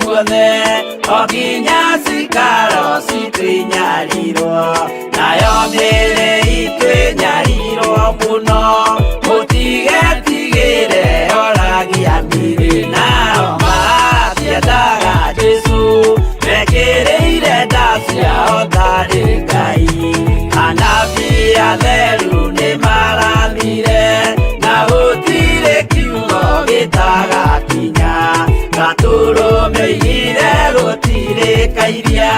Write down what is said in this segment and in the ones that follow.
guothe okinya cikaro citwinyarirwo nayo mĩĩrĩ itwinyarirwo mũno mũtigetigĩre oragia mĩĩrĩ nao matiendaga Jesũ mekĩrĩire nda ciao tarĩ Ngai anabii atheru nĩmarathire na gũtirĩ kiugo gĩtagakinya gatũrũmĩire gũtirĩ kairia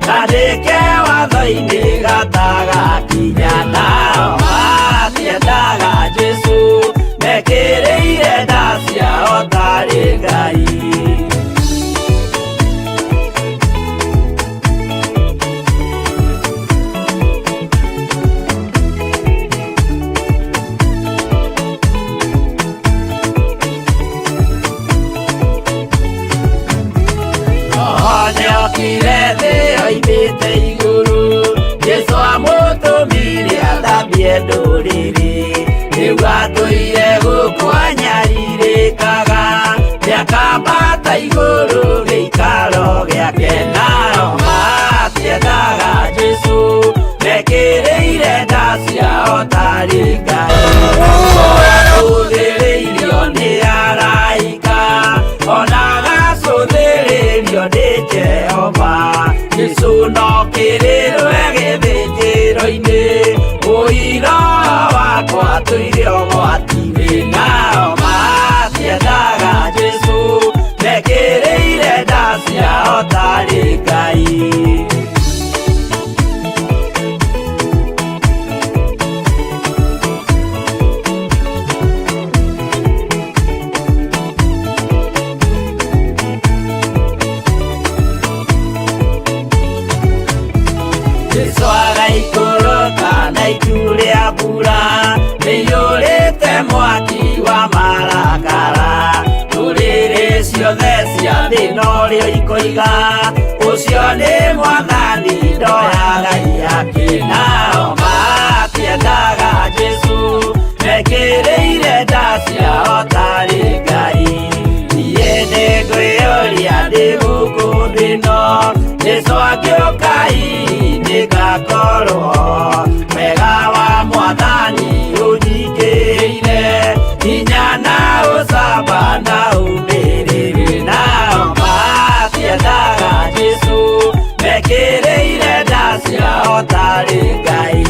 kandĩke watho-inĩ gatagakinya nao matiendaga Jesũ mekĩrĩire nda ciao tarĩ Ngai Kirete oimĩte igũrũ Jesũ amũtũmire athambie ndũrĩrĩ rĩu atũire gũkũ anyarirĩkaga nĩakambata igũrũ gĩikaro gĩake nao matiendaga Jesũ mekĩrĩire nda ciao tarĩ Ngai agũthĩrĩirio nĩ araika ona gacũthĩrĩrio nĩ Jehova Jesũ no kĩrĩrwe gĩthĩnjĩro-inĩ ũira wakwa tũire ũgwati-inĩ nao matiendaga Jesũ mekĩrĩire nda ciao tarĩ Ngai Jesũ agaikũrũka na itu rĩa mbura rĩiyũrĩte mwaki wa marakara ndũrĩrĩ ciothe cia thĩ norĩo ikoiga ũcio nĩ mwathani ndoya Ngai yake nao matiendaga Jesũ mekĩrĩire nda ciao tarĩ Ngai niĩ nĩngwĩyũria ndĩ gũkũ thĩ ĩno Jesũ agĩũka ngakorwo wega wa mwathani ũnyingĩrĩire hinya na ũcamba na ũmĩrĩru nao matiendaga Jesũ mekĩrĩire nda ciao tarĩ Ngai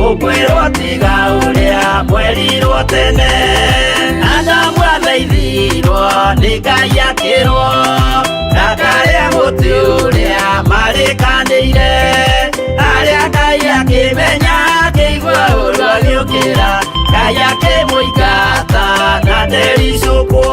ũkwĩrwo tiga ũrĩa mwerirwo tene Adamu athaithirwo nĩ Ngai akĩrwo ndakarĩa mũtĩ ũrĩa marĩkanĩire arĩa Ngai akĩmenya akĩigua ũru agĩũkĩra Ngai akĩmũingata na ndericũkwo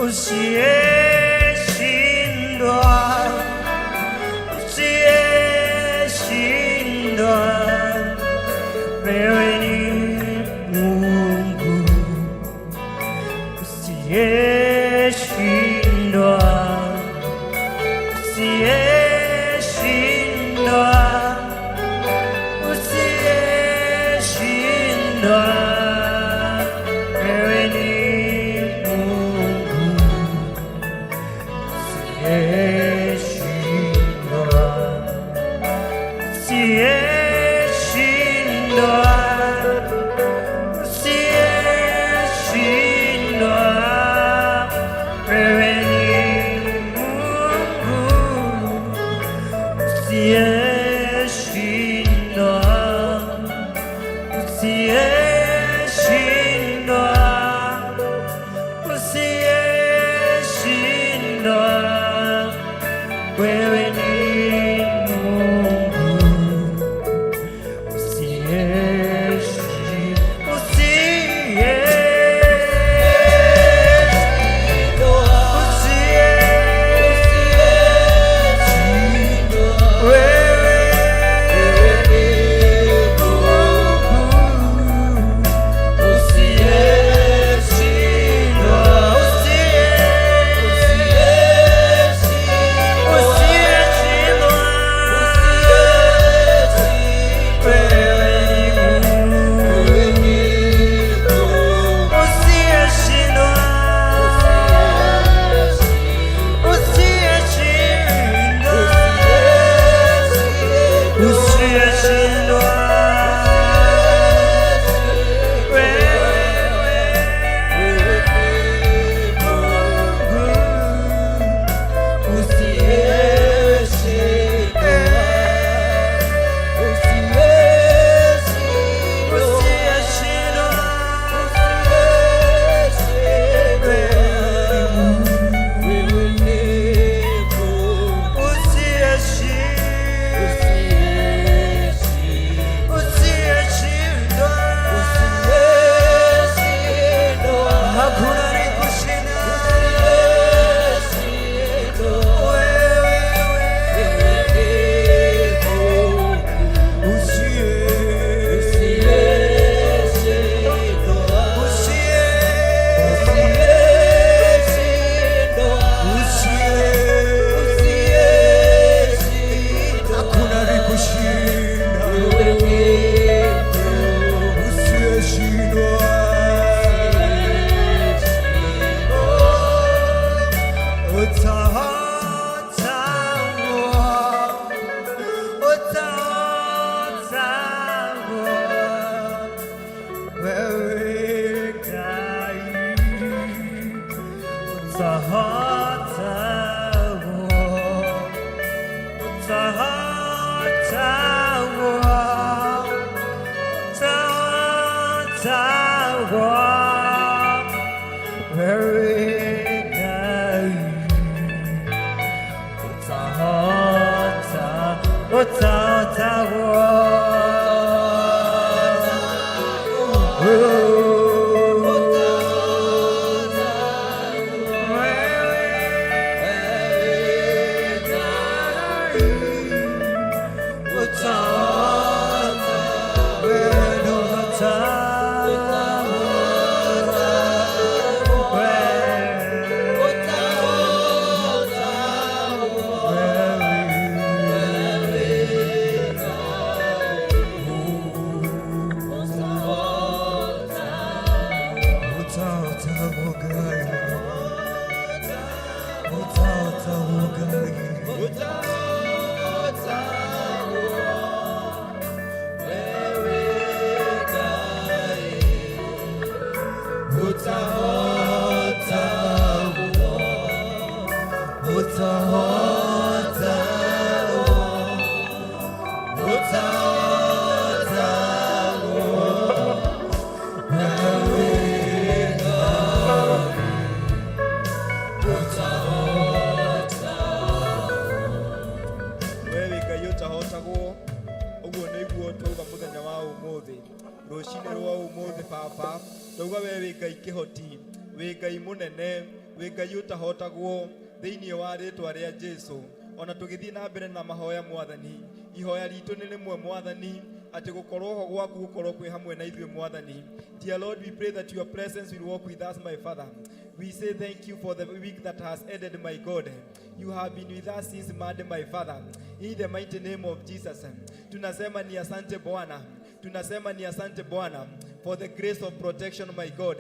Usiye utahotagwo thiini wa ritwa ria Jesu. Ona tugithii na mbere na mahoya Mwathani, ihoya ritu ni rimwe Mwathani, ati gukorwo ho gwaku gukorwo kwi hamwe na ithuĩ Mwathani. Dear Lord, we pray that your presence will walk with us, my Father. We say thank you for the week that has ended, my God. You have been with us since Monday, my Father. In the mighty name of Jesus, tunasema ni asante Bwana. Tunasema ni asante Bwana for the grace of protection, my God,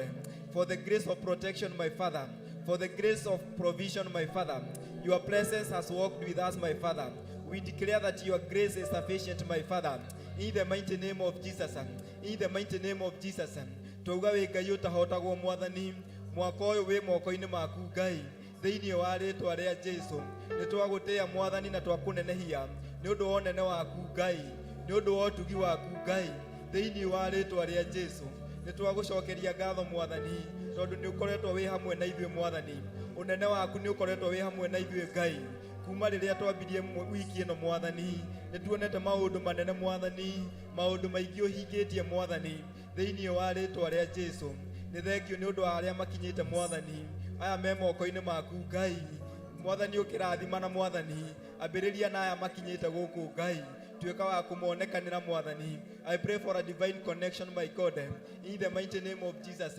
for the grace of protection, my Father, for the grace of provision, my Father. Your presence has walked with us, my Father. We declare that your grace is sufficient, my Father. In the mighty name of Jesus. In the mighty name of Jesus. Tuga we Ngai utahotagwo mwathani mwaka uyu wi moko-ini maku Ngai thiini wa ritwa ria Jesu ni twagutia mwathani na twakunenehia ni undu wa nene waku Ngai ni undu wa utugi waku Ngai thiini wa ritwa ria Jesu ni twagucokeria ngatho mwathani tondu ni ukoretwo wi hamwe na ithuĩ mwathani unene waku ni ukoretwo wi hamwe na ithuĩ Ngai kuma riria twambirie wiki ino mwathani ni tuonete maundu manene mwathani maundu maingi uhingitie mwathani thiini wa ritwa ria Jesu ni thengio ni undu wa aria makinyite mwathani aya me moko-ini maku Ngai mwathani ukirathimana mwathani ambiriria na aya makinyite guku Ngai tuika wa kumonekanira mwathani. I pray for a divine connection, my God, in the mighty name of Jesus.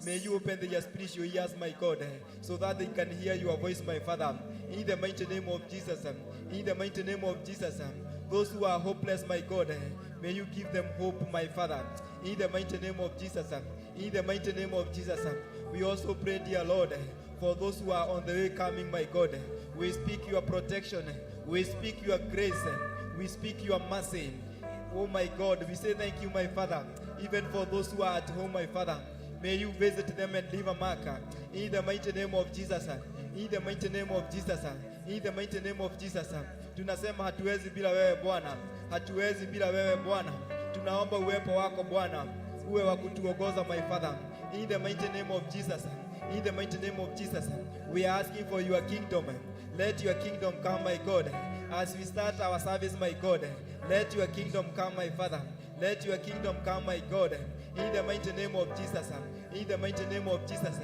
May you open their spiritual ears, my God, so that they can hear your voice, my Father, in the mighty name of Jesus. In the mighty name of Jesus. Those who are hopeless, my God, may you give them hope, my Father, in the mighty name of Jesus. In the mighty name of Jesus. We also pray, dear Lord, for those who are on the way coming, my God. We speak your protection. We speak your grace. We speak your mercy. Oh my God, we say thank you, my Father. Even for those who are at home, my Father, may you visit them and leave a marker. In the mighty name of Jesus. In the mighty name of Jesus. In the mighty name of Jesus. Tunasema hatuwezi bila wewe Bwana. Hatuwezi bila wewe Bwana. Tunaomba uwepo wako Bwana uwe wa kutuongoza, my Father. In the mighty name of Jesus. In the mighty name of Jesus. We are asking for your kingdom. Let your kingdom come, my God. As we start our service, my God, let your kingdom come, my Father. Let your kingdom come, my God. In the mighty name of Jesus. In the mighty name of Jesus.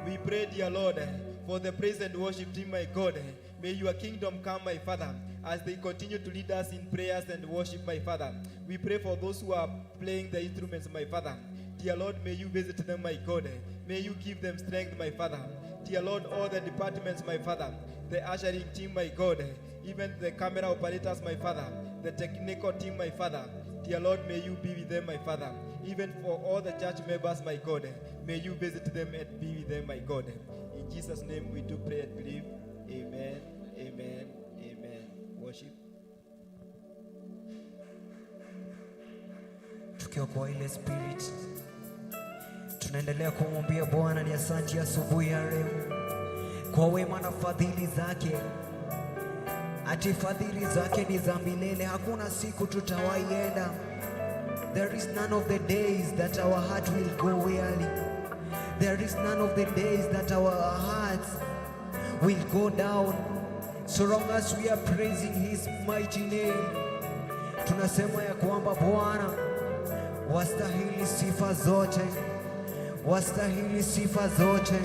We pray, dear Lord, for the praise and worship team, my God. May your kingdom come, my Father, as they continue to lead us in prayers and worship, my Father. We pray for those who are playing the instruments, my Father. Dear Lord, may you visit them, my God. May you give them strength, my Father. Dear Lord, all the departments, my Father, the ushering team, my God, even the camera operators, my Father, the technical team, my Father. Dear Lord, may you be with them, my Father. Even for all the church members, my God, may you visit them and be with them, my God. In Jesus' name we do pray and believe. Amen, amen, amen. Worship. Tukiwa kwa ile spirit, tunaendelea kumwambia Bwana ni asante asubuhi ya leo kwa wema na fadhili zake. Ati fadhili zake ni za milele, hakuna siku tutawaienda. There is none of the days that our heart will go weary. There is none of the days that our hearts will go down, so long as we are praising his mighty name. Tunasema ya kwamba Bwana wastahili sifa zote, wastahili sifa zote.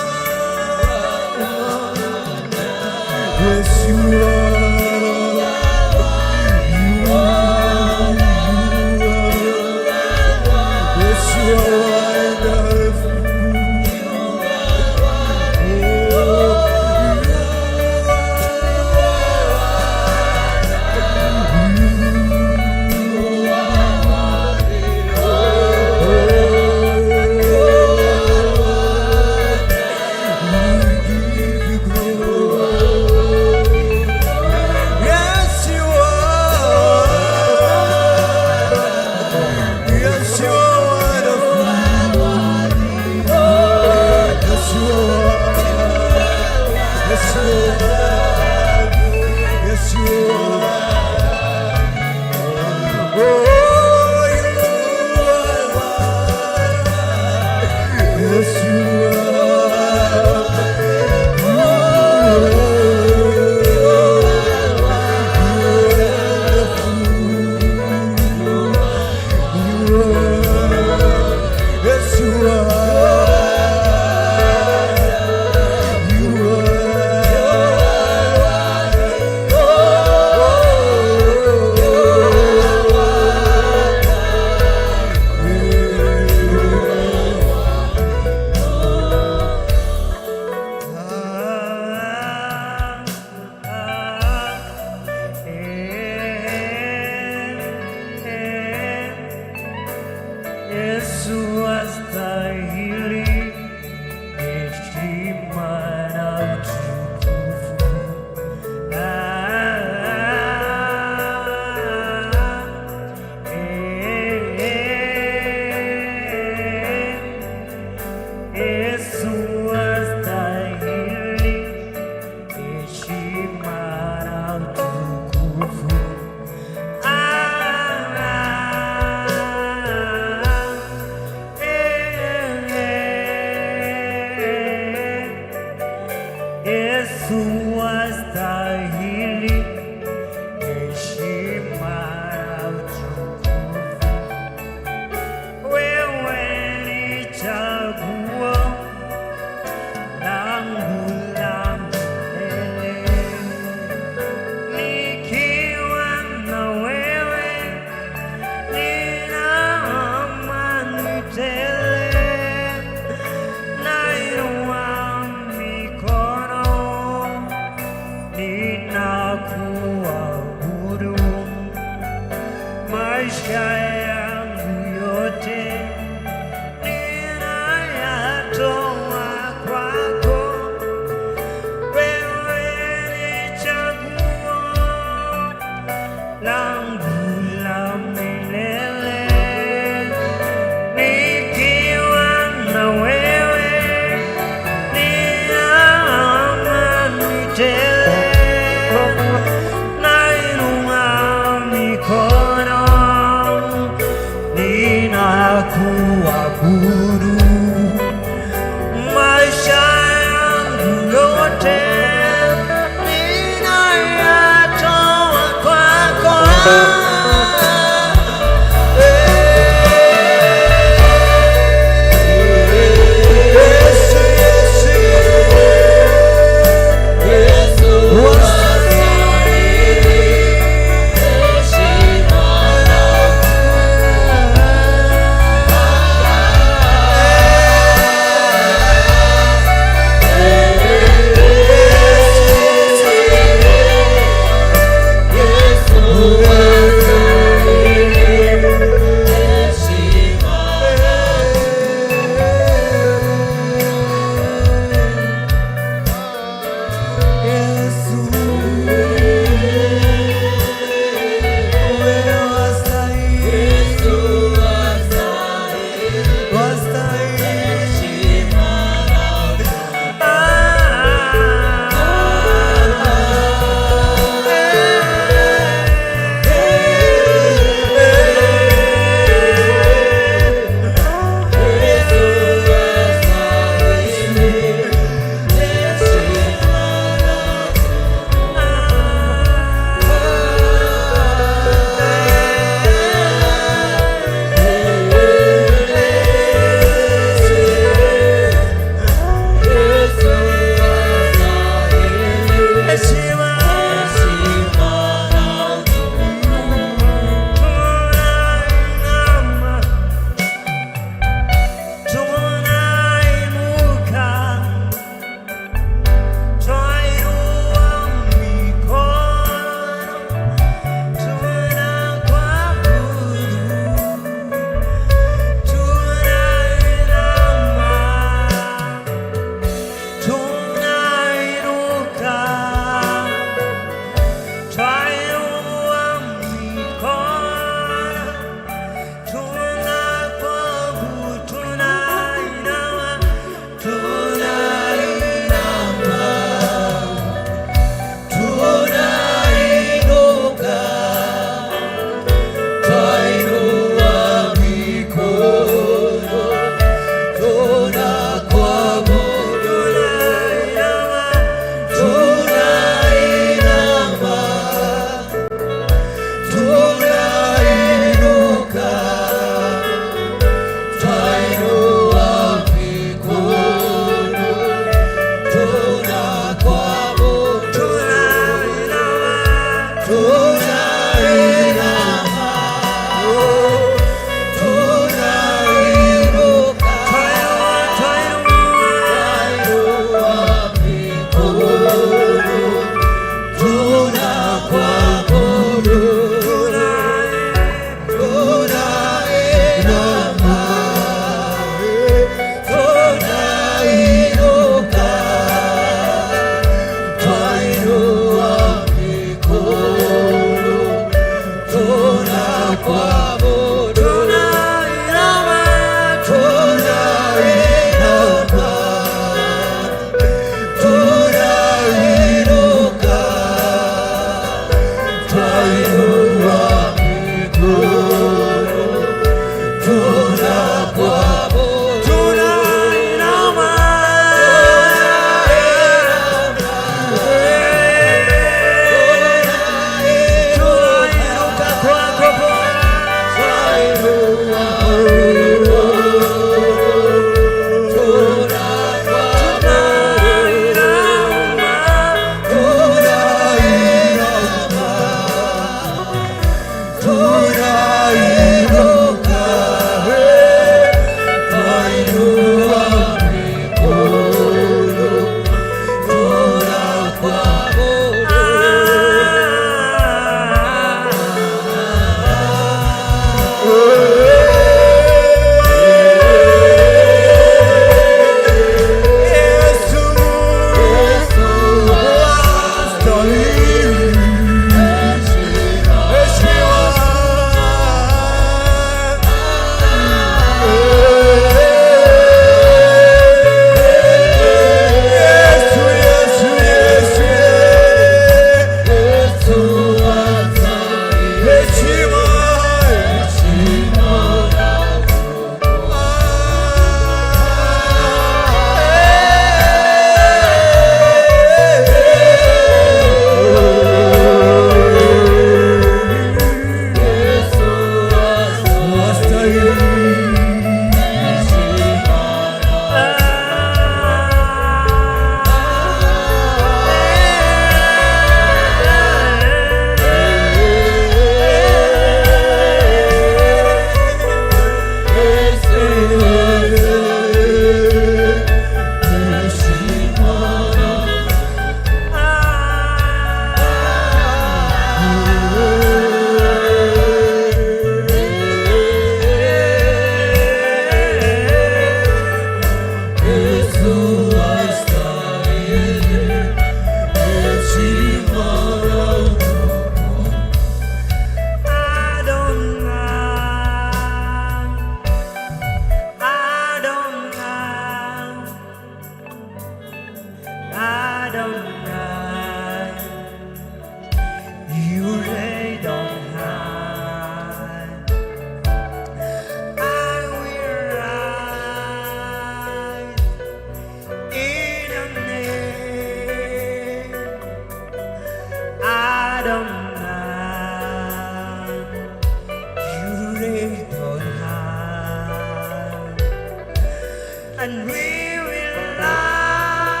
and we will rise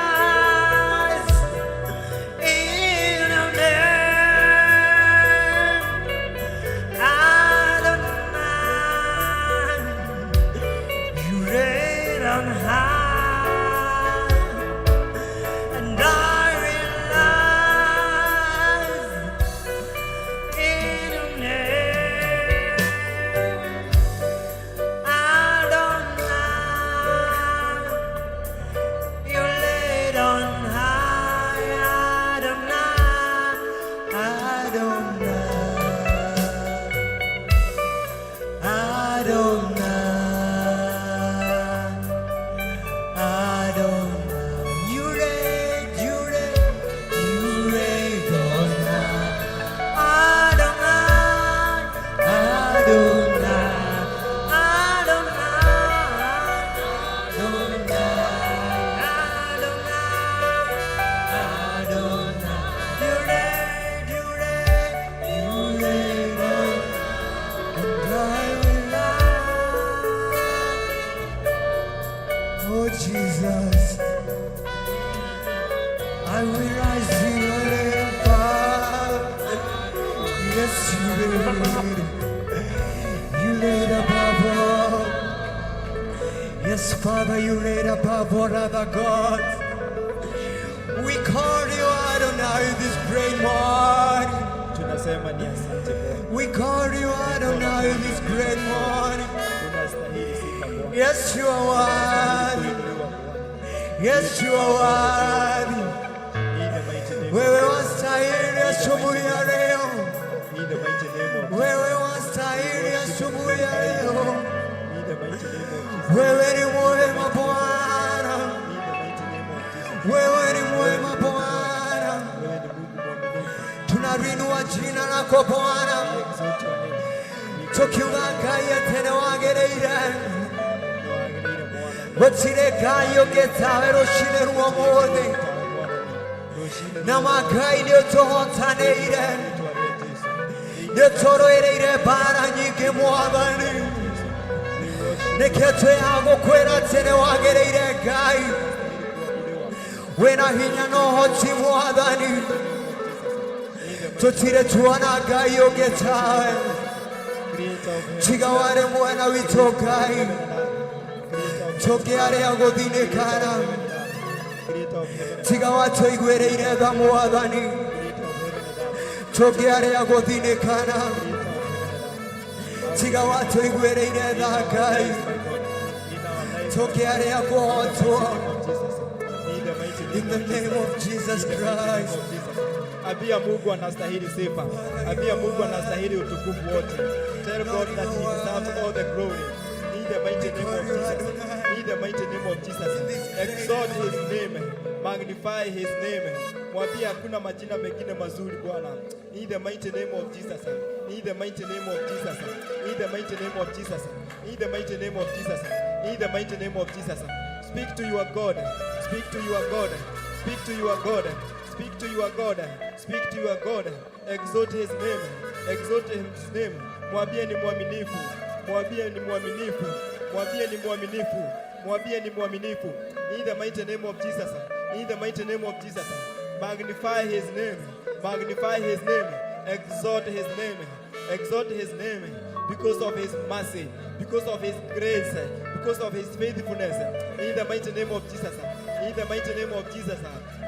in a name. Adonai, you reign on high, and I will rise Yes, you laid above all. Yes, Father, you laid above all other gods. We call you Adonai this great morning. Tunasema ni asante Bwana. We call you Adonai this great morning. Tunastahili sifa Bwana. Yes, you are worthy. Yes, you are worthy. In the mighty name of Wewe wastahili asubuhi ya leo. In the mighty name of Wewe wastahili asubuhi ya leo. In the mighty name of Jesus. Wewe ni mwema Bwana. In the mighty name of Jesus. Wewe ni mwema Bwana. Wewe ni Mungu mwaminifu. Tunarinua jina lako Bwana. We exalt your name. We Tukiungangaya tena wagereire. tunawaangalia Bwana. Gutire Ngai ungitawe rucine ruo mothe. Bwana ni Roshine Na Ngai ni utuhotanĩire. Yesu. Nĩ tũrũĩrĩire mbara nyingĩ Mwathani. Nĩkĩo twĩhagũkwĩra atĩ nĩ wagĩrĩire Ngai. Wĩna hinya na ũhoti Mwathani. Tũtirĩ tuona Ngai ũngĩ tawe. Tiga warĩ mwena witũ Ngai. Tũngĩarĩa gũthinĩkana. Tiga watũiguĩrĩire tha Mwathani. Tũngĩarĩa gũthinĩkana. Tiga watũiguĩrĩire tha Ngai. Tũngĩarĩa kũhotwo. In the name of Jesus Christ. Abia Mungu anastahili sifa. Abia Mungu anastahili utukufu wote. Tell God that he deserves all the glory. In the mighty name of Jesus. In the mighty name of Jesus. Exalt his name. Magnify his name. Mwambie hakuna majina mengine mazuri Bwana. In the mighty name of Jesus. In the mighty name of Jesus. In the mighty name of Jesus. In the mighty name of Jesus. In the mighty name of Jesus. Speak to your God. Speak to your God. Speak to your God. Speak to your God. Speak to your God. Exalt his name. Exalt his name. Mwambie ni mwaminifu. Mwambie ni mwaminifu. Mwambie ni mwaminifu. Mwambie ni mwaminifu. In the mighty name of Jesus. In the mighty name of Jesus. Magnify his name. Magnify his name. Exalt his name. Exalt his name. Because of his mercy. Because of his grace. Because of his faithfulness. In the mighty name of Jesus. In the mighty name of Jesus.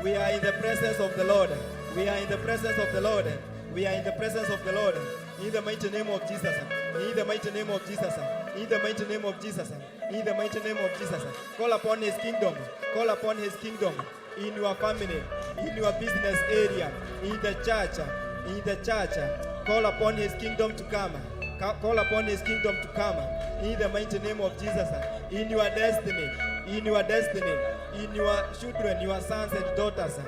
We are in the presence of the Lord. We are in the presence of the Lord. We are in the presence of the Lord. In the mighty name of Jesus. In the mighty name of Jesus. In the mighty name of Jesus. In the mighty name of Jesus. Call upon his kingdom. Call upon his kingdom. In your family. In your business area. In the church. In the church. Call upon his kingdom to come. Call upon his kingdom to come. In the mighty name of Jesus. In your destiny. In your destiny. In your children, your sons and daughters.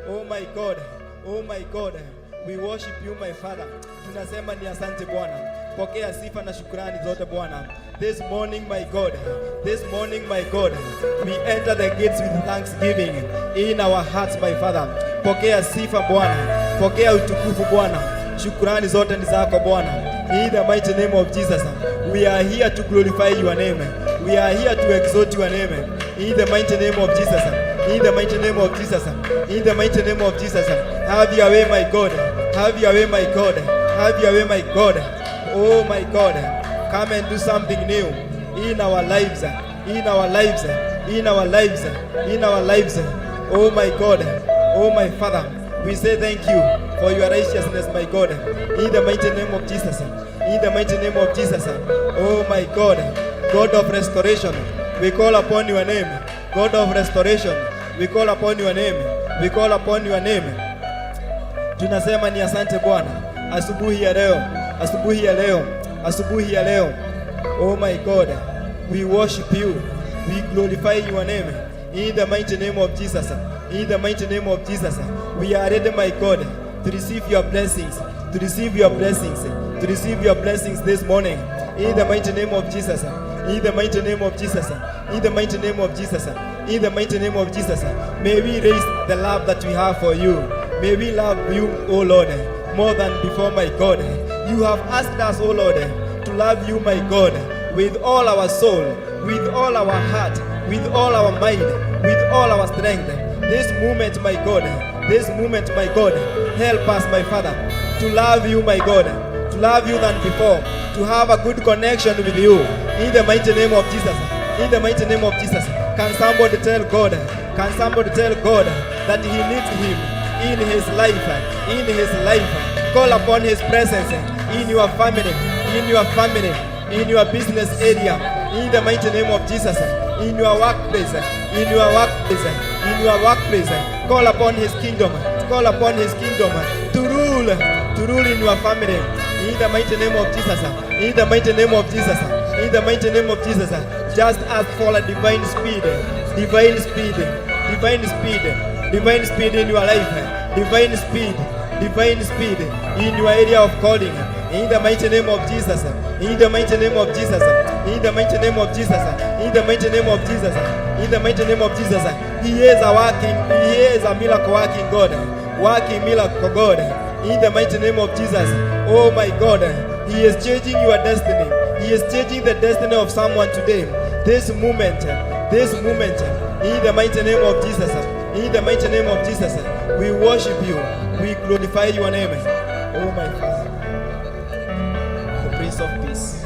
Oh my God. Oh my God. We worship you, my Father. Tunasema ni asante Bwana. Pokea sifa na shukrani zote Bwana. This morning, my God. This morning, my God. We enter the gates with thanksgiving in our hearts, my Father. Pokea sifa Bwana. Pokea utukufu Bwana. Shukrani zote ni zako Bwana. In the mighty name of Jesus. We are here to glorify your name. We are here to exalt your name. In the mighty name of Jesus. In the mighty name of Jesus. In the mighty name of Jesus. Have your way, my God. Have your way, my God. Have your way, my God. Oh, my God. Come and do something new in our lives. In our lives. In our lives. In our lives. Oh, my God. Oh, my Father. We say thank you for your righteousness, my God. In the mighty name of Jesus. In the mighty name of Jesus. Oh, my God. God of restoration. We call upon your name. God of restoration. We call upon your name. We call upon your name. Tunasema ni asante Bwana. Asubuhi ya leo. Asubuhi ya leo. Asubuhi ya leo. Oh my God. We worship you. We glorify your name. In the mighty name of Jesus. In the mighty name of Jesus. We are ready, my God, to receive your blessings. To receive your blessings. To receive your blessings this morning. In the mighty name of Jesus. In the mighty name of Jesus. In the mighty name of Jesus. In the mighty name of Jesus. May we raise the love that we have for you. May we love you, O Lord, more than before, my God. You have asked us, O Lord, to love you, my God, with all our soul, with all our heart, with all our mind, with all our strength. This moment, my God, help us, my Father, to love you, my God, love you than before, to have a good connection with you. In the mighty name of Jesus. In the mighty name of Jesus. Can somebody tell God? Can somebody tell God that he needs him in his life? In his life. Call upon his presence in your family, in your family, in your business area. In the mighty name of Jesus. In your workplace, in your workplace, in your workplace. Call upon his kingdom. Call upon his kingdom to rule in your family. In the mighty name of Jesus. In the mighty name of Jesus. In the mighty name of Jesus. Just ask for a divine speed. Divine speed. Divine speed. Divine speed in your life. Divine speed. Divine speed in your area of calling. In the mighty name of Jesus. In the mighty name of Jesus. In the mighty name of Jesus. In the mighty name of Jesus. In the mighty name of Jesus. He is a miracle working God. Working miracle God. In the mighty name of Jesus. Oh my God. He is changing your destiny. He is changing the destiny of someone today. This moment. In the mighty name of Jesus. In the mighty name of Jesus. We worship you. We glorify your name. Oh my Father. The Prince of Peace.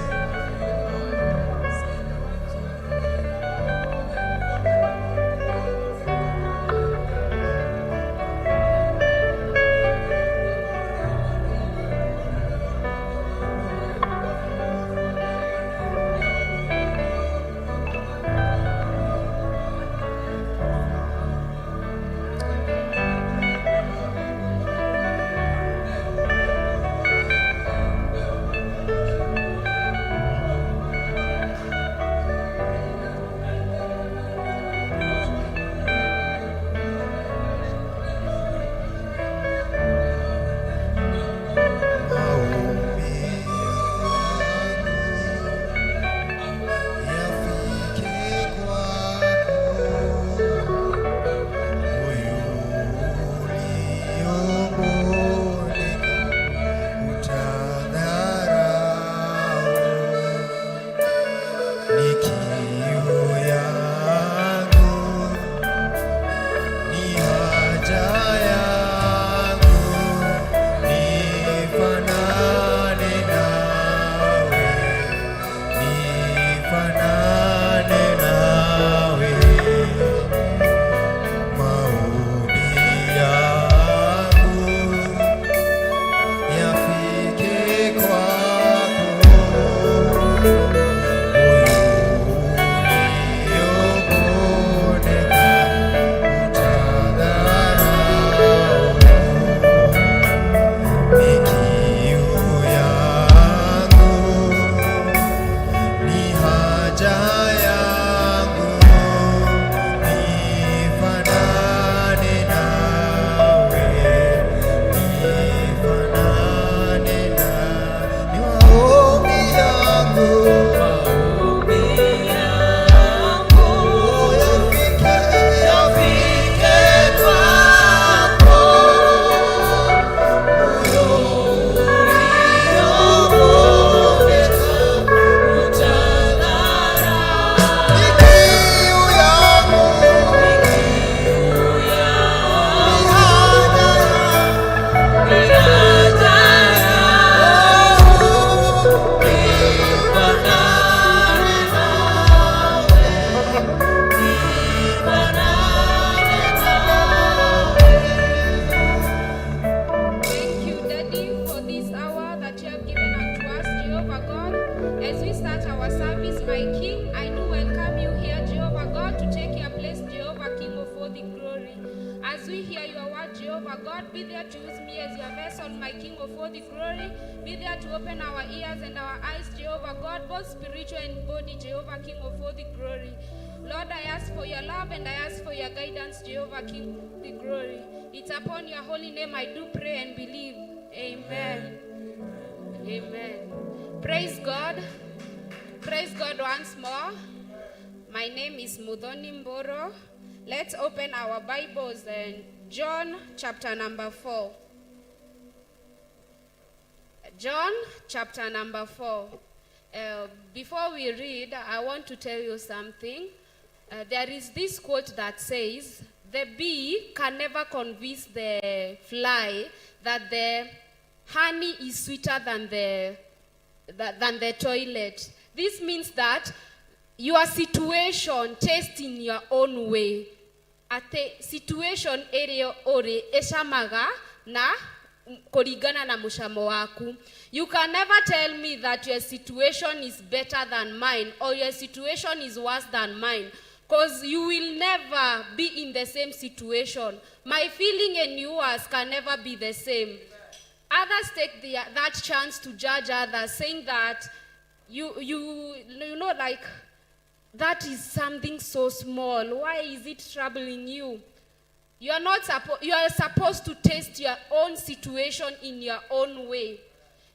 God, be there to use me as your vessel, my King of all the glory. Be there to open our ears and our eyes, Jehovah God, both spiritual and body, Jehovah King of all the glory. Lord, I ask for your love and I ask for your guidance, Jehovah King of the glory. It's upon your holy name I do pray and believe. Amen. Amen. Praise God. Praise God once more. My name is Mudhoni Mboro. Let's open our Bibles in John chapter number 4. John chapter number 4. Before we read, I want to tell you something. There is this quote that says, the bee can never convince the fly that the honey is sweeter than the toilet. This means that your situation tastes in your own way. Ate situation area ore eshamaga na korigana na mushamo waku. You can never tell me that your situation is better than mine or your situation is worse than mine, because you will never be in the same situation. My feeling and yours can never be the same. Others take that chance to judge others, saying that you know, like, that is something so small. Why is it troubling you? You are supposed to taste your own situation in your own way.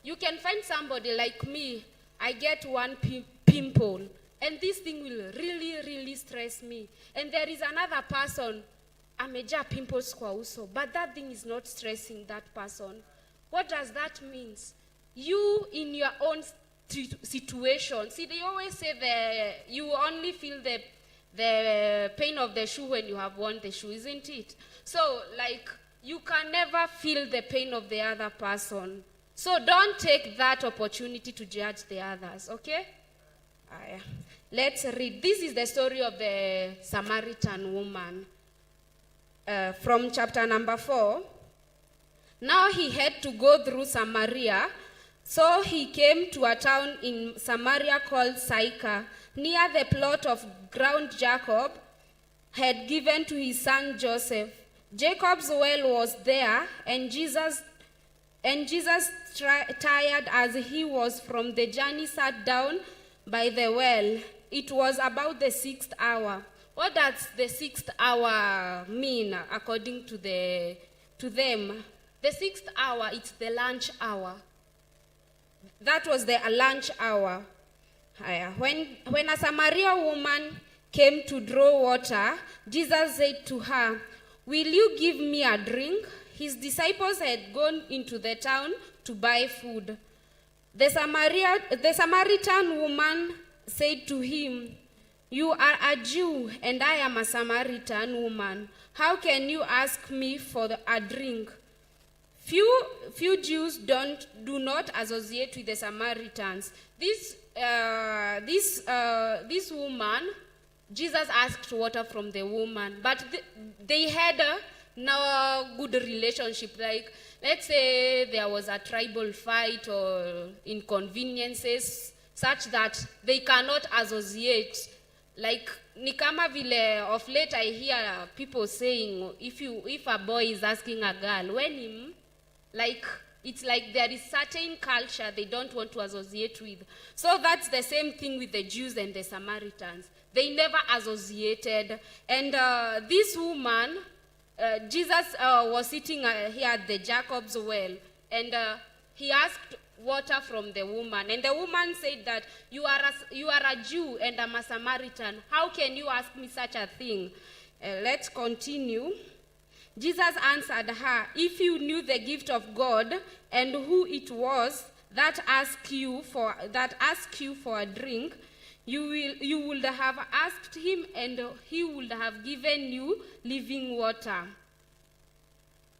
You can find somebody like me. I get one pimple, and this thing will really, really stress me. And there is another person, ameja pimples kwa uso, but that thing is not stressing that person. What does that mean? You in your own situation. See, they always say you only feel the pain of the shoe when you have worn the shoe, isn't it? So, like, you can never feel the pain of the other person. So don't take that opportunity to judge the others, okay? Let's read. This is the story of the Samaritan woman from chapter number 4. Now he had to go through Samaria, so he came to a town in Samaria called Sychar, near the plot of ground Jacob had given to his son Joseph. Jacob's well was there, and Jesus, tired as he was from the journey, sat down by the well. It was about the 6th hour. What does the 6th hour mean according to them? The 6th hour, it's the lunch hour. That was the lunch hour. When a Samaritan woman came to draw water, Jesus said to her, "Will you give me a drink?" His disciples had gone into the town to buy food. The Samaritan woman said to him, "You are a Jew, and I am a Samaritan woman. How can you ask me for a drink?" Few Jews do not associate with the Samaritans. This woman, Jesus asked water from the woman, but they had no good relationship. Like, let's say there was a tribal fight or inconveniences such that they cannot associate. Like, ni kama vile of late I hear people saying, if a boy is asking a girl, when him, like, it's like there is certain culture they don't want to associate with. So that's the same thing with the Jews and the Samaritans. They never associated. And this woman, Jesus was sitting here at the Jacob's well, and he asked water from the woman. And the woman said that, you are a Jew and I'm a Samaritan. How can you ask me such a thing? Let's continue. Jesus answered her, "If you knew the gift of God and who it was that asked you for a drink, you would have asked him, and he would have given you living water."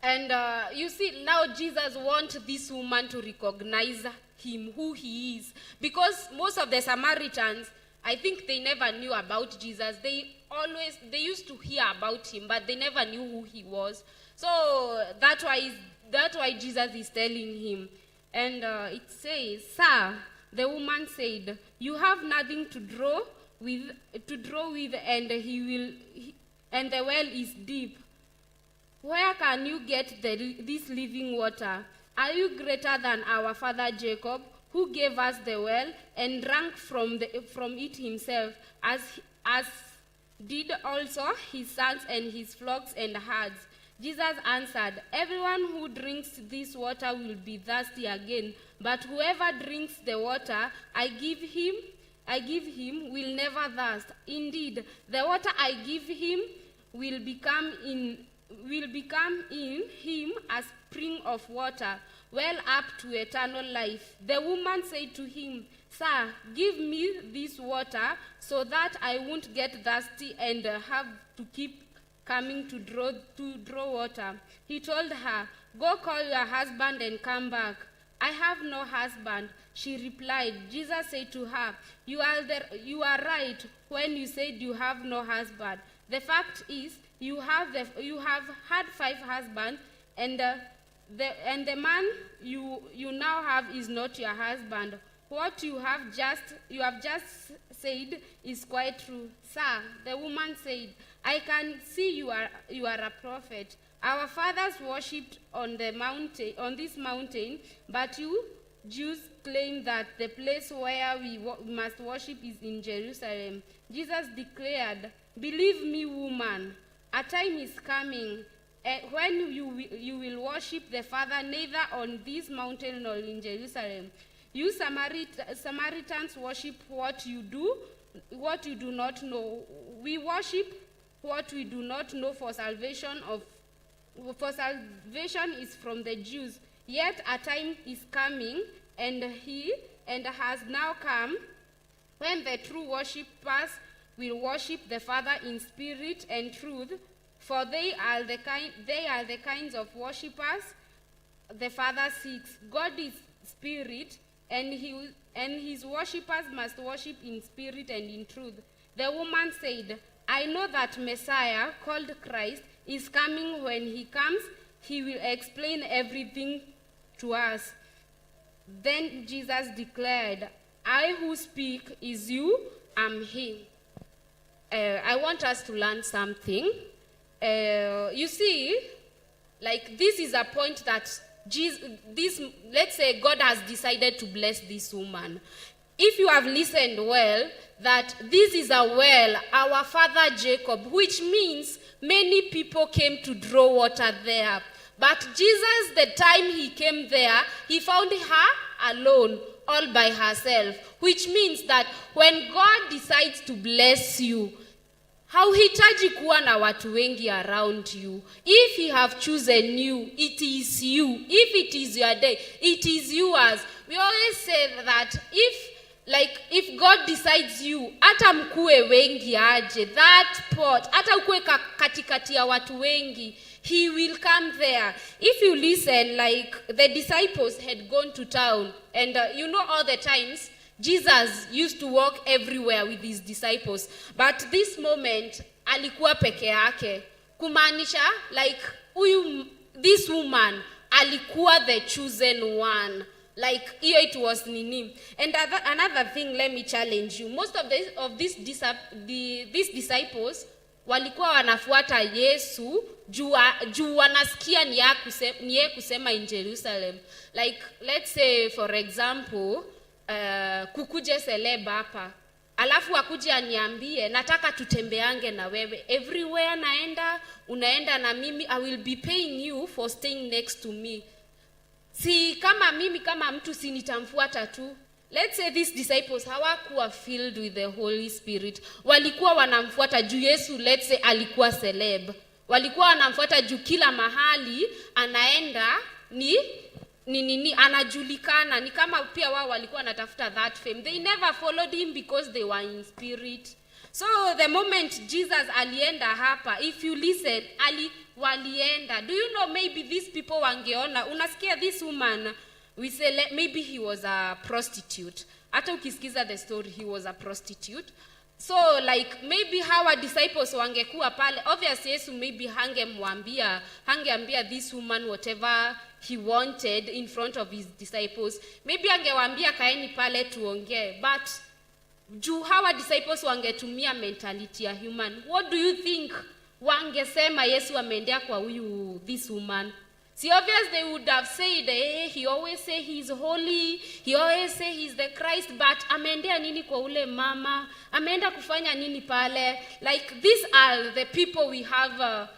And you see, now Jesus wants this woman to recognize him, who he is. Because most of the Samaritans, I think they never knew about Jesus. They used to hear about him, but they never knew who he was. So that's why Jesus is telling him. And it says, "Sir," the woman said, "you have nothing to draw with, and the well is deep. Where can you get this living water? Are you greater than our father Jacob, who gave us the well and drank from it himself, as did also his sons and his flocks and herds?" Jesus answered, "Everyone who drinks this water will be thirsty again, but whoever drinks the water I give him will never thirst. Indeed, the water I give him will become in him a spring of water, well up to eternal life." The woman said to him, "Sir, give me this water so that I won't get thirsty and have to keep coming to draw water. He told her, "Go call your husband and come back." "I have no husband," she replied. Jesus said to her, You are right when you said you have no husband. The fact is, you have had 5 husbands, and the man you now have is not your husband. What you have just said is quite true." "Sir," the woman said, "I can see you are a prophet. Our fathers worshipped on this mountain, but you Jews claim that the place where we must worship is in Jerusalem." Jesus declared, "Believe me, woman, a time is coming when you will worship the Father neither on this mountain nor in Jerusalem. You Samaritans worship what you do not know. We worship what we do not know, for salvation is from the Jews. Yet a time is coming, and has now come, when the true worshippers will worship the Father in spirit and truth, for they are the kinds of worshippers the Father seeks. God is spirit, and his worshippers must worship in spirit and in truth." The woman said, "I know that Messiah, called Christ, is coming. When he comes, he will explain everything to us." Then Jesus declared, "I who speak is you, am he." I want us to learn something. You see, like, this is a point that let's say God has decided to bless this woman. If you have listened well, that this is a well, our father Jacob, which means many people came to draw water there. But Jesus, the time he came there, he found her alone, all by herself, which means that when God decides to bless you, hauhitaji kuwa na watu wengi around you. If he have chosen you, it is you. If it is your day, it is yours. We always say that if God decides you, hata mkue wengi aje, that pot, hata ukue katikati ya watu wengi, he will come there. If you listen, like the disciples had gone to town, and all the times Jesus used to walk everywhere with his disciples, but this moment alikuwa peke yake, kumaanisha like this woman alikuwa the chosen one. Like here it was nini. And another thing, let me challenge you. Most of these disciples walikuwa wanafuata Yesu juu wanasikia ni yeye kusema in Jerusalem. Like let's say for example, kukuje celeb hapa, alafu akuje aniambie nataka tutembeange na wewe, everywhere naenda unaenda na mimi, I will be paying you for staying next to me. Si kama mimi kama mtu si nitamfuata tu. Let's say these disciples hawakuwa filled with the Holy Spirit. Walikuwa wanamfuata juu Yesu, let's say alikuwa celeb. Walikuwa wanamfuata juu kila mahali anaenda ni anajulikana. Ni kama pia wao walikuwa wanatafuta that fame. They never followed him because they were in spirit. So the moment Jesus alienda hapa, if you listen, walienda. Do you know maybe these people wangeona, unasikia this woman, we say maybe he was a prostitute. Hata ukisikiza the story, he was a prostitute. So like maybe hawa disciples wangekuwa pale, obviously Yesu maybe hangeambia this woman whatever he wanted in front of his disciples. Maybe angewaambia kaeni pale tuongee, but juu hawa disciples wangetumia mentality ya human. What do you think wangesema Yesu ameendea kwa this woman? See, obviously they would have said, hey, he always say he's holy, he always say he's the Christ, but ameendea nini kwa ule mama? Ameenda kufanya nini pale? Like these are the people we have,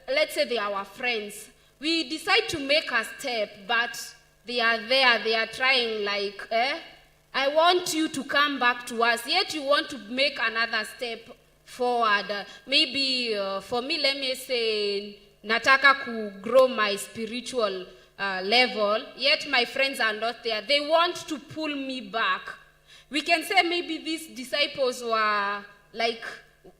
let's say they are our friends. We decide to make a step, but they are there, they are trying like, I want you to come back to us, yet you want to make another step forward. Maybe for me, let me say, nataka to grow my spiritual level, yet my friends are not there. They want to pull me back. We can say maybe these disciples were like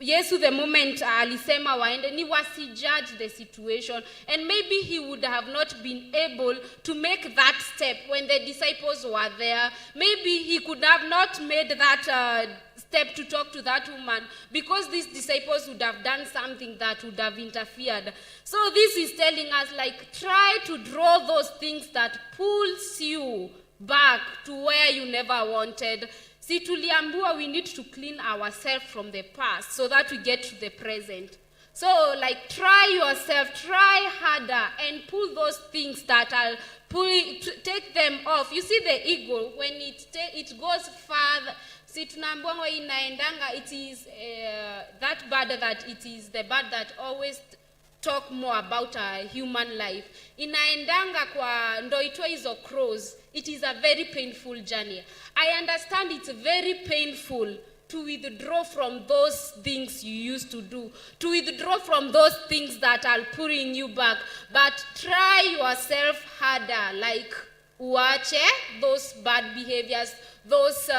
Yesu the moment alisema waende ni wasijudge the situation, and maybe he would have not been able to make that step when the disciples were there. Maybe he could have not made that step to talk to that woman, because these disciples would have done something that would have interfered. So this is telling us, like, try to draw those things that pulls you back to where you never wanted. See, tuliambiwa we need to clean ourselves from the past so that we get to the present. So, like, try yourself, try harder, and pull those things that are take them off. You see the eagle, when it goes farther. See, tunaambiwa inaendanga, it is that bird that it is the bird that always talk more about a human life. Inaendanga kwa ndo itwa hizo crows. It is a very painful journey. I understand it's very painful to withdraw from those things you used to do, to withdraw from those things that are pulling you back. But try yourself harder, like uache those bad behaviors, those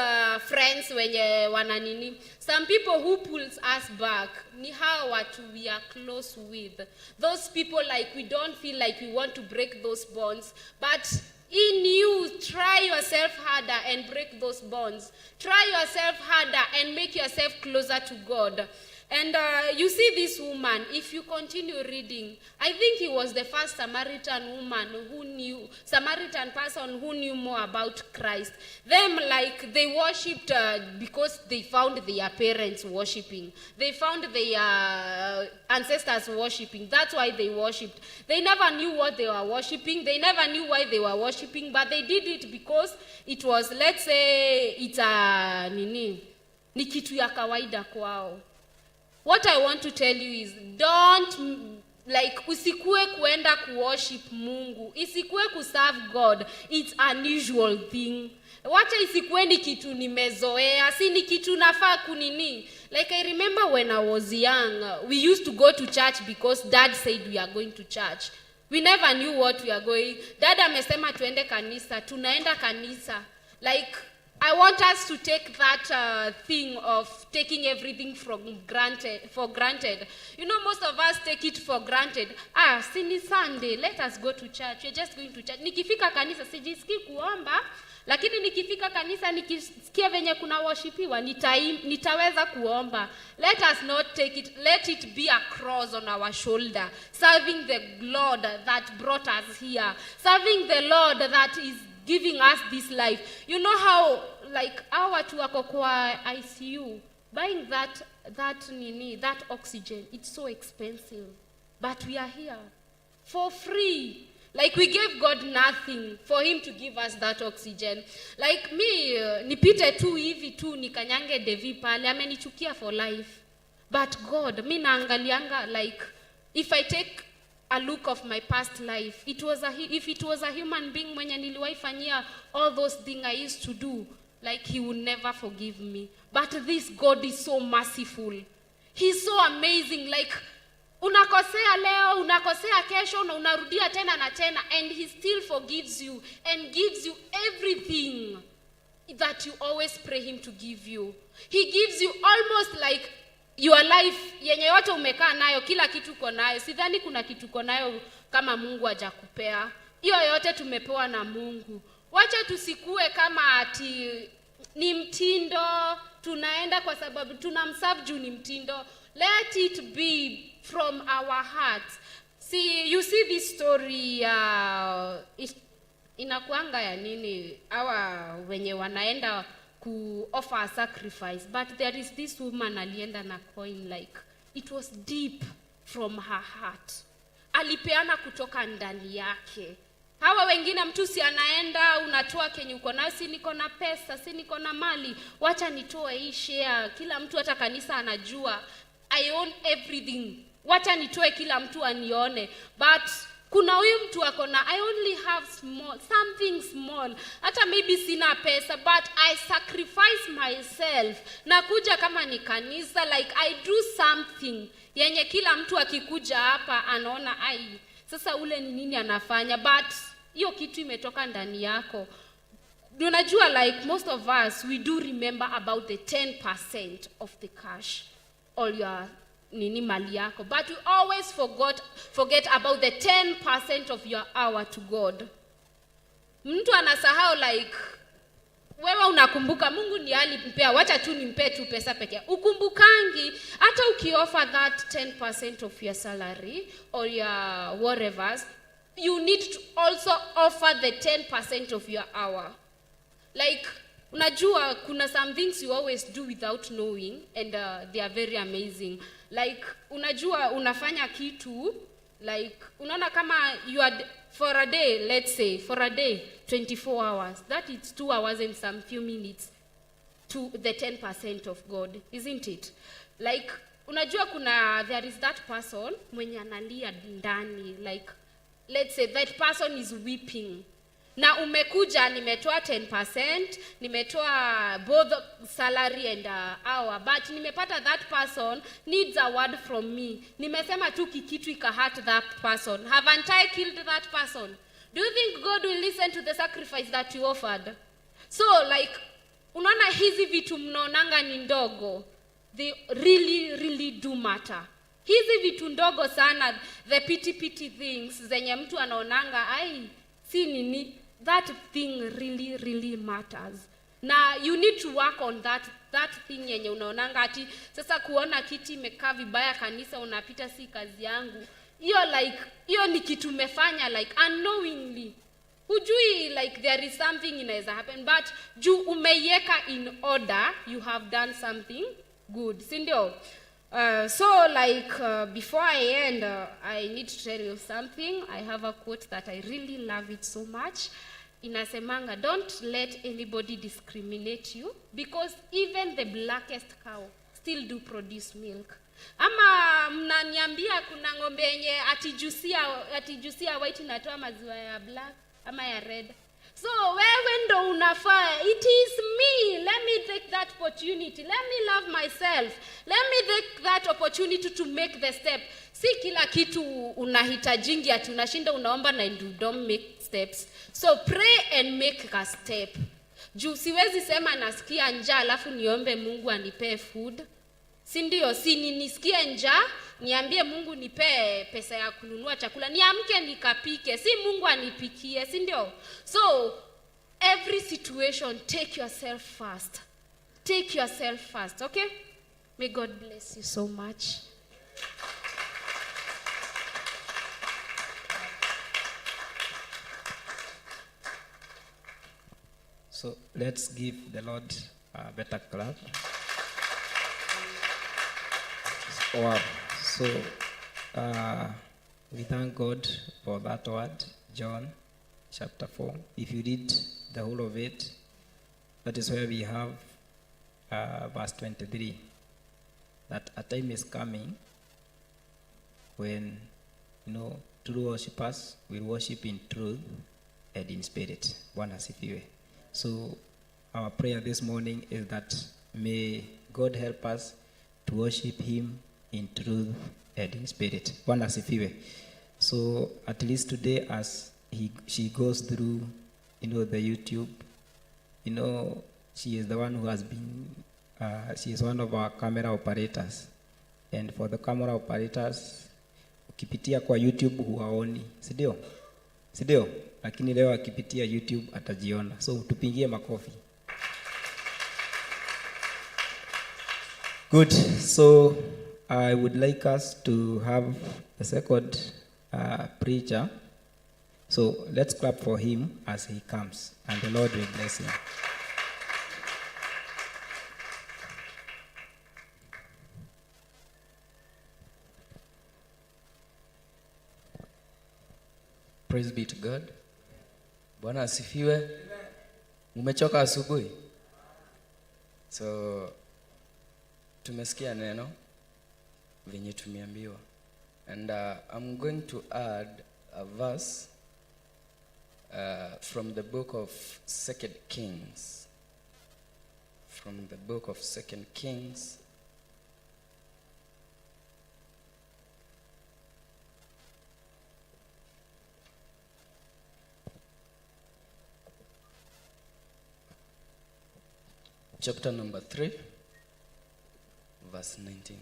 friends wenye wananini. Some people who pulls us back ni hawa watu we are close with. Those people, like, we don't feel like we want to break those bonds, but in you, try yourself harder and break those bonds. Try yourself harder and make yourself closer to God. And you see this woman, if you continue reading, I think he was the first Samaritan person who knew more about Christ. Them, like, they worshipped because they found their parents worshipping. They found their ancestors worshipping. That's why they worshipped. They never knew what they were worshipping. They never knew why they were worshipping, but they did it because it was, let's say, it's a ni kitu ya kawaida kwao. What I want to tell you is, don't, like, usikue kuenda kuworship Mungu, isikue kuserve God. It's an unusual thing. Wacha isikue ni kitu nimezoea, si ni kitu nafaa kunini. Like, I remember when I was young, we used to go to church because Dad said we are going to church. We never knew what we are going. Dad amesema tuende kanisa, tunaenda kanisa. Like, I want us to take that thing of taking everything for granted. You know, most of us take it for granted. Sini Sunday, let us go to church. We're just going to church. Nikifika kanisa, sijisikii kuomba, lakini nikifika kanisa, nikisikia venye kuna worshipiwa, nitaweza kuomba. Let us not take it, let it be a cross on our shoulder, serving the Lord that brought us here, serving the Lord that is giving us this life. You know how, like, our watu wako kwa ICU, buying that oxygen, it's so expensive, but we are here for free. Like, we gave God nothing for him to give us that oxygen. Like me, nipite tu hivi tu nikanyange Devi pale, amenichukia for life. But God, mi naangalianga, like, if I take a look of my past life, if it was a human being mwenye niliwaifanyia all those things I used to do, like, he would never forgive me. But this God is so merciful. He's so amazing. Like, unakosea leo, unakosea kesho, na unarudia tena na tena, and he still forgives you and gives you everything that you always pray him to give you. He gives you almost like your life yenye yote umekaa nayo, kila kitu uko nayo. Sidhani kuna kitu uko nayo kama Mungu hajakupea. Hiyo yote tumepewa na Mungu. Wacha tusikue kama ati ni mtindo, tunaenda kwa sababu tunamserve juu ni mtindo. Let it be from our hearts. See, you see this story, inakuanga ya nini, hawa wenye wanaenda ku offer a sacrifice, but there is this woman alienda na coin, like, it was deep from her heart. Alipeana kutoka ndani yake. Hawa wengine mtu si anaenda, unatoa kenye uko nayo, si niko na pesa, si niko na mali, wacha nitoe hii share, kila mtu hata kanisa anajua, I own everything, wacha nitoe kila mtu anione. But kuna huyu mtu akona, I only have something small, hata maybe sina pesa, but I sacrifice myself. Nakuja kama ni kanisa, like, I do something yenye kila mtu akikuja hapa anaona, sasa ule ni nini anafanya, but hiyo kitu imetoka ndani yako. Unajua, like, most of us, we do remember about the 10% of the cash. all your mali yako, but you always forget about the 10% of your hour to God. Mtu anasahau like wewe unakumbuka Mungu ni alimpea, wacha tu nimpe tu pesa pekee. Ukumbukangi hata ukioffer that 10% of your salary or your whatever, you need to also offer the 10% of your hour. Like unajua kuna some things you always do without knowing and they are very amazing. Like unajua unafanya kitu like unaona kama you are for a day, let's say for a day 24 hours, that is 2 hours and some few minutes to the 10% of God, isn't it? Like unajua there is that person mwenye analia ndani, like let's say that person is weeping, na umekuja nimetoa 10%, nimetoa both salary and hour, but nimepata that person needs a word from me, nimesema tu kikitu ikahurt that person, haven't I killed that person? Do you think God will listen to the sacrifice that you offered? So like unaona hizi vitu mnaonanga ni ndogo, they really do matter. Hizi vitu ndogo sana, the pity things zenye mtu anaonanga ai si nini, that thing really matters. Na you need to work on that thing yenye unaonanga ati sasa kuona kiti imekaa vibaya kanisa unapita si kazi yangu. Hiyo ni kitu umefanya like unknowingly. Hujui like there is something inaweza happen, but juu umeiweka in order, you have done something good. Si ndio? So like before I end, I need to tell you something. I have a quote that I really love it so much. Inasemanga, don't let anybody discriminate you, because even the blackest cow still do produce milk. Ama mnaniambia kuna ng'ombe yenye atijusia white inatoa maziwa ya black ama ya red. So wewe ndo unafaa, it is me, let me take that opportunity, let me love myself, let me take that opportunity to make the step. Si kila kitu unahitajingi ati unashinda unaomba na you don't make steps. So pray and make a step. Juu siwezi sema nasikia njaa alafu niombe Mungu anipe food. Si ndio? Si nisikie njaa niambie Mungu nipe pesa ya kununua chakula, niamke nikapike, si Mungu anipikie, si ndio? So every situation, take yourself first, okay? May God bless you so much. So let's give the Lord a better clap. Wow. So we thank God for that word, John chapter 4. If you read the whole of it, that is where we have verse 23. That a time is coming when, true worshippers will worship in truth and in spirit. Bwana asifiwe. So our prayer this morning is that may God help us to worship him in truth and in spirit. Bwana asifiwe. So at least today as she goes through, the YouTube, she is the one who has been, she is one of our camera operators. And for the camera operators, ukipitia kwa YouTube huwaoni, sidio? Lakini leo akipitia YouTube atajiona. So tupingie makofi. Good. So I would like us to have a second preacher. So let's clap for him as he comes, and the Lord will bless him. Praise be to God. Bwana asifiwe. Umechoka asubuhi? So tumesikia neno venye tumeambiwa, and I'm going to add a verse from the book of 2 Kings. From the book of 2 Kings, chapter number 3, verse 19.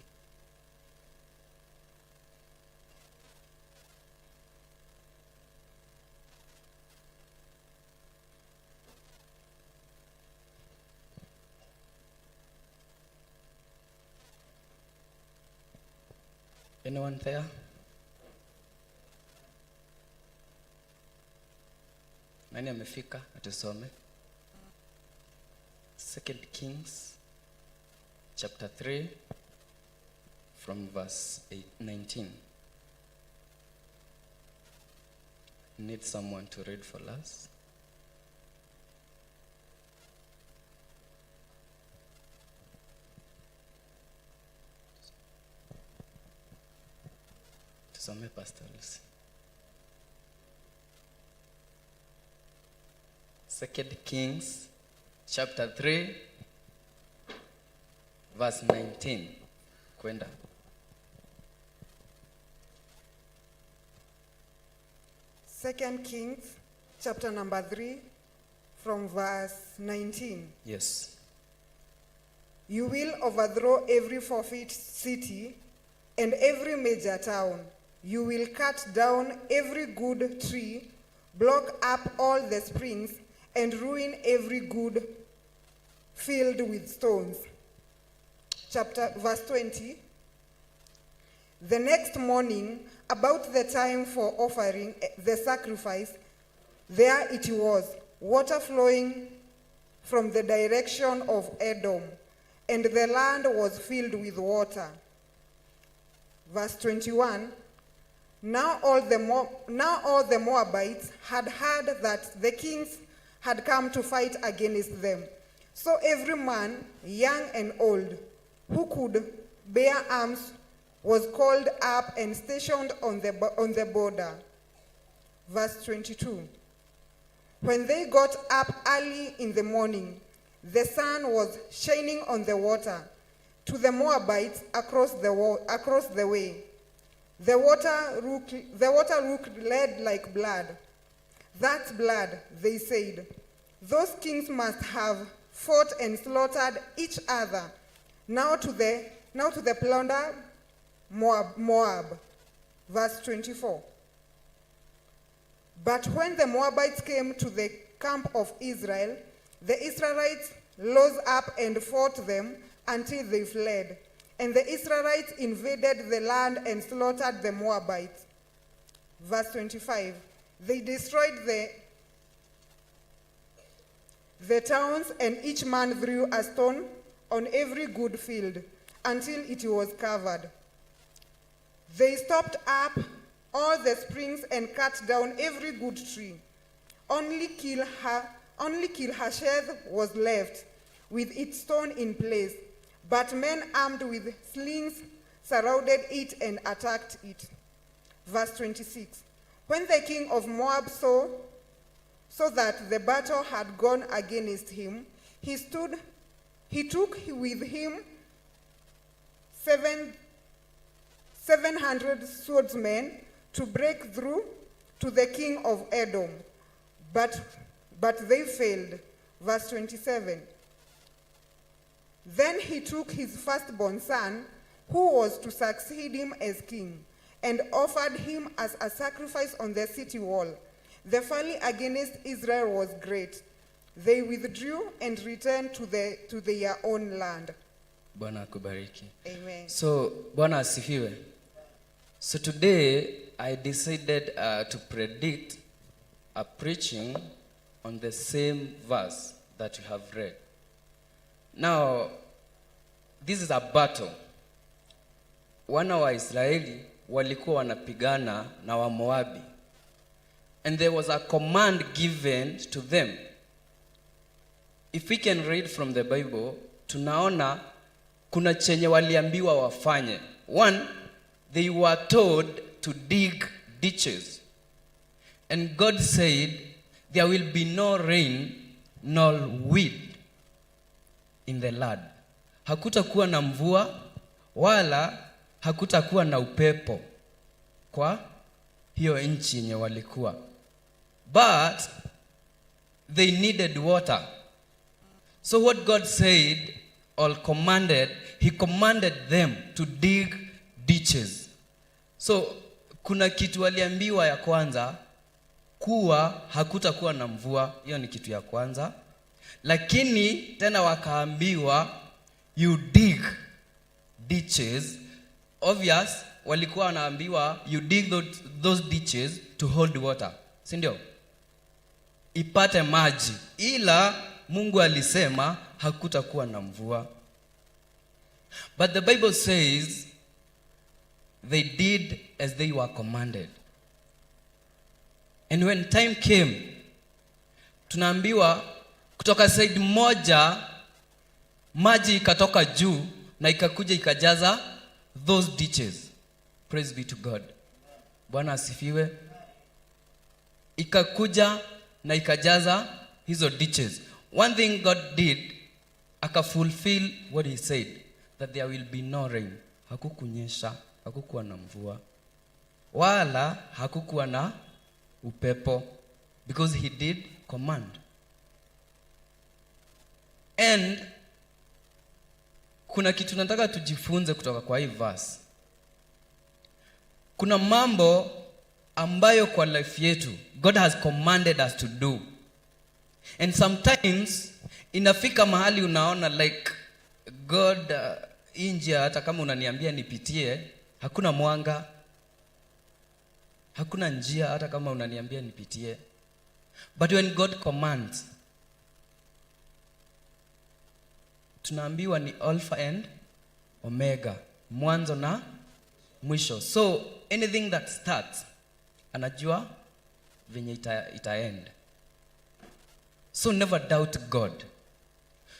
Anyone there? Nani amefika? Atusome. 2 Kings chapter 3 from verse 19. Need someone to read for us. Tusome Pastor Lucy. 2 Kings chapter 3 verse 19. Kwenda. Second Kings chapter number 3 from verse 19. Yes. You will overthrow every fortified city and every major town. You will cut down every good tree, block up all the springs, and ruin every good field with stones. Verse 20. The next morning, about the time for offering the sacrifice, there it was, water flowing from the direction of Edom, and the land was filled with water. Verse 21. Now all the Moabites had heard that the kings had come to fight against them. So every man, young and old, who could bear arms was called up and stationed on the border. Verse 22. When they got up early in the morning, the sun was shining on the water to the Moabites across the way. The water looked red like blood. That's blood, they said. Those kings must have fought and slaughtered each other. Now to the plunder Moab. Verse 24. But when the Moabites came to the camp of Israel, the Israelites rose up and fought them until they fled. And the Israelites invaded the land and slaughtered the Moabites. Verse 25. They destroyed the towns, and each man threw a stone on every good field until it was covered. They stopped up all the springs and cut down every good tree. Only Kil-Hasheth was left with its stone in place, but men armed with slings surrounded it and attacked it. Verse 26. When the king of Moab saw that the battle had gone against him, he took with him 700 swordsmen to break through to the king of Edom, but they failed. Verse 27. Then he took his firstborn son, who was to succeed him as king, and offered him as a sacrifice on the city wall. The folly against Israel was great. They withdrew and returned to their own land. Bwana akubariki. Amen. So, Bwana asifiwe. So today I decided to predict a preaching on the same verse that you have read. Now, this is a battle. Wana wa Israeli walikuwa wanapigana na wa Moabi. And there was a command given to them. If we can read from the Bible, tunaona kuna chenye waliambiwa wafanye. One, they were told to dig ditches. And God said, there will be no rain nor wind in the land. Hakutakuwa na mvua wala hakutakuwa na upepo kwa hiyo nchi yenye walikuwa. But they needed water. So what God said or commanded, he commanded them to dig ditches. So kuna kitu waliambiwa ya kwanza, kuwa hakutakuwa na mvua, hiyo ni kitu ya kwanza. Lakini tena wakaambiwa you dig ditches. Obvious, walikuwa wanaambiwa you dig those ditches to hold water, si ndio? Ipate maji. Ila Mungu alisema hakutakuwa na mvua. But the Bible says they did as they were commanded. And when time came, tunaambiwa kutoka side moja maji ikatoka juu na ikakuja ikajaza those ditches. Praise be to God. Bwana asifiwe. Ikakuja na ikajaza hizo ditches. One thing God did, akafulfill what he said, that there will be no rain. Hakukunyesha, hakukuwa na mvua, wala hakukuwa na upepo, because he did command. And kuna kitu nataka tujifunze kutoka kwa hii verse. Kuna mambo ambayo kwa life yetu God has commanded us to do. And sometimes inafika mahali unaona like God, njia hata kama unaniambia nipitie, hakuna mwanga, hakuna njia hata kama unaniambia nipitie. But when God commands, tunaambiwa ni Alpha and Omega, mwanzo na mwisho. So anything that starts, anajua venye itaend. So never doubt God.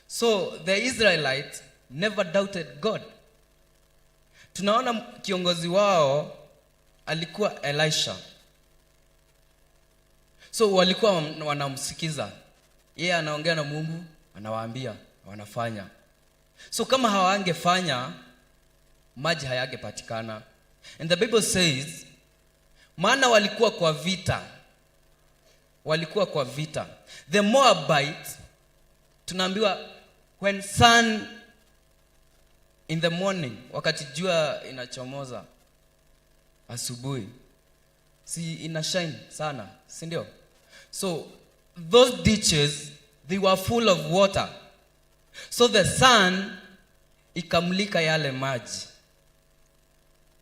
So the Israelites never doubted God. Tunaona kiongozi wao alikuwa Elisha. So walikuwa wanamsikiza. Yeye anaongea na Mungu, anawaambia, wanafanya. So kama hawangefanya, maji hayangepatikana. And the Bible says, maana walikuwa kwa vita. Walikuwa kwa vita. The Moabites, tunaambiwa when sun in the morning, wakati jua inachomoza asubuhi, si ina shine sana, si ndio? So those ditches, they were full of water. So the sun ikamulika yale maji,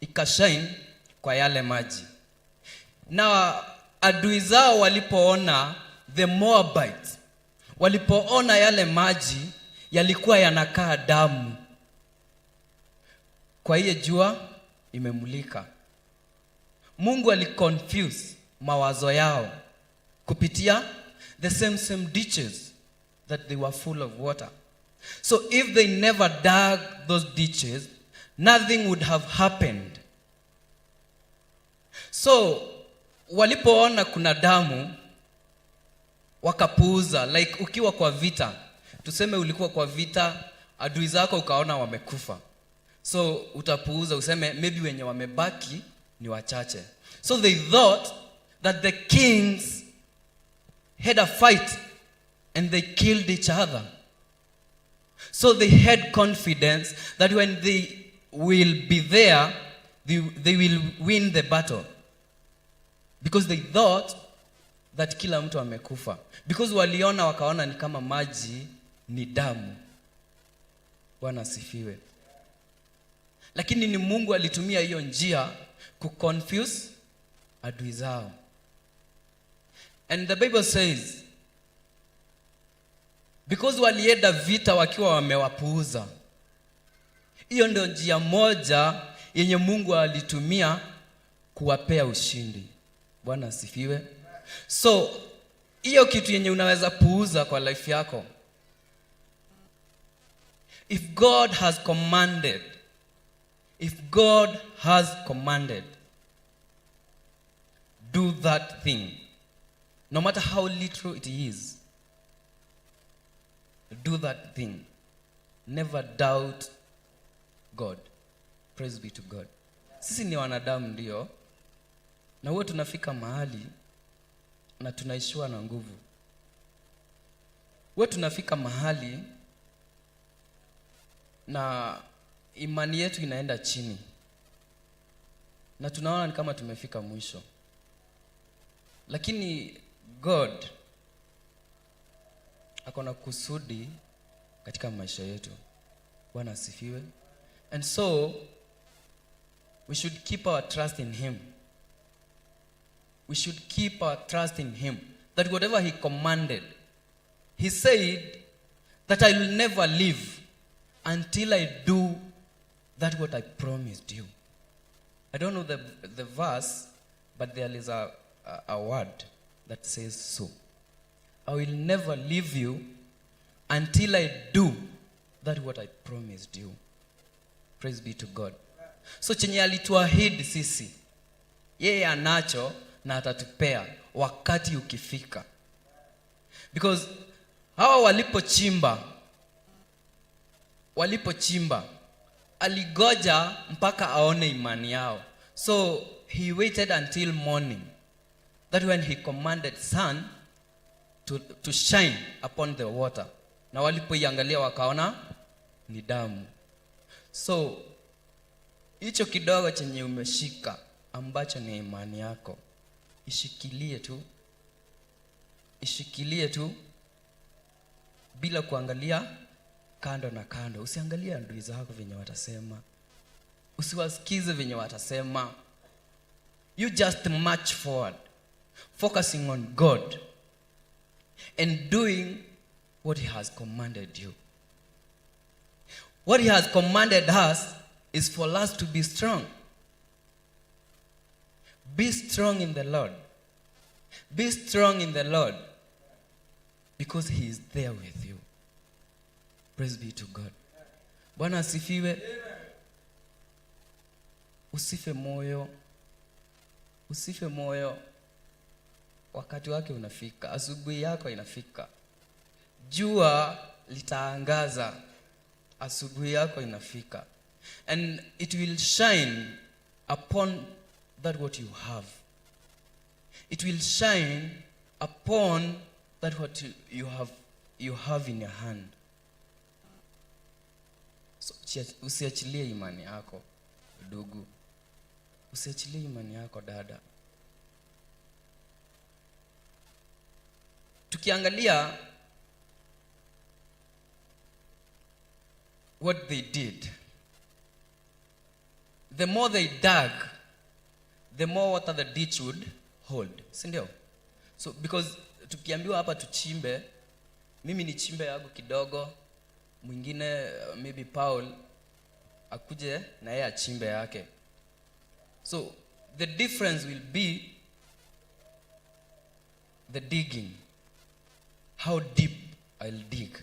ikashine kwa yale maji. Na adui zao walipoona, the Moabites walipoona yale maji yalikuwa yanakaa damu, kwa hiyo jua imemulika, Mungu aliconfuse mawazo yao kupitia the same ditches that they were full of water. So if they never dug those ditches, nothing would have happened. So walipoona kuna damu, wakapuuza. Like ukiwa kwa vita, tuseme ulikuwa kwa vita, adui zako ukaona wamekufa, so utapuuza, useme maybe wenye wamebaki ni wachache. So they thought that the kings had a fight and they killed each other. So they had confidence that when they will be there, they will win the battle, because they thought that kila mtu amekufa, because waliona wakaona ni kama maji ni damu. Bwana asifiwe. Lakini ni Mungu alitumia hiyo njia kuconfuse adui zao. And the Bible says, because walienda vita wakiwa wamewapuuza. Hiyo ndio njia moja yenye Mungu alitumia kuwapea ushindi. Bwana asifiwe. So hiyo kitu yenye unaweza puuza kwa life yako, if God has commanded, do that thing, no matter how little it is. Do that thing. Never doubt God. Praise be to God. Sisi ni wanadamu ndio, na huwa tunafika mahali na tunaishiwa na nguvu. Huwa tunafika mahali na imani yetu inaenda chini, na tunaona ni kama tumefika mwisho. Lakini God akona kusudi katika maisha yetu. Bwana asifiwe. And so we should keep our trust in him. We should keep our trust in him. That whatever he commanded, he said that I will never leave until I do that what I promised you. I don't know the verse, but there is a word that says so. I will never leave you until I do that what I promised you. Praise be to God. So chenye alituahidi sisi, yeye anacho na atatupea wakati ukifika. Because hawa walipochimba aligoja mpaka aone imani yao. So he waited until morning. That when he commanded sun to shine upon the water. Na walipoiangalia wakaona ni damu. So hicho kidogo chenye umeshika ambacho ni imani yako, ishikilie tu bila kuangalia kando na kando. Usiangalie adui zako venye watasema, usiwasikize venye watasema. You just march forward, focusing on God and doing what he has commanded you. What he has commanded us is for us to be strong. Be strong in the Lord. Be strong in the Lord, because he is there with you. Praise be to God. Bwana asifiwe. Usife moyo. Wakati wake unafika. Asubuhi yako inafika. Jua litaangaza. Asubuhi yako inafika. And it will shine upon that what you have. It will shine upon that what you have in your hand. So, usiachilie imani yako ndugu. Usiachilie imani yako dada. Tukiangalia what they did, the more they dug, the more water the ditch would hold. Sindio? So because tukiambiwa hapa tuchimbe, mimi ni chimbe yangu kidogo, mwingine maybe Paul akuje na yeye achimbe yake. So the difference will be the digging. How deep I'll dig.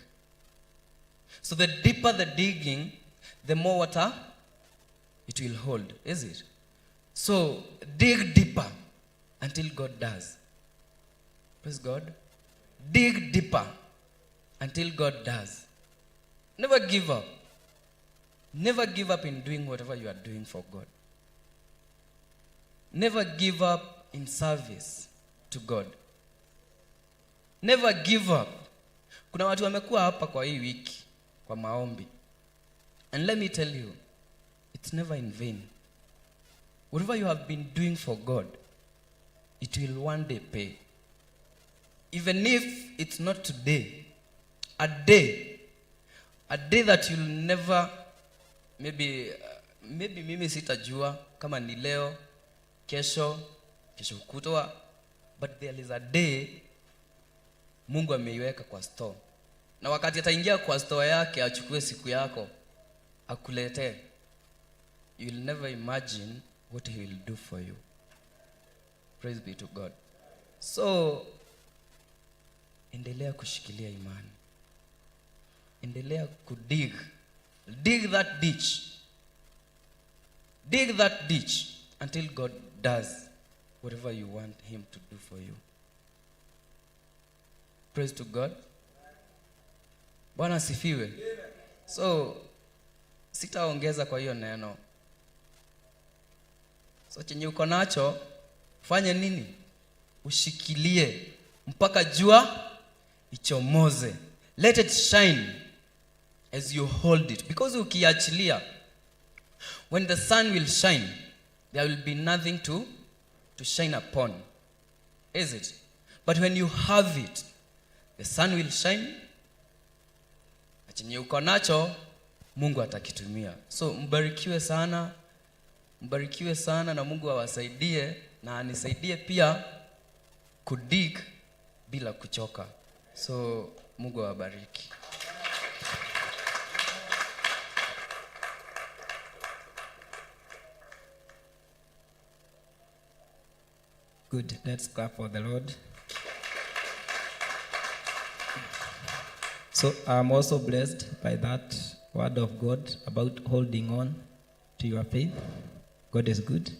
So the deeper the digging, the more water it will hold, is it? So dig deeper until God does. Praise God. Dig deeper until God does. Never give up. Never give up in doing whatever you are doing for God. Never give up in service to God. Never give up. Kuna watu wamekuwa hapa kwa hii wiki kwa maombi. And let me tell you, it's never in vain. Whatever you have been doing for God, it will one day pay. Even if it's not today, a day that you'll never, maybe mimi sitajua kama ni leo, kesho kutwa, but there is a day Mungu ameiweka kwa store. Na wakati ataingia kwa store yake achukue siku yako akuletee, you will never imagine what he will do for you. Praise be to God. So endelea kushikilia imani. Endelea kudig. Dig that ditch. Dig that ditch until God does whatever you want him to do for you. Praise to God. Bwana asifiwe. So sitaongeza kwa hiyo neno. So chenye uko nacho fanye nini? Ushikilie mpaka jua ichomoze. Let it shine as you hold it, because ukiachilia, when the sun will shine, there will be nothing to shine upon, is it? But when you have it, the sun will shine. Chenye uko nacho Mungu atakitumia. So mbarikiwe sana. Mbarikiwe sana na Mungu awasaidie na anisaidie pia kudig bila kuchoka. So Mungu awabariki. Good. Let's clap for the Lord. So I'm also blessed by that word of God about holding on to your faith. God is good.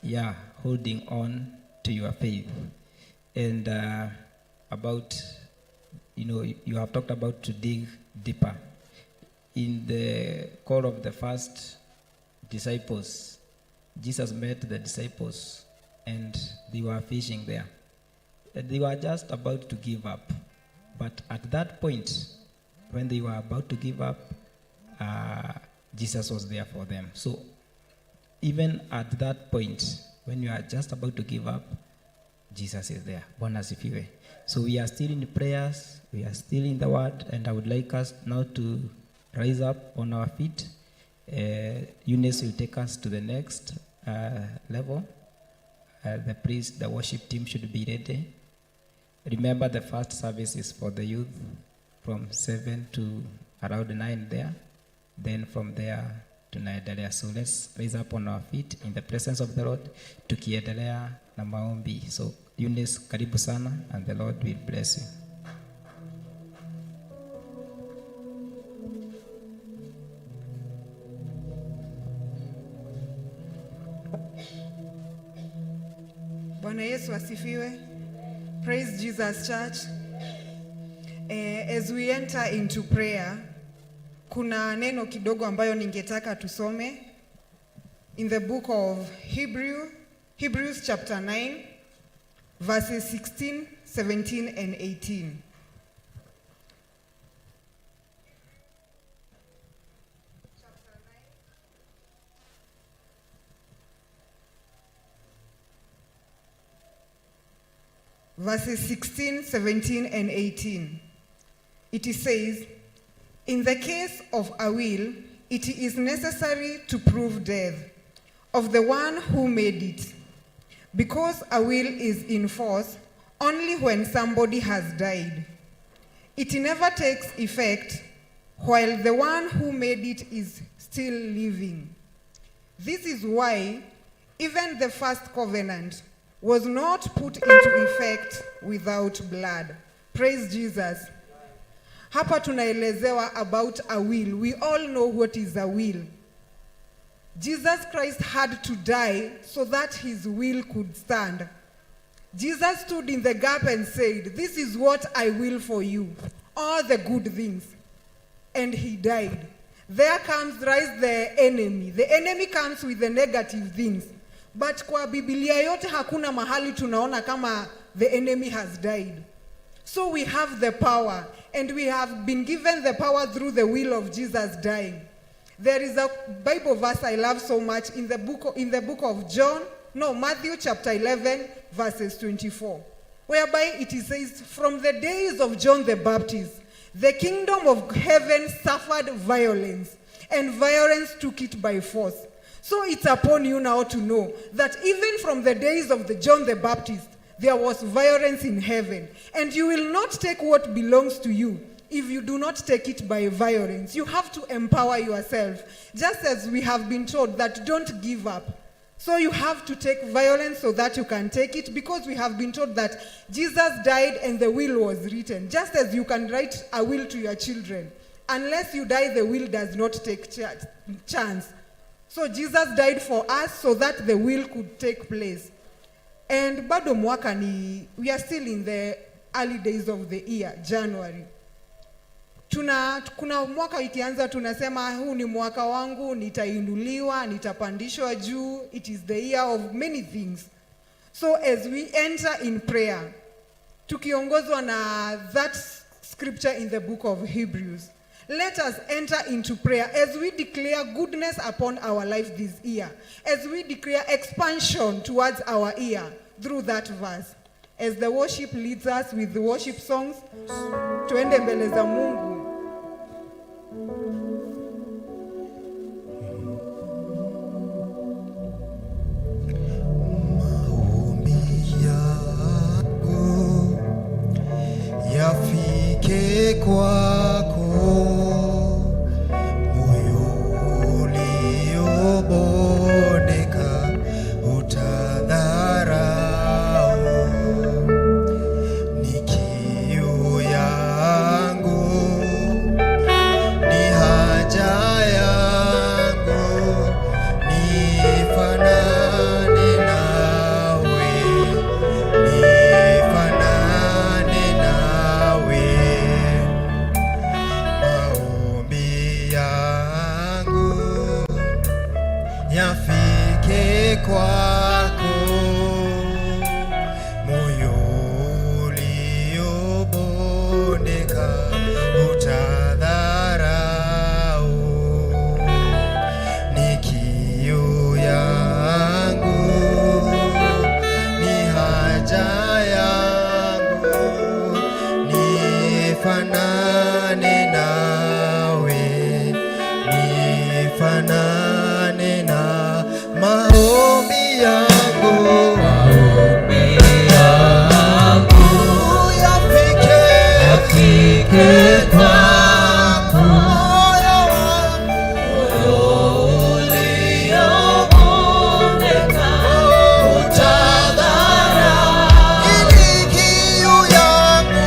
Yeah, holding on to your faith. And about, you have talked about to dig deeper. In the call of the first disciples, Jesus met the disciples and they were fishing there. They were just about to give up. But at that point, when they were about to give up, Jesus was there for them. So even at that point, when you are just about to give up, Jesus is there. Bwana asifiwe. So we are still in prayers, we are still in the word, and I would like us now to rise up on our feet. Eunice will take us to the next level. The priest, the worship team should be ready. Remember, the first service is for the youth from 7 to around 9 there. Then from there tunaendelea. So let's raise up on our feet in the presence of the Lord tukiendelea na maombi. So Eunice, karibu sana, and the Lord will bless you. Bwana Yesu asifiwe. Praise Jesus, church. As we enter into prayer, kuna neno kidogo ambayo ningetaka tusome in the book of Hebrews chapter 9, verses 16, 17 and 18. Verses 16, 17 and 18. It says, in the case of a will, it is necessary to prove death of the one who made it, because a will is in force only when somebody has died. It never takes effect while the one who made it is still living. This is why even the first covenant was not put into effect without blood. Praise Jesus. Hapa tunaelezewa about a will. We all know what is a will. Jesus Christ had to die so that his will could stand. Jesus stood in the gap and said, this is what I will for you, all the good things. And he died. There rise the enemy. The enemy comes with the negative things. But kwa Biblia yote hakuna mahali tunaona kama the enemy has died. So we have the power, and we have been given the power through the will of Jesus dying. There is a Bible verse I love so much in the book of Matthew chapter 11, verses 24, whereby it says, from the days of John the Baptist, the kingdom of heaven suffered violence, and violence took it by force. So it's upon you now to know that even from the days of the John the Baptist, there was violence in heaven. And you will not take what belongs to you if you do not take it by violence. You have to empower yourself. Just as we have been told that don't give up. So you have to take violence so that you can take it, because we have been told that Jesus died and the will was written. Just as you can write a will to your children. Unless you die, the will does not take chance. So Jesus died for us so that the will could take place. And bado mwaka we are still in the early days of the year, January. Kuna mwaka ikianza tunasema huu ni mwaka wangu, nitainuliwa, nitapandishwa juu. It is the year of many things. So as we enter in prayer, tukiongozwa na that scripture in the book of Hebrews, let us enter into prayer as we declare goodness upon our life this year, as we declare expansion towards our year through that verse. As the worship leads us with the worship songs, tuende mbele za Mungu. kwako, moyo uliobondeka utadharau. Ni kiu yangu, ni haja yangu, nifanane nawe, nifanane nawe. Maombi yangu yafike kwako, moyo uliobondeka utadharau. Ni kiu yangu, ni haja yangu, nifanane nawe, nifanane na maombi yangu, yafike kwako, moyo uliobondeka utadharau. Ni kiu yangu,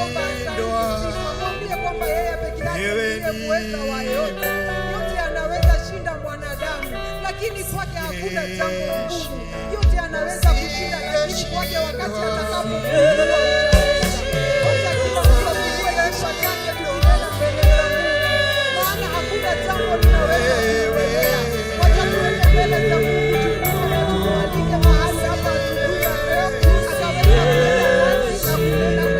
kwamba asante. Mwambie kwamba yeye peke yake ndiye muweza wa yote. Yote anaweza shinda mwanadamu, lakini kwake hakuna jambo ngumu. Yote anaweza kushinda, lakini kwake wakati atakapokuwa hakuna jambo linaweza kuendelea. Wacha tuende mbele za Mungu, tualike mahali hapa asubuhi ya leo, akaweza kunena nasi na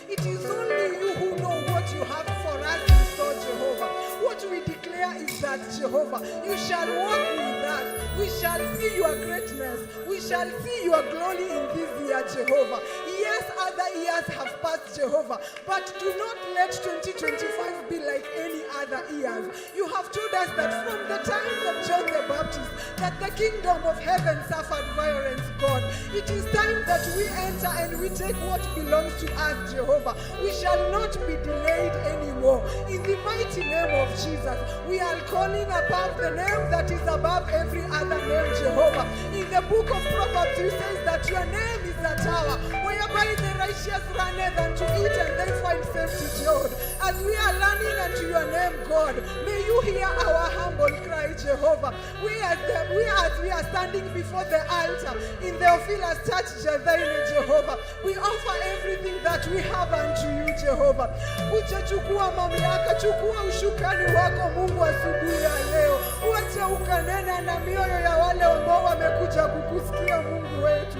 it is only you who know what you have for us in store, Jehovah. What we declare is that, Jehovah, you shall walk with us. We shall see your greatness. We shall see your glory in this year, Jehovah. Yes, other years have passed, Jehovah, but do not let 2025 be like any other years. You have told us that from the times of John the Baptist, that the kingdom of heaven suffered violence, God. It is time that we enter and we take what belongs to us, Jehovah. We shall not be delayed anymore. In the mighty name of Jesus, we are calling upon the name that is above every other name, Jehovah. In the book of Proverbs, you say that your name is a tower, whereby the righteous runneth unto it and they find safety, Lord. As we are learning unto your name, God, may you hear our humble cry, Jehovah. We as we are standing before the altar in the Ophilas Church, Jehovah, we offer everything that we have unto you, Jehovah. Kuja chukua mamlaka, chukua ushukani wako Mungu asubuhi ya leo. Uache ukanena na mioyo ya wale ambao wamekuja kukusikia Mungu wetu.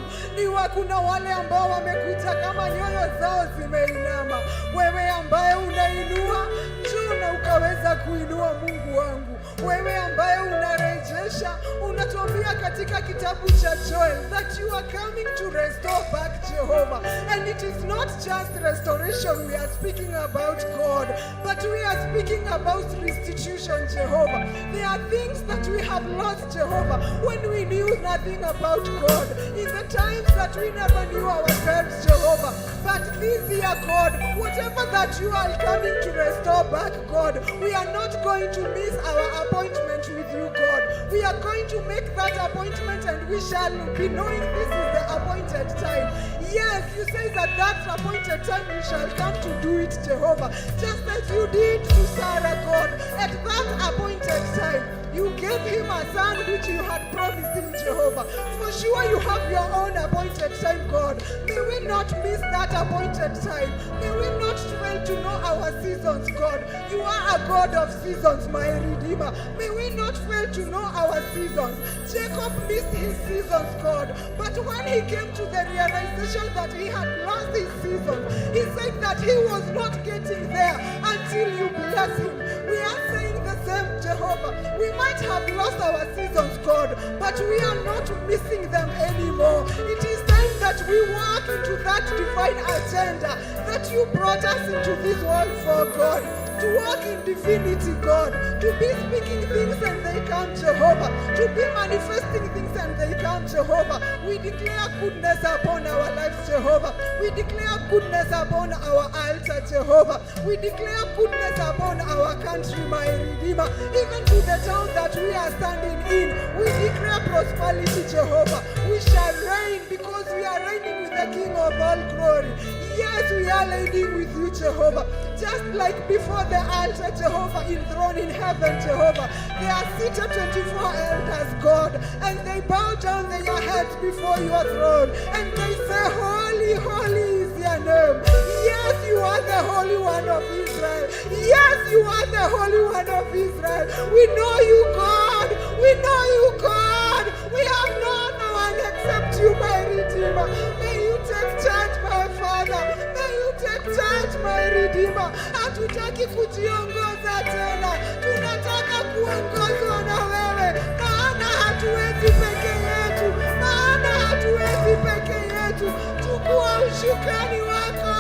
Kuna wale ambao wamekuja kama nyoyo zao zimeinama. Wewe ambaye unainua, njoo na ukaweza kuinua Mungu wangu. Wewe ambaye unarejesha, unatuambia katika kitabu cha Joel that you are coming to restore back, Jehovah. And it is not just restoration we are speaking about, God, but we are speaking about restitution, Jehovah. There are things that we have lost, Jehovah, when we knew nothing about God. In the times that we never knew ourselves, Jehovah. But this year, God, whatever that you are coming to restore back, God, we are not going to miss our appointment with you, God. We are going to make that appointment and we shall be knowing this is the appointed time. Yes, you say that appointed time we shall come to do it, Jehovah. Just as you did to Sarah, God. At that appointed time, you gave him a son which you had promised him, Jehovah. For sure you have your own appointed time, God. May we not miss that appointed time. May we not fail to know our seasons, God. You are a God of seasons, my Redeemer. May we not fail to know our seasons. Jacob missed his seasons, God. But when he came to the realization that he had lost his season, he said that he was not getting there until you bless him. We are saying the same, Jehovah. We might have lost our seasons, God, but we are not missing them anymore. It is time that we walk into that divine agenda that you brought us into this world for, God. To walk in divinity, God. To be speaking things and they come, Jehovah. To be manifesting things and they come, Jehovah. We declare goodness upon our lives, Jehovah. We declare goodness upon our altar, Jehovah. We declare goodness upon our country, my Redeemer. Even to the town that we are standing in, we declare prosperity, Jehovah. We shall reign because we are reigning with the King of all glory. Yes, we are laid with you, Jehovah. Just like before the altar, Jehovah, enthroned in heaven, Jehovah, they are seated 24 elders, God, and they bow down their heads before your throne, and they say, holy, holy is your name. Yes, you are the Holy One of Israel. Yes, you are the Holy One of Israel. We know you, God. We know you, God. We have no one except you, my Redeemer. May you take charge, my Father. May you take charge, my Redeemer. Hatutaki kujiongoza tena, tunataka kuongozwa na wewe, maana hatuwezi peke yetu, maana hatuwezi peke yetu. Chukua ushukani wako,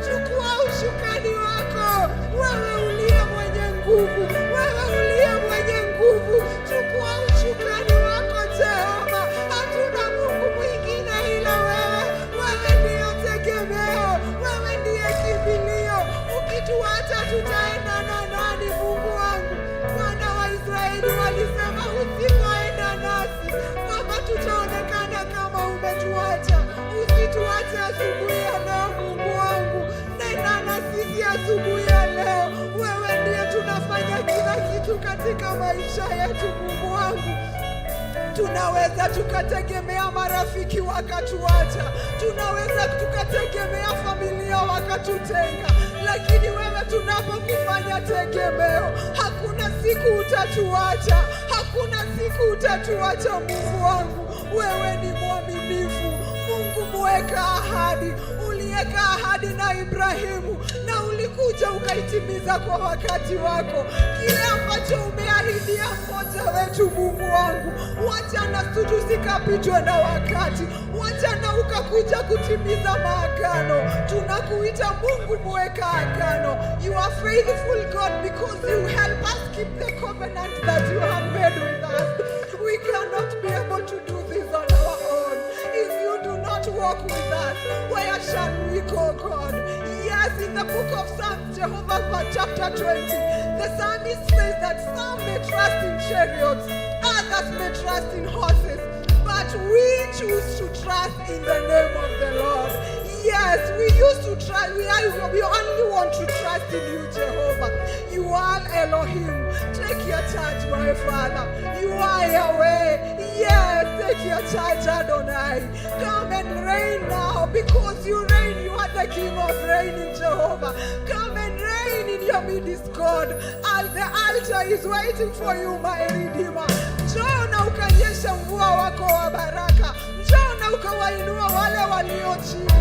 chukua ushukani wako, wewe uliye mwenye nguvu, wewe uliye mwenye nguvu. Chukua ushukani wako, Jehova. Hatuna Mungu mwingine ila wewe. Wewe ndiyo tegemeo, wewe ndiye kimbilio. Ukituacha tutaenda na nani, Mungu wangu? Wana wa Israeli walisema usipoenda nasi kwamba tutaonekana kama umetuacha. Usituache asubuhi ya leo, Mungu wangu. Nena na sisi asubuhi ya leo. Wewe ndiye tunafanya kila kitu katika maisha yetu, Mungu wangu. Tunaweza tukategemea marafiki wakatuacha, tunaweza tukategemea familia wakatutenga, lakini wewe tunapokufanya tegemeo, hakuna siku utatuacha, hakuna siku utatuacha, Mungu wangu. Wewe ni mwaminifu, Mungu mweka ahadi. Uliweka ahadi na Ibrahimu na ulikuja ukaitimiza kwa wakati wako kile ambacho umeahidia mmoja wetu, Mungu wangu. Wacha na tusikapitwe na wakati, wacha na ukakuja kutimiza maagano. Tunakuita Mungu mweka agano. You are faithful, God, because you help us keep the covenant that you have made with us. We cannot be able to do this on our own. If you do not walk with us, where shall we go, God? Yes, in the book of Psalms, Jehovah, chapter 20, the psalmist says that some may trust in chariots, others may trust in horses, but we choose to trust in the name of the Lord. Yes, we used to try. We only want to trust in you, Jehovah. You are Elohim. Take your charge, my Father. You are Yahweh. Yes, take your charge, Adonai. Come and reign now, because you reign. You are the King of reigning, Jehovah. Come and reign in your midst, God. The altar is waiting for you, my Redeemer. Njoo na ukanyesha mvua wako wa baraka. Njoo na ukawainua wale walio chini.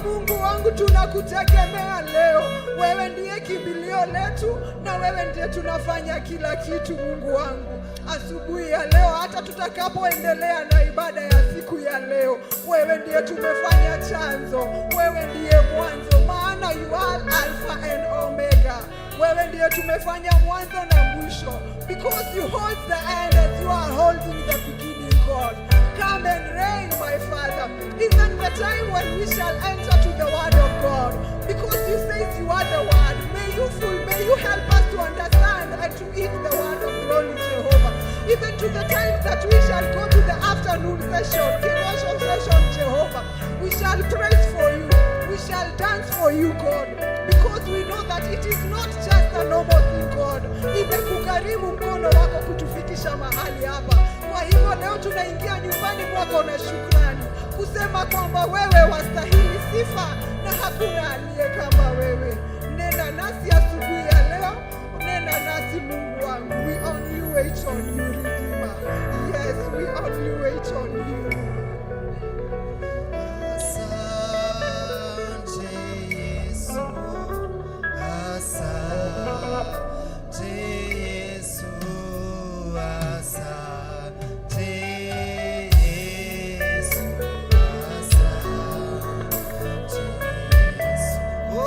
Mungu wangu, tunakutegemea leo. Wewe ndiye kimbilio letu na wewe ndiye tunafanya kila kitu, Mungu wangu. Asubuhi ya leo, hata tutakapoendelea na ibada ya siku ya leo, wewe ndiye tumefanya chanzo, wewe ndiye mwanzo, maana you are Alpha and Omega. Wewe ndiye tumefanya mwanzo na mwisho, because you hold the end as you are holding the beginning, God. Come and reign, my Father, even the time when we shall enter to the word of God, because you say you are the word. May you help us to understand and to eat the word of glory, Jehovah. Even to the time that we shall go to the afternoon session, devotion session, Jehovah, we shall praise for you, we shall dance for you, God, because we know that it is not just a normal thing, God. Imekugharimu mkono wako kutufikisha mahali hapa. Kwa hivyo leo tunaingia nyumbani mwako na shukrani, kusema kwamba wewe wastahili sifa na hakuna aliye kama wewe. Nena nasi asubuhi ya leo, nena nasi Mungu wangu. We only wait on you, Redeemer. Yes, we only wait on you. Asante Yesu, asante Yesu, asante Yesu, asante Yesu. Oh,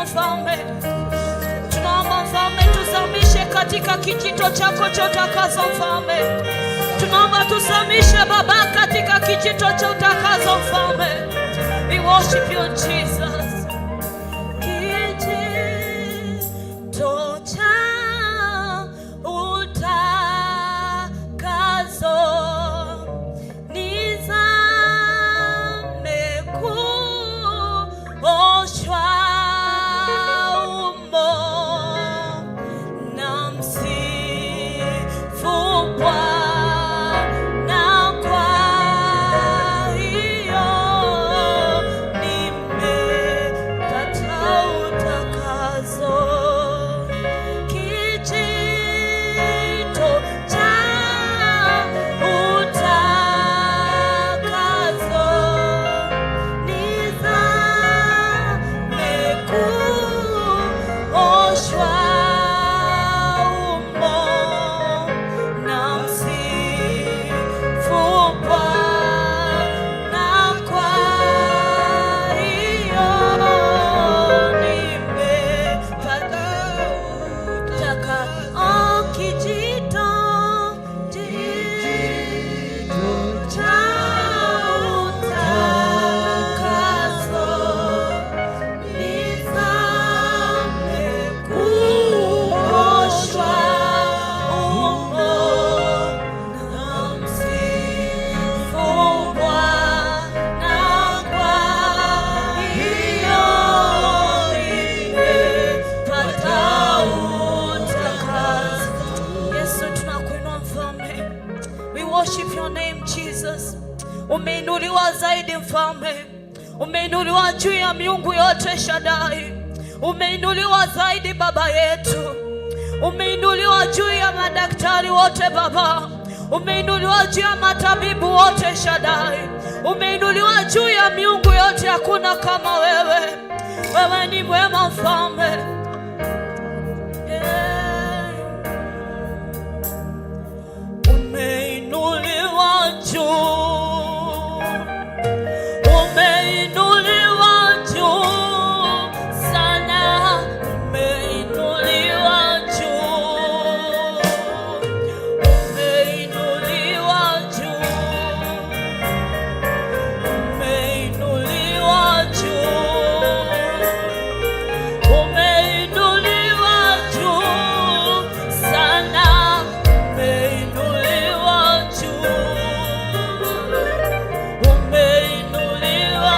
Mfalme. Tunaomba Mfalme, tuzamishe katika kijito chako cha utakaso Mfalme. Tunaomba tuzamishe Baba katika kijito cha utakaso Mfalme. We worship you Jesus. Kijito cha utakaso nizame kuoshwa umo na msifu Bwana, kwa hiyo nimepata utakaso. Kijito cha utakaso nizame kuoshwa umo na msifu Bwana, kwa hiyo nimepata utakaso. Kijito cha utakaso nizame kuoshwa umo na msifu Bwana, kwa hiyo nimepata utakaso. Yesu, tunakuinua Mfalme. We worship your name Jesus. Umeinuliwa zaidi Mfalme. Umeinuliwa juu ya miungu yote Shaddai. Umeinuliwa zaidi Baba yetu. Umeinuliwa juu ya madaktari wote Baba. Umeinuliwa juu ya matabibu wote Shaddai. Umeinuliwa juu ya miungu yote, hakuna kama wewe. Wewe ni mwema Mfalme. Umeinuliwa juu, umeinuliwa juu sana, umeinuliwa juu, umeinuliwa juu, umeinuliwa juu, umeinuliwa juu sana, umeinuliwa juu, umeinuliwa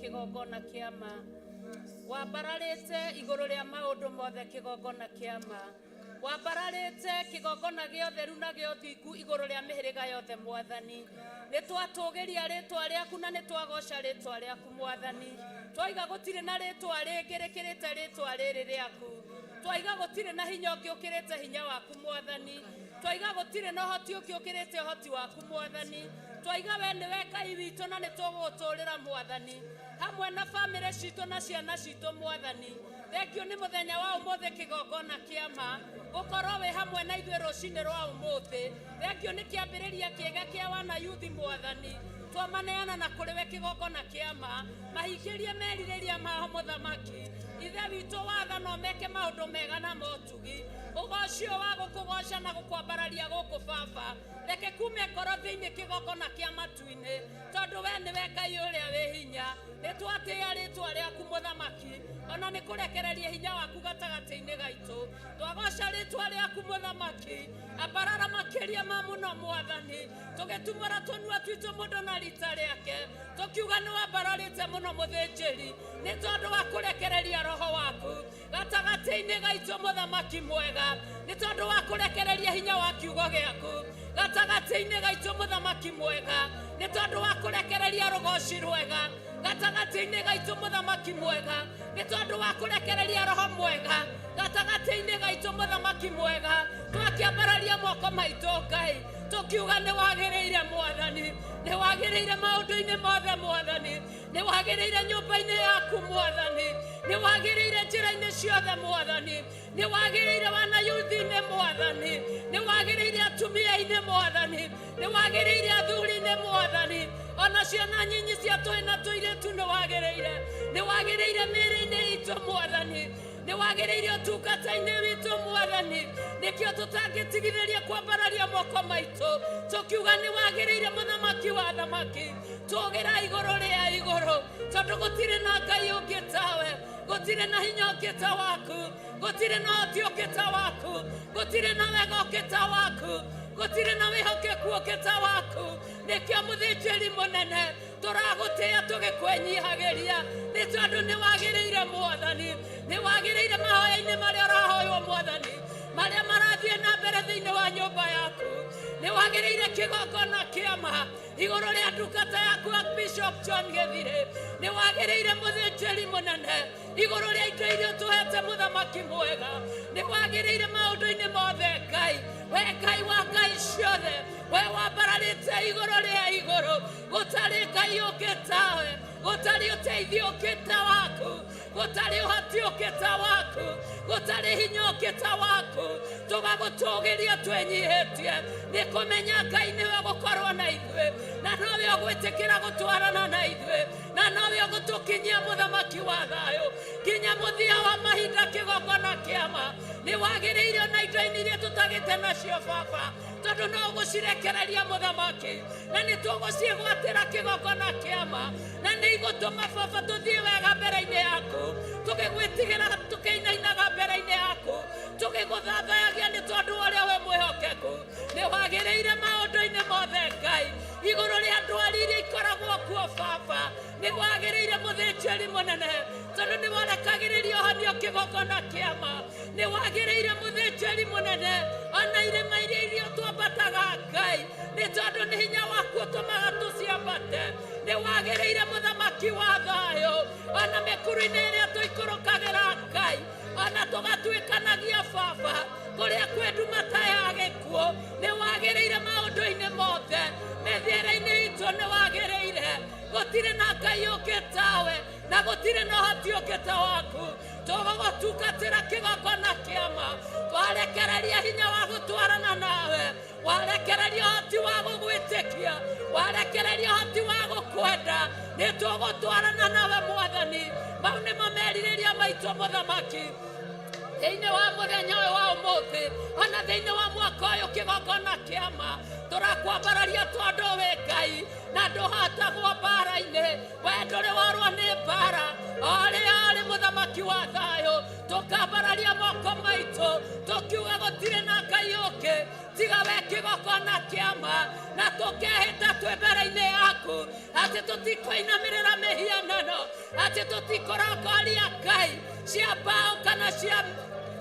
kigongona kia ma wabararite iguru ria maundu mothe kigongona kia ma wabararite kigongona gio theru na gio thingu iguru ria mihiriga yothe mwathani ni twatugiria ritwa riaku na ni twagoca ritwa riaku mwathani twaiga gutire na ritwa ringi rikirite ritwa riri riaku twaiga gutire na hinya ungi ukirite hinya waku mwathani twaiga gutire na hoti ungi ukirite hoti waku mwathani twaiga we ni we Ngai witu na ni tuguturira mwathani hamwe na family citu na ciana citu mwathani thengio ni muthenya wa umuthi kigongona kia ma gukorwo we hamwe na ithuĩ rucini rwa umuthi thengio ni kiambiriria kiega kia wana yuthi mwathani twamaneana na kuri we kigongona kia ma mahikirie meririria maho muthamaki ithe witu watha no meke maundu mega na motugi ugocio wa gukugoca na gukwambararia guku baba reke kume ngoro thiini kigongona kia matu-ini tondu we ni we Ngai uria wi hinya nitwatia ritwa riaku muthamaki ona nikurekereria hinya waku gatagati-ini gaitu twagoca ritwa riaku muthamaki aparara makiria ma muno mwathani tugitumura tunua twitu mundu na rita riake tukiuga ni wambararite muno muthinjiri ni tondu wa kurekereria roho waku gatagati-ini gaitu muthamaki mwega ni tondu wa kurekereria hinya wa kiugo giaku gatagati-ini gaitu muthamaki mwega ni tondu wa kurekereria rugoci rwega gatagati-ini gaitu muthamaki mwega ni tondu wa kurekereria roho mwega gatagati-ini gaitu muthamaki mwega twakiambararia moko maitu Ngai tukiuga ni wagiriire mwathani ni wagiriire maundu-ini mothe mwathani ni wagiriire nyumba-ini yaku mwathani ni wagiriire njira-ini ciothe mwathani ni wagiriire wana yuthi-ini mwathani ni wagiriire atumia-ini mwathani ni wagiriire athuri-ini mwathani ona ciana nyinyi cia twina tuiritu ni wagiriire mĩĩrĩ-inĩ itu mwathani ni wagiriire utungata-ini witu mwathani nikio tutangĩtigithĩria kwambararia moko maitu tukiuga ni wagiriire muthamaki wa thamaki tugira iguru ria iguru tondu gutire na Ngai ungi tawe gutire na hinya ungi ta waku gutire na hoti ungi ta waku gutire na wega ungi ta waku gutire na wihokeku ungi ta waku nikio muthinjiri munene turagutia tugikwenyihagiria ni tondu ni wagiriire mwathani ni wagiriire mahoya-ini maria urahoywo mwathani maria marathie na mbere thiini wa nyumba yaku ni wagiriire kigongona kiama iguru ria ndungata yaku Bishop John Githire ni wagiriire muthinjiri munene iguru ria indo iria tuhete muthamaki mwega ni wagiriire maundu-ini mothe Ngai we Ngai wa Ngai ciothe we wambararite iguru ria iguru gutari Ngai ungi tawe gutari uteithio ungi ta waku gutari uhoti ungi ta waku gutari hinya ungi ta waku tugagutugiria twenyihitie ni kumenya Ngai niwe gukorwo na ithuĩ na nowe ugwitikira gutwarana na ithuĩ na nowe ugutukinyia muthamaki wa thayũ kinya muthia wa mahinda kigongona kiama ni wagiriire na indo-ini iria tutagite nacio baba tondu no ugucirekereria muthamaki na ni tugucigwatira kigongona kiama na ni igutuma baba tuthie wega mbere-ini yaku tugigwitigira tukiinainaga mbere-ini yaku tugiguthathayagia ni tondu uria we mwihokeku ni wagiriire maundu-ini mothe Ngai iguru ria ndwari iria ikoragwo kuo baba ni wagiriire muthinjiri munene tondu ni worekagiriria honio kigongona kiama ni wagiriire muthinjiri munene ona irima iria twambataga Ngai ni tondu ni hinya waku utumaga tuciambate ni wagiriire muthamaki wa thayũ ona mĩkuru-inĩ ĩrĩa tũikũrũkagĩra Ngai ona tũgatuĩkanagia baba kũrĩa kwenduma ta ya gĩkuũ ni wagiriire maũndũ-inĩ mothe mĩthiĩre-inĩ itũ ni wagiriire gũtirĩ na Ngai ũngĩ tawe na gũtirĩ na ũhoti ũngĩ ta waku tũgũgũtungatĩra kĩgongona kĩama warekereria hinya wa gũtwarana nawe warekereria ũhoti wa gũgwĩtĩkia warekereria ũhoti wa gũkwenda nĩ tũgũtwarana nawe mwathani mau nĩmo merirĩria maitũ muthamaki thĩinĩ wa mũthenya ũyũ wa ũmũthĩ ona thĩinĩ wa mwaka ũyũ kĩgongona kĩama tũrakwambararia tondu wĩ Ngai na ndũhatagwo mbara-inĩ we ndũrĩ worwo nĩ mbara arĩ muthamaki wa thayũ tũkambararia moko maitũ tũkiuga gũtirĩ na Ngai ũngĩ tiga we kĩgongona kĩama na tũkehĩta twĩ mbere-inĩ yaku atĩ tũtikoinamĩrĩra mĩhianano atĩ tũtikũrongoria Ngai cia mbaũ kana cia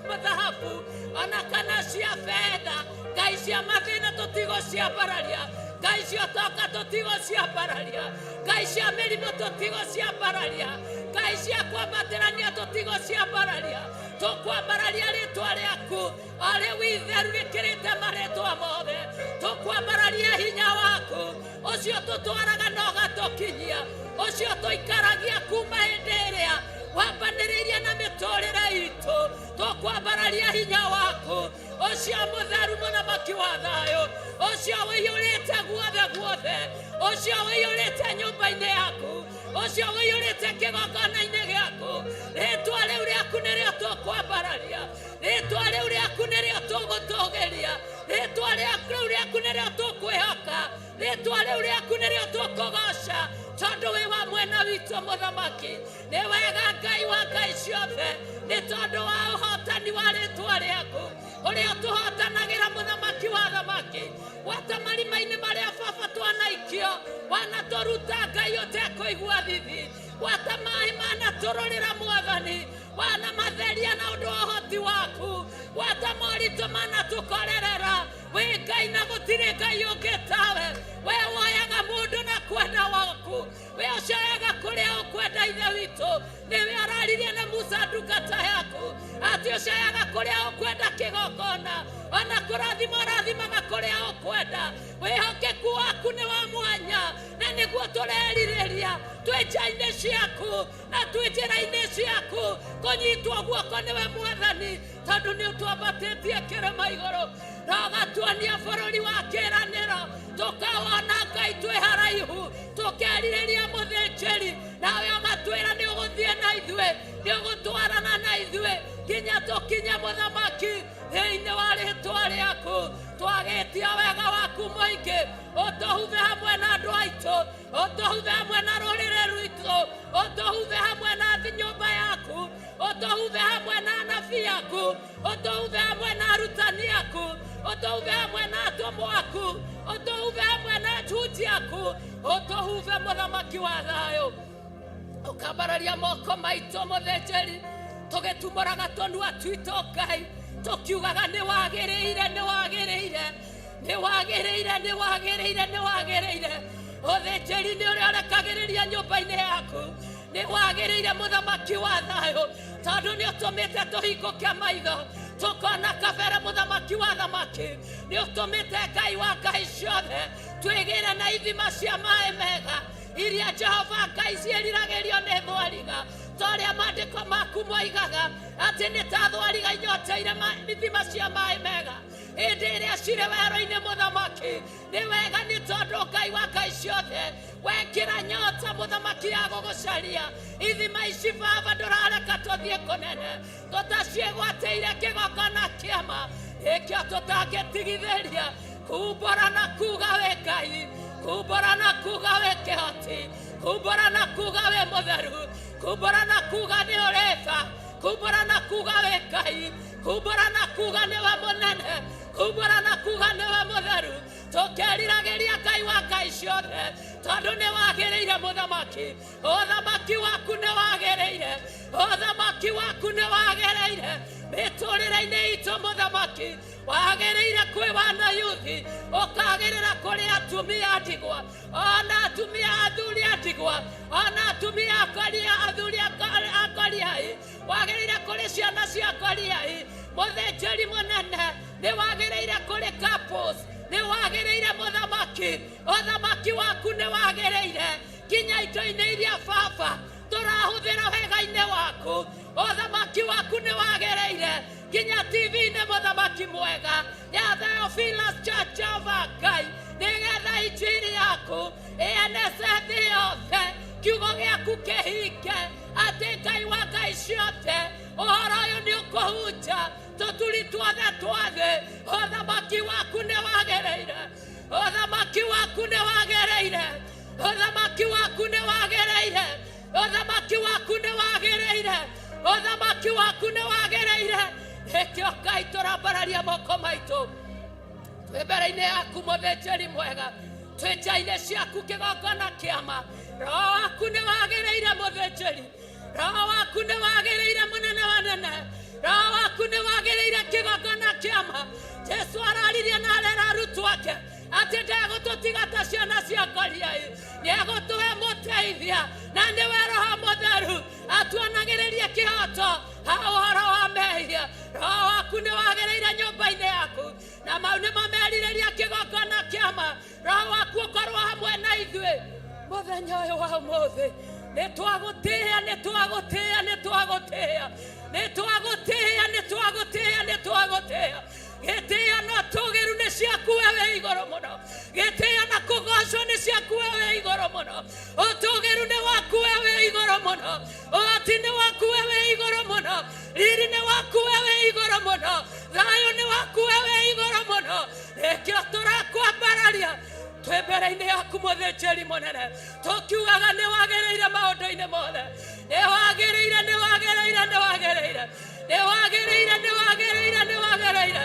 mathahabu ona kana cia fedha Ngai cia mathĩna tũtigũciambararia Ngai cia ũtonga tũtigũciambararia Ngai cia mĩrimũ tũtigũciambararia Ngai cia kwambatĩrania tũtigũciambararia tũkwambararia rĩtwa rĩaku arĩ witheru rĩkĩrĩte marĩtwa mothe tũkwambararia hinya waku ũcio tũtwaraga na ũgatũkinyia ũcio tũikaragia kuma hĩndĩ ĩrĩa wambanĩrĩirie na mĩtũrĩre itũ tũkwambararia hinya waku ũcio mũtheru mũthamaki wa thayũ ũcio wĩiyũrĩte guothe ũcio wĩiyũrĩte nyũmba-inĩ yaku ũcio wĩiyũrĩte kĩgongona-inĩ gĩaku rĩtwa rĩu rĩaku nĩrĩo tũkwambararia rĩtwa rĩu rĩaku nĩrĩo tũgũtũgĩria rĩtwa rĩu rĩaku nĩrĩo tũkwĩhoka rĩtwa rĩu rĩaku nĩrĩo tũkũgoca tondu mwena witũ mũthamaki. Nĩ wega Ngai wa ngai ciothe, nĩ tondũ wa ũhotani wa rĩĩtwa rĩaku ũrĩa ũtũhotanagĩra mũthamaki wa thamaki. Gwata marima-inĩ marĩa baba twanaikio wanatũruta Ngai ũtekũigua thithi. Gwata maaĩ manatũrũrĩra Mwathani wanamatheria na ũndũ wa ũhoti waku. Gwata moritũ manatũkorerera wĩ Ngai na gũtirĩ Ngai ũngĩ tawe. We woyaga mũndũ na kwenda waku, we ũcioyaga kũrĩa ũkwenda ithe witũ. Nĩwe araririe na Musa ndungata yaku atĩ ũcioyaga kũrĩa ũkwenda kĩgongona, ona kũrathima ũrathimaga kũrĩa ũkwenda. Wĩhokeku waku nĩ wa mwanya na nĩguo tũrerirĩria twĩ nja-inĩ ciaku na twĩ njĩra-inĩ ciaku kũnyitwo guoko nĩwe Mwathani, tondũ nĩ ũtwambatĩtie kĩrĩma igũrũ na ũgatuonia bũrũri wa kĩĩranĩro. Tũkawona Ngai twĩ haraihu tũkerirĩria mũthĩnjĩri, nawe ũgatwĩra nĩ ũgũthiĩ na ithuĩ, nĩ ũgũtwarana na ithuĩ nginya tũkinye mũthamaki thĩinĩ wa rĩĩtwa rĩaku. Twagĩtia wega waku mũingĩ, ũtũhumbe hamwe na andũ aitũ, ũtũhumbe hamwe na rũrĩrĩ rwitũ, ũtũhumbe hamwe na nyũmba yaku, ũtũhumbe hamwe na anabii aku, ũtũhumbe hamwe na arutani aku, ũtũhumbe hamwe na atũmwo aku, ũtũhumbe hamwe na njunji aku, ũtũhumbe mũthamaki wa thayũ. Ũkambararia moko maitũ mũthĩnjĩri, tũgĩtumũraga tũnua twitũ Ngai, tũkiugaga nĩ wagĩrĩire, nĩ wagĩrĩire, nĩ wagĩrĩire, nĩ wagĩrĩire, nĩ wagĩrĩire. Ũthĩnjĩri nĩ ũrĩa ũrekagĩrĩria nyũmba-inĩ yaku, nĩ wagĩrĩire mũthamaki wa thayũ, tondũ nĩ ũtũmĩte tũhingũke maitho tũkona kabere mũthamaki wa thamaki. Nĩ ũtũmĩte Ngai wa ngai ciothe twĩgĩre na ithima cia maaĩ mega iria Jehova Ngai ciĩriragĩrio nĩ thwariga, ta ũrĩa maandĩko maku moigaga atĩ nĩ ta thwariga inyoteire ithima cia maaĩ mega hĩndĩ ĩrĩa cirĩ werũ-inĩ mũthamaki. Nĩ wega nĩ tondũ Ngai wa ngai ciothe wekĩra nyota mũthamaki ya gũgũcaria. Ithima ici baba ndũrareka tũthiĩ kũnene tũtaciĩgwatĩire kĩgongona kĩama ĩkĩo tũtangĩtigithĩria. Kumbũra na kuga wĩ Ngai, kumbũra na kuga wĩ kĩhoti, kumbũra na kuga wĩ mũtheru, kumbũra na kuga nĩ ũrĩ tha, kumbũra na kuga wĩ Ngai, kumbũra na kuga nĩwe mũnene, kumbũra na kuga nĩwe mũtheru. Tũkeriragĩria Ngai wa ngai ciothe tondũ nĩ wagĩrĩire mũthamaki. Ũthamaki waku nĩ wagĩrĩire, ũthamaki waku nĩ wagĩrĩire mĩtũrĩre-inĩ itũ mũthamaki. Wagĩrĩire kwĩ wanayuthi, ũkagĩrĩra kũrĩ atumia a ndigwa, ona atumia athuri a ndigwa, ona atumia athuri a ngoriai. Wagĩrĩire kũrĩ ciana cia ngoriai. Mũthĩnjĩri mũnene nĩ wagĩrĩire kũrĩ couples, nĩ wagĩrĩire mũthamaki. Ũthamaki waku nĩ wagĩrĩire nginya indo-inĩ iria baba tũrahũthĩra wega-inĩ waku. Ũthamaki waku nĩ wagĩrĩire nginya TV-inĩ mũthamaki mwega ya Theophilus Church of Ngai, nĩgetha injiri yaku ĩenece thĩ yothe, kiugo gĩaku kĩhinge atĩ Ngai wa ngai ciothe ũhoro ũyũ nĩ ũkũhunja tũturi tuothe twa thĩ. Ũthamaki waku nĩ wagĩrĩire, ũthamaki waku nĩ wagĩrĩire, ũthamaki waku nĩ wagĩrĩire, ũthamaki waku nĩ wagĩrĩire, ũthamaki waku nĩ wagĩrĩire. Nĩkĩo Ngai tũrambararia moko maitũ twĩ mbere-inĩ yaku mũthĩnjĩri mwega, twĩ nja-inĩ ciaku kĩgongona kĩama. Roho waku nĩ wagĩrĩire mũthĩnjĩri, roho waku nĩ wagĩrĩire mũnene wa nene, roho waku nĩ wagĩrĩire kĩgongona kĩama. Jesu araririe na arera arutwo ake atĩ ndegũtũtiga ta ciana cia ngoriai, nĩegũtũhe mũteithia na nĩwe Roho Mũtheru atuonagĩrĩrie kĩhoto ha ũhoro wa mehia. Roho waku nĩ wagĩrĩire nyũmba-inĩ yaku, na mau nĩmo merirĩria kĩgongona kĩama. Roho waku ũkorwo hamwe na ithuĩ mũthenya ũyũ wa ũmũthĩ. Nĩ twagũtĩĩa, nĩ twagũtĩĩa, nĩ twagũtĩĩa, nĩ twagũtĩĩa, nĩ twagũtĩĩa, nĩ twagũtĩĩa. Gĩtĩĩa na tũgĩru nĩ ciaku wewe igũrũ mũno, gĩtĩĩa na kũgocwo nĩ ciaku wewe igũrũ mũno, ũtũgĩru nĩ waku wewe igũrũ mũno, ũhoti nĩ waku wewe igũrũ mũno, riri nĩ waku wewe igũrũ mũno, thayũ nĩ waku wewe igũrũ mũno. Nĩkĩo tũrakwambararia twĩ twembere-inĩ yaku mũthĩnjĩri mũnene tũkiugaga nĩ wagĩrĩire maũndũ-inĩ mothe nĩ wagĩrĩire nĩ wagĩrĩire nĩ wagĩrĩire nĩ wagĩrĩire nĩ wagĩrĩire nĩ wagĩrĩire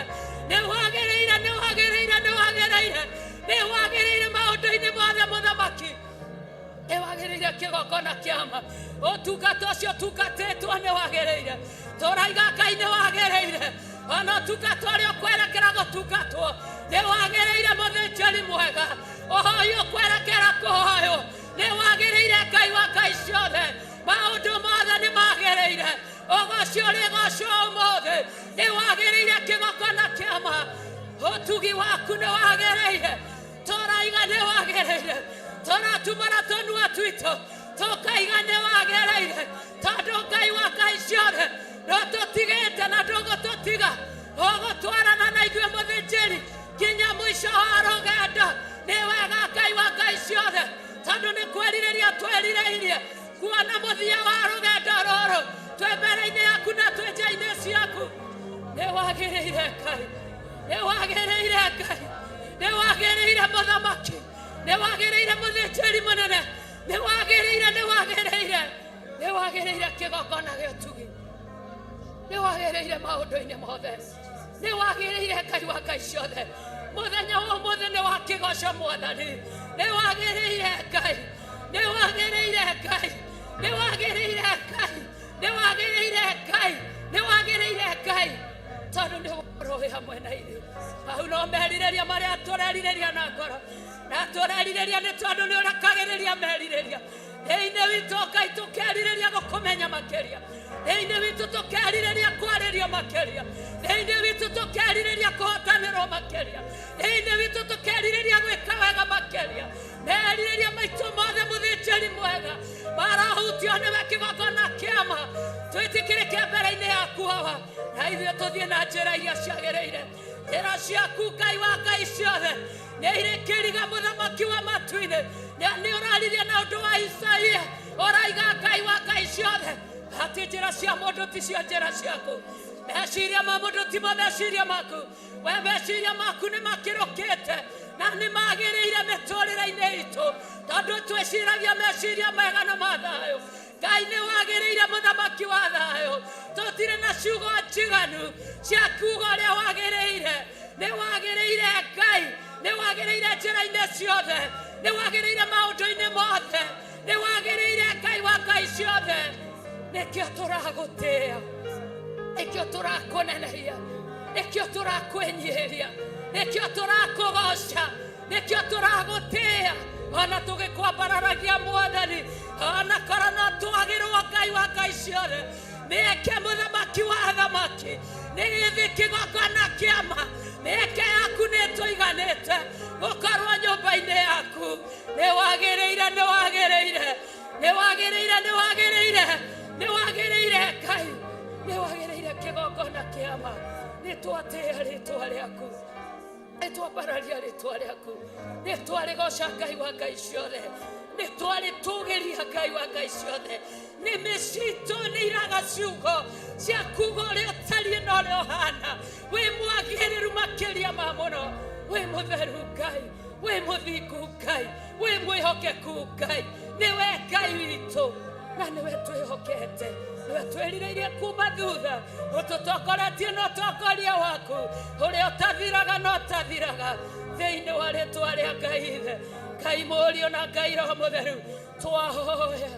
nĩ wagĩrĩire nĩ wagĩrĩire nĩ wagĩrĩire nĩ wagĩrĩire maũndũ-inĩ mothe mũthamaki nĩ wagĩrĩire kĩgongona kĩama ũtungata ũcio ũtungatĩtwo nĩ wagĩrĩire tũraiga Ngai nĩ wagĩrĩire ona ũtungata ũrĩa ũkwerekera gũtungatwo nĩ wagĩrĩire mũthĩnjĩri mwega ũhoi ũkwerekera kũhoywo nĩ wagĩrĩire Ngai wa Ngai ciothe maũndũ mothe nĩ magĩrĩire ũgocio ũrĩgocwo ũmũthĩ nĩ wagĩrĩire kĩgongona kĩama ũtugi waku nĩ wagĩrĩire tũraiga nĩ wagĩrĩire tũratumana tũnua twitũ tũkaiga nĩ wagĩrĩire tondũ Ngai wa Ngai ciothe no tũtigĩte na ndũgũtũtiga ũgũtwarana na ithuĩ mũthĩnjĩri nginya mũico wa rũgendo nĩ wega Ngai wa Ngai ciothe tondũ nĩ kwĩrirĩria twĩrirĩirie kuona mũthia wa rũgendo rũrũ twĩ mbere-inĩ yaku na twĩ nja-inĩ ciaku nĩ wagĩrĩire Ngai nĩ wagĩrĩire Ngai nĩ wagĩrĩire mũthamaki nĩ wagĩrĩire mũthĩnjĩri mũnene nĩ wagĩrĩire nĩ wagĩrĩire nĩ wagĩrĩire kĩgongona gĩa ũtugi nĩ wagĩrĩire maũndũ-inĩ mothe nĩ wagĩrĩire Ngai wa Ngai ciothe mũthenya wa ũmũthĩ nĩ wa kĩgoco mwathani nĩ wagĩrĩire Ngai nĩ wagĩrĩire Ngai nĩ wagĩrĩire Ngai nĩ wagĩrĩire Ngai nĩ wagĩrĩire Ngai tondũ nĩ ũrĩ hamwe na ithuĩ hau no merirĩria marĩa tũrerirĩria na ngoro na tũrerirĩria nĩ tondũ nĩ ũrekagĩrĩria merirĩria thĩinĩ witũ Ngai tũkerirĩria gũkũmenya makĩria thĩinĩ witũ tũkerirĩria kwarĩrio makĩria thĩinĩ witũ tũkerirĩria kũhotanĩrwo makĩria thĩinĩ witũ tũkerirĩria gwĩka wega makĩria merirĩria maitũ mothe mũthĩnjĩri mwega marahutio nĩwe kĩgongona kĩama twĩtĩkĩrĩke mbere-inĩ yaku hawa na ithuĩ tũthiĩ na njĩra iria ciagĩrĩire njĩra ciaku Ngai wa Ngai ciothe nĩ irĩ kĩriga mũthamaki wa matu-inĩ nĩ ũraririe na ũndũ wa Isaia ũraiga Ngai wa Ngai ciothe atĩ njĩra cia mũndũ ti cio njĩra ciaku meciria ma mũndũ ti mo meciria maku we meciria maku nĩ makĩrũkĩte na nĩ magĩrĩire mĩtũrĩre-inĩ itũ tondũ twĩciragia meciria mega na ma thayũ Ngai nĩ wagĩrĩire mũthamaki wa thayũ tũtirĩ na ciugo njiganu cia kuuga ũrĩa wagĩrĩire nĩ wagĩrĩire Ngai nĩ wagĩrĩire njĩra-inĩ ciothe nĩ wagĩrĩire maũndũ-inĩ mothe nĩ wagĩrĩire Ngai wa Ngai ciothe nĩkĩo tũragũtĩĩa nĩkĩo tũrakũnenehia nĩkĩo tũrakwĩnyihĩria nĩkĩo tũrakũgoca nĩkĩo tũragũtĩĩa ona tũgĩkwambararagia mwathani ona korwo no twagĩrwo Ngai wa Ngai ciothe mĩeke mũthamaki wa thamaki nĩ gĩthĩ kĩgongona kĩama mĩeke yaku nĩ tũiganĩte gũkorwo nyũmba-inĩ yaku nĩ wagĩrĩire nĩ wagĩrĩire nĩ wagĩrĩire nĩ wagĩrĩire nĩ wagĩrĩire Ngai nĩ wagĩrĩire kĩgongona kĩama nĩ twatĩĩa rĩtwa rĩaku nĩ twambararia rĩtwa rĩaku nĩ twarĩgoca Ngai wa Ngai ciothe nĩ twarĩtũgĩria Ngai wa Ngai ciothe nĩmĩ citũ nĩ iraga ciugo cia kuuga ũrĩa ũtariĩ na ũrĩa ũhana wĩ mwagĩrĩru makĩria ma mũno wĩ mũtheru Ngai wĩ mũthingu Ngai wĩ mwĩhokeku Ngai nĩwe Ngai witũ na nĩwe twĩhokete nĩwe twĩrirĩirie kuma thutha ũtũtongoretie na ũtongoria waku ũrĩa ũtathiraga na ũtathiraga thĩinĩ wa rĩtwa rĩa Ngai ithe Ngai mũriũ na Ngai roho mũtheru twahoya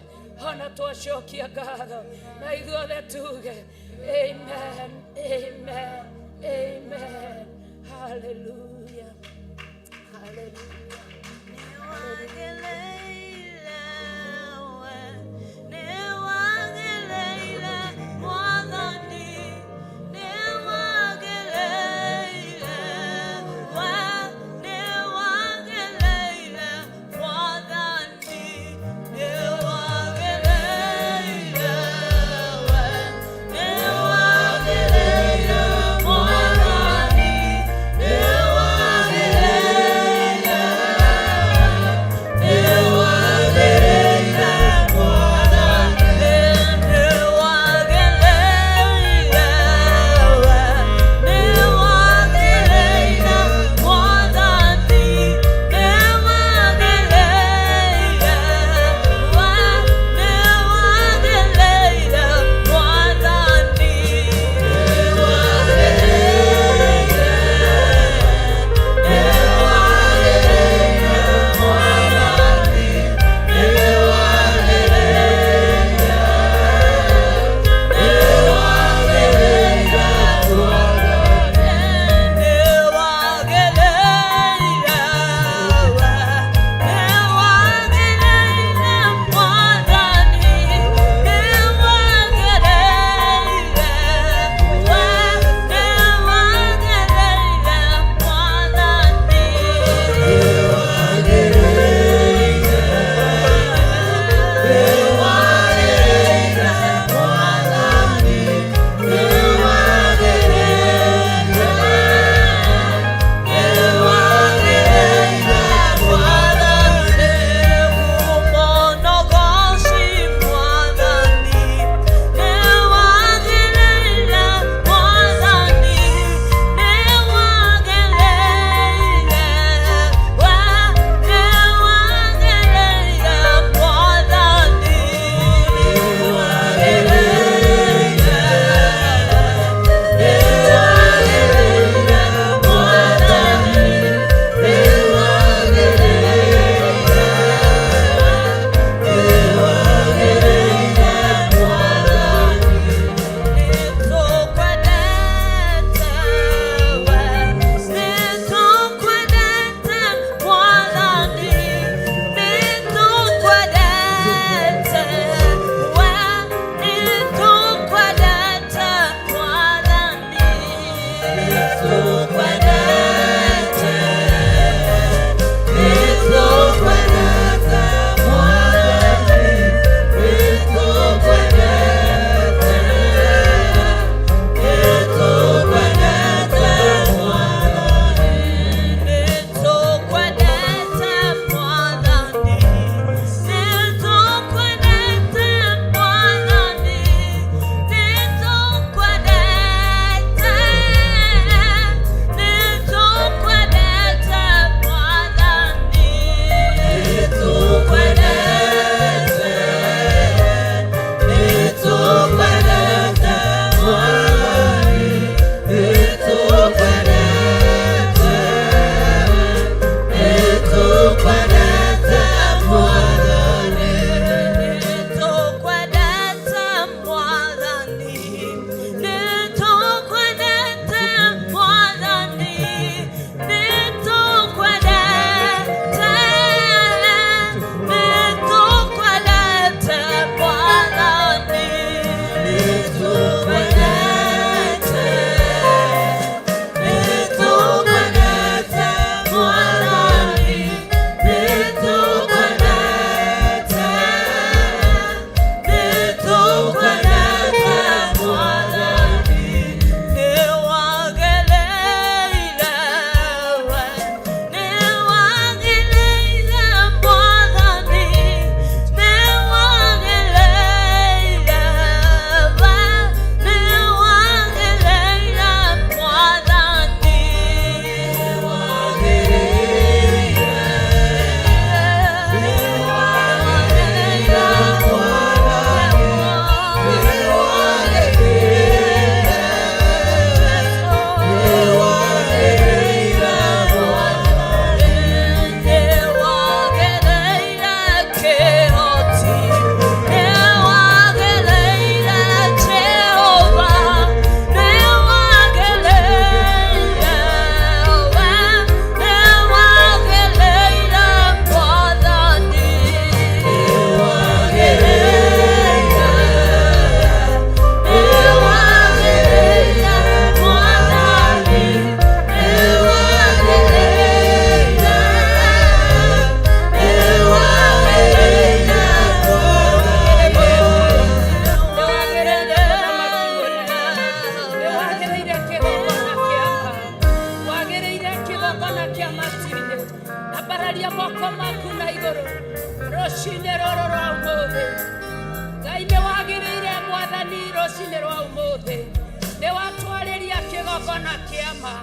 ona twacokia ngatho na ithuothe tuge amen amen amen hallelujah hallelujah Yeah. rũcinĩ rwa ũmũthĩ nĩ watwarĩria kĩgongona kĩa ma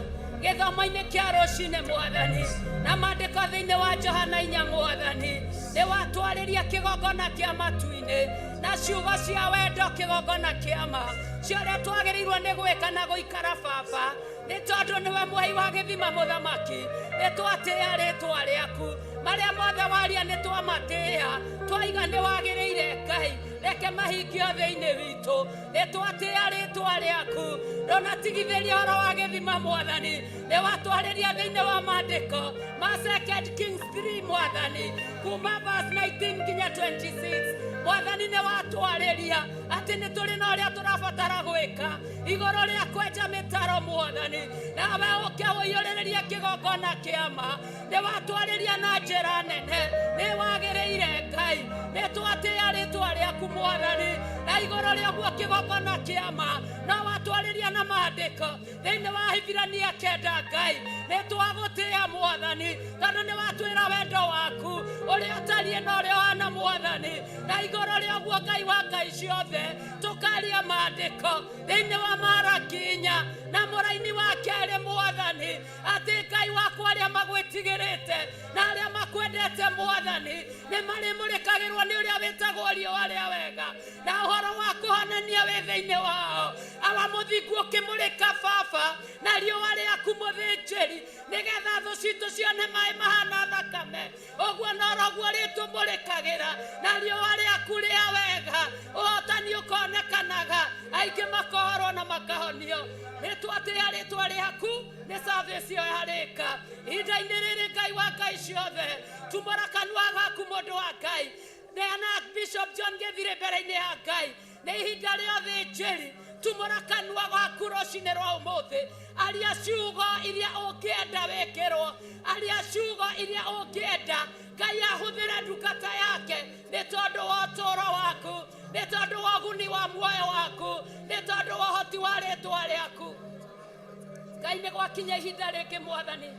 gĩthomo-inĩ kĩa rũcinĩ Mwathani na maandĩko thĩinĩ wa Johana 4 Mwathani nĩ watwarĩria kĩgongona kĩa matu-inĩ na ciugo cia wendo kĩgongona kĩa ma ciarĩa twagĩrĩirwo nĩ gwĩka na gũikara Baba nĩ tondũ nĩwe mwai wa gĩthima mũthamaki nĩ twatĩĩa rĩĩtwa rĩaku marĩa mothe waria nĩ twamatĩĩa twaiga nĩ wagĩrĩire Ngai reke mahingio thĩinĩ witũ nĩ twatĩĩa rĩĩtwa rĩaku ndũnatigithĩria ũhoro wa gĩthima Mwathani nĩ watwarĩria thĩinĩ wa maandĩko ma 2 Kings 3 Mwathani kuma verse 19 nginya 26 Mwathani nĩ watwarĩria atĩ nĩ tũrĩ na ũrĩa tũrabatara gwĩka igũrũ rĩa kwenja mĩtaro Mwathani nawe ũke ũiyũrĩrĩrie kĩgongona kĩa ma nĩ watwarĩria na njĩra nene nĩ wagĩrĩire Ngai nĩ twatĩĩa rĩĩtwa rĩaku Mwathani na igũrũ rĩaguo kĩgongona kĩa ma no watwarĩria na maandĩko thĩinĩ wa Hibirania 9 Ngai nĩ twagũtĩĩa Mwathani tondũ nĩ watwĩra wendo waku ũrĩa ũtariĩ na ũrĩa ũhana Mwathani na igũrũ rĩaguo Ngai wa ngai ciothe tũkaria maandĩko thĩinĩ wa Marakinya na mũraini wa kerĩ Mwathani atĩ Ngai wakwa arĩa magwĩtigĩrĩte na arĩa makwendete Mwathani nĩ marĩmũrĩkagĩrwo nĩ ũrĩa wĩtagwo riũa rĩa wega na ũhoro wa kũhonania wĩ thĩinĩ wao awa mũthingu ũkĩmũrĩka Baba na riũa rĩaku mũthĩnjĩri nĩgetha thũ citũ cione maĩ mahana thakame ũguo noroguo rĩtũmũrĩkagĩra na riũa rĩaku rĩa wega ũhotani ũkonekanaga aingĩ makohorwo na makahonio nĩ twatĩĩa rĩĩtwa rĩaku nĩ service ĩyo yarĩka ihinda-inĩ rĩrĩ Ngai wa ngai ciothe tumũra kanua gaku mũndũ wa Ngai neana Bishop John Gĩthirĩ mbere-inĩ ya Ngai nĩ ihinda rĩa ũthĩnjĩri tumũra kanua gaku rũcinĩ rwa ũmũthĩ aria ciugo iria ũngĩenda wĩkĩrwo aria ciugo iria ũngĩenda Ngai ahũthĩre ndungata yake nĩ tondũ wa ũtũũro waku nĩ tondũ wa ũguni wa muoyo waku nĩ tondũ wa ũhoti wa rĩĩtwa rĩaku Ngai nĩ gwakinya ihinda rĩngĩ Mwathani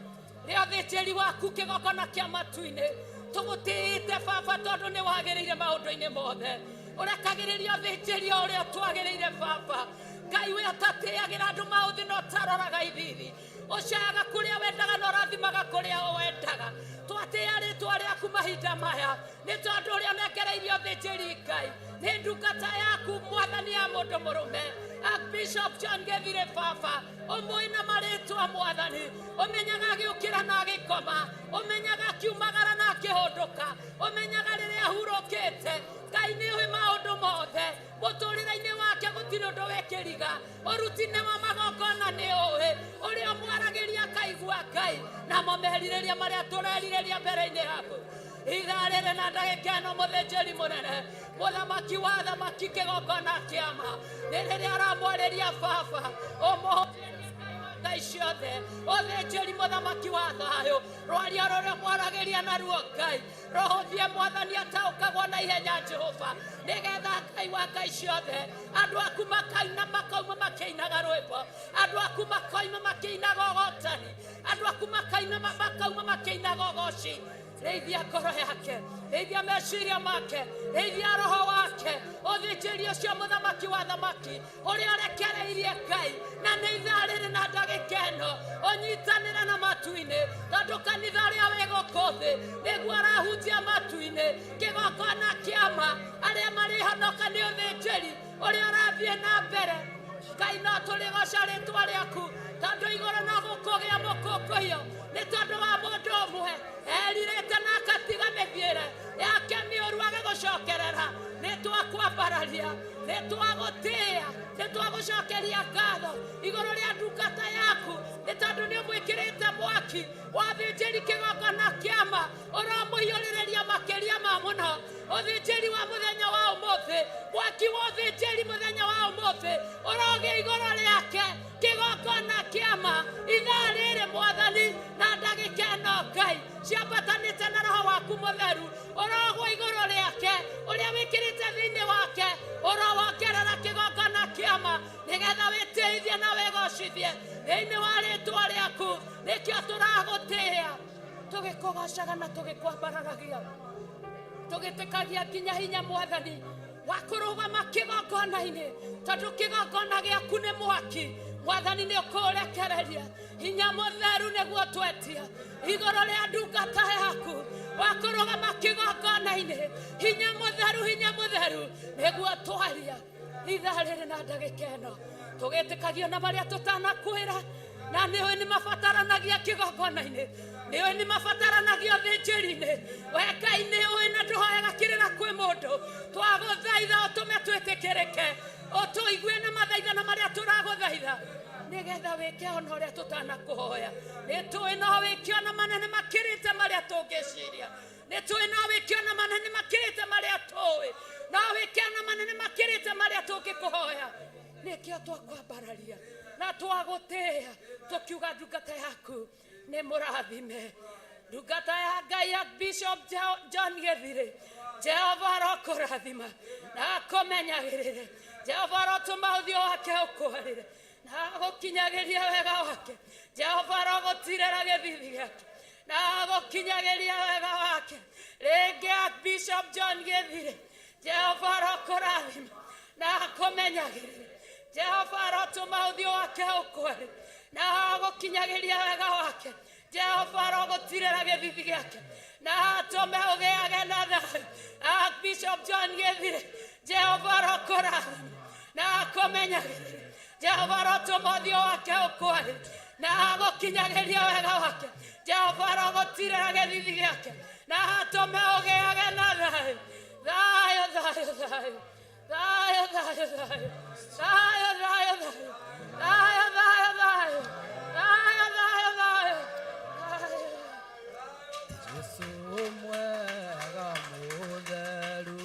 rĩa ũthĩnjĩri waku kĩgongona kĩa matu-inĩ tũgũtĩĩte Baba tondũ nĩ wagĩrĩire maũndũ-inĩ mothe ũrekagĩrĩria ũthĩnjĩri ũrĩa twagĩrĩire Baba Ngai we ũtatĩagĩra andũ maũthĩ na ũtaroraga ithithi ũcayaga kũrĩa wendaga na ũrathimaga kũrĩa wendaga twatĩĩa rĩĩtwa rĩaku mahinda maya nĩ tondũ ũrĩa ũnekereirie ũthĩnjĩri Ngai nĩ ndungata yaku Mwathani ya mũndũ mũrũme Bishop John Gĩthirĩ Baba ũmũĩ na marĩĩtwa Mwathani ũmenyaga agĩũkĩra na agĩkoma ũmenyaga akiumagara na akĩhũndũka ũmenyaga rĩrĩa ahurũkĩte Ngai nĩ ũĩ maũndũ mothe mũtũũrĩre-inĩ wake gũtirĩ ũndũ wĩkĩriga ũruti-inĩ wa magongona nĩ ũĩ ũrĩa ũmwaragĩria akaigua Ngai namo merirĩria marĩa tũrerirĩria mbere-inĩ yaku ithaa rĩrĩ na ndagĩka ĩno mũthĩnjĩri mũnene mũthamaki wa thamaki kĩgongona kĩa ma nĩ rĩrĩa aramwarĩria Baba ngai ciothe ũthĩnjĩri mũthamaki wa thayũ rwaria rũrĩa mwaragĩria naruo Ngai rohothie Mwathani ataũkagwo na ihenya Jehova nĩgetha Ngai wa ngai ciothe andũ aku makaina makauma makĩinaga rwĩmbo andũ aku makoima makĩinaga ũgotani andũ aku makaina makauma makĩinaga ũgoci rĩithia ngoro yake rĩithia meciria make rĩithia roho wake ũthĩnjĩri ũcio mũthamaki wa thamaki ũrĩa ũrekereirie Ngai na nĩ ithaa rĩrĩ na ndagĩka ĩno ũnyitanĩre na matu-inĩ tondũ kanitha ũrĩa wĩ gũkũ thĩ nĩguo arahunjia matu-inĩ kĩgongona kĩa ma arĩa marĩhonoka nĩ ũthĩnjĩri ũrĩa ũrathiĩ na mbere Ngai no tũrĩgoca rĩĩtwa rĩaku tondũ igũrũ no gũkũgĩa mũkũngũiyo nĩ tondũ wa mũndũ ũmwe erirĩte na akatiga mĩthiĩre yake mĩũru agĩgũcokerera nĩ twakwambararia nĩ twagũtĩĩa nĩ twagũcokeria ngatho igũrũ rĩa ndungata yaku nĩ tondũ nĩ ũmwĩkĩrĩte mwaki wa thĩnjĩri kĩgongona kĩa ma ũramũiyũrĩrĩria makĩria ma mũno ũthĩnjĩri wa mũthenya wa ũmũthĩ mwaki wa ũthĩnjĩri mũthenya wa ũmũthĩ ũrogĩa igũrũ rĩake kĩgongona kĩa ma ithaa rĩrĩ Mwathani na ndagĩka ĩno Ngai ciambatanĩte na roho waku mũtheru ũrogwo igũrũ rĩake ũrĩa wĩkĩrĩte thĩinĩ wake ũrowongerera kĩgongona kĩa ma nĩgetha wĩtĩithie na wĩgocithie thĩinĩ wa rĩĩtwa rĩaku nĩkĩo tũragũtĩĩa tũgĩkũgocaga na tũgĩkwambararagia tũgĩtĩkagia nginya hinya Mwathani wakurugama kigongona-inĩ tondũ kĩgongona gĩaku nĩ mwaki. Mwathani nĩ ũkũrekereria hinya mũtheru nĩguo twetia igũrũ rĩa ndungata yaku. Wakurugama kĩgongona-inĩ hinya mũtheru nĩguo twaria ithaa rĩrĩ na ndagĩka ĩno. Tũgĩtĩkagio na marĩa tũtanakwĩra, na nĩwe nĩ mabataranagia kĩgongona-inĩ, nĩwe nĩ mabataranagia thĩnjĩri-inĩ. We Ngai nĩ ũĩ na ndũhoyaga kĩrĩra kwĩ mũndũ. Twagũthaitha ũtũme twĩtĩkĩrĩke, ũtũigue na mathaithana marĩa tũragũthaitha, nĩgetha wĩke ona ũrĩa tũtanakũhoya. Nĩtũĩ no wĩke ona manene makĩrĩte marĩa tũngĩciria, nĩtũĩ no wĩke ona manene makĩrĩte marĩa tũĩ, no wĩke ona manene makĩrĩte marĩa tũngĩkũhoya. Nĩkĩo twakwambararia na twagũtĩĩa tũkiuga ndungata yaku nĩ mũrathime. Ndungata ya Ngai ya Bishop John Gĩthirĩ, Jehova arokũrathima na akũmenyagĩrĩre. Jehova arotũma ũthiũ wake ũkwarĩre na agũkinyagĩria wega wake. Jehova arogũtirĩra gĩthithi gĩake na agũkinyagĩria wega wake. Rĩngĩ Bishop John Gĩthirĩ, Jehova arokũrathima na akũmenyagĩrĩre. Jehova arotũma ũthiũ wake ũkwarĩre na agũkinyagĩria wega wake. Jehova arogũtirĩra gĩthithi gĩake na atũme ũgĩage na thayũ. Bishop John Gĩthirĩ, Jehova arokũrathima na akũmenyagĩrĩre. Jehova arotũma ũthiũ wake ũkwarĩre na agũkinyagĩria wega wake. Jehova arogũtirĩra gĩthithi gĩake na atũme ũgĩage na thayũ. Thayũ, thayũ, thayũ. Thayũ, thayũ, thayũ. Thayũ, thayũ, thayũ. Thayũ, thayũ, thayũ. Thayũ, thayũ, thayũ. Yesu mwega mũtheru,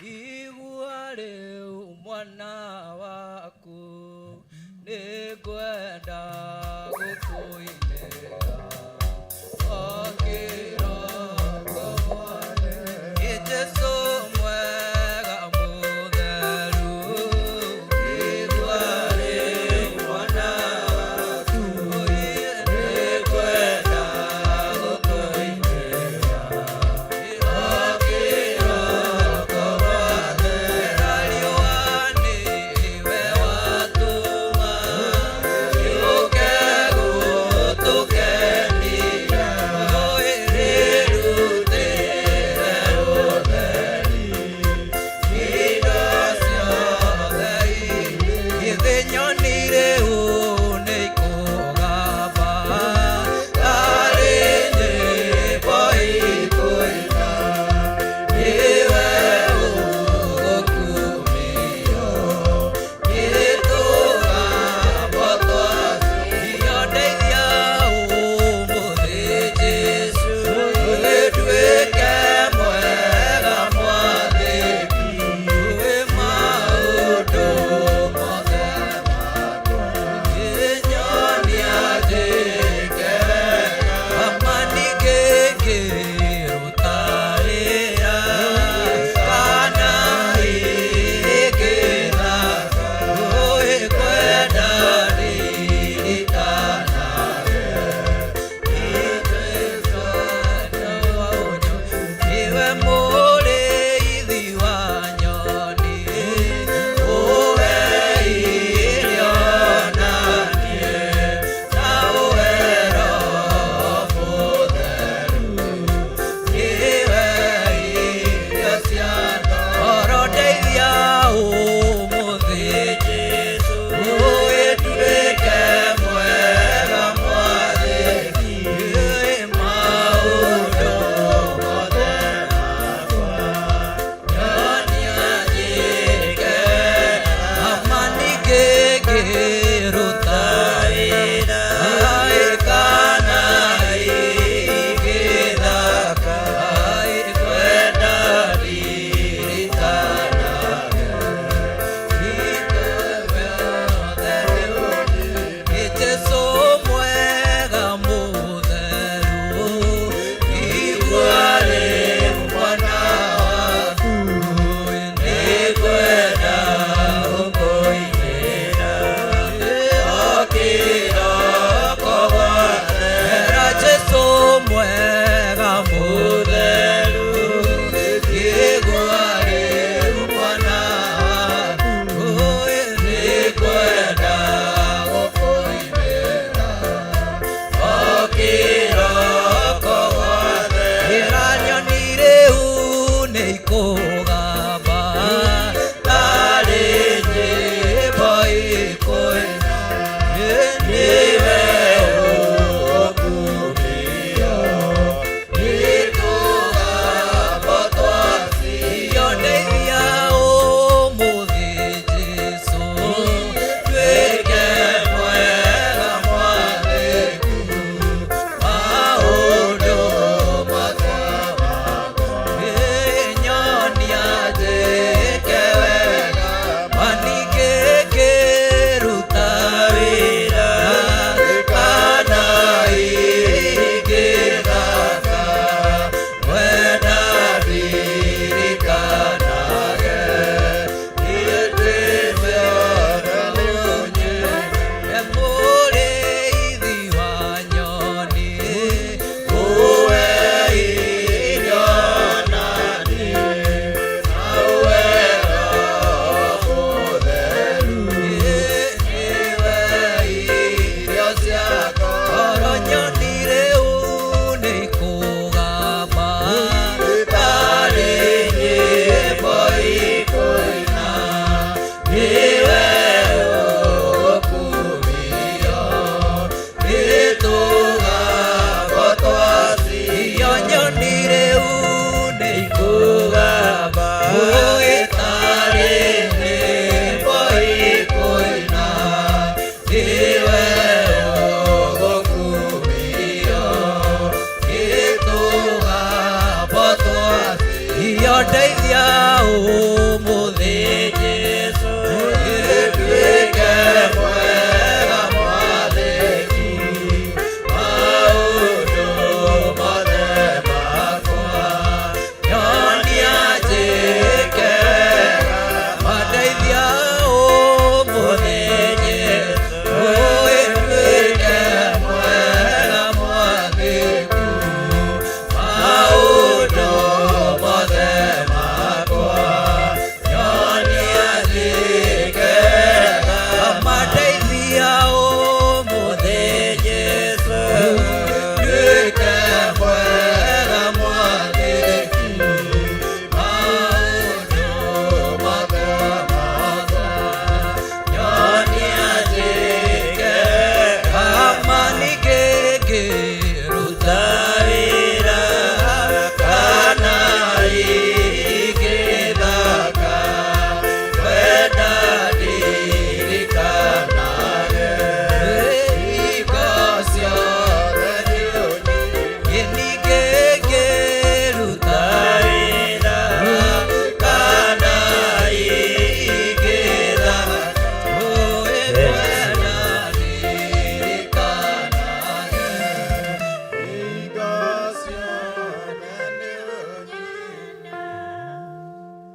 igua rĩu mwana waku, nĩngwenda gũkũinĩra o kĩroko mwane. Jesu mwega mũtheru, igua rĩu mwana waku, nĩngwenda gũkũinĩra o kĩroko mwane. Riũa nĩwe watũma riũke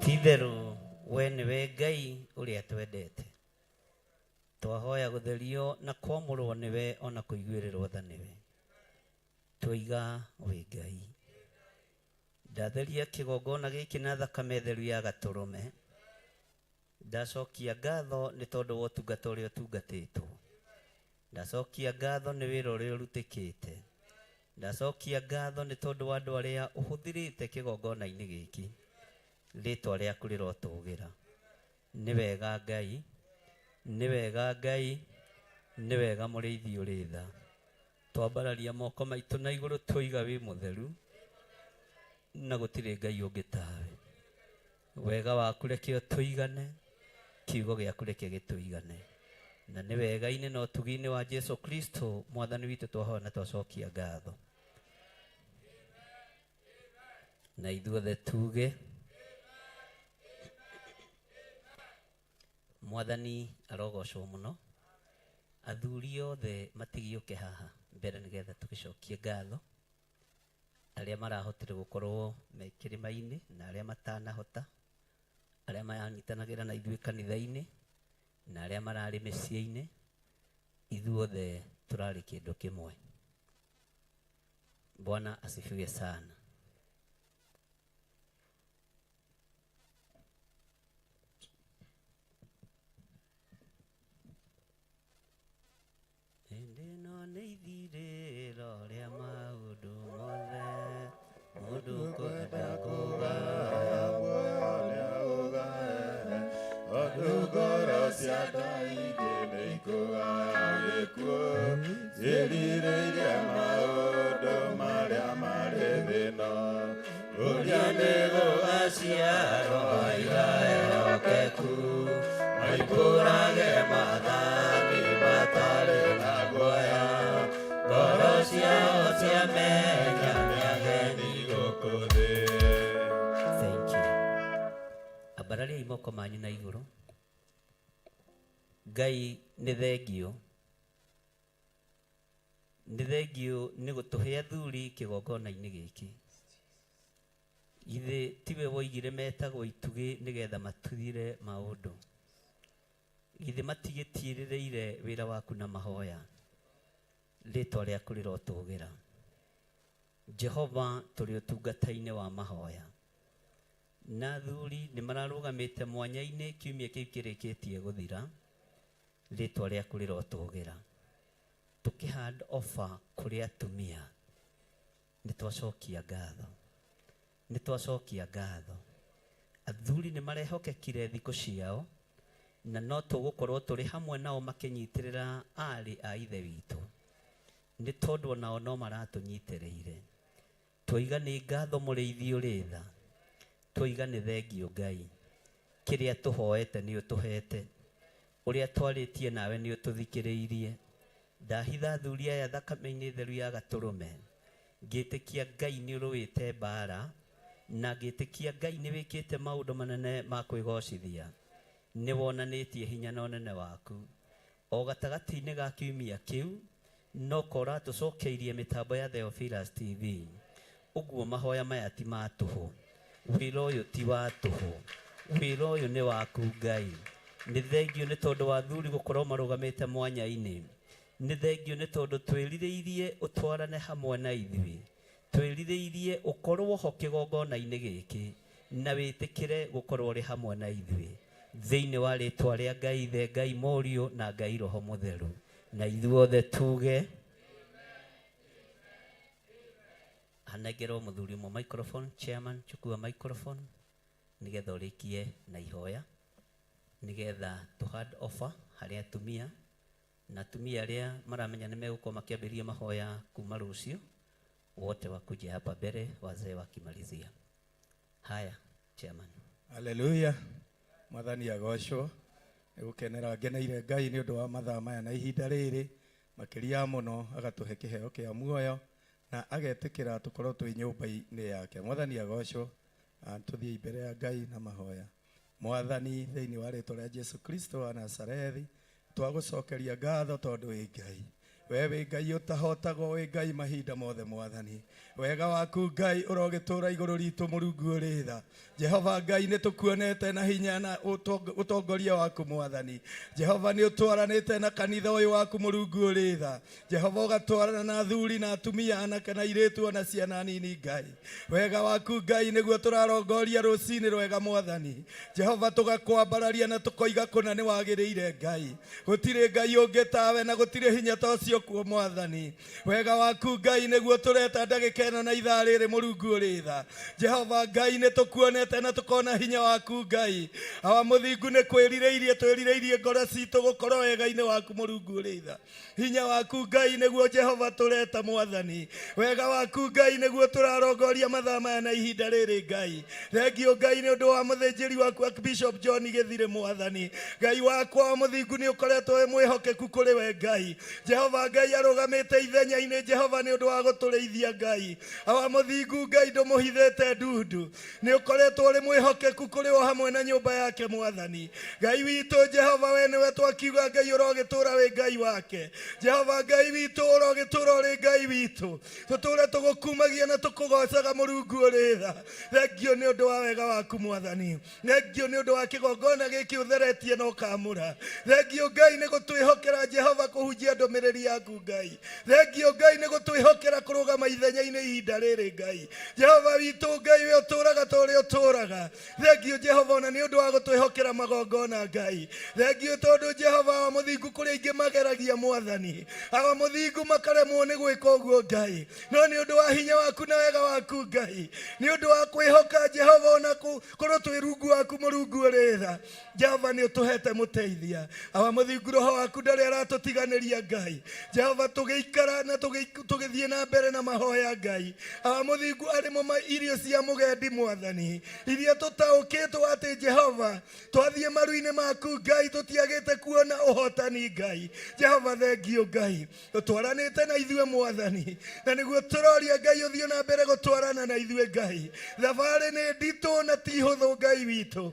Titherũ we nĩwe Ngai ũrĩa twendete, twahoya gũtherio na kwamũrwo nĩwe ona kũiguĩrĩrwo tha nĩwe, twoiga wĩ Ngai. Ndatheria kĩgongona gĩkĩ na thakame theru ya Gatũrũme, ndacokia ngatho nĩ tondũ wa ũtungata ũrĩa ũtungatĩtwo, ndacokia ngatho nĩ wĩra ũrĩa ũrutĩkĩte, ndacokia ngatho nĩ tondũ wa andũ arĩa ũhũthĩrĩte kĩgongona-inĩ gĩkĩ, rĩtwa rĩaku rĩrotũgĩra. Nĩ wega Ngai, nĩ wega Ngai, nĩ wega mũrĩithi ũrĩ tha. Twambararia moko maitũ na igũrũ twoiga wĩ mũtheru, na gũtirĩ Ngai ũngĩ tawe. Wega waku reke ũtũigane, kiugo gĩaku reke gĩtũigane. Na nĩ wega-inĩ na ũtugi-inĩ wa Jesu Kristo mwathani witũ twahoya na twacokia ngatho. Na ithuothe tuge Mwathani arogocwo mũno. Athuri othe matigiũke haha mbere nĩgetha tũgĩcokie ngatho. Arĩa marahotire gũkorwo me kĩrĩma-inĩ na arĩa matanahota, arĩa maranyitanagĩra na ithuĩ kanitha-inĩ na arĩa mararĩ mĩciĩ-inĩ, ithuothe tũrarĩ kĩndũ kĩmwe. Bwana asifiwe sana. Ndĩno nĩ ithirĩro rĩa maũndũ mothe, mũndũ kwenda kũgaya muoyo nĩaũgaye, tondũ ngoro cia Ngai nĩikũgaya gĩkuũ, ciĩrirĩire maũndũ marĩa marĩ thĩno, rũria nĩ gũgaciarwo igaehokeku, maikũrage mathani matarĩ na guoya, ngoro ciao ciamenya nĩ ageni gũkũ thĩ. Thank you. Ambarariai moko manyu na igũrũ. Ngai nĩ thengio, nĩ thengio nĩ gũtũhe athuri kĩgongona-inĩ gĩkĩ. Githĩ tiwe woigire metagwo itugĩ nĩgetha matuthire maũndũ? Githĩ matigĩtiĩrĩrĩire wĩra waku na mahoya? Rĩtwa rĩaku rĩrotũgĩra. Jehova, tũrĩ ũtungata-inĩ wa mahoya, na athuri nĩ mararũgamĩte mwanya-inĩ kiumia kĩu kĩrĩkĩtie gũthira. Rĩtwa rĩaku rĩrotũgĩra. Tũkĩhand offer kũrĩ atumia, nĩ twacokia ngatho, nĩ twacokia ngatho. Athuri nĩ marehokekire thikũ ciao, na no tũgũkorwo tũrĩ hamwe nao makĩnyitĩrĩra arĩ a ithe witũ, nĩ tondũ onao no maratũnyitĩrĩire. Twoiga nĩ ngatho mũrĩithi ũrĩ tha, twoiga nĩ thengio Ngai kĩrĩa tũhoete nĩ ũtũhete ũrĩa twarĩtie nawe nĩ ũtũthikĩrĩirie ndahitha thuri aya thakame-inĩ theru ya Gatũrũme ngĩtĩkia Ngai nĩ ũrũĩte mbara na ngĩtĩkia Ngai nĩ wĩkĩte maũndũ manene ma kwĩgocithia nĩ wonanĩtie hinya na ũnene waku o gatagatĩ-inĩ ga kiumia kĩu no kora tũcokeirie mĩtambo ya Theophilus TV ũguo mahoya maya ti ma tũhũ wĩra ũyũ ti wa tũhũ wĩra ũyũ nĩ waku Ngai nĩ thengio nĩ tondũ wa thuri gũkorwo marũgamĩte mwanya-inĩ nĩ thengio nĩ tondũ twĩrirĩirie ũtwarane hamwe na ithuĩ twĩrirĩirie ũkorwo ho kĩgongona-inĩ gĩkĩ na wĩtĩkĩre gũkorwo ũrĩ hamwe na ithuĩ thĩinĩ wa rĩtwa rĩa Ngai Ithe Ngai Mũriũ na Ngai Roho Mũtheru na ithuothe tuge anengerwo mũthuri ũmwe microphone chairman chukua microphone nigetha ũrĩkie na ihoya nigetha to hand offer harĩ atumia na atumia arĩa maramenya nĩ megũkorwo makĩambĩrĩria mahoya kuma rũciũ wote wakuje hapa mbere wazee wakimalizia haya chairman. Haleluya mwathani agocwo nĩgũkenera ngeneire Ngai nĩ ũndũ wa mathaa maya na ihinda rĩrĩ makĩria mũno agatũhe kĩheo kĩa muoyo na agetĩkĩra tũkorwo twĩ nyũmba-inĩ yake mwathani agocwo tũthiĩ mbere ya Ngai na mahoya mwathani thĩinĩ wa rĩtwa rĩa Jesu Kristo wa Nazarethi twagũcokeria ngatho tondũ wĩ Ngai we wĩ Ngai ũtahotagwo wĩ Ngai mahinda mothe mwathani wega waku Ngai ũrogĩtũra igũrũ ritũ Mũrungu ũrĩ tha Jehova Ngai nĩ tũkuonete na hinya na ũtongoria waku mwathani Jehova nĩ ũtwaranĩte na kanitha ũyũ waku Mũrungu ũrĩ tha Jehova ũgatwarana na athuri na atumia anake na airĩtu na ciana nini Ngai wega waku Ngai nĩguo tũrarongoria rũcinĩ rwega mwathani Jehova tũgakwambararia na tũkoiga kũna nĩ wagĩrĩire Ngai gũtirĩ Ngai ũngĩ tawe na gũtirĩ hinya ta ũcio kuo mwathani wega waku Ngai nĩguo tũreta ndagĩka ĩno na ithaa rĩrĩ Mũrungu ũrĩ tha Jehova Ngai nĩ tũkuonete na tũkona hinya waku Ngai awa mũthingu nĩ twĩrirĩirie ngoro citũ gũkorwo wega-inĩ waku Mũrungu ũrĩ tha hinya waku Ngai nĩguo Jehova tũreta mwathani wega waku Ngai nĩguo tũrarongoria mathaa maya na ihinda rĩrĩ Ngai thengio Ngai nĩ ũndũ wa mũthĩnjĩri waku Bishop John Gĩthirĩ mwathani Ngai wakwa wa mũthingu nĩ ũkoretwo wĩ mwĩhokeku kũrĩ we Ngai Jehova Ngai arũgamĩte ithenya-inĩ Jehova nĩ ũndũ wa gũtũrĩithia Ngai awa mũthingu Ngai ndũmũhithĩte ndundu nĩ ũkoretwo ũrĩ mwĩhokeku kũrĩ o hamwe na nyũmba yake mwathani Ngai witũ Jehova we nĩwe twakiuga Ngai ũrogĩtũra wĩ Ngai wake Jehova Ngai witũ ũrogĩtũra ũrĩ Ngai witũ tũtũre tũgũkumagia na tũkũgocaga Mũrungu ũrĩ tha thengio nĩ ũndũ wa wega waku mwathani thengio nĩ ũndũ wa kĩgongona gĩkĩ ũtheretie na ũkamũra thengio Ngai nĩ gũtwĩhokera Jehova kũhunjia ndũmĩrĩri yaku Ngai thengio Ngai nĩ gũtwĩhokera kũrũgama ithenya-inĩ ihinda rĩrĩ Ngai Jehova witũ Ngai we ũtũraga ta ũrĩa ũtũraga thengio Jehova ona nĩ ũndũ wa gũtwĩhokera magongona Ngai thengio tondũ Jehova wa mũthingu kũrĩ aingĩ mageragia mwathani awa mũthingu makaremwo nĩ gwĩka ũguo Ngai no nĩ ũndũ wa hinya waku na wega waku Ngai nĩ ũndũ wa kwĩhoka Jehova ona korwo twĩ rungu waku Mũrungu ũrĩ tha Jehova nĩ ũtũhete mũteithia awa mũthingu roho waku ndarĩ aratũtiganĩria Ngai Jehova tũgĩikara na tũgĩthiĩ na mbere na mahoya Ngai awa mũthingu arĩmo irio cia mũgendi mwathani iria tũtaũkĩtwo atĩ Jehova twathiĩ maru-inĩ maku Ngai tũtiagĩte kuona ũhotani Ngai Jehova thengio Ngai tũtwaranĩte na ithuĩ mwathani na nĩguo tũroria Ngai ũthiĩ na mbere gũtwarana na ithuĩ Ngai thabarĩ nĩ nditũ na ti hũthũ Ngai witũ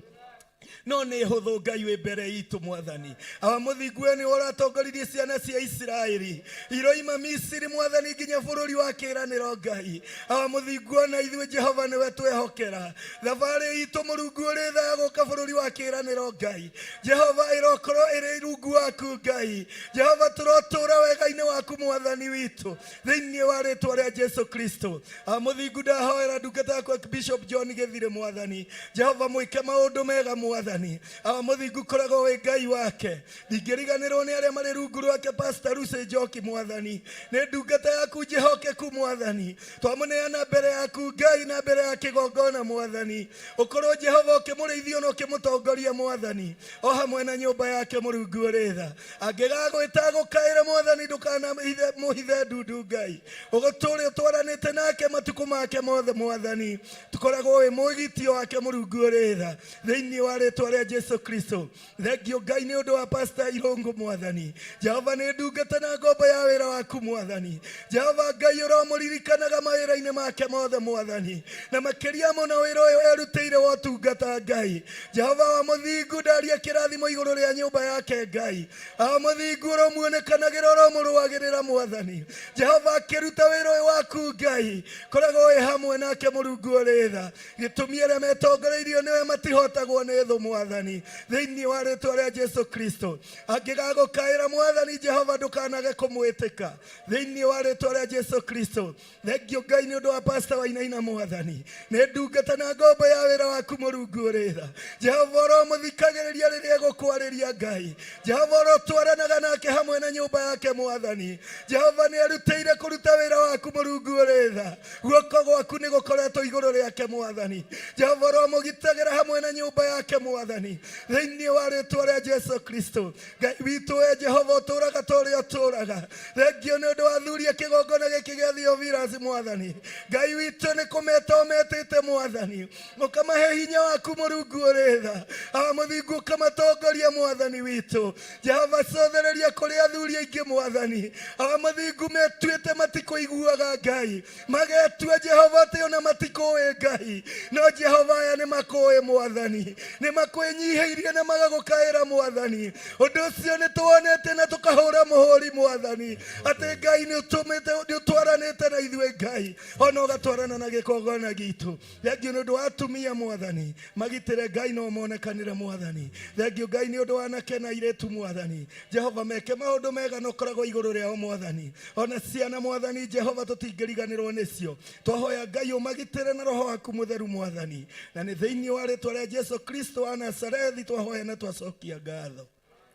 no nĩ hũthũ Ngai wĩ mbere itũ mwathani awa mũthingu we nĩ ũratongoririe ciana cia Isiraeli iroima Misiri mwathani nginya bũrũri wa kĩĩranĩro Ngai awa mũthingu ona ithuĩ Jehova nĩwe twehokera thabarĩ itũ Mũrungu ũrĩ tha gũka bũrũri wa kĩĩranĩro Ngai Jehova ĩrokorwo ĩrĩ rungu waku Ngai Jehova tũrotũra wega-inĩ waku mwathani witũ thĩinĩ wa rĩtwa rĩa Jesu Kristo awa mũthingu ndahoera ndungata yakwa Bishop John Gĩthirĩ mwathani Jehova mwĩke maũndũ mega mwathani mwathani awa muthingu koragwo wi ngai wake ndingiriganirwo ni aria mari rungu rwake Pastor Lucy Njoki mwathani ni ndungata yaku njihokeku mwathani twamuneana mbere yaku ngai na mbere ya kigongona mwathani ukorwo Jehova ukimurithio no kimutongoria mwathani o hamwe na nyumba yake Murungu uri tha angigagwita gukaira mwathani ndukana muhithe ndundu ngai uguturi utwaranite nake matuku make mothe mwathani tukoragwo wi mugitio wake Murungu uri tha thiini wa ritwa ria Jesu Kristo thengio ngai ni undu wa Pastor Irungu mwathani Jehova ni ndungata na ngombo ya wira waku mwathani Jehova ngai uromuririkanaga mawira-ini make mothe mwathani na makiria muno wira uyu erutire wa tungata ngai Jehova wa muthingu ndaria kirathimo iguru ria nyumba yake ngai awa muthingu uromuonekanagira uromurwagirira mwathani Jehova akiruta wira uyu waku ngai koragwo wi hamwe nake Murungu uri tha gitumi aria metongoreirio niwe matihotagwo ni thu mwathani thiini wa ritwa ria Jesu Kristo angigagukaira mwathani Jehova ndukanage kumwitika thiini wa ritwa ria Jesu Kristo thengio ngai ni undu wa Pastor Wainaina mwathani ni ndungata na ngombo ya wira waku Murungu uri tha Jehova uromuthikagiriria riria gukwariria ngai Jehova urotwaranaga nake hamwe na nyumba yake mwathani Jehova ni arutire kuruta wira waku Murungu uri tha guoko gwaku ni gukoretwo iguru riake mwathani Jehova uromugitagira hamwe na nyumba yake mwathani thiini wa ritwa ria Jesu Kristo ngai witu we Jehova uturaga turi uturaga thengio ni undu wa thuria kigongona giki gia Theophilus mwathani ngai witu ni kumetometete mwathani ukamahe hinya waku Murungu uri tha awa muthingu ukamatongoria mwathani witu Jehova cothereria kuri athuri aingi mwathani awa muthingu metuite matikuiguaga ngai magetua Jehova ati ona matikuwi ngai no Jehova aya ni makuwi mwathani ni makwinyihiirie na magagukaira mwathani undu ucio ni tuonete na tukahura muhuri mwathani ati ngai ni utumite ni utwaranite na ithuĩ ngai ona ugatwarana na gikongona gitu thengio ni undu wa atumia mwathani magitire ngai no monekanire mwathani thengio ngai ni undu wa anake na airetu mwathani Jehova meke maundu mega no koragwo iguru riao mwathani ona ciana mwathani Jehova tutingiriganirwo nicio twahoya ngai umagitire na roho waku mutheru mwathani na ni thiini wa ritwa ria Jesu Kristo wa Nazarethi twahoya na twacokia ngatho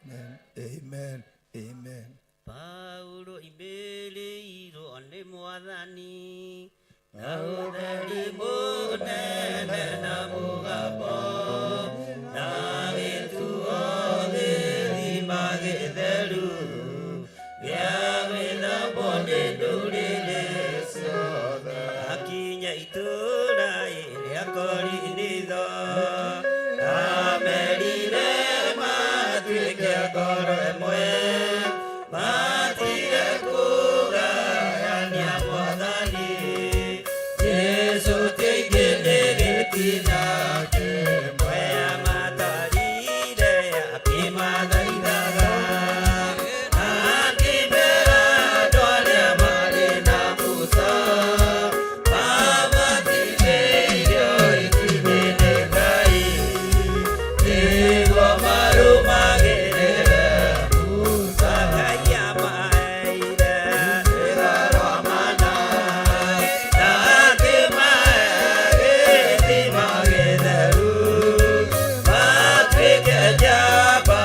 amen amen amen Paulo imbeleiro ni mwathani na utheri munene na mugambo na gituo githima githeru gia gwithambwo ni nduriri ciothe akinya itura ria Korinitho amerire matuike ngoro imwe matire kugayania mwathani Jesu teigene gĩtina kĩmwe amatarire akĩmathaithaga akĩmera andũ arĩa marĩ na Musa mabatithĩirio ikinya-inĩ Ngai nĩguo marũmagĩrĩre Musa Ngai amaheire rwĩga rwa mana na akĩmahe gĩthima gĩtheru matuĩke njamba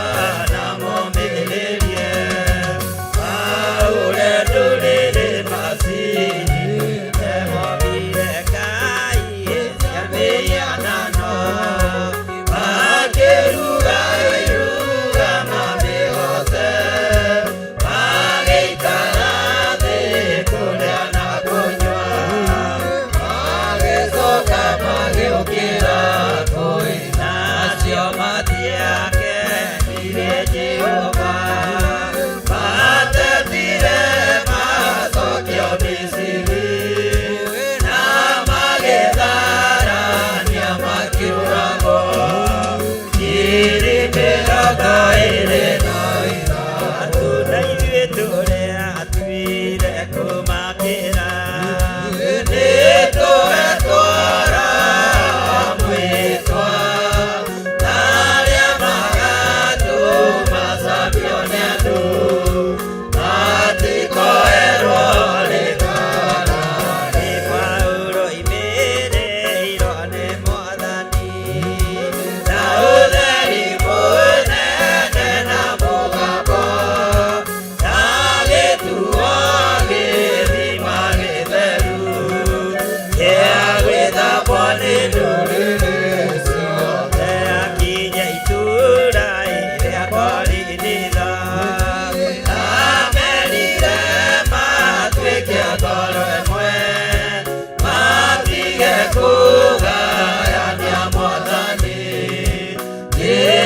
na momĩrĩrie maũre ndũrĩrĩ macini memoire Ngai cia mĩhianano makĩruga iruga mamĩhote magĩikara thĩ kũrĩa na kũnyua magĩcoka magĩũkĩra kũina acio matiakenirie Jehova matetire macokio Misiri na magĩtharania makĩũragwo ngiri mĩrongo ĩrĩ na ithatũ na ithuĩ tũrĩa tuire kũmakĩra nĩtũgetwara mwĩtwa arĩa magatũmacambio nĩ andũ matikoerwo rĩkara nĩ Paulo imĩrĩirwo nĩ mwathani na ũtheri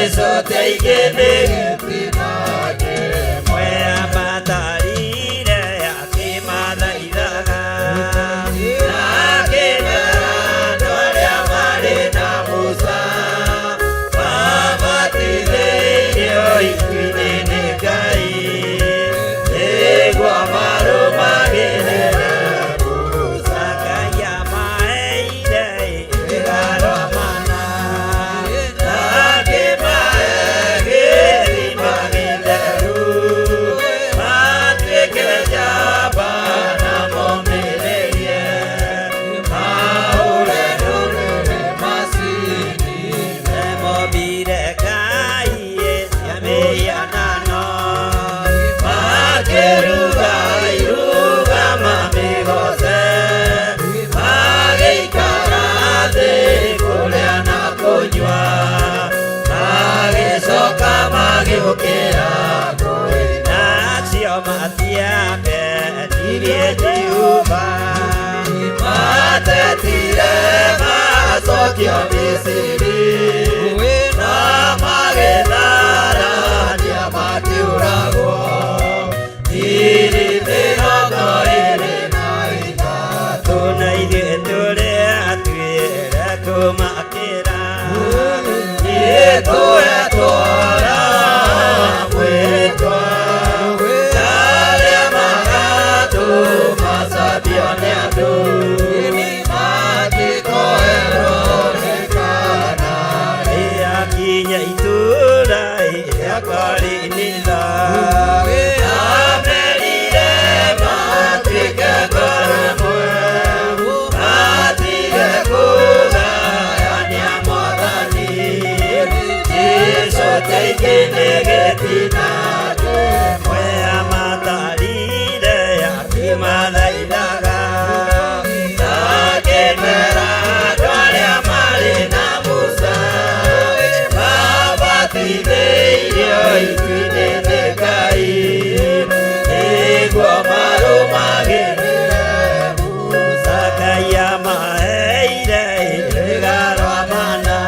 Jesu teigene gĩtinage mwea matarire akĩmathaithaga na akĩmera andũ arĩa marĩ na Musa mabatithĩirio itu-inĩ nĩ Ngai nĩguo marũmagĩrĩre Musa. Ngai amaheire rĩgaro mana na akĩmahe gĩthima gĩtheru matuĩke njamba na momĩrĩrie mahũre ndũrĩrĩ macini memombire Ngai cia mĩhianano makĩruga iruga mamĩgoce magĩikara thĩ kũrĩa na kũnyua magĩcoka magĩũkĩra kũina acio matiamenirie Jehova matetire macokio Misiri na magĩtharania makĩũragwo iri mĩrongo ĩrĩ na ithatũ na ithuĩ tũrĩa tuĩre kũmakĩra nĩtũhetwo mwĩtwa arĩa magatũmacambio nĩ andũ magĩkoerwo nĩ kana rĩakinya itũũra rĩa Korinitho amerire matuĩke ngoro ĩmwe matige kũgayania Mwathani Jesũ teithĩni gĩtinage mwea matarire akĩmathaithaga na akĩmera andũ arĩa marĩ na Musa mabatithĩirio itu-inĩ nĩ Ngai nĩguo marũmagĩrĩre Musa. Ngai amaheire rĩgaro mana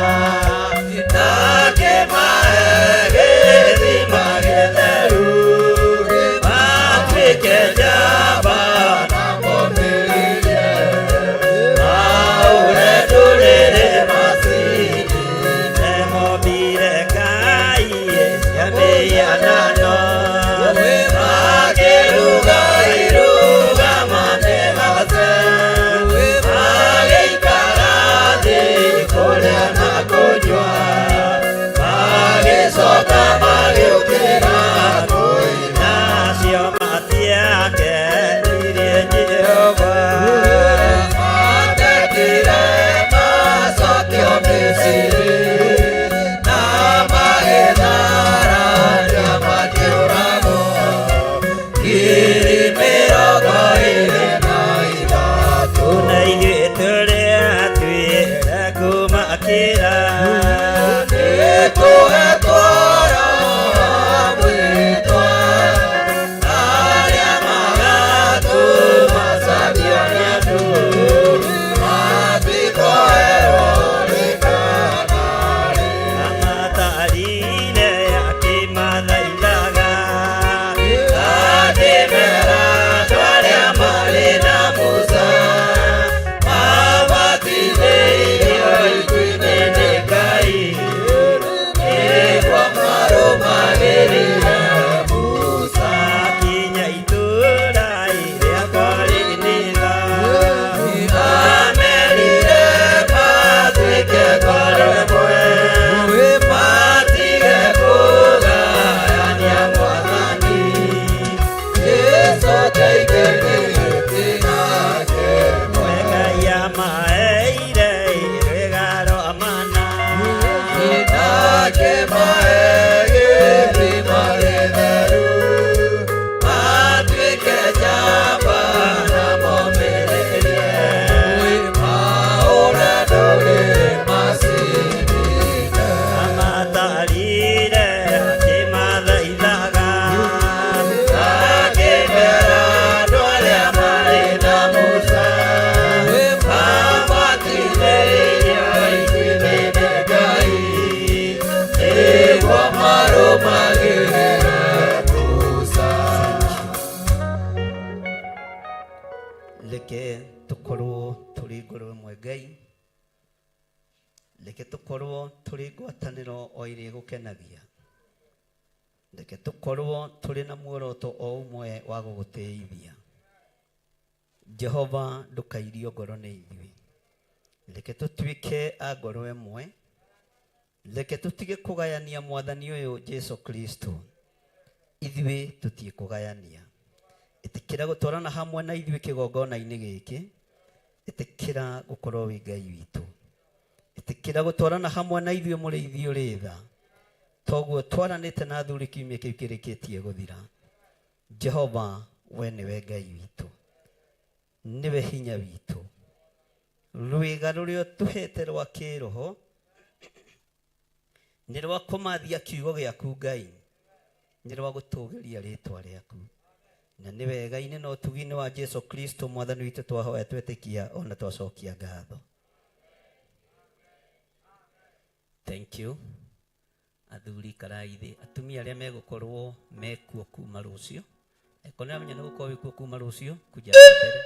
na akĩmahe gĩthima gĩtheru matuĩke njamba na momĩrĩrie mahũre ndũrĩrĩ macini memombire Ngai cia mĩhianano ĩrĩ gũkenagia. Reke tũkorwo tũrĩ na muoroto o ũmwe wa gũgũtĩithia. Jehova ndũkairio ngoro nĩ ithuĩ. Reke tũtuĩke a ngoro ĩmwe. Reke tũtige kũgayania Mwathani ũyũ Jesu Kristo. Ithuĩ tũtige kũgayania. Ĩtĩkĩra gũtwarana hamwe na ithuĩ kĩgongona-inĩ gĩkĩ. Ĩtĩkĩra gũkorwo wĩ Ngai witũ. Ĩtĩkĩra gũtwarana hamwe na ithuĩ mũrĩithi ũrĩ tha. Toguo twaranĩte na athuri kiumia kĩu kĩrĩkĩtie gũthira. Jehova, we nĩwe Ngai witũ. Nĩwe hinya witũ. Rwĩga rũrĩa tũhete rwa kĩroho nĩ rwa kũmathia kiugo gĩaku Ngai. Nĩ rwa gũtũũgĩria rĩĩtwa rĩaku. Na nĩ wega-inĩ na ũtugi-inĩ wa Jesu Kristo Mwathani witũ twahoya twetĩkia ona twacokia ngatho. Thank you. Athuri karai thĩ. Atumia arĩa megũkorwo mekuo kuma rũciũ. Eko nĩramenya nĩ gũkorwo wĩkuo kuma rũciũ. Kuja hapa mbere.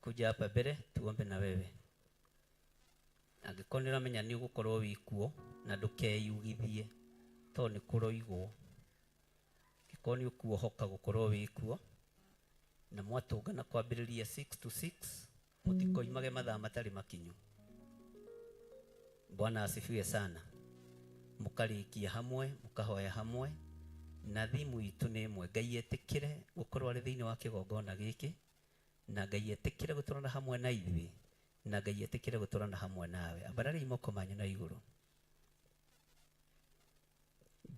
Kuja hapa mbere tuombe na wewe. Angĩkorwo nĩramenya nĩ ũgũkorwo wĩkuo na ndũkeyugithie tondũ nĩ kũroigwo. Angĩkorwo nĩ ũkuohoka gũkorwo wĩkuo na mwatũngana kwambĩrĩria 6 to 6 mũtikoimage mathaa matarĩ makinyu. Bwana asifiwe sana. Mũkarĩkia hamwe, mũkahoya hamwe, na thimũ itũ nĩ ĩmwe. Ngai etĩkĩre gũkorwo arĩ thĩinĩ wa kĩgongona gĩkĩ, na Ngai etĩkĩre gũtũrana hamwe na ithuĩ, na Ngai etĩkĩre gũtũrana hamwe nawe. Ambarariai moko manyu na igũrũ.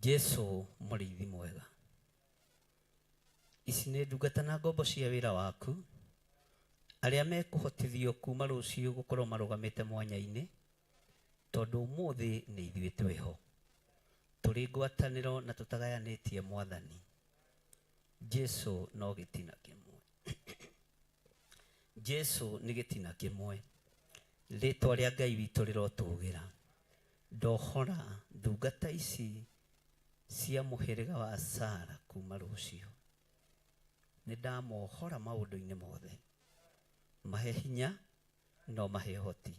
Jesu mũrĩithi mwega. Ici nĩ ndungata na ngombo cia wĩra waku, arĩa mekũhotithio kuma rũciũ gũkorwo marũgamĩte mwanya-inĩ, tondũ ũmũthĩ nĩ ithuĩ twĩho. Tũrĩ ngwatanĩro na tũtagayanĩtie Mwathani. Jesu no gĩtina kĩmwe. Jesu nĩ gĩtina kĩmwe. Rĩĩtwa rĩa Ngai witũ rĩrotũũgĩra. Ndohora ndungata ici cia mũhĩrĩga wa Sara kuma rũciũ. Nĩ ndamohora maũndũ-inĩ mothe. Mahe hinya no mahe ũhoti.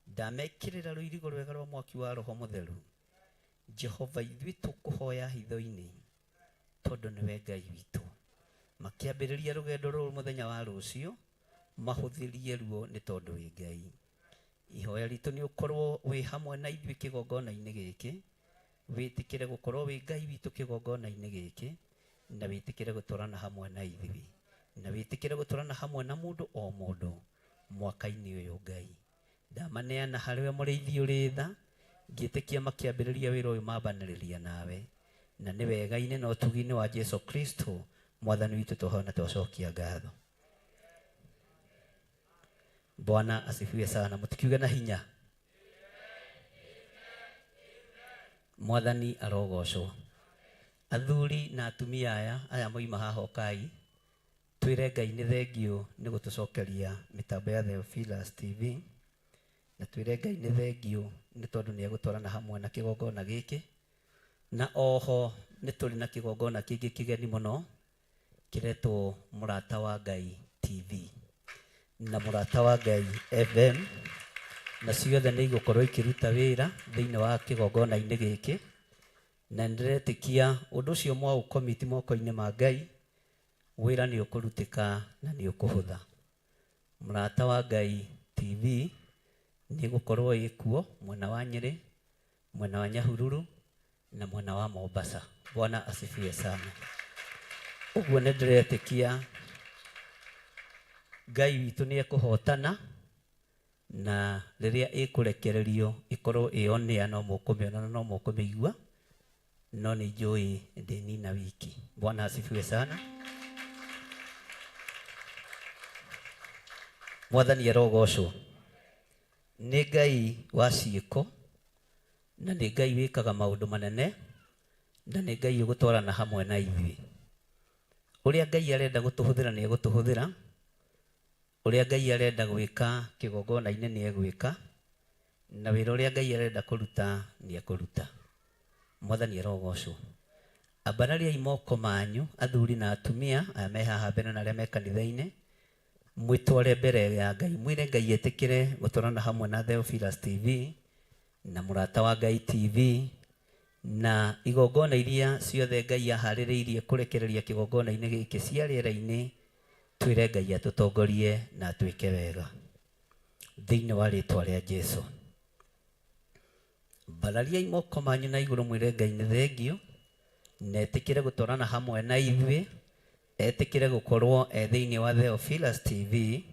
Ndamekĩrĩra rũirigo rwega rwa mwaki wa Roho Mũtheru. Jehova, ithuĩ tũkũhoya hitho-inĩ tondũ nĩwe Ngai witũ. Makĩambĩrĩria rũgendo rũrũ mũthenya wa rũciũ, mahũthĩrie ruo nĩ tondũ wĩ Ngai. Ihoya ritũ nĩ ũkorwo wĩ hamwe na ithuĩ kĩgongona-inĩ gĩkĩ, wĩtĩkĩre gũkorwo wĩ Ngai witũ kĩgongona-inĩ gĩkĩ, na wĩtĩkĩre gũtwarana hamwe na ithuĩ, na wĩtĩkĩre gũtwarana hamwe na mũndũ o mũndũ mwaka-inĩ ũyũ Ngai. Ndamaneana harĩwe mũrĩithi ũrĩ tha, ngĩtĩkia makĩambĩrĩria wĩra ũyũ mambanĩrĩria nawe, na nĩ wega-inĩ na ũtugi-inĩ wa Jesu Kristo Mwathani witũ tũhoya na twacokia ngatho. Bwana asifiwe sana. Mũtikiuge na hinya. Mwathani arogocwo. Athuri na atumia aya moima haha Okai, twĩre Ngai nĩ thengio nĩ gũtũcokeria mĩtambo ya Theophilus TV, na twĩre Ngai nĩ thengio nĩ tondũ nĩ egũtwarana hamwe na kĩgongona gĩkĩ, na oho nĩ tũrĩ na kĩgongona kĩngĩ kĩgeni mũno kĩretwo Mũrata wa Ngai TV na Mũrata wa Ngai FM, na ciothe nĩ igũkorwo ikĩruta wĩra thĩinĩ wa kĩgongona-inĩ gĩkĩ, na ndĩretĩkia ũndũ ũcio mwaũkomiti moko-inĩ ma Ngai, wĩra nĩ ũkũrutĩka na nĩ ũkũhũtha. Mũrata wa Ngai TV nĩ gũkorwo ĩkuo mwena wa Nyĩrĩ, mwena wa Nyahururu na mwena wa Mombasa. Bwana asifiwe sana. Ũguo nĩ ndĩretĩkia Ngai witũ nĩ ekũhotana, na rĩrĩa ĩkũrekererio ĩkorwo ĩonea no mũkũmĩona na no mũkũmĩigua, no nĩ njũĩ ndĩnina wiki. Bwana asifiwe sana. Mwathani arogocwo. Nĩ Ngai wa ciĩko, na nĩ Ngai wĩkaga maũndũ manene, na nĩ Ngai ũgũtwarana hamwe na ithuĩ. Ũrĩa Ngai arenda gũtũhũthĩra nĩ egũtũhũthĩra, ũrĩa Ngai arenda gwĩka kĩgongona-inĩ nĩ egwĩka, na wĩra ũrĩa Ngai arenda kũruta nĩ ekũruta. Mwathani arogocwo. Ambarariai moko manyu, athuri na atumia aya me haha mbere na arĩa me kanitha-inĩ, mwĩtware mbere ya Ngai, mwĩre Ngai etĩkĩre gũtwarana hamwe na Theophilus TV, na Mũrata wa Ngai TV na igongona iria ciothe Ngai aharĩrĩirie kũrekereria kĩgongona-inĩ gĩkĩ cia rĩera-inĩ, twĩre Ngai atũtongorie na twĩke wega thĩinĩ wa rĩtwa rĩa Jesũ. Mbararia imoko manyu na igũrũ mwĩre Ngai nĩ thengio, na etĩkĩre gũtwarana hamwe na ithuĩ, etĩkĩre gũkorwo thĩinĩ wa Theophilus TV,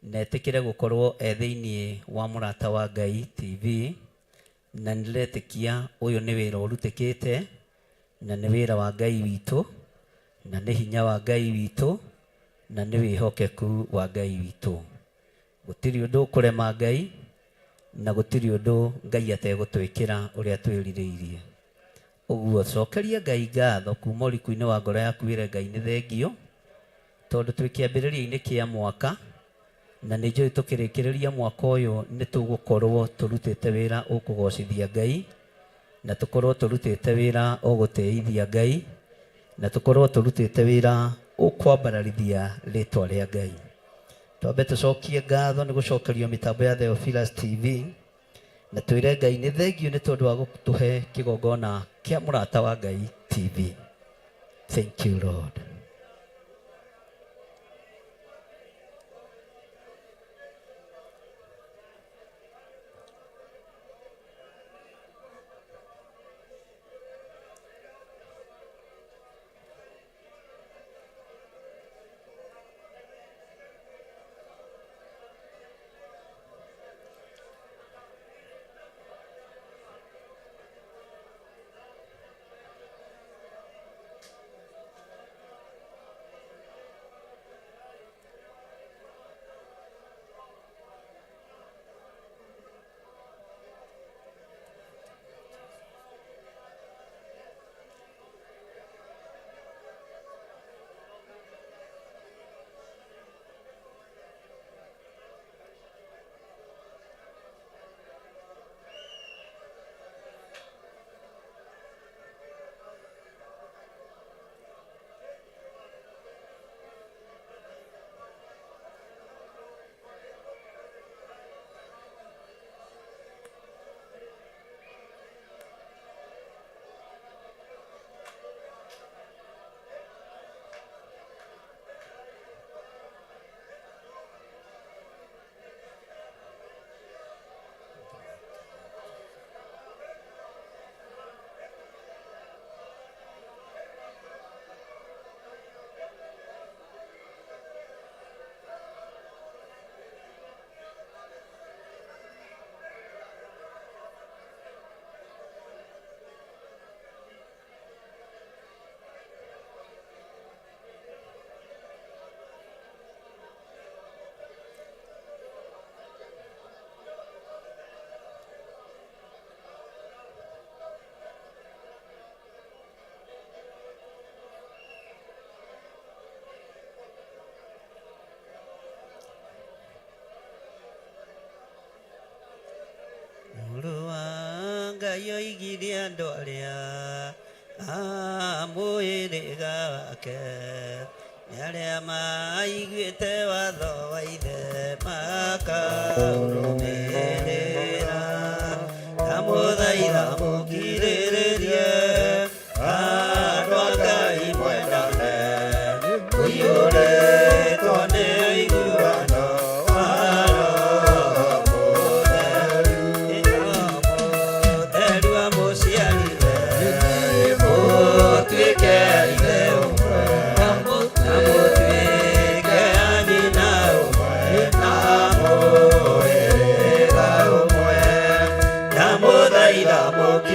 na etĩkĩre gũkorwo thĩinĩ wa Mũrata wa Ngai TV, na nĩretĩkia ũyũ nĩ wĩra ũrutĩkĩte, na nĩ wĩra wa Ngai witũ, na nĩ hinya wa Ngai witũ, na nĩ wĩhokeku wa Ngai witũ. Gũtirĩ ũndũ ũkũrema Ngai, na gũtirĩ ũndũ Ngai ategũtwĩkĩra ũrĩa twĩrirĩirie. Ũguo cokeria Ngai ngatho kuma ũriku-inĩ wa ngoro yaku, wĩre Ngai nĩ thengio, tondũ twĩ kĩambĩrĩria-inĩ kĩa mwaka, na nĩ njũĩ tũkĩrĩkĩrĩria mwaka ũyũ nĩ tũgũkorwo tũrutĩte wĩra ũkũgocithia Ngai, na tũkorwo tũrutĩte wĩra ũgũtĩithia Ngai, na tũkorwo tũrutĩte wĩra ũkwambararithia rĩtwa rĩa Ngai. Twambe tũcokie ngatho nĩ gũcokerio mĩtambo ya Theophilus TV, na twĩre Ngai nĩ thengio nĩ tondũ wa gũtũhe kĩgongona kĩa Mũrata wa Ngai TV. Thank you Lord. Ngai oigire andũ arĩa mwĩrĩga wake, nĩ arĩa maiguĩte watho wa ithe makaũrũmĩrĩra. Ndamũthaitha mũkirĩrĩrie andũ a Ngai mwendane, mũiyũrĩtwo nĩ ũiguano wa Roho Mũtheru amũciarire mũtuĩke ithe ũmwe, na mũtuĩke anyina ũmwe, na mũhĩrĩga ũmwe. Ndamũthaitha mũkirĩrĩrie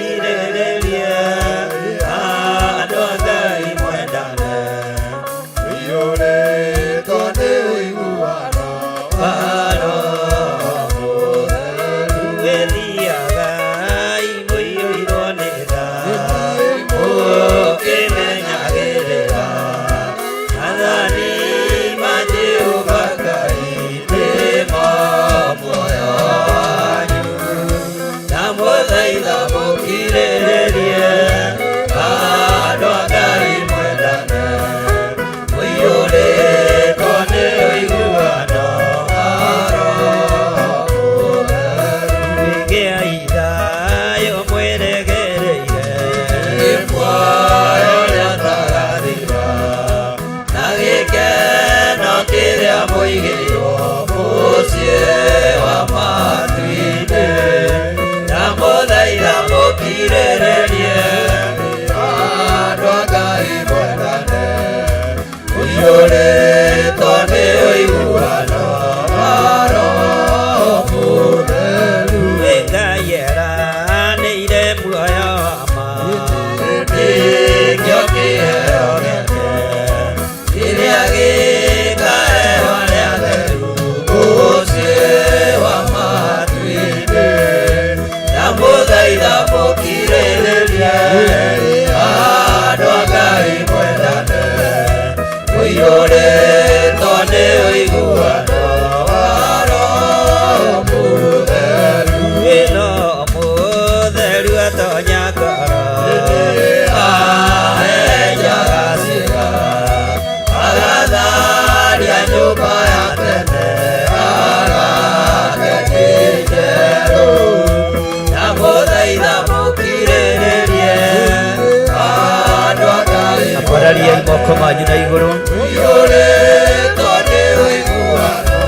Bararia imoko manyu na iguru. Ũiyũrĩtwo nĩ ũiguano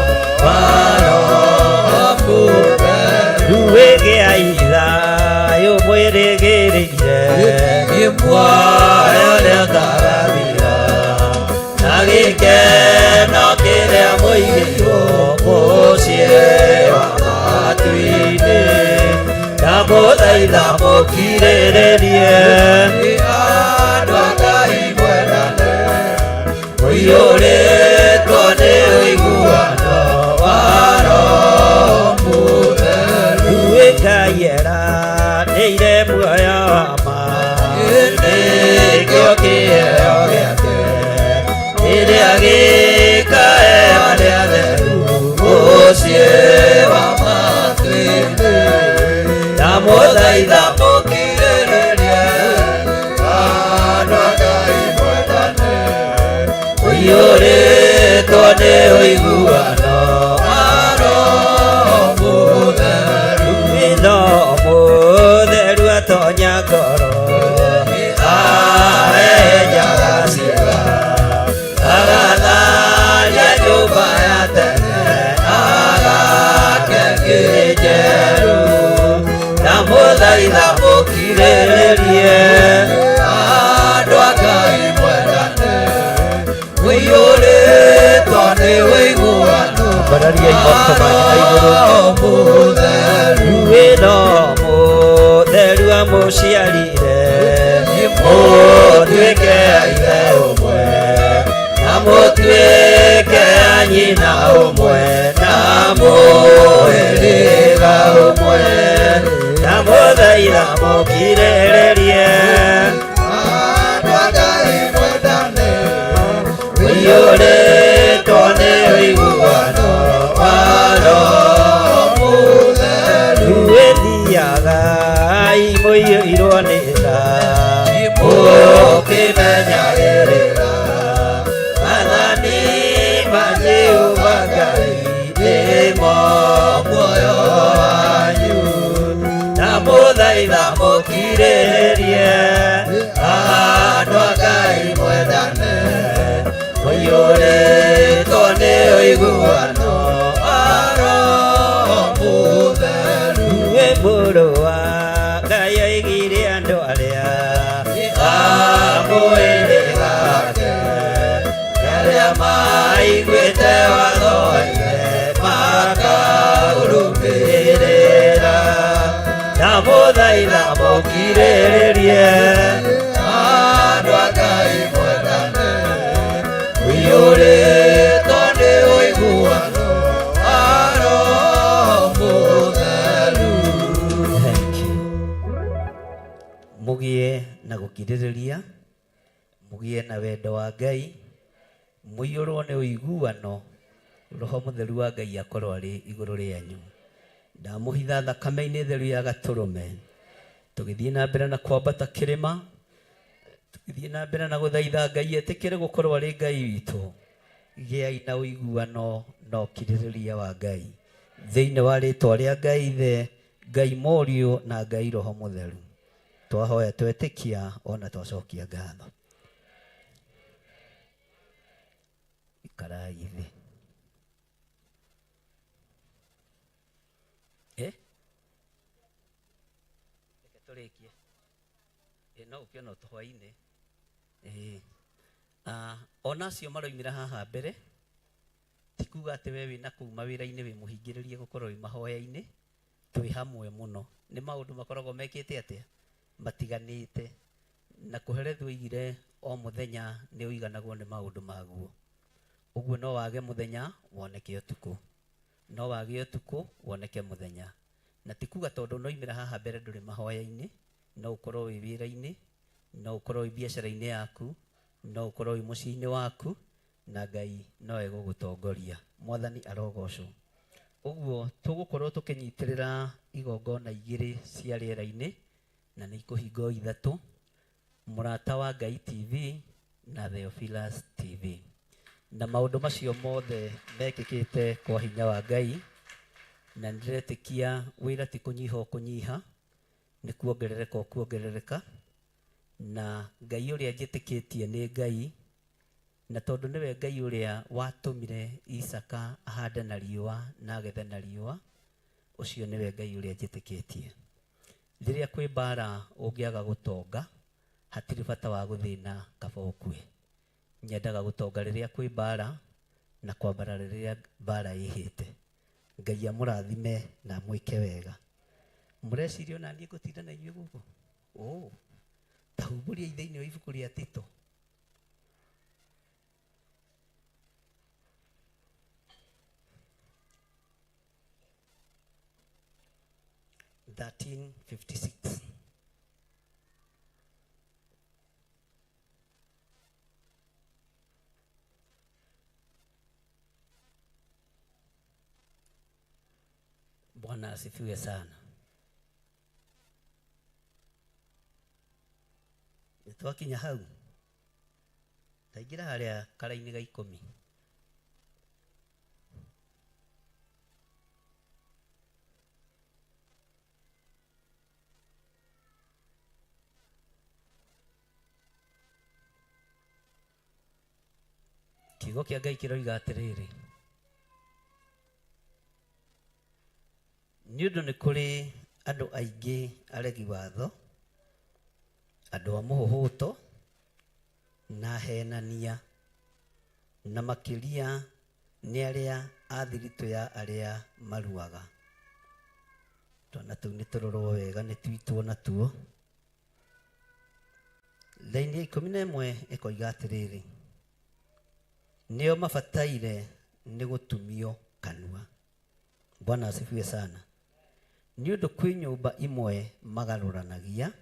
wa Roho Mũtheru. Ruwegea ithayo mwĩrĩgĩrĩire. Muoyo nĩũkagathira, na gĩkeno kĩrĩa mũigĩirwo mũciĩ wa matu-inĩ, ndamũthaitha mũkirĩrĩrie andũ a Ngai mwendane, mũiyũrĩtwo nĩ ũiguano wa Roho Mũtheru. Ngai eranĩire muoyo wa ma, nĩkĩo kĩheo gĩake rĩrĩa gĩkaheo nĩ atheru mũciĩ wa matu-inĩ, ndamũthaitha mũkirĩrĩrie andũ a Ngai mwendane, mũiyũrĩtwo nĩ ũiguano wa Roho Mũtheru. no mũtheru atonya ngoro, ahenyaga ciĩga, agatharia nyũmba ya tene, agake njerũ, ndamũthaitha mũkirĩrĩrie andũ a Ngai mwendane, mũiyũrĩtwo nĩ ũiguano bararia imoko manyu na iguru. Mũtheru. no mũtheru amũciarire, mũtuĩke a ithe ũmwe, na mũtuĩke a nyina ũmwe, na mũhĩrĩga ũmwe, ndamũthaitha mũkirĩrĩrie andũ a Ngai mwendane, mũiyũrĩtwo nĩ ũiguano wa Roho Mũtheru. Wĩthiaga mũiyũirwo nĩ tha, mũkĩmenyagĩrĩra maathani ma Jehova Ngai nĩmo muoyo wanyu, ndamũthaitha mũkirĩrĩrie andũ a Ngai mwendane, mũiyũrĩtwo nĩ ũiguano wa Roho Mũtheru. wĩ mũrũ wa Ngai oigire andũ arĩa amwĩrĩga wake, arĩa maiguĩte watho wake makaũrũmĩrĩra, ndamũthaitha mũkirĩrĩrie andũ a Ngai mwendane, mũiyũrĩtwo nĩ ũiguano wa Roho Mũtheru. Thank you. Mũgĩe na gũkirĩrĩria, mũgĩe na wendo wa Ngai, mũiyũrwo nĩ ũiguano, Roho Mũtheru wa Ngai akorwo arĩ igũrũ rĩanyu. Ndamũhitha thakame-inĩ theru ya Gatũrũme, tũgĩthiĩ na mbere na kwambata kĩrĩma, tũgĩthiĩ na mbere na gũthaitha Ngai etĩkĩre gũkorwo arĩ Ngai witũ. Gĩai na ũiguano na ũkirĩrĩria wa Ngai thĩinĩ wa rĩtwa rĩa Ngai Ithe, Ngai Mũriũ na Ngai Roho Mũtheru. Twahoya twetĩkia ona twacokia ngatho. Ikarai thĩ. Tũrĩkie. No ũkĩona ũtũhwa-inĩ. Ona acio maroimĩra haha mbere, ti kuga atĩ we wĩna kũu mawĩra-inĩ wĩ mũhingĩrĩrie gũkorwo wĩ mahoya-inĩ, twĩ hamwe mũno. Nĩ maũndũ makoragwo mekĩte atĩa? Matiganĩte. Na kũherethwo oigire o mũthenya nĩ ũiganagwo nĩ maũndũ maguo. Ũguo no wage mũthenya woneke ũtukũ, no wage ũtukũ woneke mũthenya. Na ti kuga tondũ noimĩra haha mbere ndũrĩ mahoya-inĩ, no ũkorwo wĩ wĩra-inĩ, no ũkorwo wĩ biacara-inĩ yaku, no ũkorwo wĩ mũciĩ-inĩ waku, na Ngai no egũgũtongoria. Mwathani arogocwo. Ũguo tũgũkorwo tũkĩnyitĩrĩra igongona igĩrĩ cia rĩera-inĩ, na nĩ ikũhingo ithatũ, Mũrata wa Ngai TV na Theophilus TV. Na maũndũ macio mothe mekĩkĩte kwa hinya wa Ngai, na nĩndĩretĩkia wĩra ti kũnyiha o kũnyiha, nĩ kuongerereka o kuongerereka, na Ngai ũrĩa njĩtĩkĩtie nĩ Ngai, na tondũ nĩwe Ngai ũrĩa watũmire Isaka ahande na riũa na agethe na riũa, ũcio nĩwe Ngai ũrĩa njĩtĩkĩtie. Rĩrĩa kwĩ mbara ũngĩaga gũtonga, hatirĩ bata wa gũthĩna kaba ũkue. Nyendaga gũtonga rĩrĩa kwĩ mbara na kwambara rĩrĩa mbara ĩhĩte. Ngai amũrathime na mwĩke wega. Mũreciria ona niĩ ngũtinda na inyuĩ gũkũ? Tahumburia thĩinĩ wa ibuku rĩa Tito. Bwana asifiwe sana. Twakinya hau, taingira harĩa kara-inĩ ga 10. Kiugo kĩa Ngai kĩroiga atĩrĩrĩ, nĩ ũndũ nĩ kũrĩ andũ aingĩ aregi watho, andũ a mũhũhũto na henania, na makĩria nĩ arĩa a thiritũ ya arĩa maruaga. Twana tũu nĩ tũrorwo wega, nĩ tuitwo natuo. Thaini ya 11 ĩkoiga atĩrĩrĩ, nĩo mabataire nĩ gũtumio kanua. Bwana asifiwe sana. Nĩ ũndũ kwĩ nyũmba imwe magarũranagia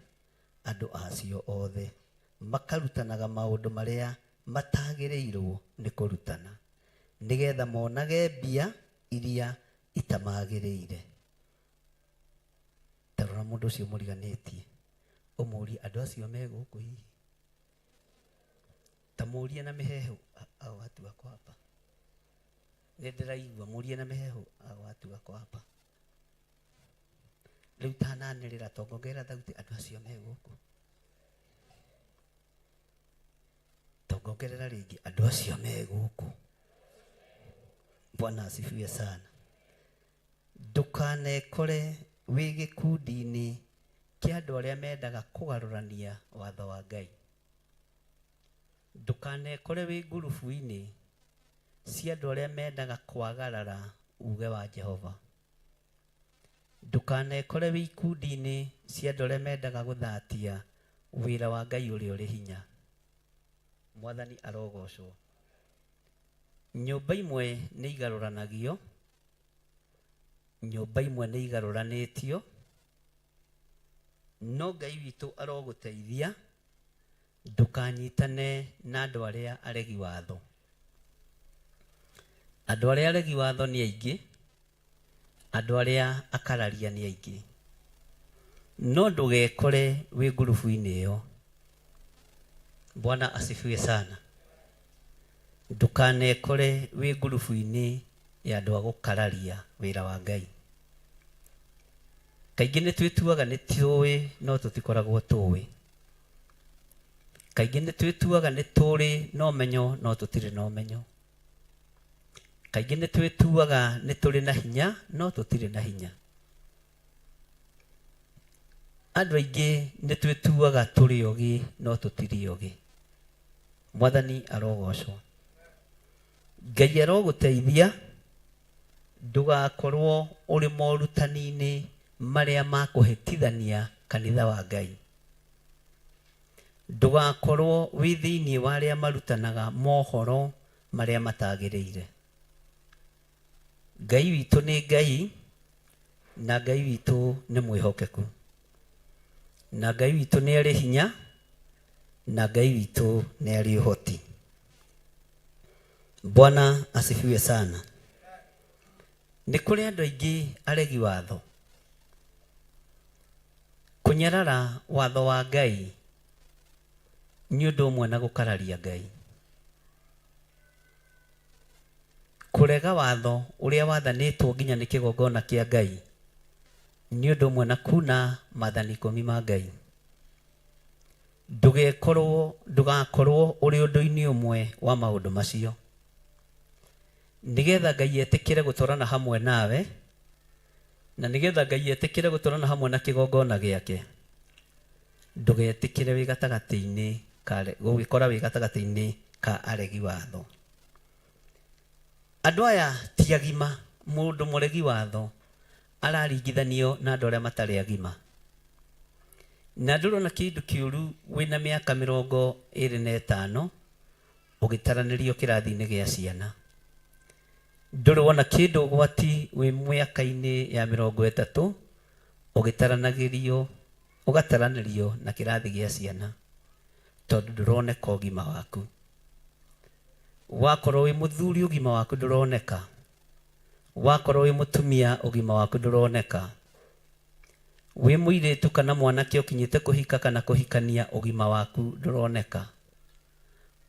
andũ acio othe, makarutanaga maũndũ marĩa matagĩrĩirwo nĩ kũrutana, nĩgetha monage mbia iria itamagĩrĩire. Tarora mũndũ ũcio mũriganĩtie, ũmũrie andũ acio me gũkũ hihi. Ta mũrie na mĩhehu, watu wako hapa. Nĩ ndĩraigua mũrie na mĩhehu, watu wako hapa. Rĩu tananĩrĩra tongongerera thauti, andũ acio me gũkũ. Tongongerera rĩngĩ, andũ acio me gũkũ. Bwana asifiwe sana. Ndũkanekore wĩ gĩkundi-inĩ kĩa andũ arĩa mendaga kũgarũrania watho wa Ngai. Ndũkanekore wĩ ngurubu-inĩ cia andũ arĩa mendaga kwagarara uge wa Jehova. Ndũkanekore wĩ ikundi-inĩ cia andũ arĩa mendaga gũthatia wĩra wa Ngai ũrĩa ũrĩ hinya. Mwathani arogocwo. Nyũmba imwe nĩ igarũranagio, nyũmba imwe nĩ igarũranĩtio, no Ngai witũ arogũteithia ndũkanyitane na andũ arĩa aregi watho. Andũ arĩa aregi watho nĩ aingĩ, andũ arĩa akararia nĩ aingĩ, no ndũgekore wĩ ngurubu-inĩ ĩyo. Bwana asifiwe sana. Ndũkanekore wĩ ngurubu-inĩ ya andũ a gũkararia wĩra wa Ngai. Kaingĩ nĩ twĩtuaga nĩ tũĩ no tũtikoragwo tũĩ. Kaingĩ nĩ twĩtuaga nĩ tũrĩ na ũmenyo no tũtirĩ na ũmenyo. Kaingĩ nĩ twĩtuaga nĩ tũrĩ na hinya no tũtirĩ na hinya. Andũ aingĩ nĩ twĩtuaga tũrĩ ogĩ no tũtirĩ ogĩ. Mwathani arogocwo. Ngai arogũteithia ndũgakorwo ũrĩ morutani-inĩ marĩa makũhĩtithania kanitha wa Ngai. Ndũgakorwo wĩ thĩinĩ wa arĩa marutanaga mohoro marĩa matagĩrĩire. Ngai witũ nĩ Ngai, na Ngai witũ nĩ mwĩhokeku, na Ngai witũ nĩ arĩ hinya, na Ngai witũ nĩ arĩ ũhoti. Bwana asifiwe sana. Nĩ kũrĩ andũ aingĩ aregi watho. Kũnyarara watho wa Ngai nĩ ũndũ ũmwe na gũkararia Ngai. Kũrega watho ũrĩa wathanĩtwo nginya nĩ kĩgongona kĩa Ngai nĩ ũndũ ũmwe na kuna maathani 10 ma Ngai. Ndũge ndugakorwo uri undu-ini umwe wa maundu macio, nigetha Ngai etikire guturana hamwe nawe, na nigetha Ngai etikire guturana hamwe na kigongona giake. Ndugetikire wi gatagati-ini gugikora wi gatagati-ini ka aregi watho. Andu aya ti agima. Mundu muregi watho araringithanio na andu aria matari agima. Na ndurona kindu kiuru wina miaka 25 ugitaranirio kirathi-ini gia ciana. Ndurona kindu gwati wi miaka-ini ya 30 ugataranirio na kirathi gia ciana, tondu nduroneka ugima waku. Wakorwo wi muthuri ugima waku nduroneka, wakorwo wi mutumia ugima waku nduroneka, wi muiritu kana mwanake ukinyite kuhika kana kuhikania ugima waku nduroneka,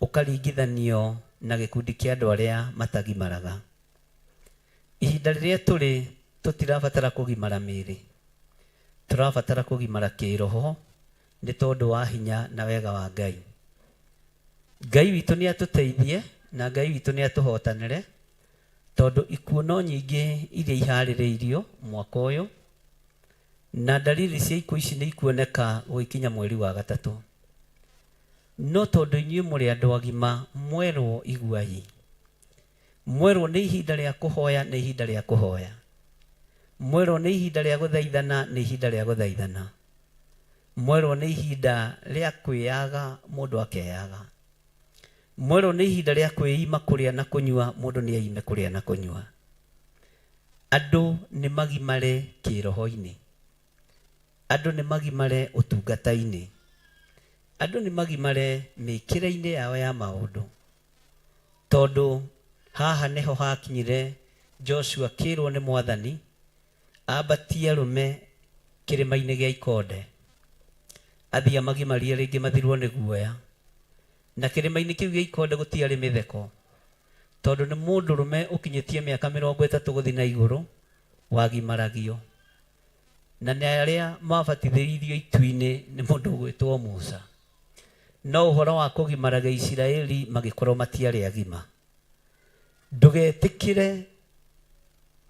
ukaringithanio na gikundi kia andu aria matagimaraga. Ihinda riria turi tutirabatara kugimara miri, turabatara kugimara kiroho, ni tondu wa hinya na wega wa Ngai. Ngai witu ni atuteithie na Ngai witu ni atuhotanire, tondu ikuo no nyingi iria ihaririirio mwaka uyu, na dalili cia ikuo ici ni ikuoneka gukinya mweri wa gatatu. No tondu inyuĩ muri andu agima, mwerwo iguai. Mwerwo ni ihinda ria kuhoya, ni ihinda ria kuhoya. Mwerwo ni ihinda ria guthaithana, ni ihinda ria guthaithana. Mwerwo ni ihinda ria kwiyaga, mundu akeyaga. Mwerwo ni ihinda ria kwiima kuria na kunyua, mundu ni aime kuria na kunyua. Andu ni magimare kiroho-ini. Andu ni magimare utungata-ini. Andu ni magimare mikire-ini yao ya maundu. Tondu haha niho hakinyire Joshua kirwo ni Mwathani abatie arume kirima-ini gia ikonde, athia magimarie ringi mathirwo ni guoya. Na kirima-ini kiu gia ikonde gutiari mitheko, tondu ni mundu rume ukinyitie miaka 30 guthi na iguru wagimaragio. Na ni aria mabatithirio itu-ini ni mundu gwitwo Musa. No uhoro wa kugimaraga Isiraeli magikorwo matiari agima. Ndugetikire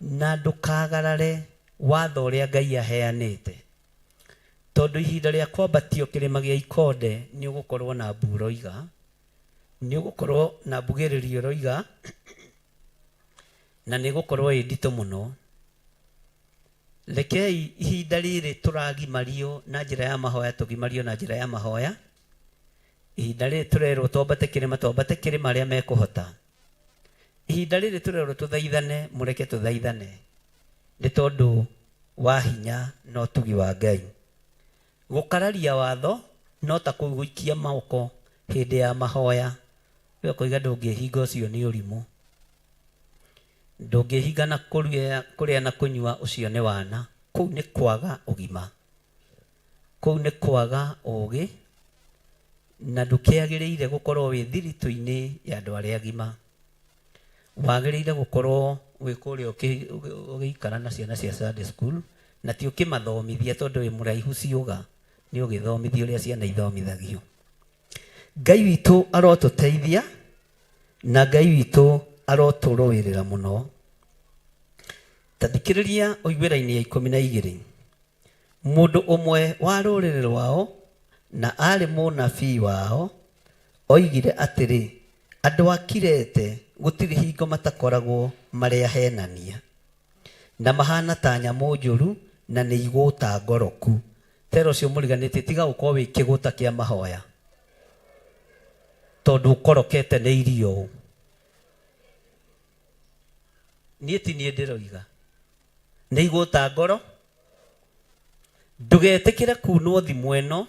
na ndukagarare watho uria Ngai aheanite, tondu ihinda ria kwambatio kirima gia ikonde ni ugukorwo na mburoiga, ni ugukorwo na mbugiririo roiga, na ni ugukorwo ndito muno. Rekei ihinda riri turagimario na njira ya mahoya, tugimario na njira ya mahoya. Ihinda riri turerwo twambate kirima aria mekuhota. Ihinda riri turerwo tuthaithane, mureke tuthaithane, ni tondu wa hinya no tugi wa Ngai. Gukararia watho no ta kuguikia maoko hindi ya mahoya. We koiga ndungihinga ucio ni urimu, ndungihinga na kuria na kunyua ucio ni wana. Kuu ni kwaga ugima, kuu ni kwaga ugi, na ndukiagiriire gukorwo wi thiritu-ini ya andu aria agima. Wagiriire gukorwo wi kuria ugiikara na ciana cia Sunday school, na ti ukimathomithia tondu wi muraihu ciuga, ni ugithomithia uria ciana ithomithagio. Ngai witu arotuteithia na Ngai witu aroturuirira muno. Tathikiriria oigwira-ini ya 12. Mundu umwe wa ruriri rwao na ari munabii wao oigire atiri, andu akirete gutiri hingo matakoragwo maria henania, na mahana ta nyamu njuru na ni iguta ngoroku. Tero cio muriganite tiga ukorwo wi kiguta kia mahoya, tondu ukorokete ni irio. Nie ti nie ndiroiga ni iguta ngoro. Ndugetikire kunwo thimu ino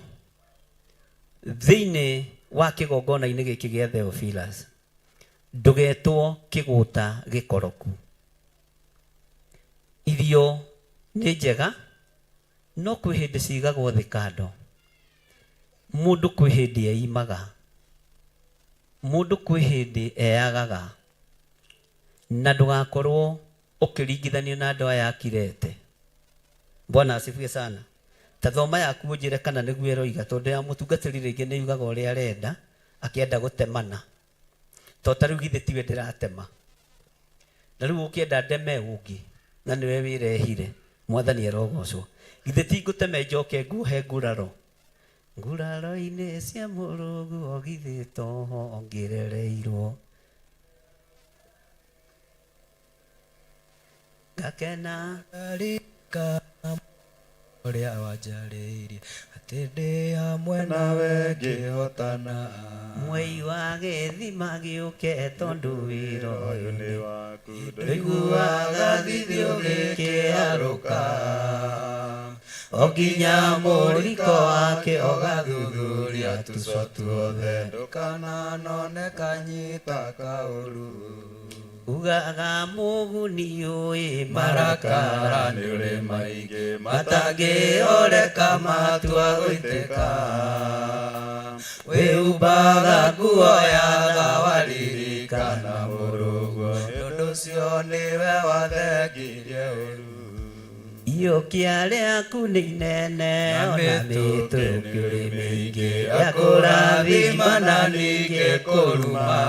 thiini wa kigongona-ini giki gia Theophilus. Ndugetwo kiguta gikoroku. Irio ni njega, no kwi hindi cigagwo thi kando. Mundu kwi hindi eimaga, mundu kwi hindi eyagaga, na ndugakorwo ukiringithanio na andu aya akirete. Bwana asifiwe sana. ta thoma yaku njire kana niguo eroiga tondu ya mutungatiri ringi ni yugaga uria arenda akienda gutemana to ta riu githe tiwe ndiratema na riu ukienda ndeme ungi na niwe wirehire mwathani arogocwo githe ti nguteme njoke nguhe nguraro nguraro-ini cia Mũrũngu ogithĩtwo ongerereirwo ngakena rika ũrĩa wanjarĩirie atĩ ndĩ hamwe nawe ngĩhotana mwei wa gĩthima gĩũke tondũ wĩra ũyũ nĩ waku ndũiguaga thithio gĩkĩharũka o nginya mũriko wake ũgathuthuria tũco tuothe ndũkananone kanyita kaũru ugaga mũguni ũĩ marakara nĩ ũrĩ maingĩ matangĩoreka matua gũitĩka wĩhumbaga nguo ya thawaririkana Mũrũngu nĩ ũndũ ũcio nĩwe wathengirie ũru iyokia rĩaku nĩ inene ona mĩtũkĩ ũrĩ mĩingĩ ya kũrathima na ningĩ kũruma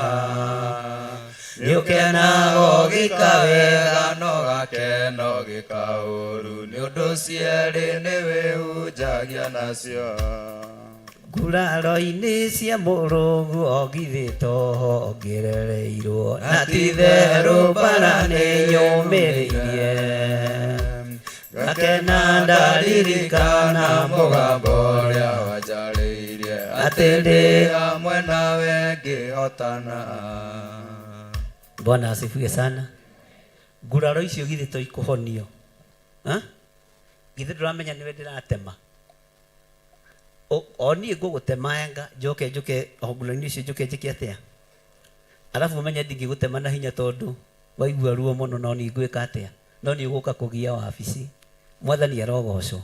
nĩ ũkenaga ũgĩka wega no gakena ũgĩka ũru nĩ ũndũ cierĩ nĩ wĩhunjagia nacio nguraro-inĩ cia Mũrũngu ogithĩtwo ongerereirwo na ti therũ mbara nĩ nyũmĩrĩirie ngakena ndaririkana mũgambo ũrĩa wanjarĩirie atĩ ndĩ hamwe nawe ngĩhotana. Bwana asifiwe sana. Nguraro icio githĩ to ikuhonio githĩ ndũramenya nĩwe ndĩratema o niĩ ngũgũtemanga njoke nguraro-inĩ icio njoke njĩke atĩa arabu ũmenye ndingĩgũtema na hinya tondũ waigua ruo mũno no niĩ ngwĩka atĩa no niĩ ũgũka kũgia wabici mwathani arogocwo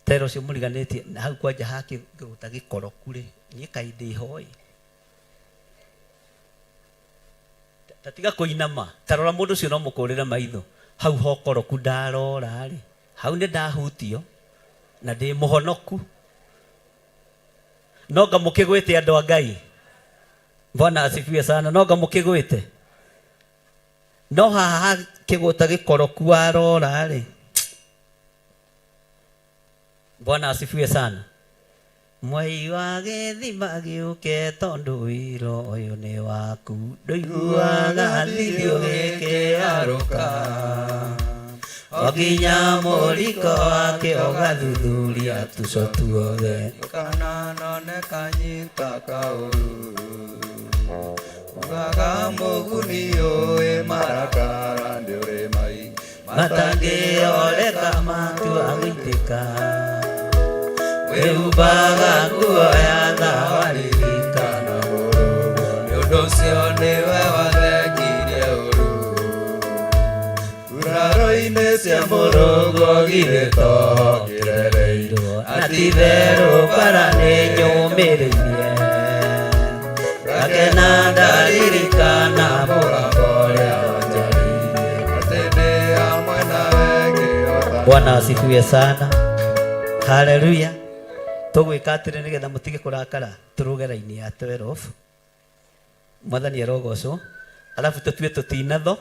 tero ũcio mũriganĩtie na hau kwanja hakĩruta gĩkoroku rĩ niĩ kaĩ ndĩhoĩ tatiga kũinama tarora mũndũ ũcio no mũkũrĩre maitho hau hokoroku ndarora rĩ hau nĩ ndahutio na ndĩ mũhonoku no ngamũkĩgwĩte andũ a Ngai. Bwana asifiwe sana. No ngamũkĩgwĩte no haha kĩgũta gĩkoroku warora rĩ. Bwana asifiwe sana. Mwei wa gĩthima gĩũke tondũ wĩra ũyũ nĩ waku ndũiguaga thithio gĩkĩharũka o nginya mũriko wake ũgathuthuria tũco tuothe ndũkananone kanyita kaũru ugaga mũguni ũĩ marakara nĩ ũrĩ mai matangĩoreka matua gũitĩka wĩhumbaga nguo ya thawaririkana Mũrũngu nĩ ũndũ ũcio nĩwe wathengirie ũru nguraro-inĩ cia Mũrũngu ogithĩtwo ongerereirwo na ti therũ mbara nĩ nyũmĩrĩirie ngakena ndaririkana mũgambo ũrĩa wanjarĩirie atĩ ndĩ hamwe nawe ngĩhotana. Bwana asifiwe sana. Haleluya. Tũgwĩka atĩrĩ nĩgetha mũtige kũrakara tũrũge raini ya 12 mwathani arogocwo alafu tũtue tũtinatho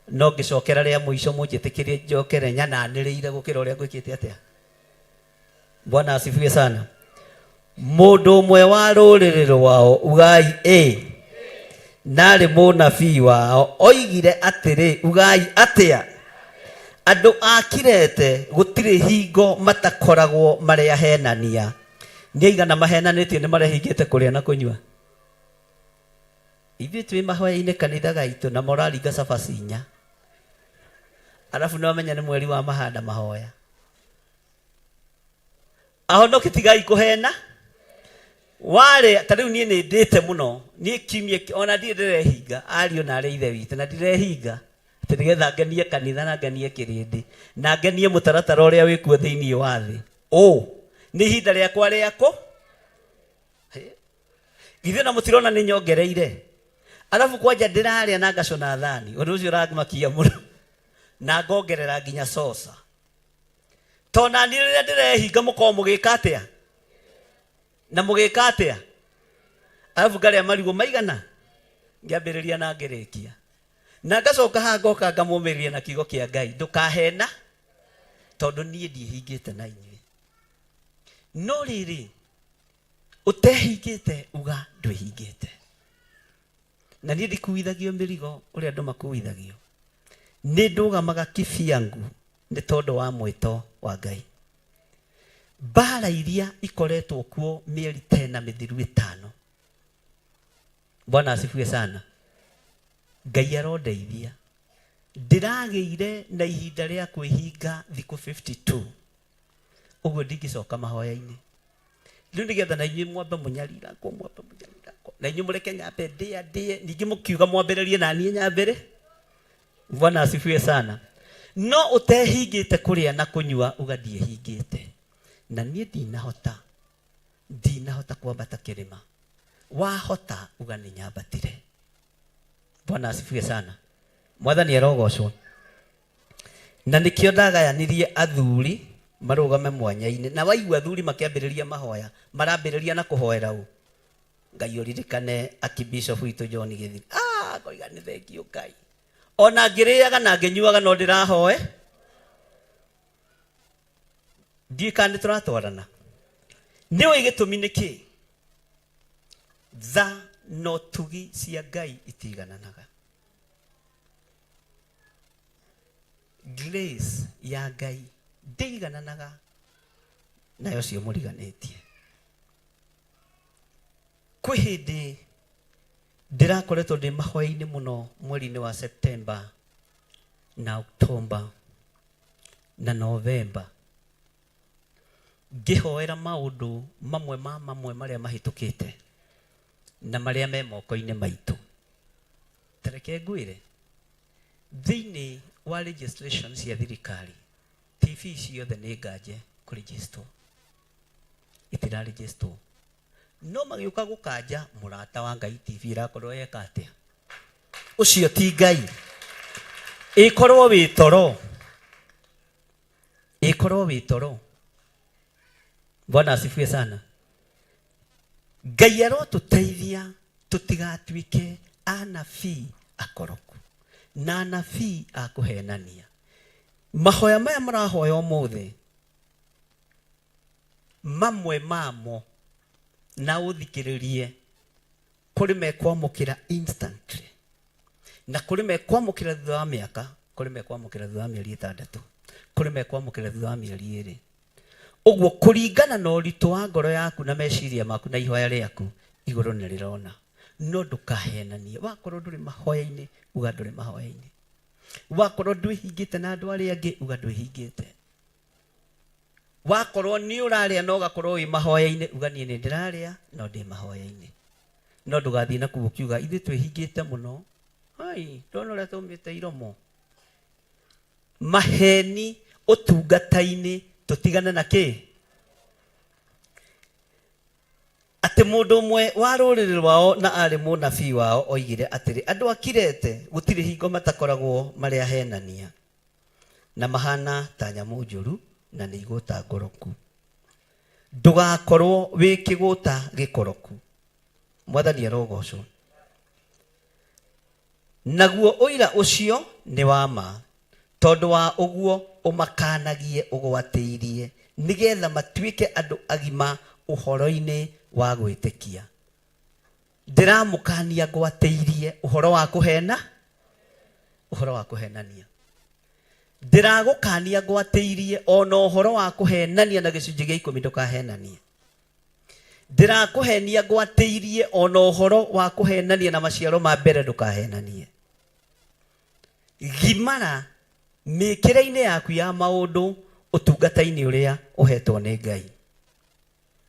no ngĩcokera rĩa mũico mũnjĩtĩkĩrie njokere nyananĩrĩire gũkĩra ũrĩa ngwĩkĩte atĩa. Bwana asifiwe sana. Mũndũ ũmwe wa rũrĩrĩ rwao ugai narĩ mũnabii wao oigire atĩrĩ ugai atĩa andũ a Kirete gũtirĩ hingo matakoragwo marĩa henania nĩ aigana mahenanĩtio nĩ marehingĩte kũrĩa na kũnyua. Ithuĩ twĩ mahoya-inĩ kanitha gaitũ na moraringa cabaci 4 arabu nĩ wamenya nĩ mweri wa mahanda mahoya. Ahonoki tigai kũhena warĩ ta rĩu niĩ nĩ ndĩte mũno niĩ kiumia ona ndirĩ ndĩrehinga ariũ na arĩa ithe witũ na ndirehinga atĩ nĩgetha ngenie kanitha na ngenie kĩrĩndĩ na ngenie mũtaratara ũrĩa wĩkuo thĩinĩ wa thĩ. Nĩ ihinda rĩakwa rĩako githĩ na mũtirona nĩ nyongereire arabu kwanja ndĩrarĩa na ngacona thani ũndũ ũcio ũramakia mũno na ngongerera nginya sosa tona ni rĩrĩa ndĩrehinga mũkorwo mũgĩka atĩa na mũgĩka atĩa arabu ngarĩa marigũ maigana ngĩambĩrĩria na ngĩrĩkia na ngacoka haha ngoka ngamũmĩrĩria na kiugo kĩa Ngai ndũkahena tondũ niĩ ndiĩhingĩte na inyuĩ no rĩrĩ ũtehingĩte uga ndwĩhingĩte na niĩ ndikuithagio mĩrigo ũrĩa andũ makuithagio nĩ ndũgamaga kĩbiangu nĩ tondũ wa mwĩto wa Ngai mbara iria ikoretwo kuo mĩeri 10 mĩthiru 5 Bwana asifiwe sana Ngai arondeithia ndĩragĩire na ihinda rĩa kwĩhinga thikũ 52 ũguo ndingĩcoka mahoya-inĩ rĩu nĩgetha na inyuĩ mwambe mũnyarira na inyuĩ mũreke nyambe ndĩe ningĩ mũkiuga mwambĩrĩrie na niĩ nyambĩre Bwana asifiwe sana no ũtehingĩte kũrĩa na kũnyua ũgathiĩhingĩte na niĩ ndinahota kwambata kĩrĩma wahota uga nĩ nyambatire Bwana asifiwe sana Mwathani arogocwo na nĩkĩo ndagayanirie athuri marũgame mwanya-inĩ na waigua athuri makĩambĩrĩria mahoya marambĩrĩria na kũhoera ũ Ngai ũririkane Archbishop witũ John Gĩthiri ngoiga nĩ thengio Ngai ona ngĩrĩaga na ngĩnyuaga no ndĩrahoe ndiĩ kana tũratwarana nĩwe gĩtũmi nĩkĩ tha no tugi cia Ngai itigananaga grace ya Ngai ndĩigananaga nayo cio mũriganĩtie kwĩ hĩndĩ ndĩrakoretwo ndĩ mahoya-inĩ mũno mweri-inĩ wa September na October na November ngĩhoera maũndũ mamwe marĩa mahĩtũkĩte na marĩa me moko-inĩ maitũ tareke ngwĩre thĩinĩ wa registration cia thirikari TV ciothe nĩ nganje kũregister itiraregister no magĩũka gũkanja mũrata wa Ngai TV irakorwo yeka atĩa ũcio ti Ngai ĩkorwo wĩ toro Bwana asifiwe sana Ngai arotũteithia tũtigatuĩke anabii akoroku na anabii akũhenania mahoya maya marahoya ũmũthĩ mamwe mamo na ũthikĩrĩrie kũrĩ mekwamũkĩra instantly na kũrĩ mekwamũkĩra thutha wa mĩaka kũrĩ mekwamũkĩra thutha wa mĩeri 6 kũrĩ mekwamũkĩra thutha wa mĩeri 2 ũguo kũringana na ũritũ wa ngoro yaku na meciria maku na ihoya rĩaku igũrũ nĩ rĩrona no ndũkahenanie wakorwo ndũrĩ mahoya-inĩ uga ndũrĩ mahoya-inĩ wakorwo ndwĩhingĩte na andũ arĩa angĩ uga ndwĩhingĩte wakorwo nĩ ũrarĩa no gakorwo wĩ mahoya-inĩ uga niĩ nĩ ndĩrarĩa no ndĩ mahoya-inĩ no ndũgathiĩ na kuo kiuga ithuĩ twĩhingĩte mũno ndona ũrĩa tũmĩte iromo maheni ũtungata-inĩ tũtigane na kĩ atĩ mũndũ ũmwe wa rũrĩrĩ rwao na arĩ mũnabii wao oigire atĩrĩ andũ akirete gũtirĩ hingo matakoragwo marĩ ahenania na mahana ta nyamũ njũru na nĩ igũta ngoroku ndũgakorwo wĩ kĩgũta gĩkoroku Mwathani arogocwo naguo ũira ũcio nĩ wa ma tondũ wa ũguo ũmakanagie ũgwatĩirie nĩgetha matuĩke andũ agima ũhoro-inĩ wa gwĩtĩkia ndĩramũkania ngwatĩirie ũhoro wa kũhenania ndĩragũkania ngwatĩirie ona ũhoro wa kũhenania na gĩcunjĩ gĩa 10 ndũkahenanie ndĩrakũhenia ngwatĩirie ona ũhoro wa kũhenania na maciaro ma mbere ndũkahenanie gimara mĩkĩre-inĩ yaku ya maũndũ ũtungata-inĩ ũrĩa ũhetwo nĩ Ngai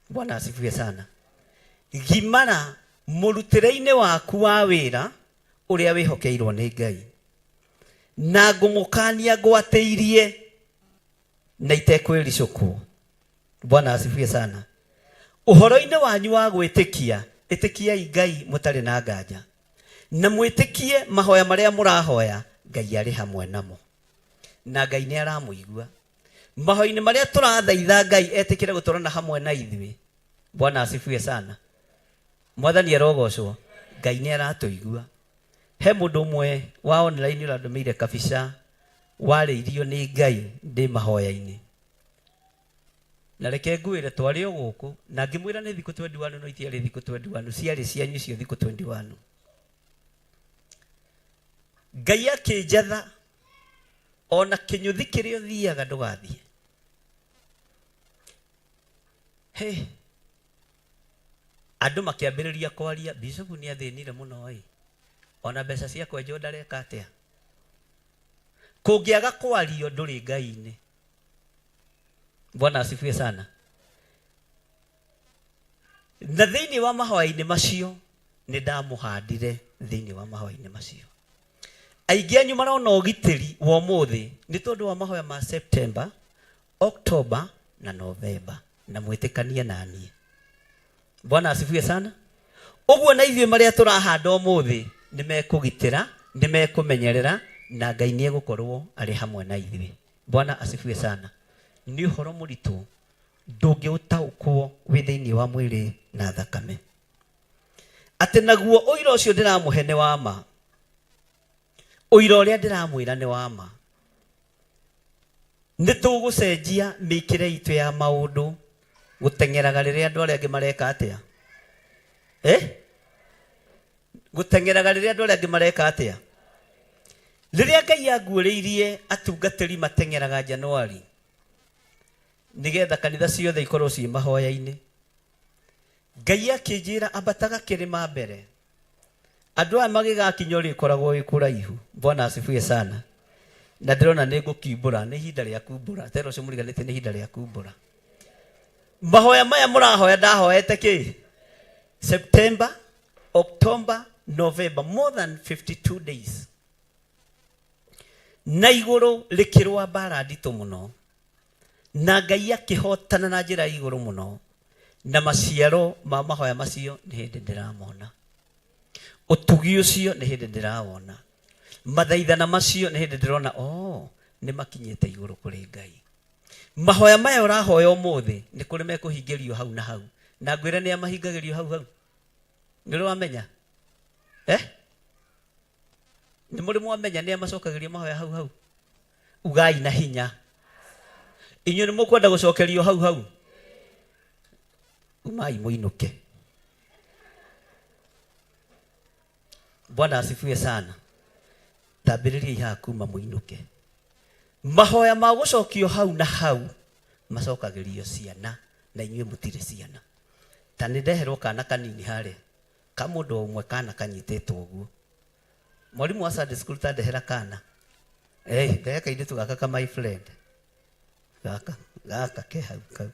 Bwana asifiwe sana gimara mũrutĩre-inĩ waku wa wĩra ũrĩa wĩhokeirwo nĩ Ngai na ngũmũkania ngwatĩirie na itekwĩricũkwo Bwana asifiwe sana ũhoro-inĩ wanyu wa gwĩtĩkia ĩtĩkiai Ngai mũtarĩ na nganja na mwĩtĩkie mahoya marĩa mũrahoya Ngai arĩ hamwe namo na Ngai nĩ aramũigua mahoini maria turathaitha Ngai etikire guturana hamwe na ithuĩ. Bwana asifiwe sana. Mwathani arogocwo. Ngai nĩ aratuigua. He mũndũ ũmwe wa online ũrandomĩire kabica warĩirio nĩ Ngai ndĩ mahoya-inĩ. Na reke ngwĩre twarĩ o gũkũ na ngĩmwĩra nĩ thikũ 21 no itiarĩ thikũ 21 ciarĩ cianyu cio thikũ 21. Ngai akĩnjatha ona kĩnyũthi kĩrĩa ũthiaga ndũgathiĩ. Andũ makĩambĩrĩria kwaria Bishop nĩ athĩnire mũno ĩ. Ona mbeca cia kwenjwo ndareka atĩa. Kũngĩaga kwario ndũrĩ Ngai-inĩ. Bwana asifiwe sana. Na thĩinĩ wa mahoya-inĩ macio nĩ ndamũhandire thĩinĩ wa mahoya-inĩ macio. Aingĩ anyu marona ũgitĩri wa ũmũthĩ nĩ tondũ wa mahoya ma September, October na November na mwĩtĩkanie na niĩ. Bwana asifiwe sana. Ũguo na ithuĩ marĩa tũrahanda ũmũthĩ nĩ mekũgitĩra, nĩ mekũmenyerera na Ngai nĩ egũkorwo arĩ hamwe na ithuĩ. Bwana asifiwe sana. Nĩ ũhoro mũritũ ndũngĩũtaũkwo wĩ thĩinĩ wa mwĩrĩ na thakame. Atĩ naguo ũira ũcio ndĩramũhe nĩ wa ma. Ũira ũrĩa ndĩramwĩra nĩ wa ma. Nĩ tũgũcenjia mĩkĩre itũ ya maũndũ gũteng'eraga rĩrĩa andũ arĩa angĩ mareka atĩa. Gũteng'eraga rĩrĩa andũ arĩa angĩ mareka atĩa. Rĩrĩa Ngai anguũrĩirie atungatĩri mateng'eraga Januari nigetha kanitha ciothe ikorwo ciĩ mahoya-inĩ. Ngai akĩnjĩra ambataga kĩrĩma mbere. Andũ aya magĩgakinya ũrĩ koragwo wĩ kũraihu. Bwana asifiwe sana. Na ndĩrona nĩ ngũkiumbũra nĩ ihinda rĩa kumbũra. Tero ũcio mũriganĩte nĩ ihinda rĩa kumbũra. Mahoya maya mũrahoya ndahoete kĩ? September, October, November, more than 52 days. Na igũrũ rĩkĩrũa mbara nditũ mũno. Na Ngai akĩhotana na njĩra igũrũ mũno. Na maciaro ma mahoya macio nĩ hĩndĩ ndĩramona. Ũtugi ũcio nĩ hĩndĩ ndĩrawona. Mathaithana macio nĩ hĩndĩ ndĩrona nĩ makinyĩte igũrũ kũrĩ Ngai. Mahoya maya ũrahoya ũmũthĩ nĩ kũrĩ mekũhingĩrio hau na hau. Na ngwĩre nĩ amahingagĩrio hau hau. Nĩ rwamenya? Nĩ mũrĩ mwamenya nĩ amacokagĩrio mahoya hau hau. Ugai na hinya. Inyuĩ nĩ mũkwenda gũcokerio hau hau. Umai mũinũke. Bwana asifiwe sana. Tambĩrĩriai haha kuma mũinũke. Mahoya ma gũcokio hau na hau macokagĩrio ciana na inyuĩ mũtirĩ ciana. Ta nĩ ndeherwo kana kanini harĩa. Ka mũndũ ũmwe kana kanyitĩtwo ũguo. Mwarimũ wa Sunday school tandehera kana. Ndeheka kairĩtu gaka ka my friend. Gaka ke hau kau.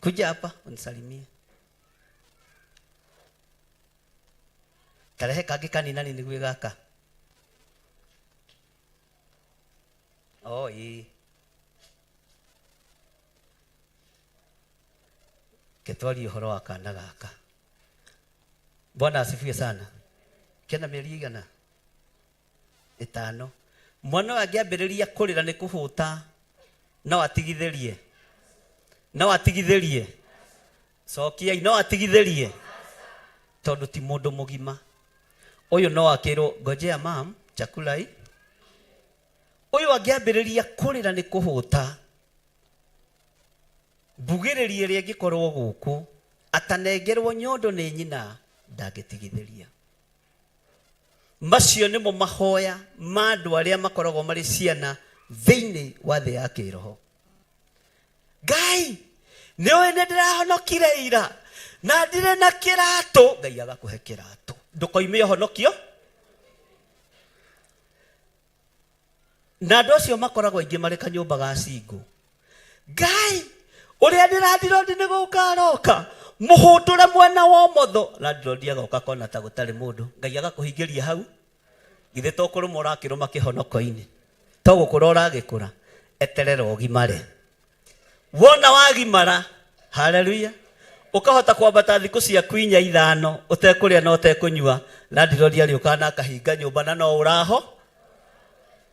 Kuja hapa unisalimie. Karehe kage kanina nini gwe gaka. Ketwali ũhoro wa kana gaka. Bwana asifiwe sana. Kena mĩeri igana 5. Mwana angĩambĩrĩria kũrĩra nĩ kũhũta no atigithĩrie. No atigithĩrie. Cokiai no atigithĩrie. Tondũ ti mũndũ mũgima. Ũyũ no akĩrwo ngojea mam chakula hii. Ũyũ angĩambĩrĩria kũrĩra nĩ kũhũta. Mbugĩrĩria ĩrĩa ĩngĩkorwo gũkũ atanengerwo nyondo nĩ nyina ndangĩtigithĩria. Macio nĩmo mahoya ma andũ arĩa makoragwo marĩ ciana thĩinĩ wa thĩ ya kĩroho. Ngai nĩwe nĩ ndĩrahonokire ira na ndirĩ na kĩratũ. Ngai agakũhe kĩratũ. Ndũkoime ũhonokio. Na andũ acio makoragwo aingĩ marĩ kanyũmba ga cingo. Ngai ũrĩa ndĩrathirondi nĩ gũka aroka mũhũndũre mwena wa ũmotho. Landlord agoka kona ta gũtarĩ mũndũ. Ngai agakũhingĩria hau. Githĩ to kũrũma ũrakĩrũma kĩhonoko-inĩ. To gũkũra ũragĩkũra. Eterera ũgimare. Wona wagimara. Haleluya. Ũkahota kwambata thikũ ciaku 4-5 ũtekũrĩa na ũtekũnyua. Landlord arĩũka na akahinga nyũmba na no ũraho.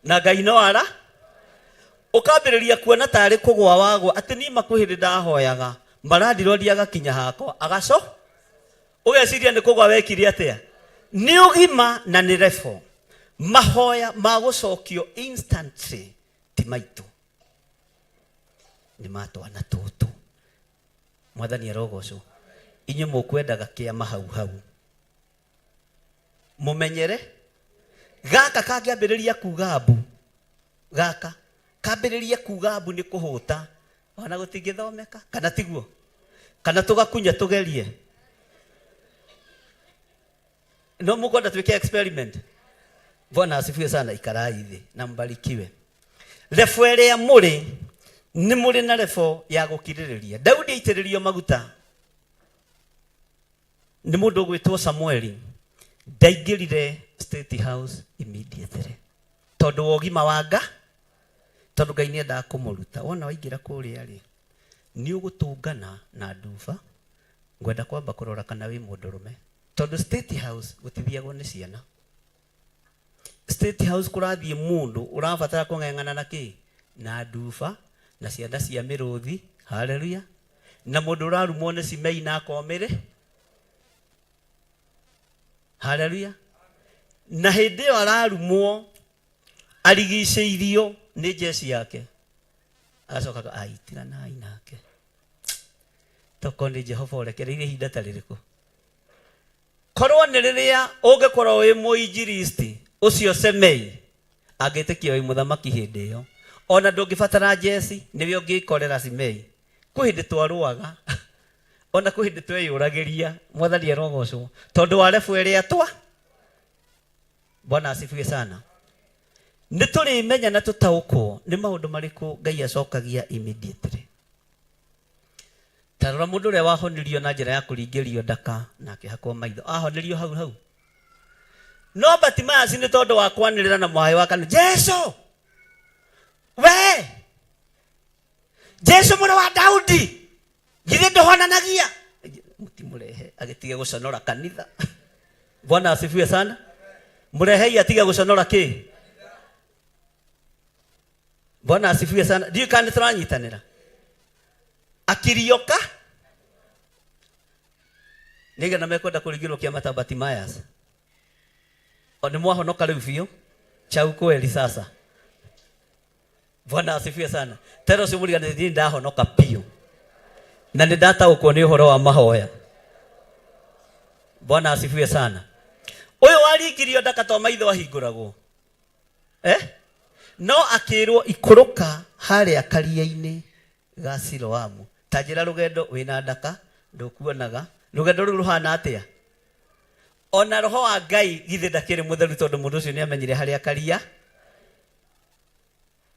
Na Ngai no ara. ukambiriria kuona tari kugwa wagwa ati ni makuhiri ndahoyaga marandiroria gakinya hakwa agaco ugeciria ni kugwa wekire atia ni ugima na ni refo mahoya magucokio instantly ti maitu ni matwana tutu mwathani arogocwo inyu mukwendaga kiama hau hau mumenyere gaka kangiambiriria kuga mbu gaka kambiriria kuga mbu ni kuhuta ona gutingithomeka kana tiguo kana tugakunya tugerie no mukwenda tuweke experiment. Bwana asifiwe sana. Ikarai thi na mbarikiwe. Refo ĩrĩa mũrĩ nĩ mũrĩ na refo ya gũkirĩrĩria. Daudi aitĩrĩrio maguta nĩ mũndũ gwĩtwo Samueli ndaingĩrire State House immediately tondũ wa ũgima wanga tondũ Ngai nĩendaga kũmũruta. Wona waingĩra kũrĩa rĩ nĩ ũgũtũngana na nduba ngwenda kwamba kũrora kana wĩ mũndũrũme tondũ State House gũtithiagwo nĩ ciana. State House kũrathiĩ mũndũ ũrabatara kũng'eng'ana na kĩ na nduba na ciana cia mĩrũthi. Haleluya. Na mũndũ ũrarumwo nĩ cimei na akomĩrĩ. Haleluya. Na hĩndĩ ĩyo ararumwo arigicĩirio nĩ jeci yake acokaga aitiganai nake toko nĩ Jehova ũrekereirie ihinda ta rĩrĩkũ. Korwo nĩ rĩrĩa ũngĩkorwo wĩ mũinjilisti ucio Semei agĩtĩkia wĩ mũthamaki hĩndĩ ĩyo ona ndũngĩbatara jesi nĩwe ũngĩkorera Semei kwĩ hĩndĩ twarũaga ona kwĩ hĩndĩ tweyũragĩria. Mwathani arogocwo tondũ wa refu ĩrĩa twa. Bwana asifiwe sana. Nĩ tũrĩmenya na tũtaũkwo nĩ maũndũ marĩkũ Ngai acokagia immediately. Tarora mũndũ ũrĩa wahonirio na njĩra ya kũringĩrio ndaka na akĩhakwo maitho ahonirio hau hau. No Bartimaeus nĩ tondũ wa kwanĩrĩra na mwaĩ wa kanua Jesu we Jesu mũrũ wa Daudi githĩ ndũhonanagia mũtimũrehe agĩtiga gũconora kanitha. Bwana asifiwe sana. Mũrehei atige gũconora kĩ. Bwana asifiwe sana. Ndiyo kandi tũranyitanĩra akirioka nĩgetha mekwenda kũringĩrwo kĩama ta Bartimaeus. Oni mwahonoka rĩu biũ chau kweli sasa. Bwana asifiwe sana. Tero simuliga nĩ ndahonoka piũ na nĩ ndataũkwo nĩ ũhoro wa mahoya. Bwana asifiwe sana. Ũyũ waringirio ndakatwa maitho ahingũragwo no akĩrwo ikũrũka harĩa karia-inĩ ga Siloamu. Tanjĩra rũgendo wĩna ndaka ndũkuonaga rũgendo rũu rũhana atĩa. Ona roho wa Ngai githĩ ndakĩrĩ mũtheru tondũ mũndũ ũcio nĩ amenyire harĩa karia.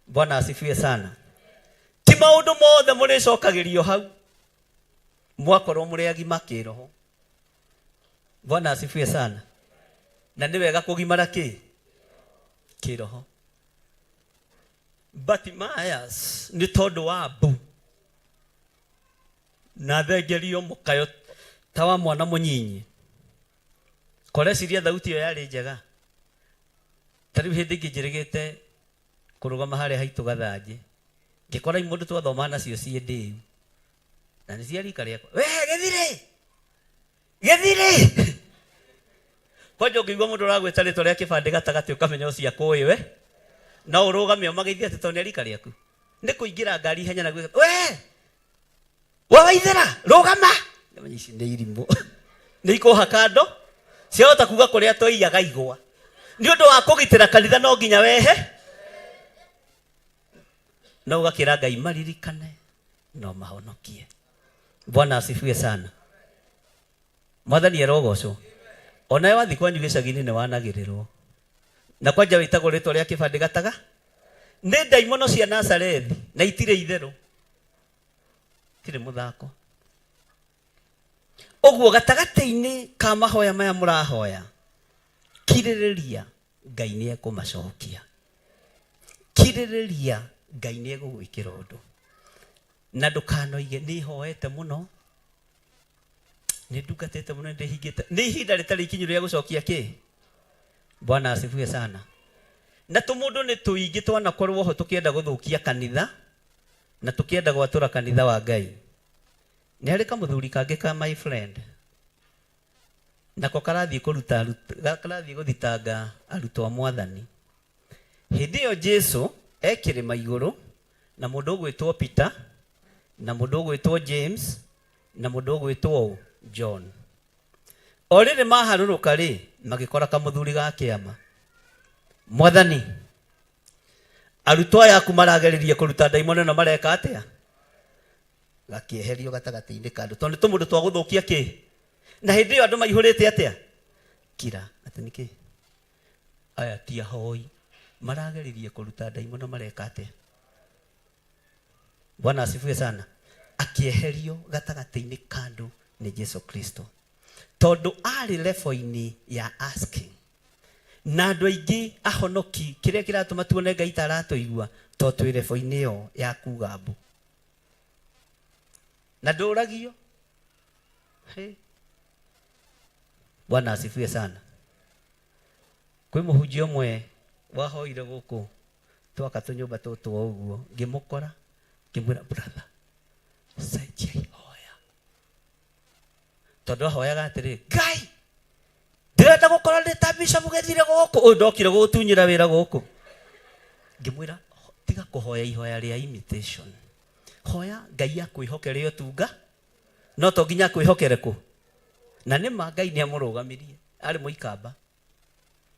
Bwana asifiwe sana. Ti maũndũ mothe mũrĩcokagĩrio hau mwakorwo mũrĩ agima kĩroho. Bwana asifiwe sana. Na nĩ wega kũgimara kĩ kĩroho. Bartimaeus nĩ tondũ wa mbu na thengerio mũkayo ta wa mwana mũnyinyi. Koreciria thauti ĩyo yarĩ njega. Tarĩu hĩndĩ ĩngĩ njĩrĩgĩte kũrũgama harĩa haitũ gathanjĩ ngĩkora mũndũ twathoma nacio ciĩ ndĩu na nĩ cia rika rĩakwa. We gĩthirĩ kwanja ũngĩigua mũndũ ũragwĩta rĩtwa rĩa kĩbandĩ gatagatĩ ũkamenya ũcio akũĩ we no ũrũgame ũmageithie atĩ tondũ nĩ rika rĩaku. Nĩ kũingĩra ngari ihenya na gwĩka we waithera rũgama ici nĩ irimũ nĩ ikũha kando ciahota kuga kũrĩa tũiyaga igwa nĩ ũndũ wa kũgitĩra kanitha no nginya wehe no ũgakĩra Ngai maririkane no mahonokie. Bwana asifiwe sana. Mwathani arogocwo. Ona we wathi kwanyu gĩcagi-inĩ nĩ wanagĩrĩrwo na kwanja wĩtagwo rĩtwa rĩa kĩbandĩ gataga nĩ ndaimono cia Nazarethi na itirĩ itherũ tirĩ mũthako. Ũguo gatagatĩ-inĩ ka mahoya maya mũrahoya kirĩrĩria Ngai nĩ ekũmacokia. Kirĩrĩria Ngai nĩ egũgwĩkĩra ũndũ na ndũkanoige nĩ hoete mũno nĩ ndungatĩte mũno nĩ ndĩhingĩte nĩ ihinda rĩtarĩ ikinyu rĩa gũcokia kĩ. Bwana asifiwe sana. na tumundo nĩ tũingĩ twanakorwo ho tũkĩenda gũthũkia kanitha na tũkĩenda gwatũra kanitha wa Ngai. Nĩ harĩ kamũthuri kangĩ ka my friend nako karathiĩ gũthitanga arutwo a Mwathani. Hĩndĩ ĩyo Jesũ ekĩrĩma igũrũ na mũndũ ũgwĩtwo Peter na mũndũ ũgwĩtwo James na mũndũ ũgwĩtwo John. O rĩrĩ maharũrũka rĩ, magĩkora kamũthuri ga kĩama. Mwathani, arutwo aya aku maragereria kũruta ndaimono na mareka atĩa? Gakĩeherio gatagatĩ-inĩ ka andũ, tondũ nĩ tũmũndũ twa gũthũkia kĩ? Na hĩndĩ ĩyo andũ maihũrĩte atĩa? Kira. Atĩ nĩkĩ? Aya ti ahoi, maragereria kũruta ndaimono mareka atĩa? Bwana asifiwe sana. Akĩeherio gatagatĩ-inĩ ka andũ nĩ Jesu Kristo, tondũ arĩ level-inĩ ya asking. Na andũ aingĩ ahonoki kĩrĩa kĩratũma tuone Ngai taratũigua to twĩ level-inĩ ĩyo ya kuga mbu na ndũragio. Bwana asifiwe sana. Kwĩ mũhunjia ũmwe wahoire gũkũ twaka tũnyũmba tũtũ ũguo, ngĩmũkora ngĩmwĩra brother, cenjia ihoya, tondũ ahoyaga atĩrĩ, Ngai ndĩrenda gũkorwo ndĩ ta bishop gĩthire gũkũ, ũyũ ndokire gũgũtunyĩra wĩra gũkũ. Ngĩmwĩra tiga kũhoya ihoya rĩa imitation, hoya Ngai akwĩhokere ũtunga, no to nginya akwĩhokere kũ. Na nĩma Ngai nĩ amũrũgamirie, arĩ mũikamba,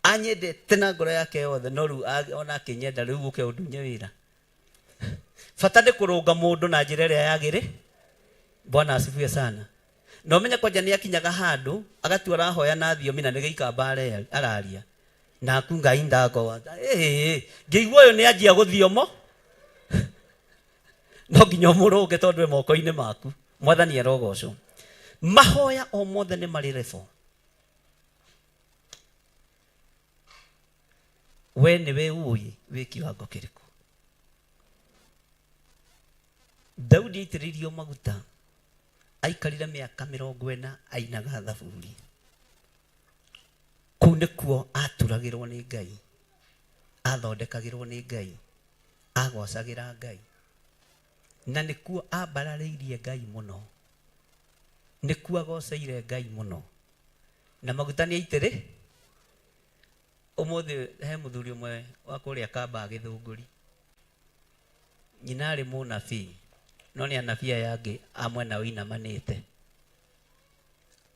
anyendete na ngoro yake yothe, no rĩu ona akĩnyenda rĩu ũke ũndunye wĩra. Bata nĩ kũrũnga mũndũ na njĩra ĩrĩa yagĩrĩ. Bwana asifiwe sana. No menye kwanja nĩ akinyaga handũ agatua arahoya na thiomi na nĩ gĩikamba araria na aku Ngai ndago ngĩigua ũyũ nĩ anjia gũthiomo no nginya ũmũrũnge tondũ moko-inĩ maku. Mwathani arogocwo. Mahoya o mothe nĩ marĩ level. We nĩwe ũĩ wĩ kĩwango kĩrĩkũ. Daudi aitĩrĩirio maguta, aikarire mĩaka 40 ainaga thaburi. Kũu nĩkuo aturagĩrwo nĩ Ngai, athondekagĩrwo nĩ Ngai, agocagĩra Ngai, na nĩkuo ambararĩirie Ngai mũno, nĩkuo agoceire Ngai mũno. Na maguta nĩ aitĩrĩ. Ũmũthĩ he mũthuri ũmwe wa kũrĩa Kamba Gĩthũngũri, nyina arĩ mũnabii, no nĩ anabii aya angĩ amwe na ũinamanĩte.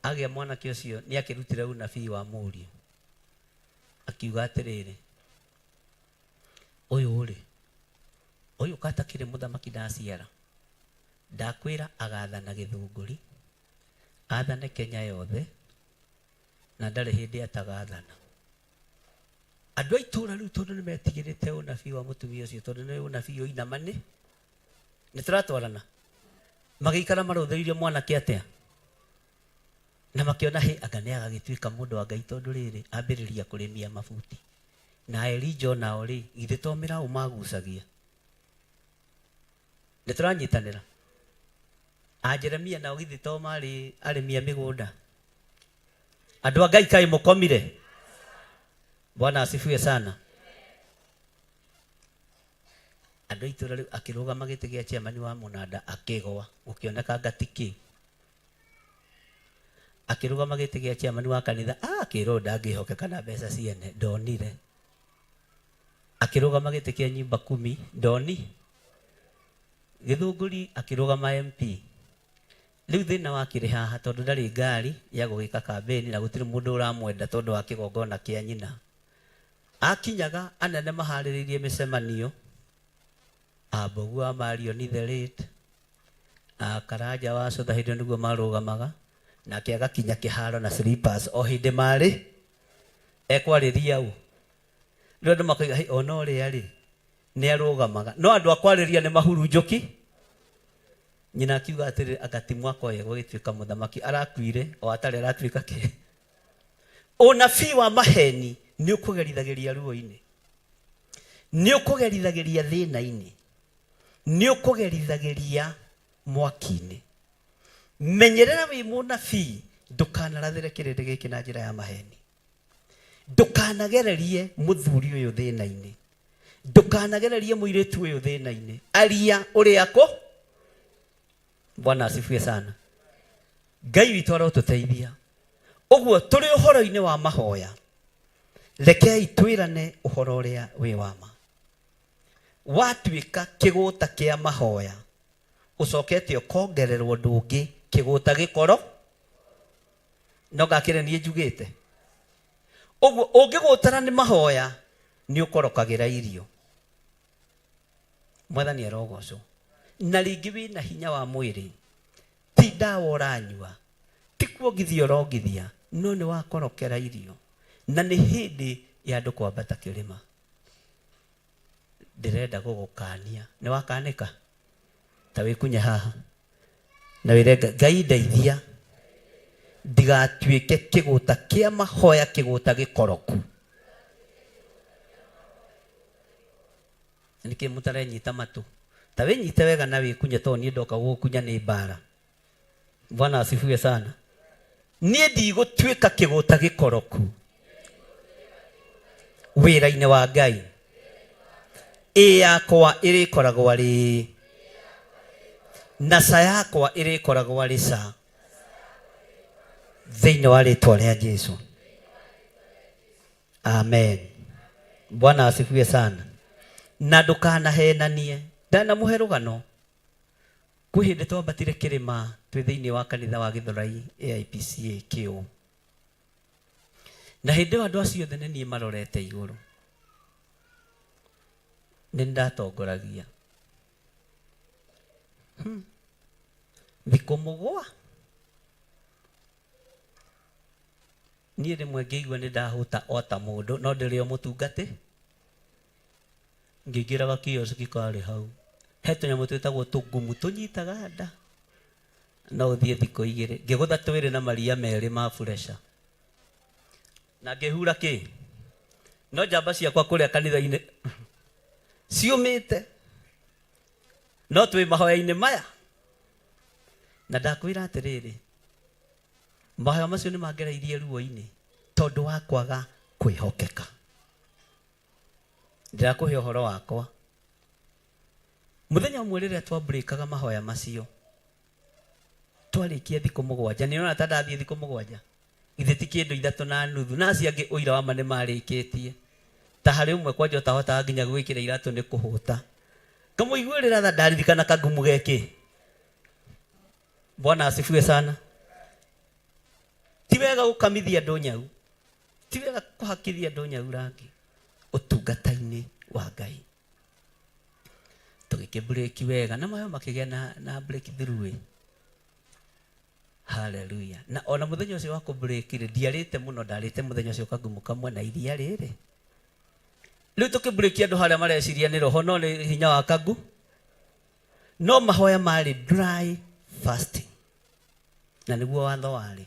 Agĩa mwanake ũcio nĩ akĩrutire ũnabii wa mũriũ, akiuga atĩrĩrĩ, ũyũ katakĩrĩ mũthamaki ndaciara, ndakwĩra agathana Gĩthũngũri, athane Kenya yothe, na ndarĩ hĩndĩ atagathana. Andũ a itũũra rĩu tondũ nĩ metigĩrĩte ũnabii wa mũtumia ũcio, tondũ nĩ ũnabii ũinamani, nĩ tũratwarana, magĩikara marũthĩrĩirie mwanake atĩa, na makĩona anga nĩ agagĩtuĩka mũndũ wa Ngai, tondũ rĩrĩ ambĩrĩria kũrĩmia mabuti. Na Elijah nao rĩ, githĩ to mĩraũ magucagia. Nĩ tũranyitanĩra. Jeremia nao githĩ to marĩ arĩmi a mĩgũnda. Andũ a Ngai kaĩ mũkomire. Bwana asifiwe sana. Andũ a itũũra rĩu akĩrũgama gĩtĩ gĩa chairman wa mũnanda akĩgwa, gũkĩoneka gatikĩ. Akĩrũgama gĩtĩ gĩa chairman wa kanitha akĩrwo ndangĩhokeka na mbeca ciene, ndonire. Akĩrũgama gĩtĩ kĩa nyumba 10, ndoni. Gĩthũngũri akĩrũgama MP. Rĩu thĩna wakĩrĩ haha, tondũ ndarĩ ngari ya gũgĩka kambeni na gũtirĩ mũndũ ũramwenda tondũ wa kĩgongona kĩa nyina. Akinyaga anene maharĩrĩirie mĩcemanio, Ambogu wa Marion the late, Karanja wa Cotha hĩndĩ nĩguo marũgamaga, nake agakinya kĩharo na slippers o hĩndĩ marĩ ekwarĩria ũ. Rĩu andũ makoiga ona ũrĩa rĩ nĩ arũgamaga, no andũ akwarĩria nĩ mahurunjũki. Nyina akiuga atĩrĩ agati mwaka ũyũ gũgĩtuĩka mũthamaki, arakuire o atarĩ aratuĩka kĩ. Ũnabii wa maheni nĩ ũkũgerithagĩria ruo-inĩ, nĩ ũkũgerithagĩria thĩna-inĩ, nĩ ũkũgerithagĩria mwaki-inĩ. Menyerera wĩ mũnabii ndũkanarathĩre kĩrĩndĩ gĩkĩ na njĩra ya maheni. ndukanagererie muthuri uyu thina-ini, ndukanagererie muiritu uyu thina-ini, aria uri ako. Bwana asifiwe sana. Ngai witu arotuteithia. Uguo turi uhoro-ini wa mahoya, rekei twirane uhoro uria wi wama. Watuika kiguta kia mahoya, ucokete ukongererwo ndungi kiguta gikoro, no gakire nie njugite. Uguo ungigutana ni mahoya ni ukorokagira irio. Mwathani arogocwo. Na ringi wina hinya wa mwiri, ti ndawa uranyua, ti kuongithia urongithia, no ni wakorokera irio. Na ni hindi ya andu kwambata kirima. Ndirenda gugukania, ni wakanika ta wikunya haha na wirenga Ngai ndeithia ndigatuike kiguta kia mahoya, kiguta gikoroku. Niki mutare nyita matu ta we nyite wega na wikunya to ni ndoka gukunya ni bara. Bwana asifiwe sana. Nie ndigutwika kiguta gikoroku wira-ini wa Ngai. Yakwa irikoragwo ari na sa yakwa irikoragwo ari sa thiini wa ritwa ria Jesu. Amen. Bwana asifiwe sana. Na ndukanahenanie. Ndana muhe rugano kwi hindi twambatire kirima twi thiini wa kanitha wa Githurai AIPCA Kiu, na hindi andu acio othe ni marorete iguru. Ni ndatongoragia thiku mugwa. Niĩ rĩmwe ngĩigua nĩ ndahuta o ta mũndũ, no ndĩrĩ o mũtungati. Ngĩingĩraga kioski karĩ hau, he tũnyamũ twĩtagwo tũngumu tũnyitaga nda, no ũthiĩ thikũ igĩrĩ. Ngĩgũtha twĩrĩ na maria merĩ ma fresha na ngĩhura kĩ, no njamba ciakwa kũrĩa kanitha-inĩ ciumĩte, no twĩ mahoya-inĩ maya. Na ndakwĩra atĩrĩrĩ, mahoya macio nĩ mangereirie ruo-inĩ tondũ wa kwaga kwĩhokeka. Ndirakũhe ũhoro wakwa. Mũthenya ũmwe rĩrĩa twambũrĩkaga mahoya macio, twarĩkia thikũ mũgwanja, nĩ ũrona ta ndathiĩ thikũ mũgwanja, ithe ti kĩndũ 3.5, na acio angĩ ũira wa ma nĩ marĩkĩtie. Ta harĩ ũmwe kwanja ũtahotaga nginya gwĩkĩra iratũ nĩ kũhũta. Kamũiguĩrĩra tha ndaririkana kangumu geki. Bwana asifiwe sana. Ti wega gũkamithia andũ nyau, ti wega kũhakithia andũ nyau rangi ũtungata-inĩ wa Ngai. Tũgĩkĩmburĩki wega na mayo makĩgĩa na breakthrough. Hallelujah. Na ona mũthenya ũcio wa kũmburĩki ndiarĩte mũno, ndarĩte mũthenya ũcio kangumu kamwe na iria rĩrĩ. Rĩu tũkĩmburĩki andũ harĩa mareciria nĩ roho, no nĩ hinya wa kangu. No mahoya marĩ dry fasting, na nĩguo watho warĩ.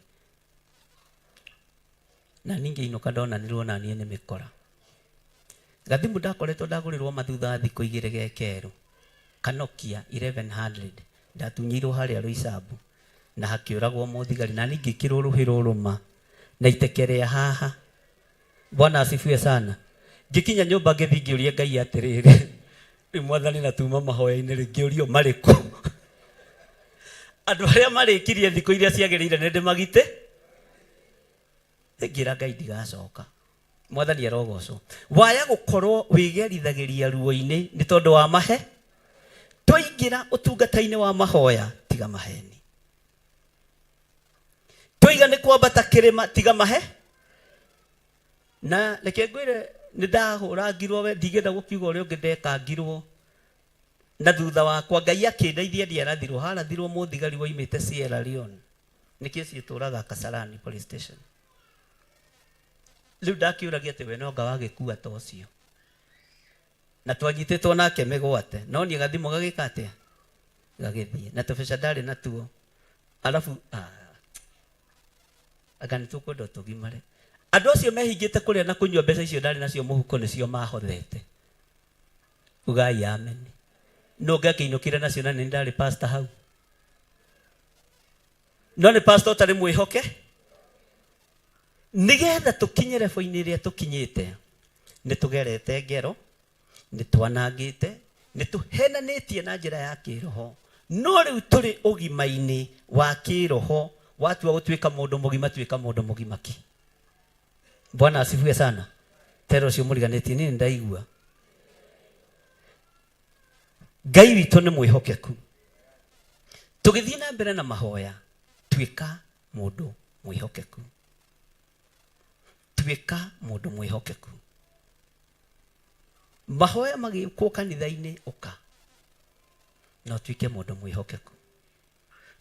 Na ninge inoka ndona nĩruo na niĩ nĩ mĩkora. Gathimu ndakoretwo ndagũrĩrwo mathutha thikũ igĩrĩ gekerũ, Kanokia 1100, ndatunyirwo harĩa Rũicabu na hakĩũragwo mũthigari, na ningĩ ngĩkĩrwo rũhĩ rũma na itekerea haha. Bwana asifiwe sana. Ngĩkinya nyũmba ngĩthiĩ ngĩũria Ngai atĩrĩrĩ, rĩu Mwathani na tuma mahoya-inĩ rĩngĩũrio marĩkũ? Andũ arĩa marĩkirie thikũ iria ciagĩrĩire nĩ ndĩmagite. Ngĩra Ngai ndigacoka. Mwathani arogocwo. Waya gũkorwo wĩgerithagĩria ruo-inĩ nĩ tondũ wa mahe. Twaingĩra ũtungata-inĩ wa mahoya, tiga maheni. Twiga nĩ kwambata kĩrĩma, tiga mahe. Na reke ngwĩre nĩ ndahũrangirwo, we ndigenda gũkiuga ũrĩa ũngĩ ndekangirwo. Na thutha wakwa Ngai akĩndeithia ndiarathirwo, harathirwo mũthigari woimĩte Sierra Leone. Nĩkĩo ciĩtũraga Kasarani police station. Rĩu ndakiũragia atĩ we no anga wagĩkua ta ũcio. Na twanyitĩtwo nake mĩgwate, no niĩ gathimo gagĩka atĩa? Gagĩthiĩ. Na tũbeca ndarĩ natuo. Alafu anga nĩ tũkwenda tũgimare. Andũ acio mehingĩte kũrĩa na kũnyua mbeca icio ndarĩ nacio mũhuko nĩcio mahothete. Ugai amen. No ngakĩinũkire nacio na nĩ ndarĩ pastor hau. No nĩ pastor ũtarĩ mwĩhoke. nigetha tukinye level-ini iria tukinyite ni tugerete ngero ni twanangite ni tuhenanitie na njira ya kiroho no riu turi ugima-ini wa kiroho watua gutuika mundu mugima tuika mundu mugimaki. Bwana asifiwe sana. Tero cio muriganitie ni ndaigua Ngai witu ni mwihokeku. Tugithii na mbere na mahoya tuika mundu mwihokeku. Tuika mundu mwihokeku. Mahoya magikwo kanitha-ini uka no tuike mundu mwihokeku.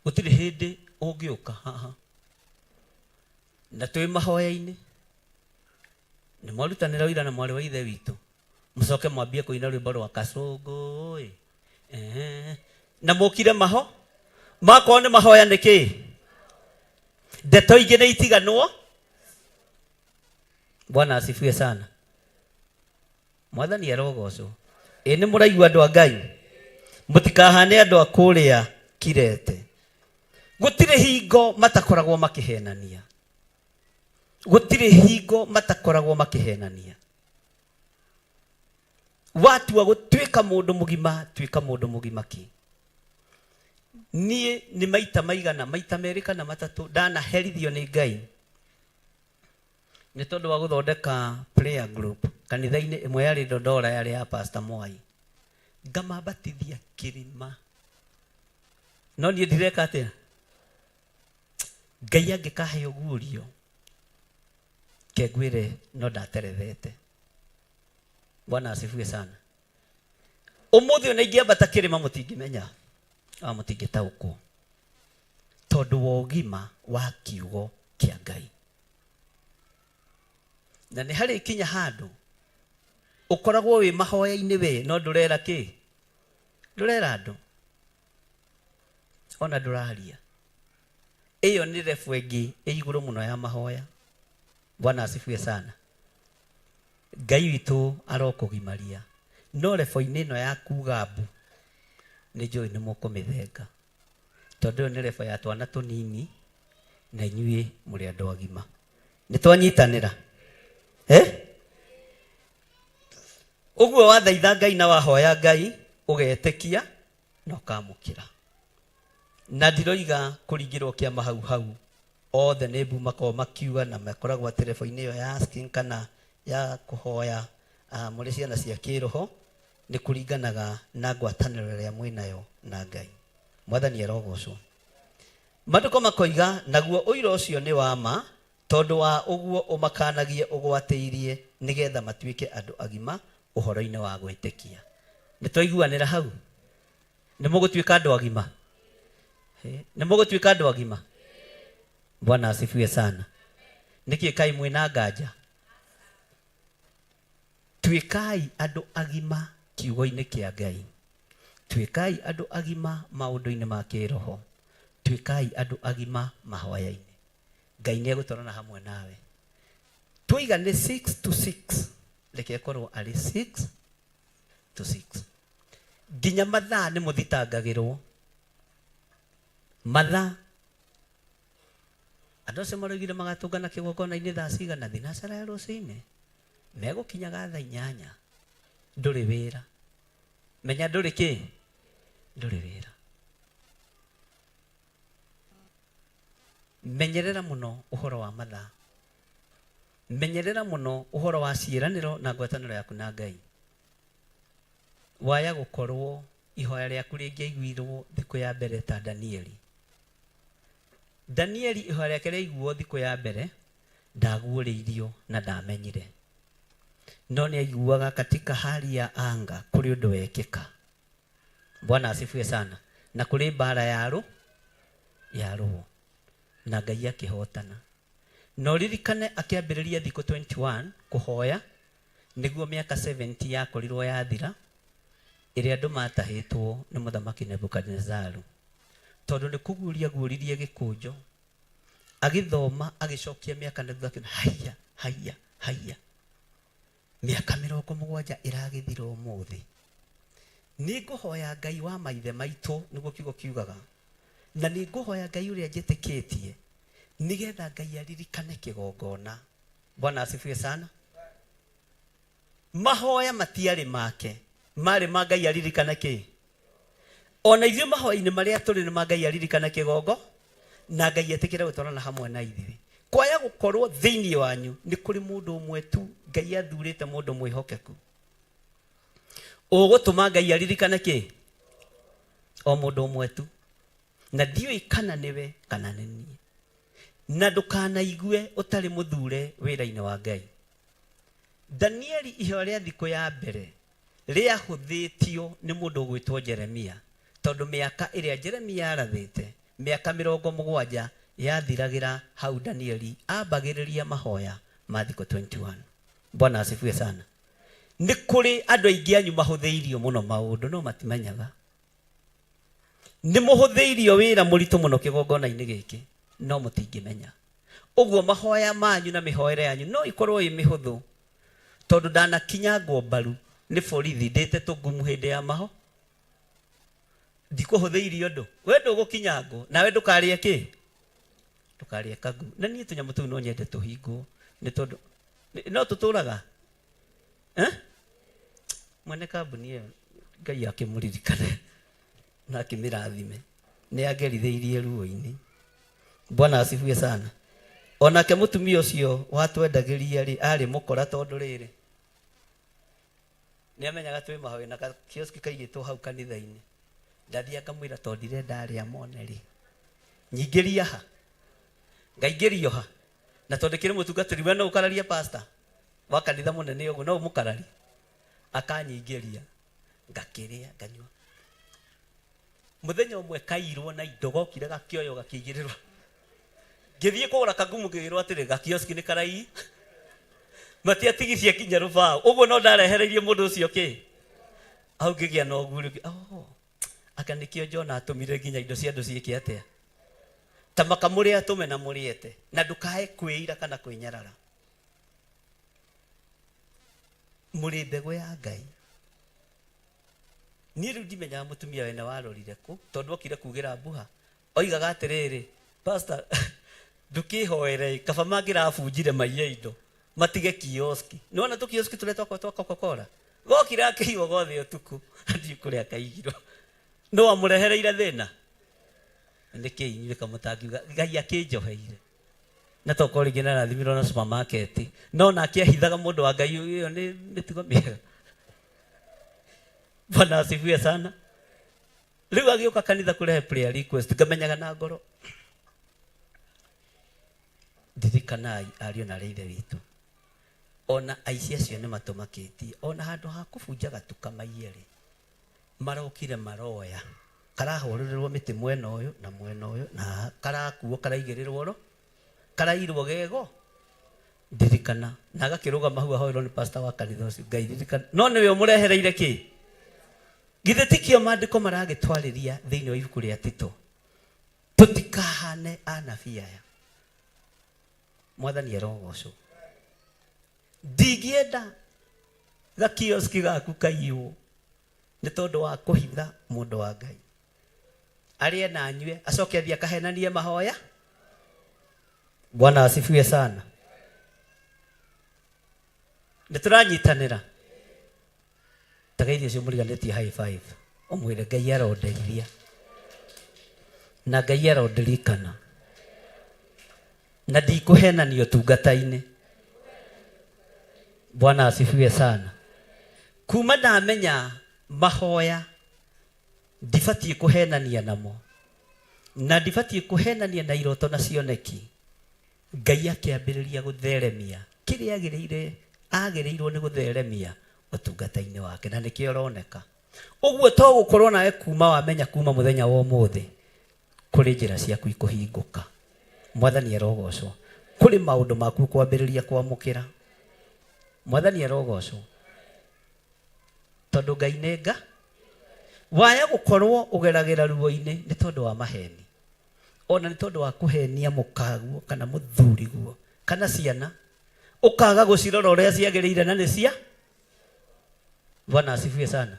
Gutiri hindi ungiuka haha na twi mahoya-ini ni mwarutanira wira na mwari wa ithe witu mucoke mwambie kuina rwimbo rwa Kasongo na mukire maho mako ni mahoya niki ndeto ingi ni itiganwo. Bwana asifiwe sana. Mwathani arogocwo. Ni muraigua andu a Ngai mutikahane andu a kuria Kirete. Gutire hingo matakoragwo makihenania. Gutire hingo matakoragwo makihenania. Watu wa gutwika mundu mugima twika mundu mugimaki. Nie ni maita maigana maita meri kana matatu dana herithio ni Ngai ni tondu wa guthondeka prayer group kanitha-ini imwe yari Dodora yari ya Pastor Mwai ngamabatithia kirima no nie ndireka atia Ngai angikahe ugurio kegwire no ndaterethete. Bwana asifiwe sana. Umuthi ona ingiambata kirima mutingimenya mutingitaukwo tondu wa ugima wa kiugo kia Ngai. Na ni hari kinya handu ukoragwo wi mahoya-ini we no ndurera ki ndurera andu ona nduraria. Iyo ni refu ingi iguru muno ya mahoya. Bwana asifiwe sana. Ngai witu arokugimaria no refu-ini ino ya kuga mbu ni njui ni mukumithenga tondu ni refu ya twana tunini na inyui muri andu agima ni twanyitanira uguo wathaitha Ngai na wahoya Ngai ugetikia na ukamukira na ndiroiga kuringirwo kia mahau hau othe ni mbu mako makiuga na makoragwo telefoni iyo ya asking kana ya kuhoya muri ciana cia kiroho ni kuringanaga na ngwataniro ria mwinayo na Ngai. Mwathani arogocwo. Maandiko makoiga naguo uiro ucio ni wa ma tondu wa uguo umakanagie ugwatiirie nigetha matuike andu agima uhoro-ini wa gwitikia. Ni twaiguanira hau ni mugutuika andu agima ni mugutuika andu agima. Bwana asifiwe sana. Niki kai mwina nganja tuikai andu agima kiugo-ini kia Ngai. Tuikai andu agima maundu-ini ma kiroho. Tuikai andu agima mahoya-ini. Ngai ni egutwarana hamwe nawe. Tuiga ni 6 to 6 reke korwo ari 6 to 6 nginya mathaa ni muthitangagirwo mathaa andu acio marugire magatungana kigongona-ini thaa cigana thinacara ya ruciini megukinyaga thaa 8 nduri wira. Menya nduri ki nduri wira. Menyerera muno uhoro wa mathaa. Menyerera muno uhoro wa ciiraniro na ngwataniro yaku na Ngai. Waya gukorwo ihoya riaku ringiaiguirwo thiku ya mbere ta Danieli. Danieli ihoya riake riaiguo thiku ya mbere ndaguũrĩirio na ndamenyire no ni aiguaga katika hali ya anga kuri undu wekika. Bwana asifiwe sana. Na kuri bara ya roho na Ngai akihotana. No ririkane akiambiriria thiku 21 kuhoya niguo miaka 70 yakorirwo yathira iria andu matahitwo ni muthamaki Nebukadnezaru tondu ni kuguria guuririe gikunjo agithoma agicokia miaka haya miaka 70 iragithira umuthi. Ni nguhoya Ngai wa maithe maitu niguo kiugo kiugaga na ni nguhoya Ngai uria njitikitie nigetha Ngai aririkane kigongona. Bwana asifiwe sana. Mahoya matiarĩ make, marĩ ma Ngai aririkane kĩ? Ona ithuĩ mahoya-inĩ marĩa tũrĩ nĩ ma Ngai aririkane kĩgongo, na Ngai etĩkĩre gũtwarana hamwe na ithuĩ. Kwaya gũkorwo thĩinĩ wanyu nĩ kũrĩ mũndũ ũmwe tu Ngai athurĩte, mũndũ mwĩhokeku ũgũtũma Ngai aririkane kĩ? O mũndũ ũmwe tu. Na ndiũĩ kana nĩwe kana nĩ niĩ. Na ndũkanaigue ũtarĩ mũthure wĩra-inĩ wa Ngai. Danieli iheo rĩa thikũ ya mbere rĩahũthĩtio nĩ mũndũ ũgwĩtwo Jeremia, tondũ mĩaka ĩrĩa Jeremia arathĩte, mĩaka 70 yathiragĩra hau Danieli ambagĩrĩria mahoya ma thikũ 21. Bwana asifiwe sana. Nĩ kũrĩ andũ aingĩ anyu mahũthĩirio mũno maũndũ no matimenyaga. Nĩ mũhũthĩirio wĩra mũritũ mũno kĩgongona-inĩ gĩkĩ no mũtingĩmenya. Ũguo mahoya manyu na mĩhoere yanyu no ikorwo ĩ mĩhũthũ, tondũ ndanakinyangwo mbaru nĩ borithi ndĩte ngumu hĩndĩ ya maho. Ndikũhũthĩirio ũndũ, we ndũgũkinyangwo nawe ndũkarĩe kĩ? Ndũkarĩe kangu. Na niĩ tũnyamũ tũu no nyende tũhingwo, nĩ tondũ no tũtũraga mwene kambuni ĩyo Ngai akĩmũririkane na akĩmĩrathime, nĩ agerithĩirie ruo-inĩ. Bwana asifiwe sana. Onake mũtumia ũcio watwendagĩria rĩ arĩ mũkora, tondũ rĩrĩ nĩ amenyaga twĩ mahoya na kioski kaigĩtwo hau kanitha-inĩ. Ndathiĩ ngamwĩra tondũ ndirenda arĩa mone rĩ, nyingĩria ha, ngaingĩrio ha, na tondũ kĩrĩ mũtungatĩri we no ũkararia pastor wa kanitha mũnene ũguo no ũmũkarari, akanyingĩria ngakĩrĩa nganyua. Mũthenya ũmwe kairwo na indo, gokire gakĩoyo gakĩigĩrĩrwo, ngĩthiĩ kũgũra kagumu ngĩgĩrwo atĩrĩ gakioski nĩ karai matiatigithia kinya rũbaũ. Ũguo no ndarehereirie mũndũ ũcio kĩ? Hau ngĩgĩa na ũguũrio, aka nĩkĩo Jona atũmire nginya indo cia andũ ciĩke atĩa, ta makamũrĩa atũme na mũrĩete, na ndũkae kwĩira kana kwĩnyarara. Mũrĩ mbegũ ya Ngai. Niĩ rĩu ndimenyaga mũtumia wene warorire kũ, tondũ okire kugĩra mbuha oigaga atĩrĩrĩ, pastor ndũkĩhoere kaba mangĩrabunjire maiye indo matige kioski. Nĩwona tũkioski tũrĩa twakwa twa Coca-Cola, gokire akĩigwo gothe ũtukũ athiĩ kũrĩa akaigirwo. No amũrehereire thĩna nĩkĩ inyuĩ kamũtangiuga Ngai akĩnjoheire, na tokorwo rĩngĩ narathimirwo na supermarket, no nake ahithaga mũndũ wa Ngai ĩyo nĩ mĩtugo mĩega. Bwana asifiwe sana. Rĩu agĩũka kanitha kũrehe prayer request, ngamenyaga na ngoro, ndirikanai ariũ na aithe witũ, ona aici acio nĩ matũmakĩtie, ona handũ ha kũbunja gatuka maiyere marokire maroya, karahũrĩrĩrwo mĩtĩ mwena ũyũ na mwena ũyũ, na karakuo karaigĩrĩrwo ro, karairwo gego. Ndirikana na agakĩrũgama hau ahoerwo nĩ pastor wa kanitha ũcio, Ngai ndirikana. No nĩwe ũmũrehereire kĩ? Githĩ tikio maandĩko maragĩtwarĩria thĩinĩ wa ibuku rĩa Tito, tũtikahane anabii aya. Mwathani arogocwo. Ndingĩenda gakioski gaku kaiywo nĩ tondũ wa kũhitha mũndũ wa Ngai. Arĩe na anyue acoke athiĩ akahenanie mahoya. Bwana asifiwe sana. Nĩtũranyitanĩra. Tagaithie ũcio mũriganĩtie high five, ũmwĩre Ngai arondeithia na Ngai arondirikana, na ndikũhenania ũtungata-inĩ. Bwana asifiwe sana. Kuma ndamenya mahoya ndibatiĩ kũhenania namo, na ndibatiĩ kũhenania na iroto na cioneki. Ngai akĩambĩrĩria gũtheremia kĩrĩa agĩrĩirwo nĩ gũtheremia ũtungata-inĩ wake, na nĩkĩo ũroneka. Ũguo to gũkorwo nawe kuma wamenya kuma mũthenya wa ũmũthĩ kũrĩ njĩra ciaku ikũhingũka. Mwathani arogocwo. Kũrĩ maũndũ maku kwambĩrĩria kwamũkĩra. Mwathani arogocwo. Tondũ Ngai nĩ Nga. Waya gũkorwo ũgeragĩra ruo-inĩ nĩ tondũ wa maheni, ona nĩ tondũ wa kũhenia mũkaguo kana mũthuriguo kana ciana, ũkaga gũcirora ũrĩa ciagĩrĩire na nĩ cia. Bwana asifiwe sana.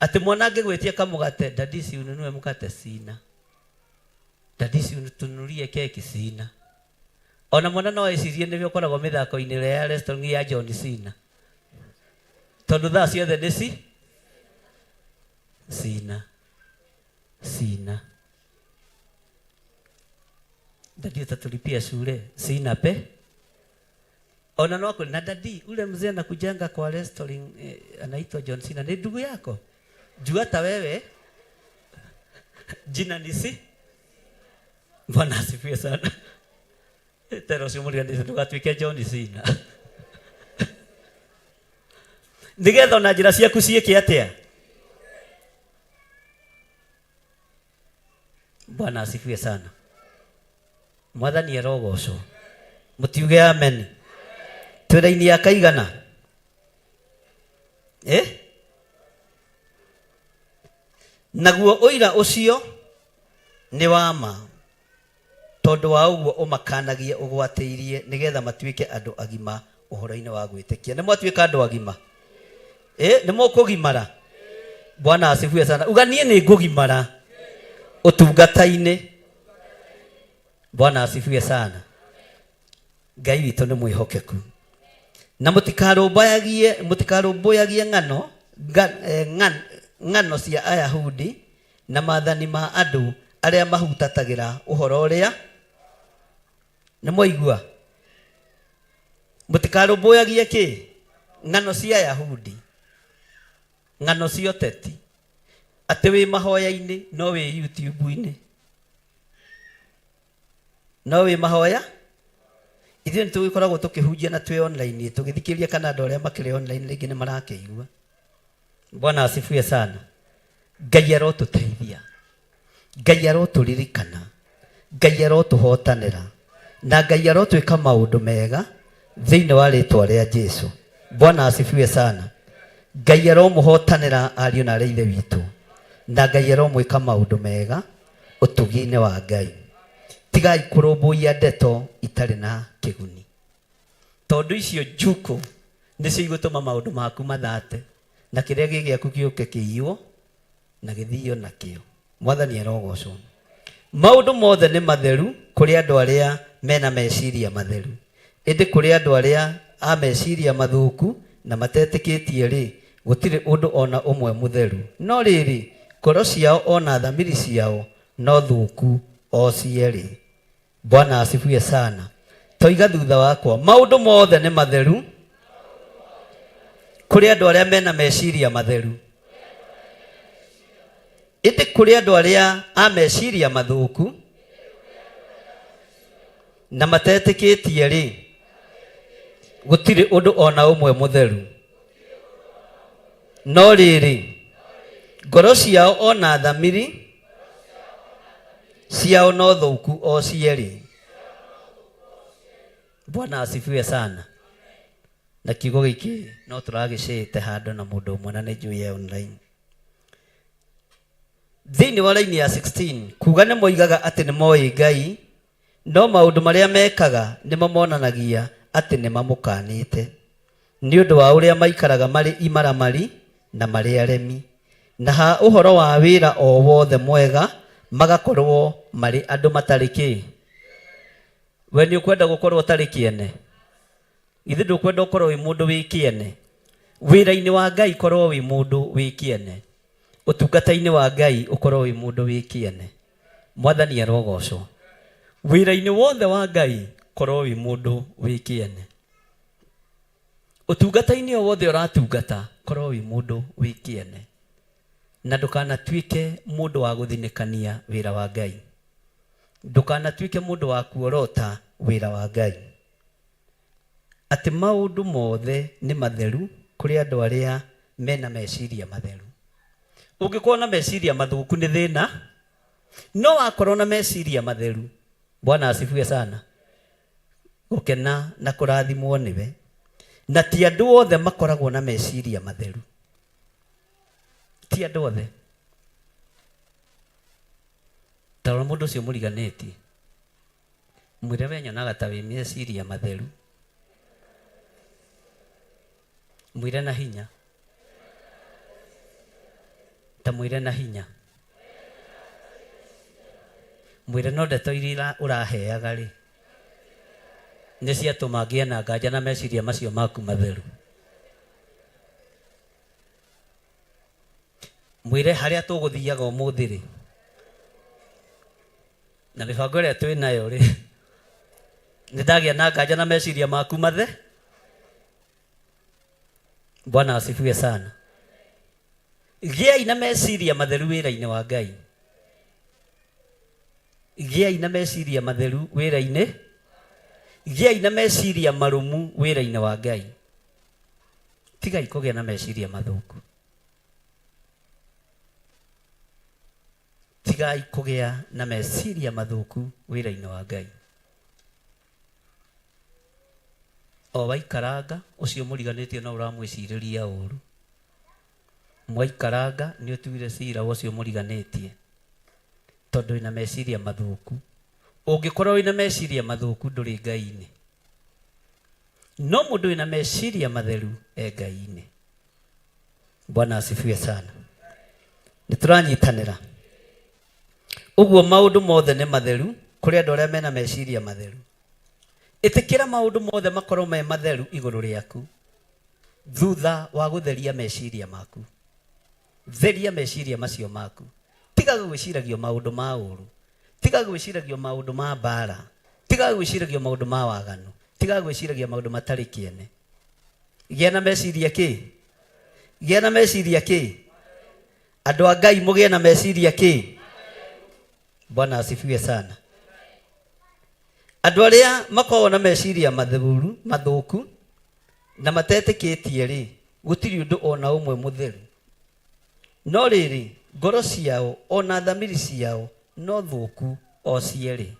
Atĩ mwana angĩgwĩtia kamũgate, dadi si ununue mkate, sina. Dadisi tunurie keki Cina. Ona mwana no ecirie nĩ ũkoragwo mĩthako-inĩ ya restaurant ya John Cena. Tondũ thaa ciothe nĩ Cina. Dadi utatulipia shule. Cina pe. Ona no na dadi ule mzee anakujanga kwa restaurant anaitwa John Cena. Ni ndugu yako. Jua hata wewe jina ni Bwana asifiwe sana. Tero simulia ndise tukatwike John Cena. Nigetha na njira ciaku ciĩke atia. Bwana asifiwe sana. Mwathani arogocwo. Mutiuge amen. Twĩra-inĩ ya kaigana. Naguo ũira ũcio nĩ wa ma. Tondũ wa ũguo ũmakanagie ũgwatĩirie nĩgetha matuĩke andũ agima ũhoro-inĩ wa gwĩtĩkia. Nĩ mwatuĩka andũ agima. Nĩ mũkũgimara. Bwana asifiwe sana. Uganie nĩ ngũgimara. Ũtungata-inĩ. Bwana asifiwe sana. Ngai witũ nĩ mwĩhokeku. Na mũtikarũmbũyagie ng'ano cia Ayahudi na maathani ma andũ arĩa mahutatagĩra ũhoro ũrĩa. Nĩ mwaigua? Mũtikarũmbũyagie kĩ? Ng'ano cia Ayahudi. Ng'ano cia ũteti. Atĩ wĩ mahoya-inĩ no wĩ YouTube-inĩ. No wĩ mahoya? Ithuĩ nĩ tũgĩkoragwo tũkĩhunjia na twĩ online tũgĩthikĩrĩria kana andũ arĩa makĩrĩ online rĩngĩ nĩ marakĩigua. Bwana asifiwe sana. Ngai arotũteithia. Ngai arotũririkana. Ngai arotũhotanĩra. Na Ngai arotwĩka maũndũ mega thĩinĩ wa rĩĩtwa rĩa Jesũ. Bwana asifiwe sana. Ngai aromũhotanĩra ariũ na arĩa ithe witũ. Na Ngai aromwĩka maũndũ mega ũtugi-inĩ wa Ngai. Tigai kũrũmbũiya ndeto itarĩ na kĩguni. Tondũ icio njuku nĩcio igũtũma maũndũ maku mathate na kĩrĩa gĩgĩaku gĩũke kĩiywo na gĩthio nakĩo. Mwathani arogocwo. Maũndũ mothe nĩ matheru kũrĩ andũ arĩa mena meciria matheru. Ĩndĩ kũrĩ andũ arĩa a meciria mathũku na matetĩkĩtie rĩ, gũtirĩ ũndũ ona ũmwe mũtheru. No rĩrĩ, ngoro ciao ona thamiri ciao no thũku o cierĩ. Bwana asifiwe sana. Toiga thutha wakwa. Maũndũ mothe nĩ matheru kũrĩ andũ arĩa mena meciria matheru. Ĩndĩ kũrĩ andũ arĩa a meciria mathũku na matetĩkĩtie rĩ, gũtirĩ ũndũ ona ũmwe mũtheru. No rĩrĩ, ngoro ciao ona thamiri ciao no thũku o cierĩ. Bwana asifiwe sana. Na kiugo gĩkĩ no tũragĩcĩte handũ na mũndũ ũmwe na nĩ njũĩ ya online. Thĩinĩ wa raini ya 16 kuga nĩ moigaga atĩ nĩ moĩ Ngai, no maũndũ marĩa mekaga nĩ mamonanagia atĩ nĩ mamũkanĩte. Nĩ ũndũ wa ũrĩa maikaraga marĩ imaramari na marĩ aremi. Na ha ũhoro wa wĩra o wothe mwega magakorwo marĩ andũ matarĩ kĩ. We nĩ ũkwenda gũkorwo ũtarĩ kĩene? Ithe ndũkwenda ũkorwo wĩ mũndũ wĩ kĩene? Wĩra-inĩ wa Ngai korwo wĩ mũndũ wĩ kĩene. Ũtungata-inĩ wa Ngai ũkorwo wĩ mũndũ wĩ kĩene. Mwathani arogocwo. Wĩra-inĩ wothe wa Ngai korwo wĩ mũndũ wĩ kĩene. Ũtungata-inĩ o wothe ũratungata korwo wĩ mũndũ wĩ kĩene. Na ndũkanatuĩke mũndũ wa gũthinĩkania wĩra wa Ngai. Ndũkanatuĩke mũndũ wa kuorota wĩra wa Ngai. Atĩ maũndũ mothe nĩ matheru kũrĩ andũ arĩa mena meciria matheru. Ũngĩkorwo na meciria mathũku nĩ thĩna, no wakorwo na meciria matheru. Bwana asifiwe sana. Gũkena na kũrathimwo nĩwe. Na ti andũ othe makoragwo na meciria matheru. Ti andũ othe. Tarora mũndũ ũcio mũriganĩtie. Mwĩre we nyonaga ta wĩ meciria matheru. Mwĩre na hinya. Ta mwĩre na hinya. mwire no ndeto iria uraheaga ri nĩ ciatũma ngĩe na nganja na meciria macio maku matheru. Mwire harĩa tũgũthiaga ũmũthĩ rĩ na mĩbango ĩrĩa twĩ nayo rĩ nĩ ndagĩa na nganja na meciria maku mathe. Bwana asifiwe sana. Gĩai na meciria matheru wĩra-inĩ wa Ngai. Gĩai na meciria matheru wĩra-inĩ. Gĩai na meciria marũmu wĩra-inĩ wa Ngai. Tigai kũgĩa na meciria mathũku. Tigai kũgĩa na meciria mathũku wĩra-inĩ wa Ngai. O waikaranga ũcio mũriganĩtie no ũramwĩcirĩria ũru. Mwaikaranga nĩ ũtuire cira ũcio mũriganĩtie tondũ wĩna meciria mathũku. Ũngĩkorwo wĩna meciria mathũku ndũrĩ Ngai-inĩ. No mũndũ wĩna meciria matheru Ngai-inĩ. Bwana asifiwe sana. Nĩtũranyitanĩra. Ũguo maũndũ mothe nĩ matheru kũrĩ andũ arĩa mena meciria matheru. Ĩtĩkĩra maũndũ mothe makorwo me matheru igũrũ rĩaku thutha wa gũtheria meciria maku. Theria meciria macio maku. Tiga gwĩciragio maũndũ ma ũru. Tiga gwĩciragio maũndũ ma mbara. Tiga gwĩciragio maũndũ ma waganu. Tiga gwĩciragia maũndũ matarĩ kĩene. Gĩa na meciria kĩ? Gĩa na meciria kĩ? Andũ a Ngai mũgĩe na meciria kĩ? Bwana asifiwe sana. Andũ arĩa makoragwo na meciria matheru mathũku na matetĩkĩtie rĩ gũtirĩ ũndũ ona ũmwe mũtheru. No rĩrĩ ngoro ciao ona thamiri ciao no thũku o cierĩ.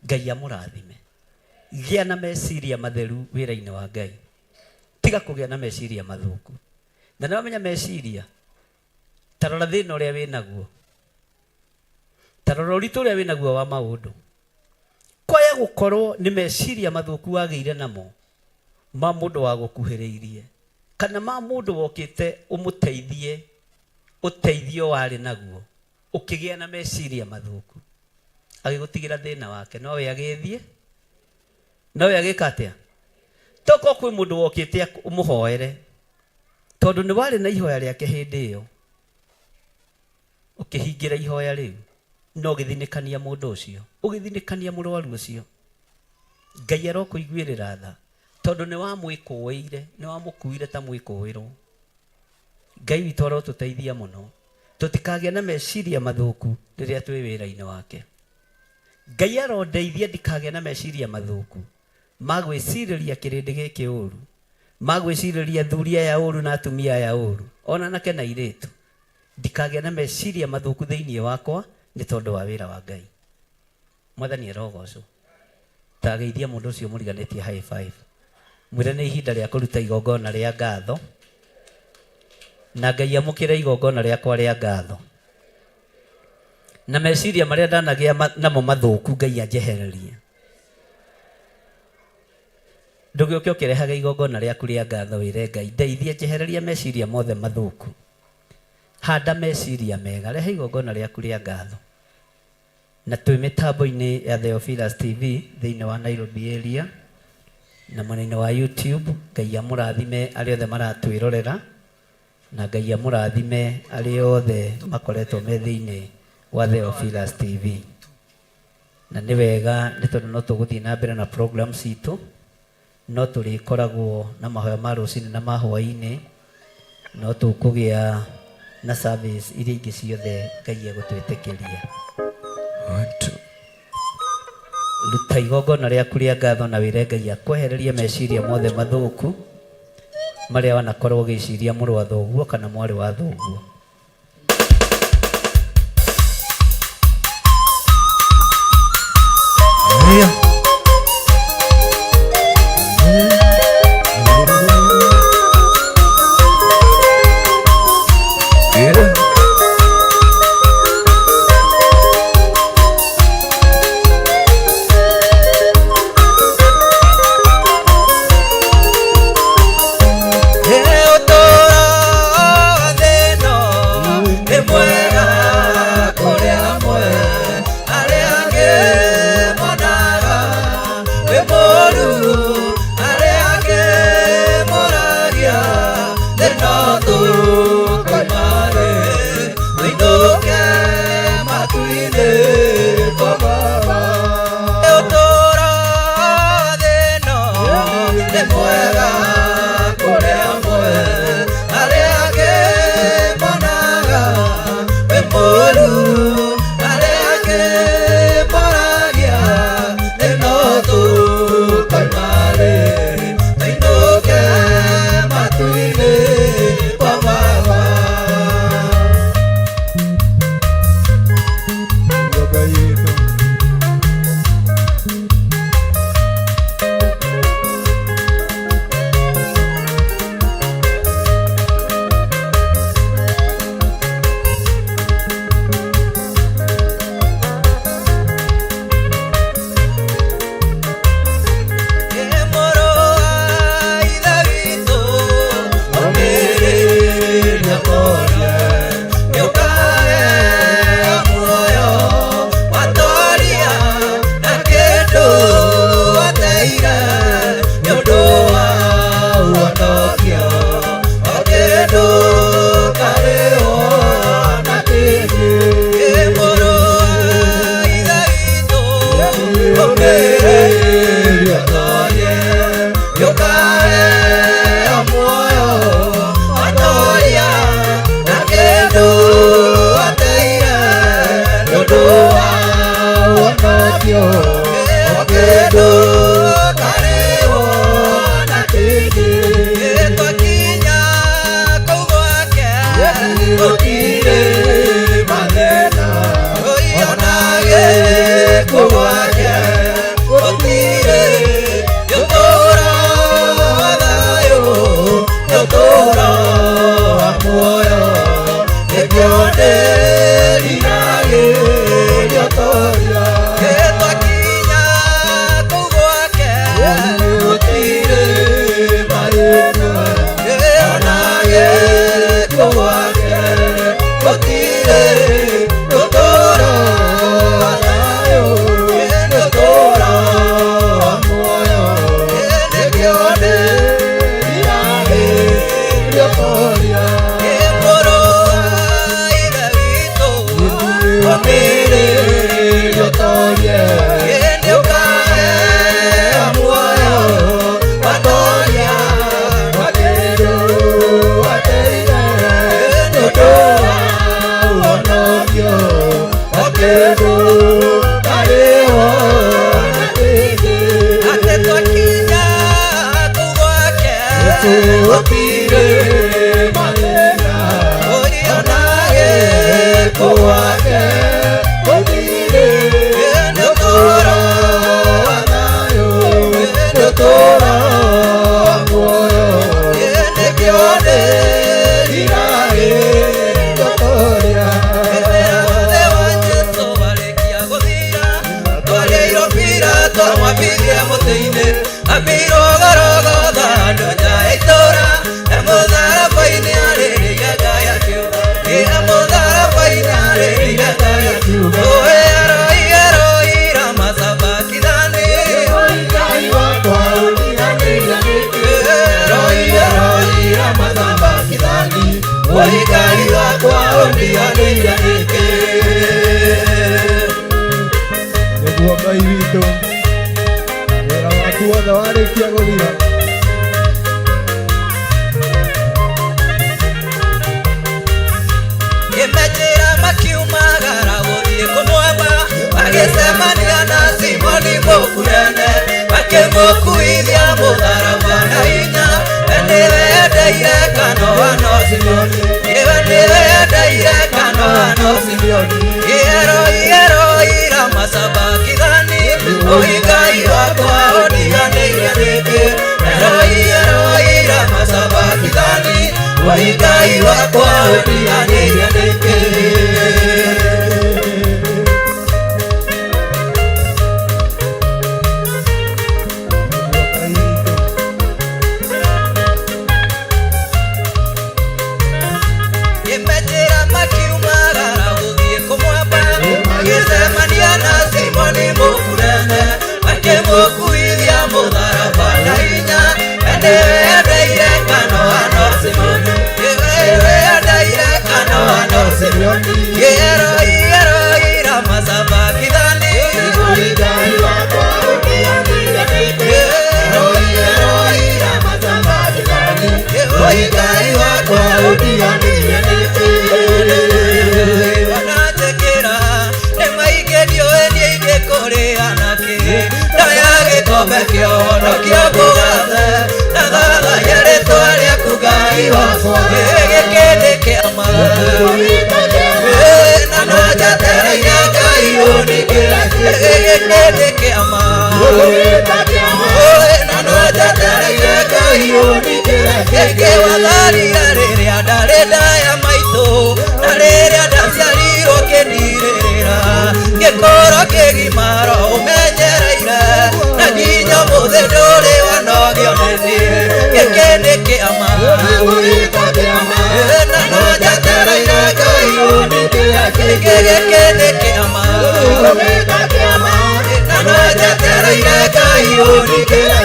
Ngai amũrathime. Gĩa na meciria matheru wĩra-inĩ wa Ngai. Tiga kũgĩa na meciria mathũku. Na nĩwamenya meciria ta rora thĩna ũrĩa wĩnaguo. Ta rora ũritũ ũrĩa wĩnaguo wa maũndũ. Kwaya gũkorwo nĩ meciria mathũku wagĩire namo ma mũndũ wa gũkuhĩrĩirie kana ma mũndũ wokĩte ũmũteithie ũteithio warĩ naguo ũkĩgĩa na meciria mathũku agĩgũtigĩra thĩna wake nowe agĩthiĩ nowe agĩka atĩa. Toko kwĩ mũndũ wokĩte ũmũhoere tondũ nĩ warĩ na ihoya rĩake hĩndĩ ĩyo ũkĩhingĩra ihoya rĩu no gĩthinĩkania mũndũ ũcio ũgĩthinĩkania mũrwaru ũcio. Ngai arokũiguĩrĩra tha tondũ nĩ wamwĩkũĩire nĩ wamũkuire ta mwĩkũĩrwo. Ngai witũ arotũteithia mũno tũtikagĩa na meciria mathũku rĩrĩa twĩ wĩra-inĩ wake. Ngai arondeithia ndikagĩa na meciria mathũku ma gwĩcirĩria kĩrĩndĩ gĩkĩ ũru, ma gwĩcirĩria athuri aya ũru na atumia aya ũru ona anake na airĩtu. Ndikagĩa na meciria mathũku thĩinĩ wakwa nĩ tondũ wa wĩra wa Ngai. Mwathani arogocwo. Ta geithia mũndũ ũcio mũriganĩtie high five. Mwĩre nĩ ihinda rĩa kũruta igongona rĩa ngatho na Ngai amũkĩre igongona rĩakwa rĩa ngatho. Na meciria marĩa ndanagĩa namo mathũku Ngai anjehererie. Ndũgĩũke ũkĩrehaga igongona rĩaku rĩa ngatho wĩre Ngai ndeithia njehererie meciria mothe mathũku. Handa meciria mega, rehe igongona rĩaku rĩa ngatho. Na twĩ mĩtambo-inĩ ya Theophilus TV thĩinĩ wa Nairobi area na mwena-inĩ wa YouTube. Ngai amũrathime arĩa othe maratwĩrorera na Ngai amũrathime arĩa othe makoretwo me thĩinĩ wa Theophilus TV. Na nĩ wega nĩ tondũ no tũgũthiĩ na mbere na programs itũ no tũrĩkoragwo na mahoya ma rũcinĩ na ma hwaĩ-inĩ no tũkũgĩa na service iria ingĩ ciothe Ngai egũtwĩtĩkĩria. Ruta igongona rĩaku rĩa ngatho na wĩre Ngai akwehererie meciria mothe mathũku marĩa wanakorwo ũgĩciria mũrũ wa thoguo kana mwarĩ wa thoguo. No Amuire muteine Amiro gorogo Dando ya itora Amudara paine Aririga gaya kiuga Amudara paine Aririga gaya kiuga Oe aroi Ramazaba kidani Oe gai wakwa Udiani Aroi Ramazaba kidani Oe gai wakwa Udiani Nĩguo Ngai witũ wĩra waku wothe warĩkia gũthira Imejira makiumagara gũthiĩ kũmwamba magĩcemania na Simoni Mũkurene makĩmũkuithia mũtharaba na hinya nĩwe endeire Kanoa no Simoni nĩwe endeire Kanoa no Simoni Eroi Ramazaba kidani Oi Ngai wakwa ũndiganĩire rĩngĩ Eroi Ramazaba kidani Oi Ngai wakwa ũndiganĩire rĩngĩ Imejira makiumagara gũthiĩ kũmwamba magĩcemania na Simoni Mũkurene makĩmũkuithia mũtharaba na hinya nĩwe endeire Kanoa no Simoni nĩwe endeire Kanoa no Simoni Eroi Ramazaba kidani Oi Ngai wakwa ũndiganĩire rĩngĩ Eroi Ramazaba kidani Oi Ngai wakwa ũndiganĩire rĩngĩ wananjĩkĩra nĩmaingĩrio niĩ ingĩkũrĩ anake ndaya gĩkombe kĩa ũhonokio ngũgathe na thathaia rĩtwa rĩaku Ngai wakwa gĩkĩ nĩ kĩama na no njetereire Ngai ũningĩre gĩkĩ nĩ kĩama na no njetereire Ngai ũningĩre gĩkĩwatharia rĩrĩa ndarĩ ndaya maitũ na rĩrĩa ndaciarirwo kĩndirĩrĩra gĩkũro kĩgimaro ũmenyereire na nginya mũthĩ ndũrĩ wanogio nĩ niĩ gĩkĩ nĩ kĩama na no njetereire Ngai ũningĩre gĩkĩ nĩ kĩama na no njetereire Ngai ũningĩre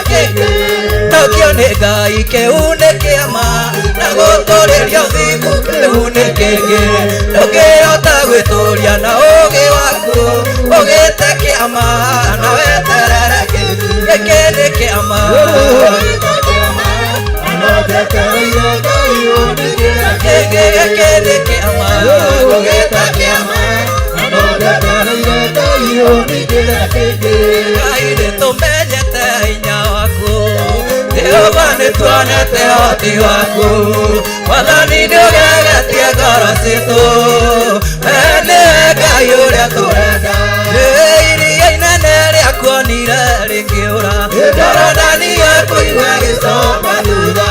Tokio nĩ Ngai kĩu nĩ kĩama na gũtũrĩria ũthingu kĩu nĩ kĩngĩ ndũngĩhota gwĩtũria na ũũgĩ waku ũgĩte kĩama na weterere gĩkĩ nĩ kĩama gĩkĩ nĩ kĩama ũgĩte kĩama Ngai nĩtũmenyete hinya waku Jehova nĩtuonete ũhoti waku Mwathani nĩũgegetie ngoro citũ nĩwe Ngai ũrĩa tũrenda iria inene rĩakuonire rĩkĩũra Jorodani ĩkũigua ĩgĩcoka thutha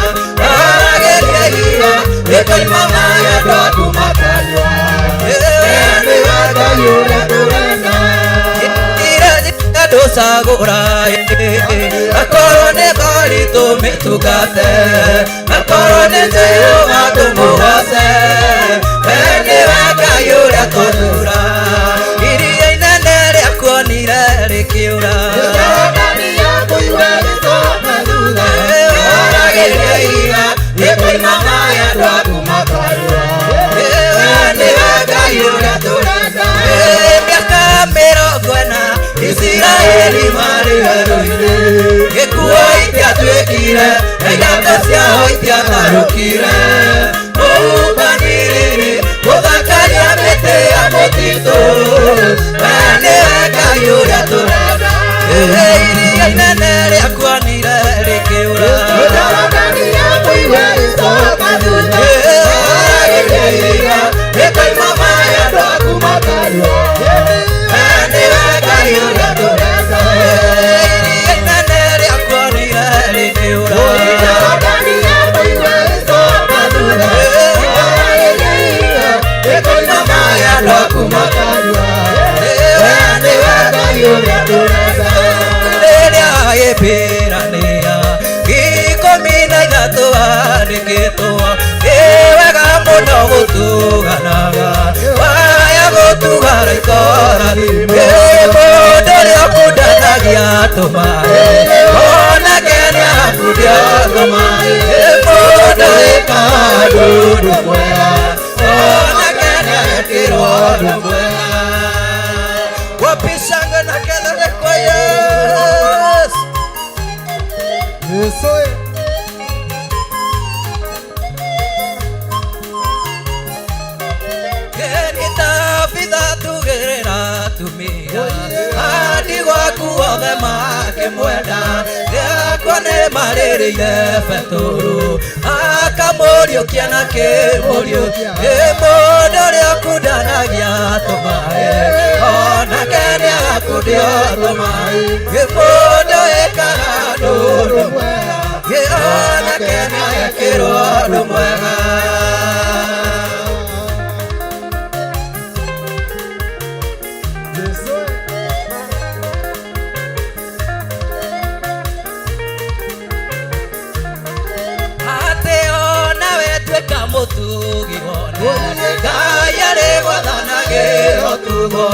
aragĩria iria rĩkoima maĩ andũ aku makanyua nĩwe Ngai ũrĩa tũrenda ndũcagũra akorwo nĩ ngori tũmĩtungate akorwo nĩ Jehova tũmũgoce nĩwe Ngai ũrĩa tũthura iria inene rĩakuonire rĩkĩũra aragĩria iria rĩkoima maĩ andũ aku makanyua nĩwe Ngai ũrĩa tũrenda mĩaka 40 Israeli marĩ werũ-inĩ gĩkuo itiatuĩkire igato ciao itiatarũkire mũhubanĩrĩrĩ gũthakaria mĩtĩ ya mũtitũ nĩwe Ngai ũrĩa tũrenda iria inene rĩakuonire rĩkĩũra rĩkoima maĩ andũ aku makanyua nĩwe Ngai ũrĩa tũrenda iria inene rĩakuonire rĩkĩũra rĩkoima maĩ andũ aku makanyua nĩwe Ngai ũrĩa tũrenda rĩrĩa ikora Dori okudanagia tumae Ona kenya kudia tumae Dori kadudu mwea Ona kenya kirodu mwea Wapisanga na kelele kwa Yesu Yesu Hadi waku othe makimwenda Gakone marĩrĩire Petũrũ Akamũriũkia na kĩmũriũkia Mũndũ ũrĩa ũkundanagia tũmaĩ Onake nĩagakundio tũmaĩ Mũndũ ĩkaga ndũndũ mwega Onake nĩagekĩrwo ũndũ mwega Ngai arĩ gwathanagĩrwo tugo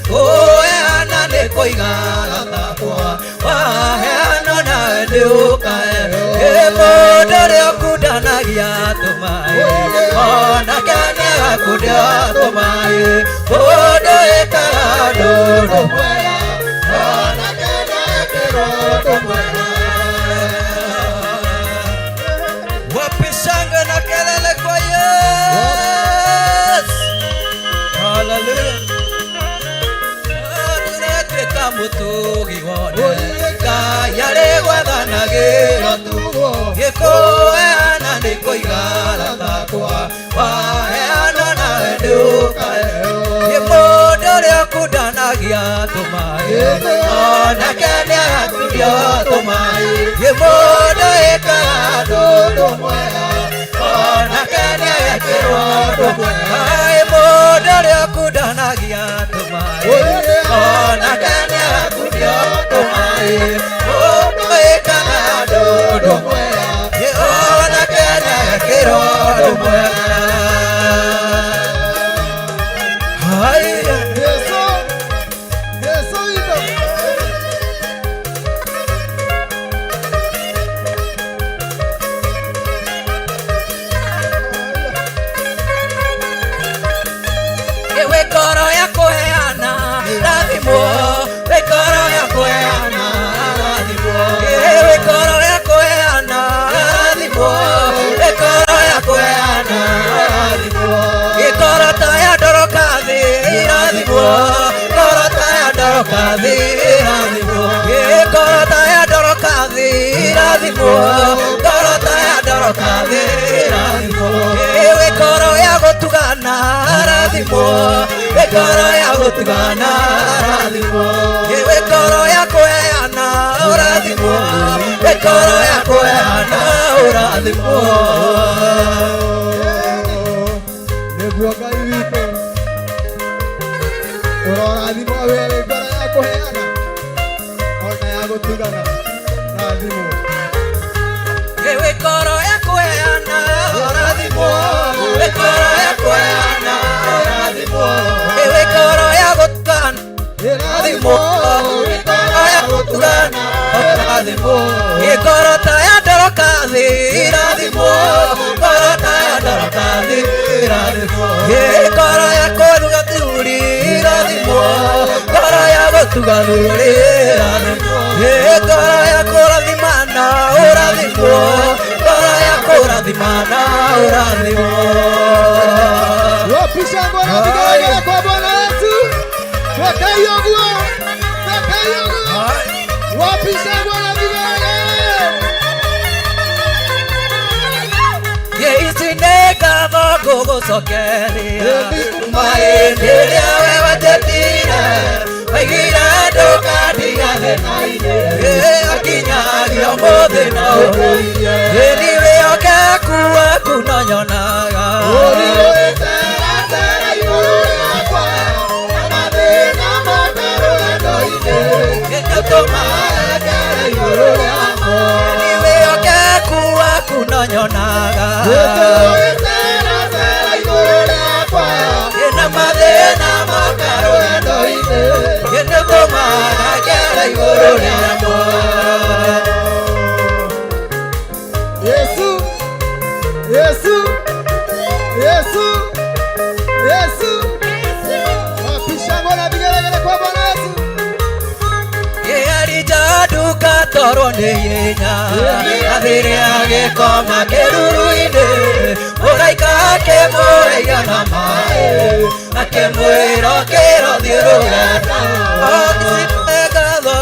Kũheana nĩ kũigaga takwa Waheana nawe nĩũkahe Mũndũ ũrĩa ũkundanagia tũmaĩ Onake nĩagakundio tũmaĩ Mũndũ ĩkaga ndũndũ mwega Onake nĩagekĩrwo ũndũ mwega Wapisanga na kelele kwa Yesu Tunatuĩka mũtũgi wothe Ngai arĩ gwathanagĩrwo tugo Gĩkũheana nĩ kũigara takwa Waheana nawe ndũkaheo Mũndũ ũrĩa ũkundanagia tũmaĩ Onake nĩagakundio tũmaĩ Mũndũ ĩkaga ndũndũ mwega Onake nĩagekĩrwo ũndũ mwega Mũndũ ũrĩa ũkundanagia tũmaĩ Onake nĩagakundio tũmaĩ Mũndũ ĩkaga ndũndũ mwega Onake nĩagekĩrwo ũndũ mwega Nĩguo Ngai witũ ũrorathimwo wĩrĩ ngoro ya kũheana ona ya gũtugana rathimwo ngoro ya kũheana ũrathimwo ngoro ya kũheana ũrathimwo ngoro ya gũtugana ũrathimwo ngoro ya gũtugana ũrathimwo ngoro ta ya ndorokathi irathimwo ngoro ta ya ndorokathi irathimwo ngoro ya kũruga thuri irathimwo ngoro ya gũtuga thuri irathimwo ngoro ya kũrathimana ũrathimwo ngoro ya kũrathimana ũrathimwo Wapishangwa na vigele kwa Bwana wetu Wekai yoguo Wapishangwa na vigele Yesu nega gogo sokeria Maendelea wewe tetire Wagira doka digale naide Akinyagia mothe na uruye Niwe oke kuwa kunanyonaga Oriyo etera tera yore akwa Amadena motero endoide Ketoma ekere yore akwa Niwe oke kuwa kunanyonaga Oriyo etera tera yore akwa Ena madena makaro korwo nĩ hinya na rĩrĩa gĩkoma kĩruru-inĩ mũraika akĩmũrĩia na maĩ akĩmwĩra ũkĩrothiĩ rũgendo icipe ngatho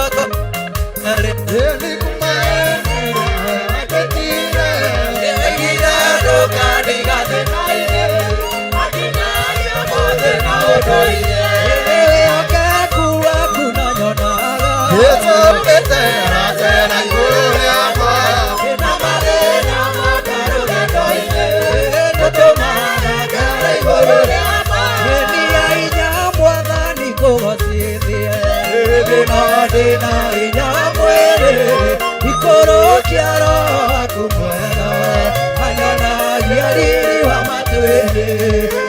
ndĩna hinya mwĩrĩ ikũrũkia roho waku mwega anyonagia riri wa matuĩrĩ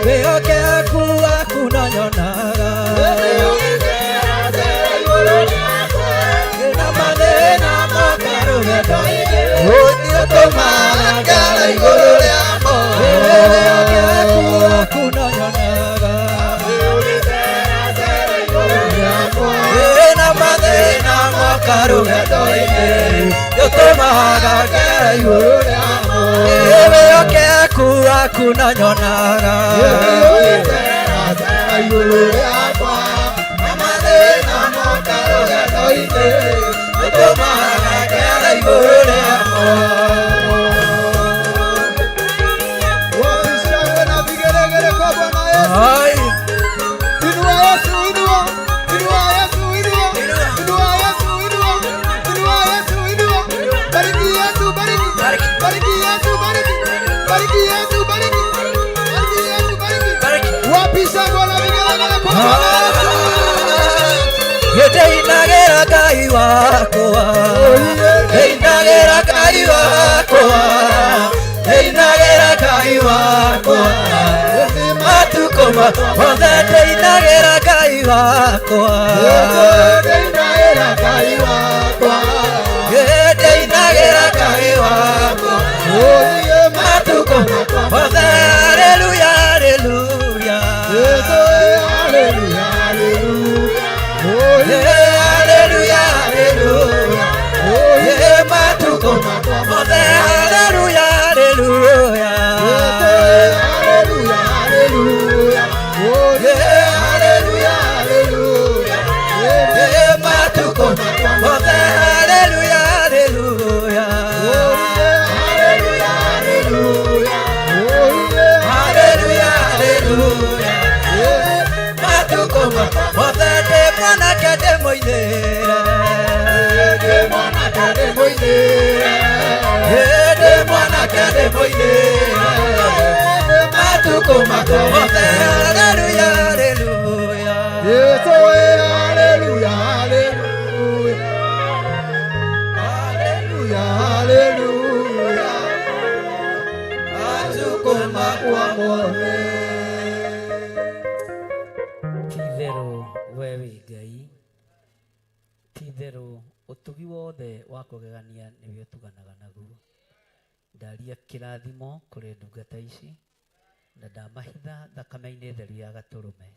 wĩhokeku waku na nyonaga na mathĩna moka rũgendo-inĩ ũtũmaga ngara igũrũ rĩamo wĩhokeku waku na nyonaga mathĩna moka rũgendo-inĩ ũtũmaga ngara igũrũ rĩamo wĩhokeku waku na nyonaga na mathĩna moka rũgendo-inĩ ũtũmaga ngara igũrũ rĩamo Ndĩinagĩra Ngai wakwa ndĩinagĩra Ngai wakwa ndĩinagĩra Ngai wakwa matukũ mothe ndĩinagĩra Ngai wakwa ndĩinagĩra Ngai wakwa ndĩinagĩra Ngai wakwa matukũ mothe haleluya haleluya haleluya haleluya haleluya matuko mothe haleluya haleluya haleluya haleluya haleluya haleluya matuko mothe haleluya haleluya haleluya haleluya haleluya matuko mothe mwanake ndĩmũinĩre mwanake ndĩmũinĩre mwanake ndĩmũinĩre matukũ mothe haleluya haleluya Yesu haleluya haleluya haleluya haleluya matukũ makwa mothe ti-itherũ we wĩ Ngai ti-itherũ ũtugi wothe wa kũgegania nĩwe ũtuganaga naguo ndaria kĩrathimo kũrĩ ndungata ici na ndamahitha thakame-inĩ theru ya Gatũrũme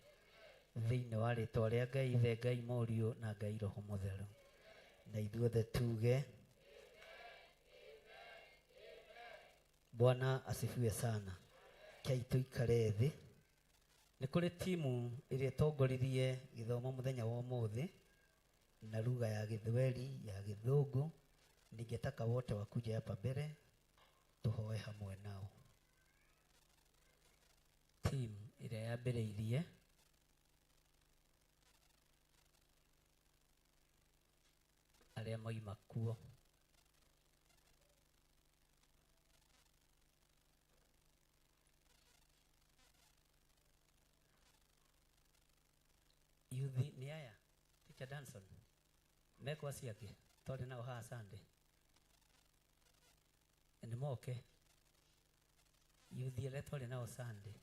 thĩinĩ wa rĩtwa rĩa Ngai Ithe Ngai Mũriũ na Ngai Roho Mũtheru na ithuothe tuge Bwana asifiwe sana. Kei tuikare thĩ. Nĩ kũrĩ timu ĩrĩa ĩtongoririe gĩthomo mũthenya wa ũmũthĩ na lugha ya Gĩthweri, ya Gĩthũngũ. Ningetaka wote wakuje hapa mbele tuhoe hamwe nao. Team ĩrĩa yambĩrĩirie arĩa moima kuo. Yuthi ni aya Teacher Danson mekwa ciake tondũ nao haha Sunday nĩ moke yuthi arĩa twarĩ nao Sunday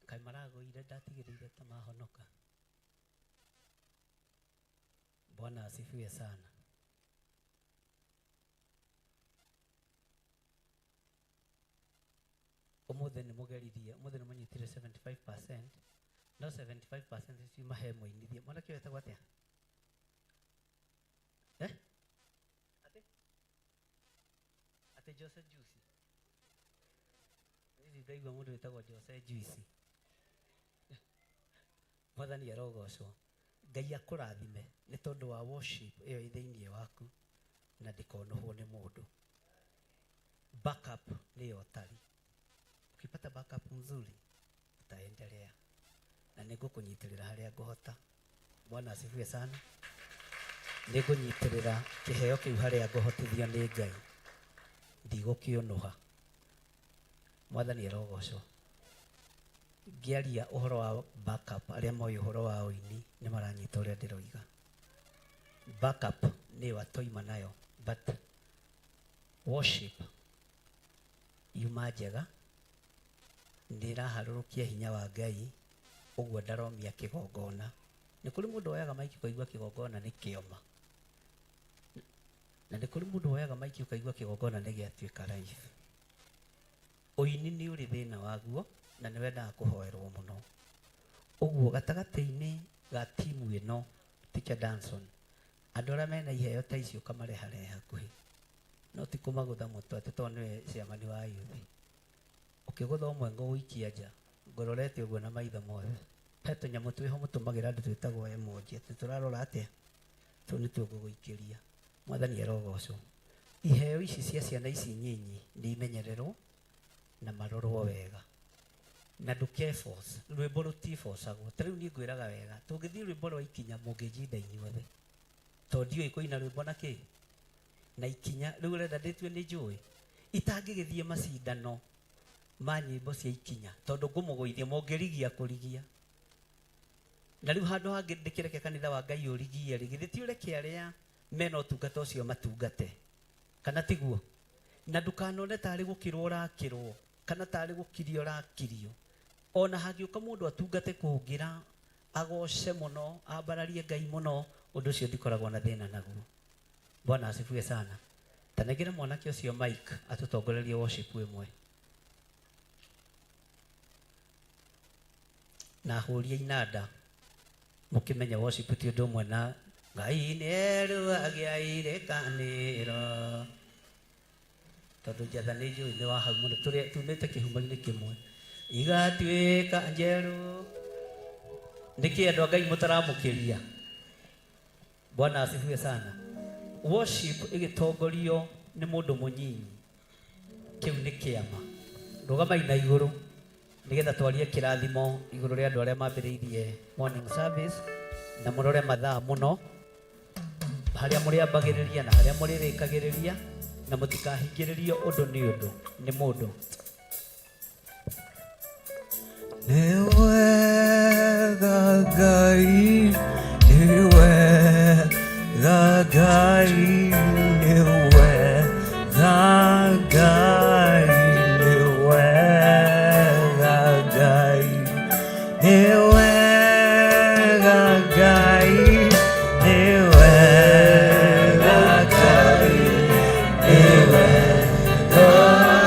kai maragũire ndatigĩrĩire ta mahonoka. Bwana asifiwe sana. Umuthi nĩ mũgeririe, umuthi nĩ mũnyitire 75%, No 75% ciuma he mũinithia. Mwanake ũyũ etagwo atĩa? Ate Jose Juicy. Hizi ndaigua mũndũ wĩtagwo Jose Juicy. Mwathani arogocwo. Ngai akũrathime nĩ tondũ wa worship ĩyo ĩ thĩinĩ waku na ndĩkonohwo nĩ mũndũ. Backup nĩyo tari. Ukipata backup nzuri utaendelea na nĩngũkũnyitĩrĩra harĩa ngũhota. Bwana asifiwe sana. Nĩngũnyitĩrĩra kĩheo kĩu harĩa ngũhotithio nĩ Ngai. Ndigũkĩonoha. Mwathani arogocwo. Ngiaria ũhoro wa backup, arĩa moĩ ũhoro wa ũini nĩ maranyita ũrĩa ndĩroiga. Backup nĩyo atoima nayo, but worship yuma njega nĩ ĩraharũrũkia hinya wa Ngai, ũguo ndaromia kĩgongona. Nĩ kũrĩ mũndũ woyaga maiki ũkaigua kĩgongona nĩ kĩoma, na nĩ kũrĩ mũndũ woyaga maiki ũkaigua kĩgongona nĩ gĩatuĩka live. Ũini nĩ ũrĩ thĩna waguo na nĩ wendaga kũhoerwo mũno. Ũguo gatagatĩ-inĩ ga timu ĩno Teacher Danson, andũ arĩa mena iheo ta icio ũkamareharehe hakuhĩ, no ti kũmagũtha mũtwe atĩ tondũ nĩwe ciamani wa youth. Ũkĩgũtha ũmwe ngũgũikia nja, ngororete ũguo na maitho mothe. He tũnyamũ twĩho mũtũmagĩra andũ twĩtagwo emoji, atĩ tũrarora atĩa, tũu nĩ tũngũgũikĩria. Mwathani arogocwo. Iheo ici cia ciana ici nyinyi nĩ imenyererwo na marorwo wega. Na ndũkeforce, rwĩmbo rũtifocagwo. Ta rĩu niĩ ngwĩraga wega, tũngĩthiĩ rwĩmbo rwa ikinya mũngĩnjinda inyuothe, tondũ ndiũĩ kũina rwĩmbo na kĩ na ikinya. Rĩu ũrenda ndĩtue nĩ njũĩ itangĩgĩthiĩ macindano ma nyĩmbo cia ikinya, tondũ ngũmũgũithia mũngĩrigia kũrigia. Na rĩu handũ hangĩ ndĩkĩreke kanitha wa Ngai ũrigie rĩ, githĩ ti ũreke arĩa mena ũtungata ũcio matungate, kana tiguo? Na ndũkanone tarĩ gũkĩrwo ũrakĩrwo kana tarĩ gũkirio ũrakirio. Ona hangĩũka mũndũ atungate kũngĩra, agoce mũno, ambararie Ngai mũno, ũndũ ũcio ndikoragwo na thĩna naguo. Bwana asifiwe sana. Tanengere mwanake ũcio Mike atũtongorerie worship ĩmwe. Na hũria inanda mũkĩmenya worship ti ũndũ ũmwe na Ngai nĩ erũagia irekanĩro. Tondũ njatha nĩ njũĩ nĩ wa hau mũno, tũrĩa tumĩte kĩhumo-inĩ kĩmwe. Igatuĩka njerũ. Nĩkĩ andũ a Ngai mũtaramũkĩria? Bwana asifiwe sana. Worship ĩgĩtongorio nĩ mũndũ mũnyinyi, kĩu nĩ kĩama. Rũgamai na igũrũ nĩgetha twarie kĩrathimo igũrũ rĩa andũ arĩa mambĩrĩirie morning service, na mũrore mathaa mũno harĩa mũrĩambagĩrĩria na harĩa mũrĩrĩkagĩrĩria, na mũtikahingĩrĩrio ũndũ nĩ ũndũ nĩ mũndũ. Nĩ wega Ngai, nĩ wega Ngai, nĩ wega Ngai, nĩ wega Ngai, nĩ wega Ngai, nĩ wega Ngai, nĩ wega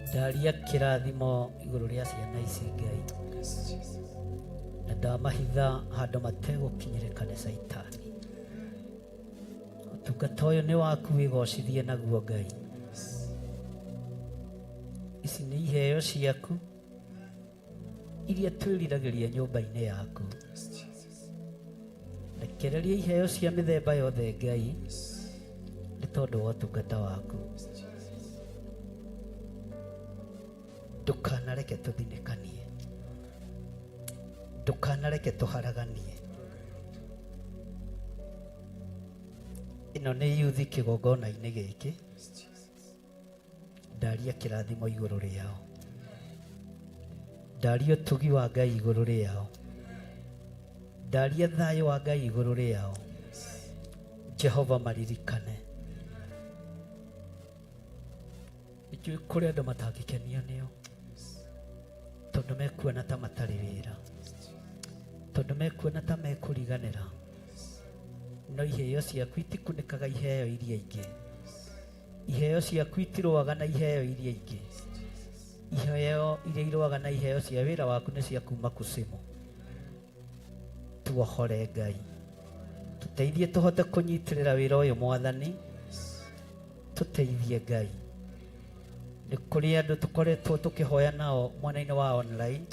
ndaria kirathimo iguru ria ciana ici Ngai na ndamahitha handu mategukinyirika ni Saitani. Utungata uyu ni waku wigocithie naguo Ngai. Ici ni iheo ciaku iria twiriragiria nyumba-ini yaku. Rekereria iheo cia mithemba yothe Ngai ni tondu wa utungata waku. Ndukanareke tuthinikanie, ndukanareke tuharaganie. Ino ni yuthi kigongona-ini giki, ndaria kirathimo iguru riao, ndaria utugi wa Ngai iguru riao, ndaria thayo wa Ngai iguru riao. Jehova maririkane ijui kuri andu matagikenio nio, tondu mekuona ta matari wira, tondu mekuona ta mekuriganira. No iheo ciaku itikunikaga iheo iria ingi, iheo ciaku itiruaga na iheo iria ingi. Iheo iria iruaga na iheo cia wira waku ni cia kuma kusimu. Tuohore Ngai, tuteithie tuhote kunyitirira wira uyu Mwathani, tuteithie Ngai. Ni kuri andu tukoretwo tukihoya nao mwena-ini wa online,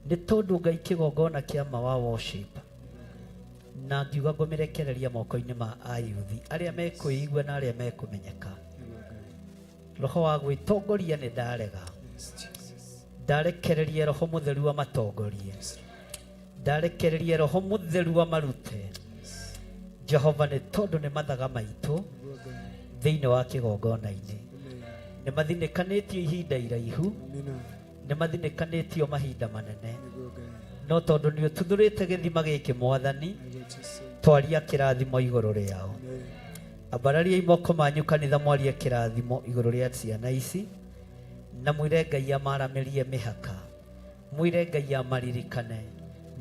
ni tondu Ngai kigongona kia ma wa worship, na ngiuga ngumirekereria moko-ini ma ayuthi aria mekuigua na aria mekumenyeka. Roho wa gwitongoria ni ndarega, ndarekererie Roho Mutheru wa matongorie, ndarekererie Roho Mutheru wa marute. Jehova, ni tondu ni mathaga maitu thiini wa kigongona-ini, ni mathinikanitio ihinda iraihu, nĩ mathinĩkanĩtio mahinda manene, no tondũ nĩ ũtuthũrĩte gĩthima gĩkĩ Mwathani, twaria kĩrathimo igũrũ rĩao. Ambararia imoko manyu kanitha, mwarie kĩrathimo igũrũ rĩa ciana ici, na mwĩre Ngai amaramĩrie mĩhaka, mwĩre Ngai amaririkane,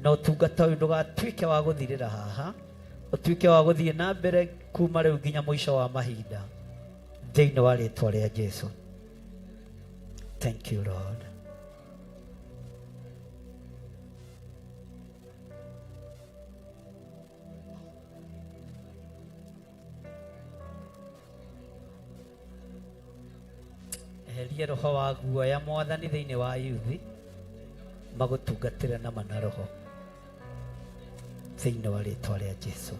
na ũtungata ũyũ ndũgatuĩke wa gũthirĩra haha, ũtuĩke wa gũthiĩ na mbere kuma rĩu nginya mũico wa mahinda, thĩinĩ wa rĩĩtwa rĩa Jesũ. Thank you, Lord. Eheria roho wa guoya Mwathani thĩinĩ wa yuthi, magũtungatĩre na mana roho thĩinĩ wa rĩĩtwa rĩa Jesũ.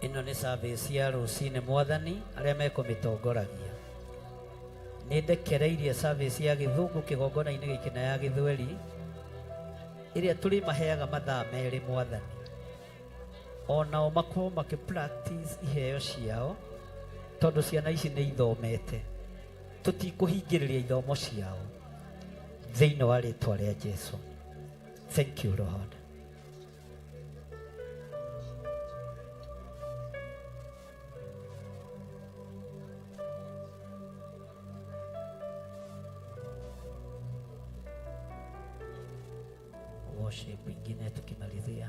Ĩno nĩ service ya rũcinĩ Mwathani, arĩa mekũmĩtongoragia. Nĩ ndekereirie service ya gĩthũngũ kĩgongona-inĩ gĩkĩ na ya gĩthweri, ĩrĩa tũrĩ maheaga mathaa merĩ Mwathani, onao makorwo makĩ-practice iheo ciao, tondũ ciana ici nĩ ithomete. Tũtikũhingĩrĩria ithomo ciao thĩinĩ wa rĩĩtwa rĩa Jesũ. Thank you, Lord. Worship ingine tukimalizia,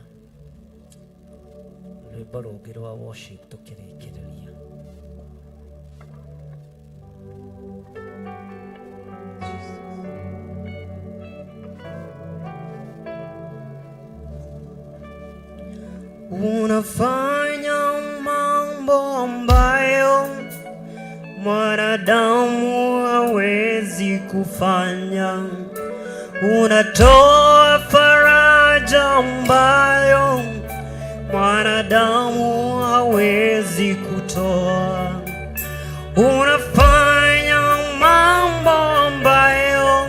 rwĩmbo rũngĩ rwa worship tukĩrĩkĩrĩria. Unafanya mambo ambayo mwanadamu hawezi kufanya. Unatoa faraja ambayo mwanadamu hawezi kutoa. Unafanya mambo ambayo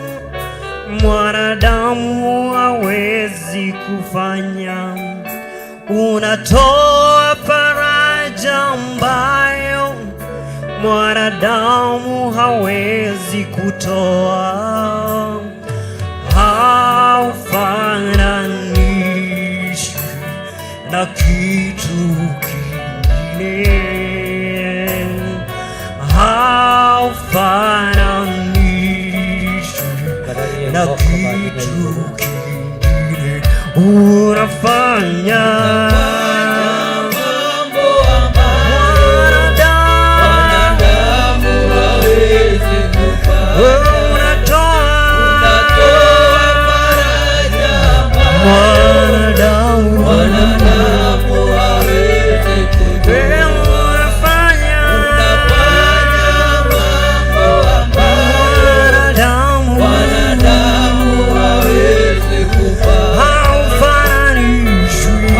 mwanadamu hawezi kufanya. Unatoa faraja ambayo mwanadamu hawezi kutoa. Haufananishwi na kitu kingine, haufananishwi na kitu kingine. Unafanya mambo ambayo wanadamu hawezi kufanya. Mwanadamu hawezi kufanya. Unafanya mambo ambayo wanadamu hawezi kufanya. Haufananishwi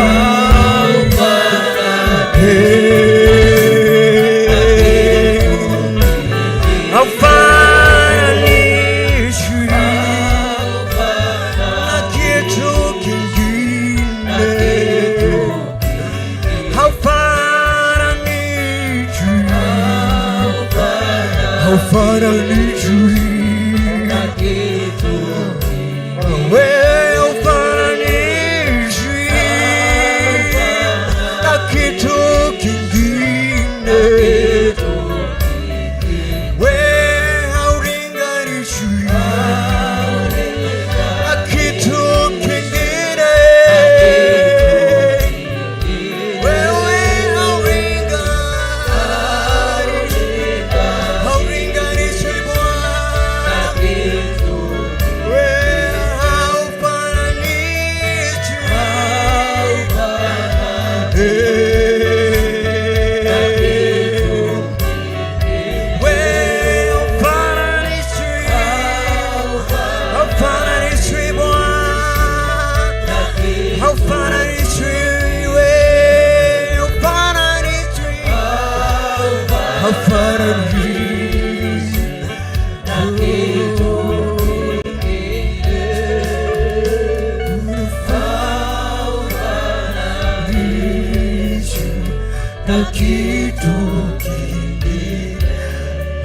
na kitu kingine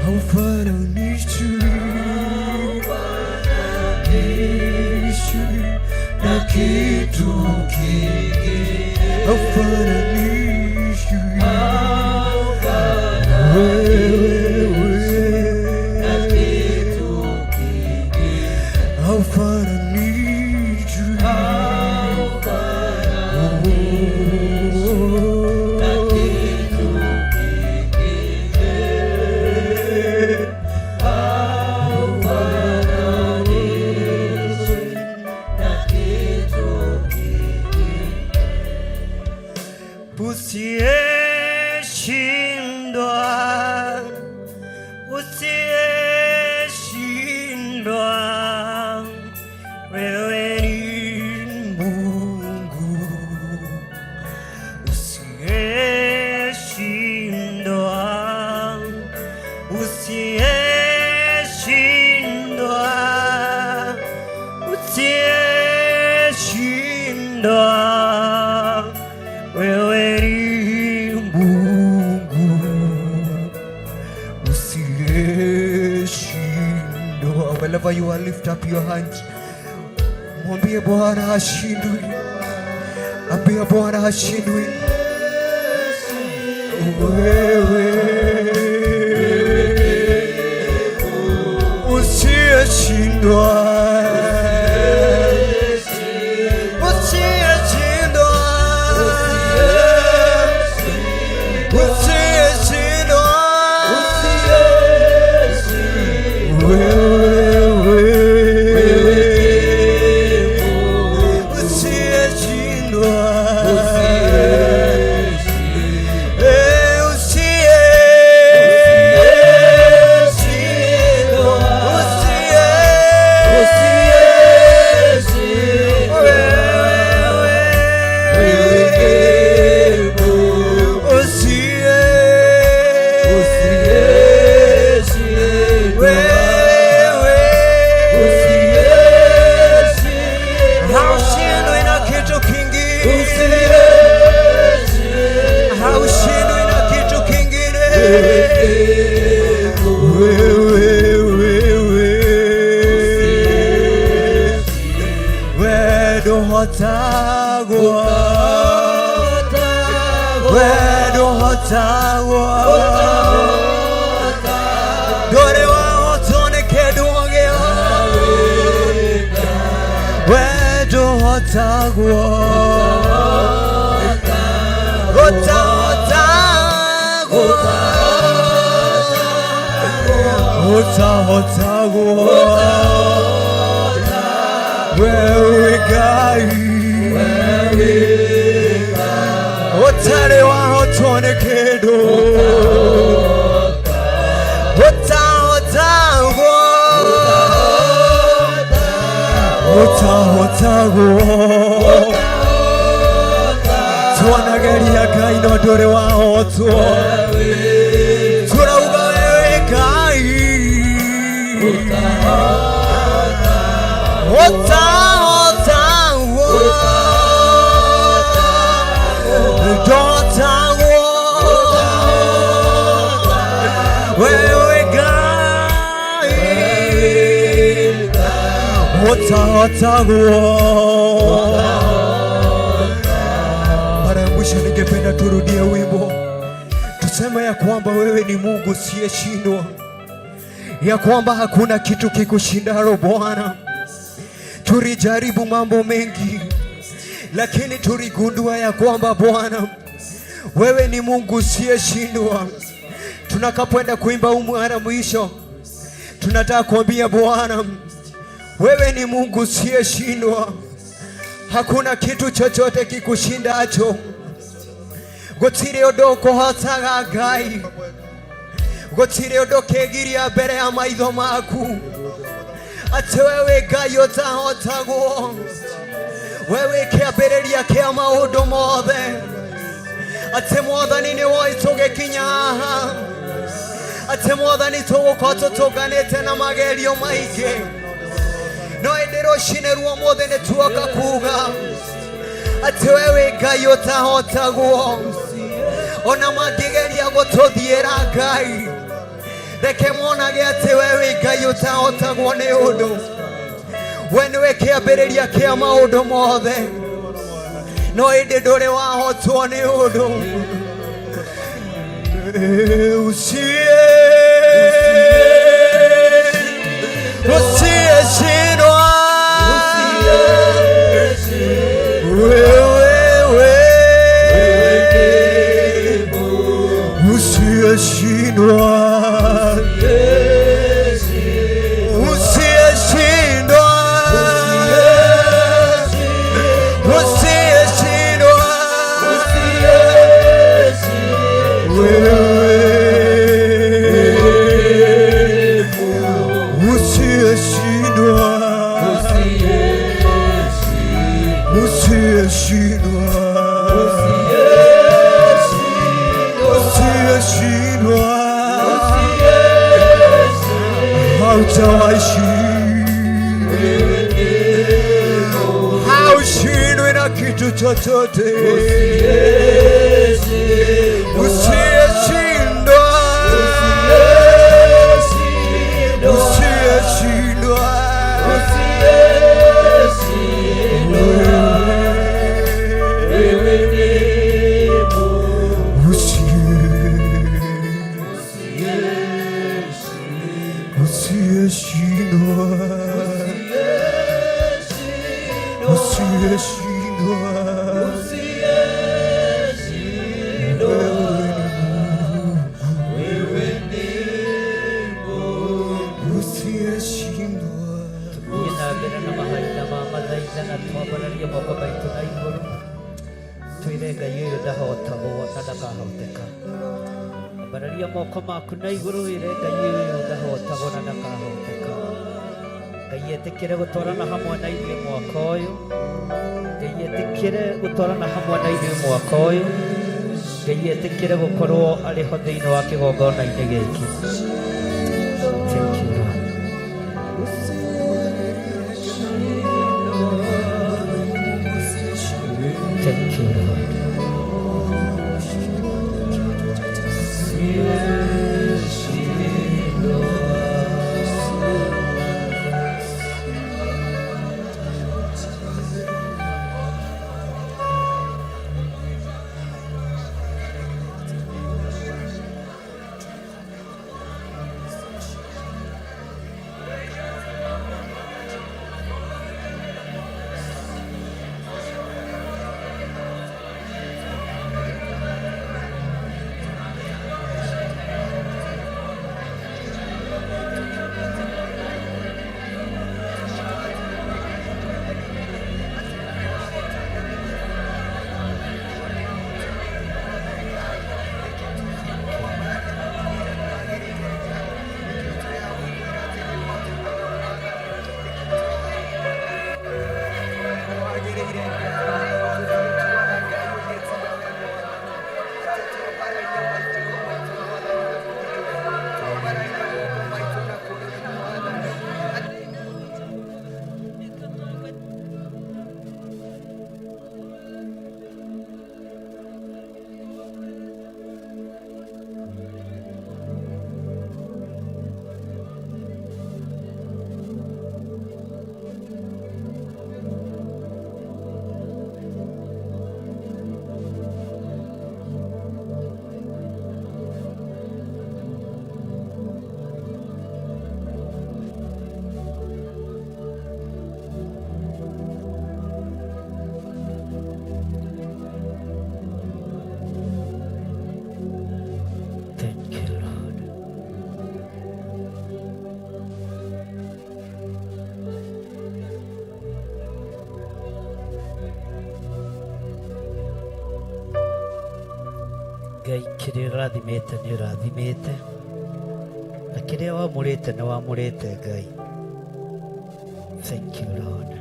haufananishwi na kitu kingine haufananishwi wewe na kitu kingine haufananishwi Usiyeshindwa, wewe ni Mungu. Usiyeshindwa, usiyeshindwa, usiyeshindwa, wewe ni wherever you are, lift up your hands. Mwambie Bwana hashindwi. Ambia Bwana hashindwi. Wewe usiyeshindwa. Mara ya mwisho ningependa turudie wimbo tuseme ya kwamba wewe ni Mungu usiyeshindwa, ya kwamba hakuna kitu kikushindalo Bwana. Tulijaribu mambo mengi, lakini tuligundua ya kwamba Bwana wewe ni Mungu usiyeshindwa. Tunakapoenda kuimba mara mwisho, tunataka kuambia Bwana wewe ni Mungu usiyeshindwa. Hakuna kitu chochote kikushindacho. Gutire undu kuhotaga Ngai, gutire undu kegiria mbere ya maitho maku. Ati wewe Ngai utahotagwo, wewe kiambiriria kia maundu mothe. Ati Mwathani ni woi tugikinya haha, ati Mwathani tugukorwo tutunganite na magerio maingi, no indi rucini rwa mothe ni tuoka kuga ati wewe Ngai utahotagwo, ona mangĩgeria gũtũthiĩra Ngai, reke monage atĩ we wĩ Ngai ũtahotagwo nĩ ũndũ. We nĩwe kĩambĩrĩria kĩa maũndũ mothe, no ĩndĩ ndũrĩ wahotwo nĩ ũndũ. Usiyeshindwa wewe, usiyeshindwa, usiyeshindwa, usiyeshindwa wewe, usiyeshindwa, usiyeshindwa, usiyeshindwa, hautawahi haushindwi na kitu chochote. Usiyeshindwa, usiyeshindwa, bararia moko maku na iguru wire Ngai uyu ndahotagwo na ndakahoteka. Ngai etikire gutwarana hamwe na ithuĩ mwaka ũyũ, Ngai etikire gutwarana hamwe na ithuĩ mwaka ũyũ, Ngai etikire gukorwo arĩ ho thĩinĩ wa kĩgongona-inĩ gĩkĩ. Thank you, Lord. Thank you, Lord. Ngai kĩrĩa ũrathimĩte nĩ ũrathimĩte, na kĩrĩa wamũrĩte nĩ wamũrĩte Ngai. Thank you, Lord.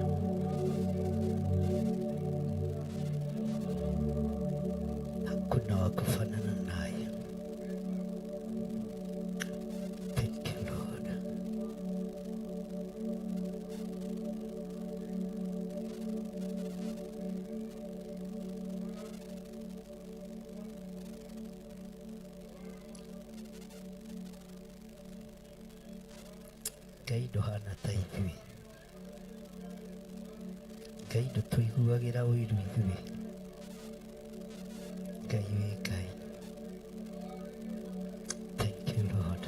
Hakuna wa kufanana naye. Thank you, Lord. Ngai nduhana ta ithuĩ. Ngai ndũtũiguagĩra ũiru ithuĩ. Ngai wĩ Ngai. Thank you, Lord.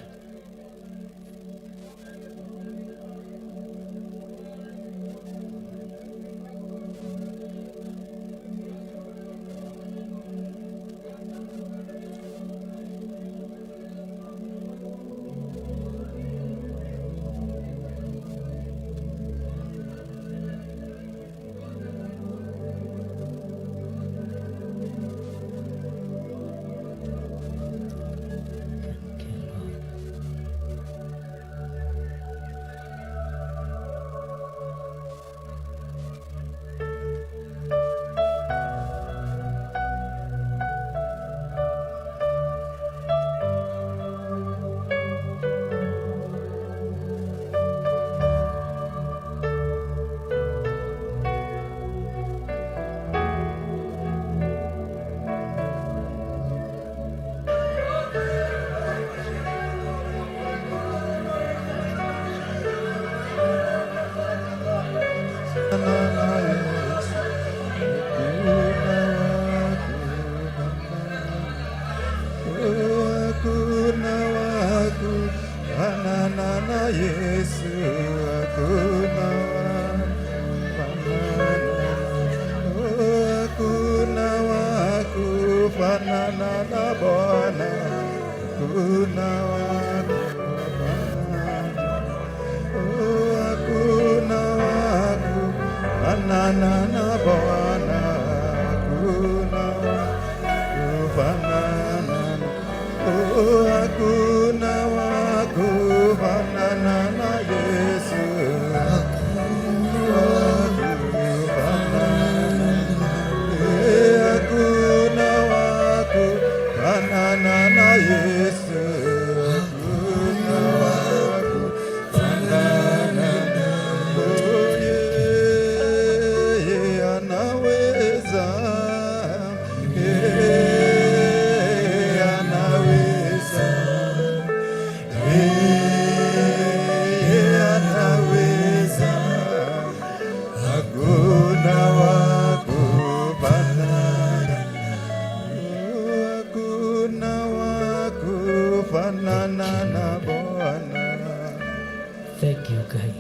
Thank you, Ngai.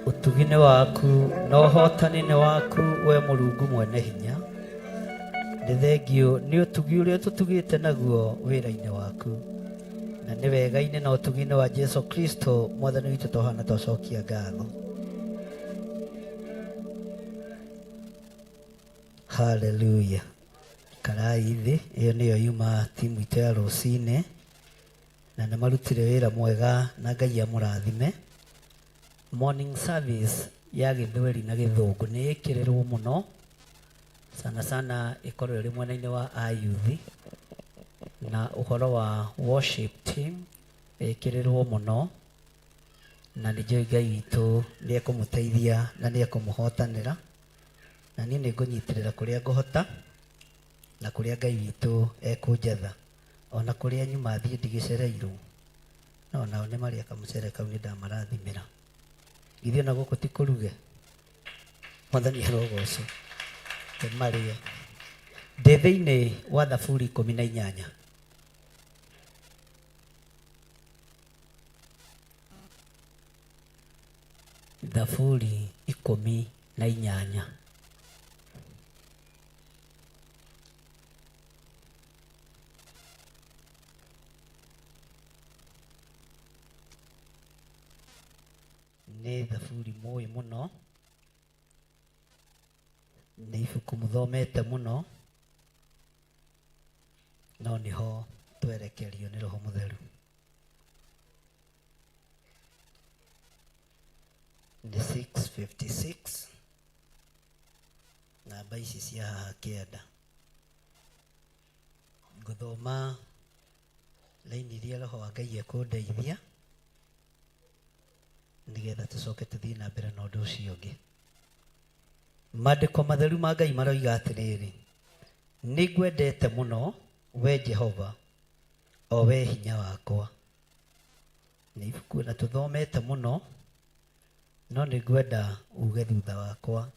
Ũtugi-nĩ waku na ũhotani-nĩ waku we Mũrungu mwene hinya. Nĩ thengio nĩ ũtugi ũrĩa tũtugĩte naguo wĩra-inĩ waku. Na nĩ wega-inĩ na ũtugi-nĩ wa Jesu Kristo Mwathani witũ tũhana tũcokia ngatho. Hallelujah. Karai thĩ, ĩyo nĩyo yuma timu itũ ya rũcinĩ. Na nĩ marutire wĩra mwega na Ngai amũrathime. Morning service ya Gĩthweri na Gĩthũngũ nĩ ĩkĩrĩrwo mũno, sana sana ĩkorwo ĩrĩ mwena-inĩ wa ayuthi, na ũhoro wa worship team ĩkĩrĩrwo mũno, na nĩ njũĩ Ngai witũ nĩ ekũmũteithia na nĩ ekũmũhotanĩra, na niĩ nĩ ngũnyitĩrĩra kũrĩa ngũhota na kũrĩa Ngai witũ ekũnjetha. Ona kũrĩa nyuma thiĩ ndigĩcereirwo, no nao nĩ marĩa kamũcere kau nĩ ndamarathimĩra. Githĩ ona gũkũ ti kũruge? Mwathani arogocwo. Marĩe. Ndĩ thĩinĩ wa Thaburi 18. Thaburi 18. Nĩ thaburi mũĩ mũno, nĩ ibuku mũthomete mũno, no nĩho twerekerio nĩ Roho Mũtheru. Nĩ 656 namba ici cia haha kĩanda. Ngũthoma laini iria Roho wa Ngai ekũndeithia nĩgetha tũcoke tũthiĩ na mbere na ũndũ ũcio ũngĩ. Maandĩko matheru ma Ngai maroiga atĩrĩrĩ: nĩngwendete mũno we Jehova, o we hinya wakwa, nĩ ibuku na tũthomete mũno, no nĩ ngwenda uge thutha wakwa.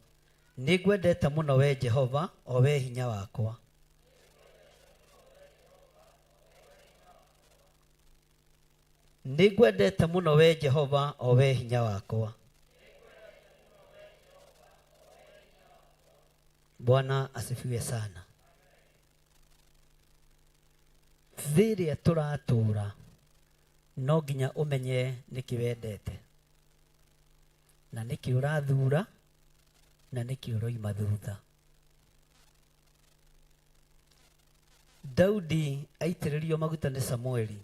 Nĩ ngwendete mũno we Jehova, o we hinya wakwa. Nĩ ngwendete mũno we Jehova, o we hinya wakwa. Bwana asifiwe sana. Thĩrĩa tũratũra no nginya ũmenye nĩkĩ wendete, na nĩkĩ ũrathura, na nĩkĩ ũroima thutha. Daudi aitĩrĩrio maguta nĩ Samueli,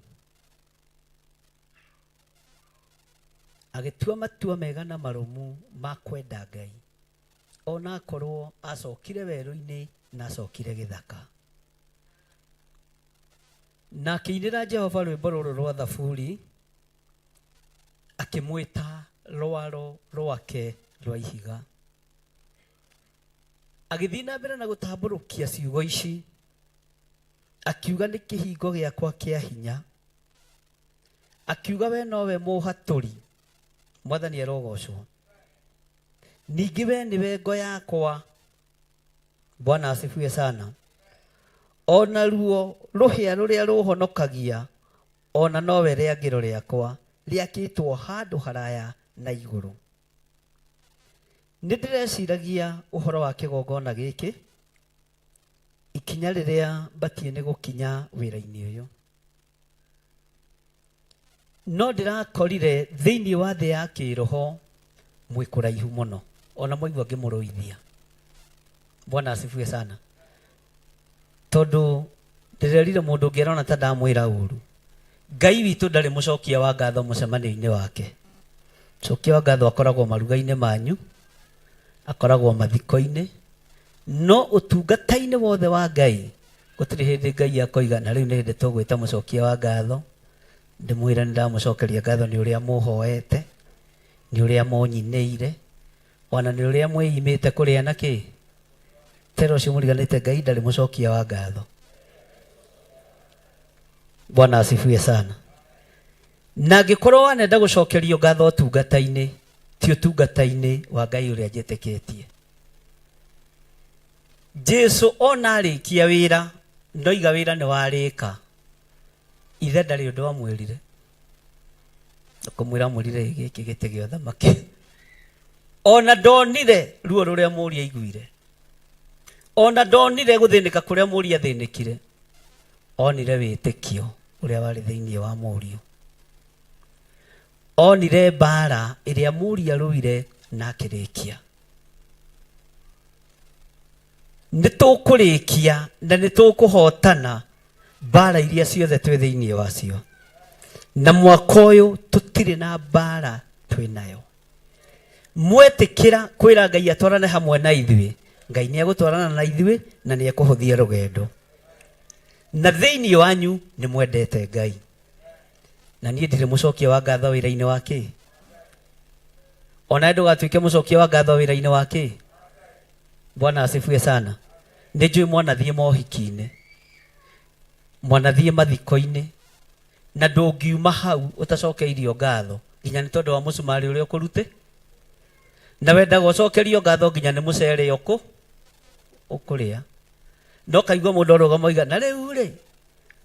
agĩtua matua mega na marũmu ma kwenda Ngai, ona akorwo acokire werũ-inĩ na acokire gĩthaka. Na akĩinĩra Jehova rwĩmbo rũrũ rwa Thaburi, akĩmwĩta rwaro rwake rwa ihiga. Agĩthiĩ na mbere na gũtambũrũkia ciugo ici, akiuga nĩ kĩhingo gĩakwa kĩa hinya, akiuga we nowe mũhatũri. Mwathani arogocwo. Ningĩ we nĩwe ngo yakwa. Bwana asifiwe sana. Ona ruo rũhĩa rũrĩa rũhonokagia, ona nowe rĩangĩro rĩakwa rĩakĩtwo handũ haraya na igũrũ. Nĩ ndĩreciragia ũhoro wa kĩgongona gĩkĩ, ikinya rĩrĩa mbatie nĩ gũkinya wĩra-inĩ ũyũ. No ndĩrakorire thĩinĩ wa thĩ ya kĩroho mwĩ kũraihu mũno, ona mwaigua ngĩmũrũithia. Bwana asifiwe sana. Tondũ ndĩrerire mũndũ ũngĩ arona ta ndamwĩra ũru. Ngai witũ ndarĩ mũcokia wa ngatho mũcemanio-inĩ wake. Mũcokia wa ngatho akoragwo maruga-inĩ manyu, akoragwo mathiko-inĩ, no ũtungata-inĩ wothe wa Ngai gũtirĩ hĩndĩ Ngai akoiga na rĩu nĩ hĩndĩ tũgwĩta mũcokia wa ngatho. Ndĩmwĩra nĩ ndamũcokeria ngatho nĩ ũrĩa mũhoete, nĩ ũrĩa mũnyinĩire, ona nĩ ũrĩa mwĩimĩte kũrĩa na kĩ. Tero ũcio mũriganĩte Ngai ndarĩ mũcokia wa ngatho. Bwana asifiwe sana. Na angĩkorwo wanenda gũcokerio ngatho ũtungata-inĩ, ti ũtungata-inĩ wa Ngai ũrĩa njĩtĩkĩtie. Jesu ona arĩkia wĩra, ndoiga wĩra nĩ warĩka. Ithe ndarĩ ũndũ wamwĩrire. Kũmwĩra mũrire gĩkĩ gĩtĩ gĩa ũthamaki. Ona ndonire ruo rũrĩa mũriũ aiguire. Ona ndonire gũthĩnĩka kũrĩa mũriũ athĩnĩkire. Onire wĩtĩkio ũrĩa warĩ thĩinĩ wa mũriũ. Onire mbara ĩrĩa mũriũ arũire na akĩrĩkia. Nĩ tũkũrĩkia na nĩ tũkũhotana mbara iria ciothe twĩ thĩinĩ wacio. Na mwaka ũyũ tũtirĩ na mbara twĩnayo. Mwetĩkĩra kwĩra Ngai atwarane hamwe na ithuĩ, Ngai nĩ egũtwarana na ithuĩ na nĩ ekũhũthia rũgendo. Na thĩinĩ wanyu nĩ mwendete Ngai. Na niĩ ndirĩ mũcokia wa ngatho wĩra-inĩ wake. Ona ndũgatuĩke mũcokia wa ngatho wĩra-inĩ wake. Bwana asifiwe sana. Nĩ njũĩ mwanathiĩ mohiki-inĩ, mwanathiĩ mathiko-inĩ, na ndũngiuma hau ũtacokeirio ngatho nginya nĩ tondũ wa mũcumarĩ ũrĩa ũkũrute. Na wendaga ũcokerio ngatho nginya nĩ mũcere ũkũrĩa. No kaigua mũndũ arũgama oiga na rĩu rĩ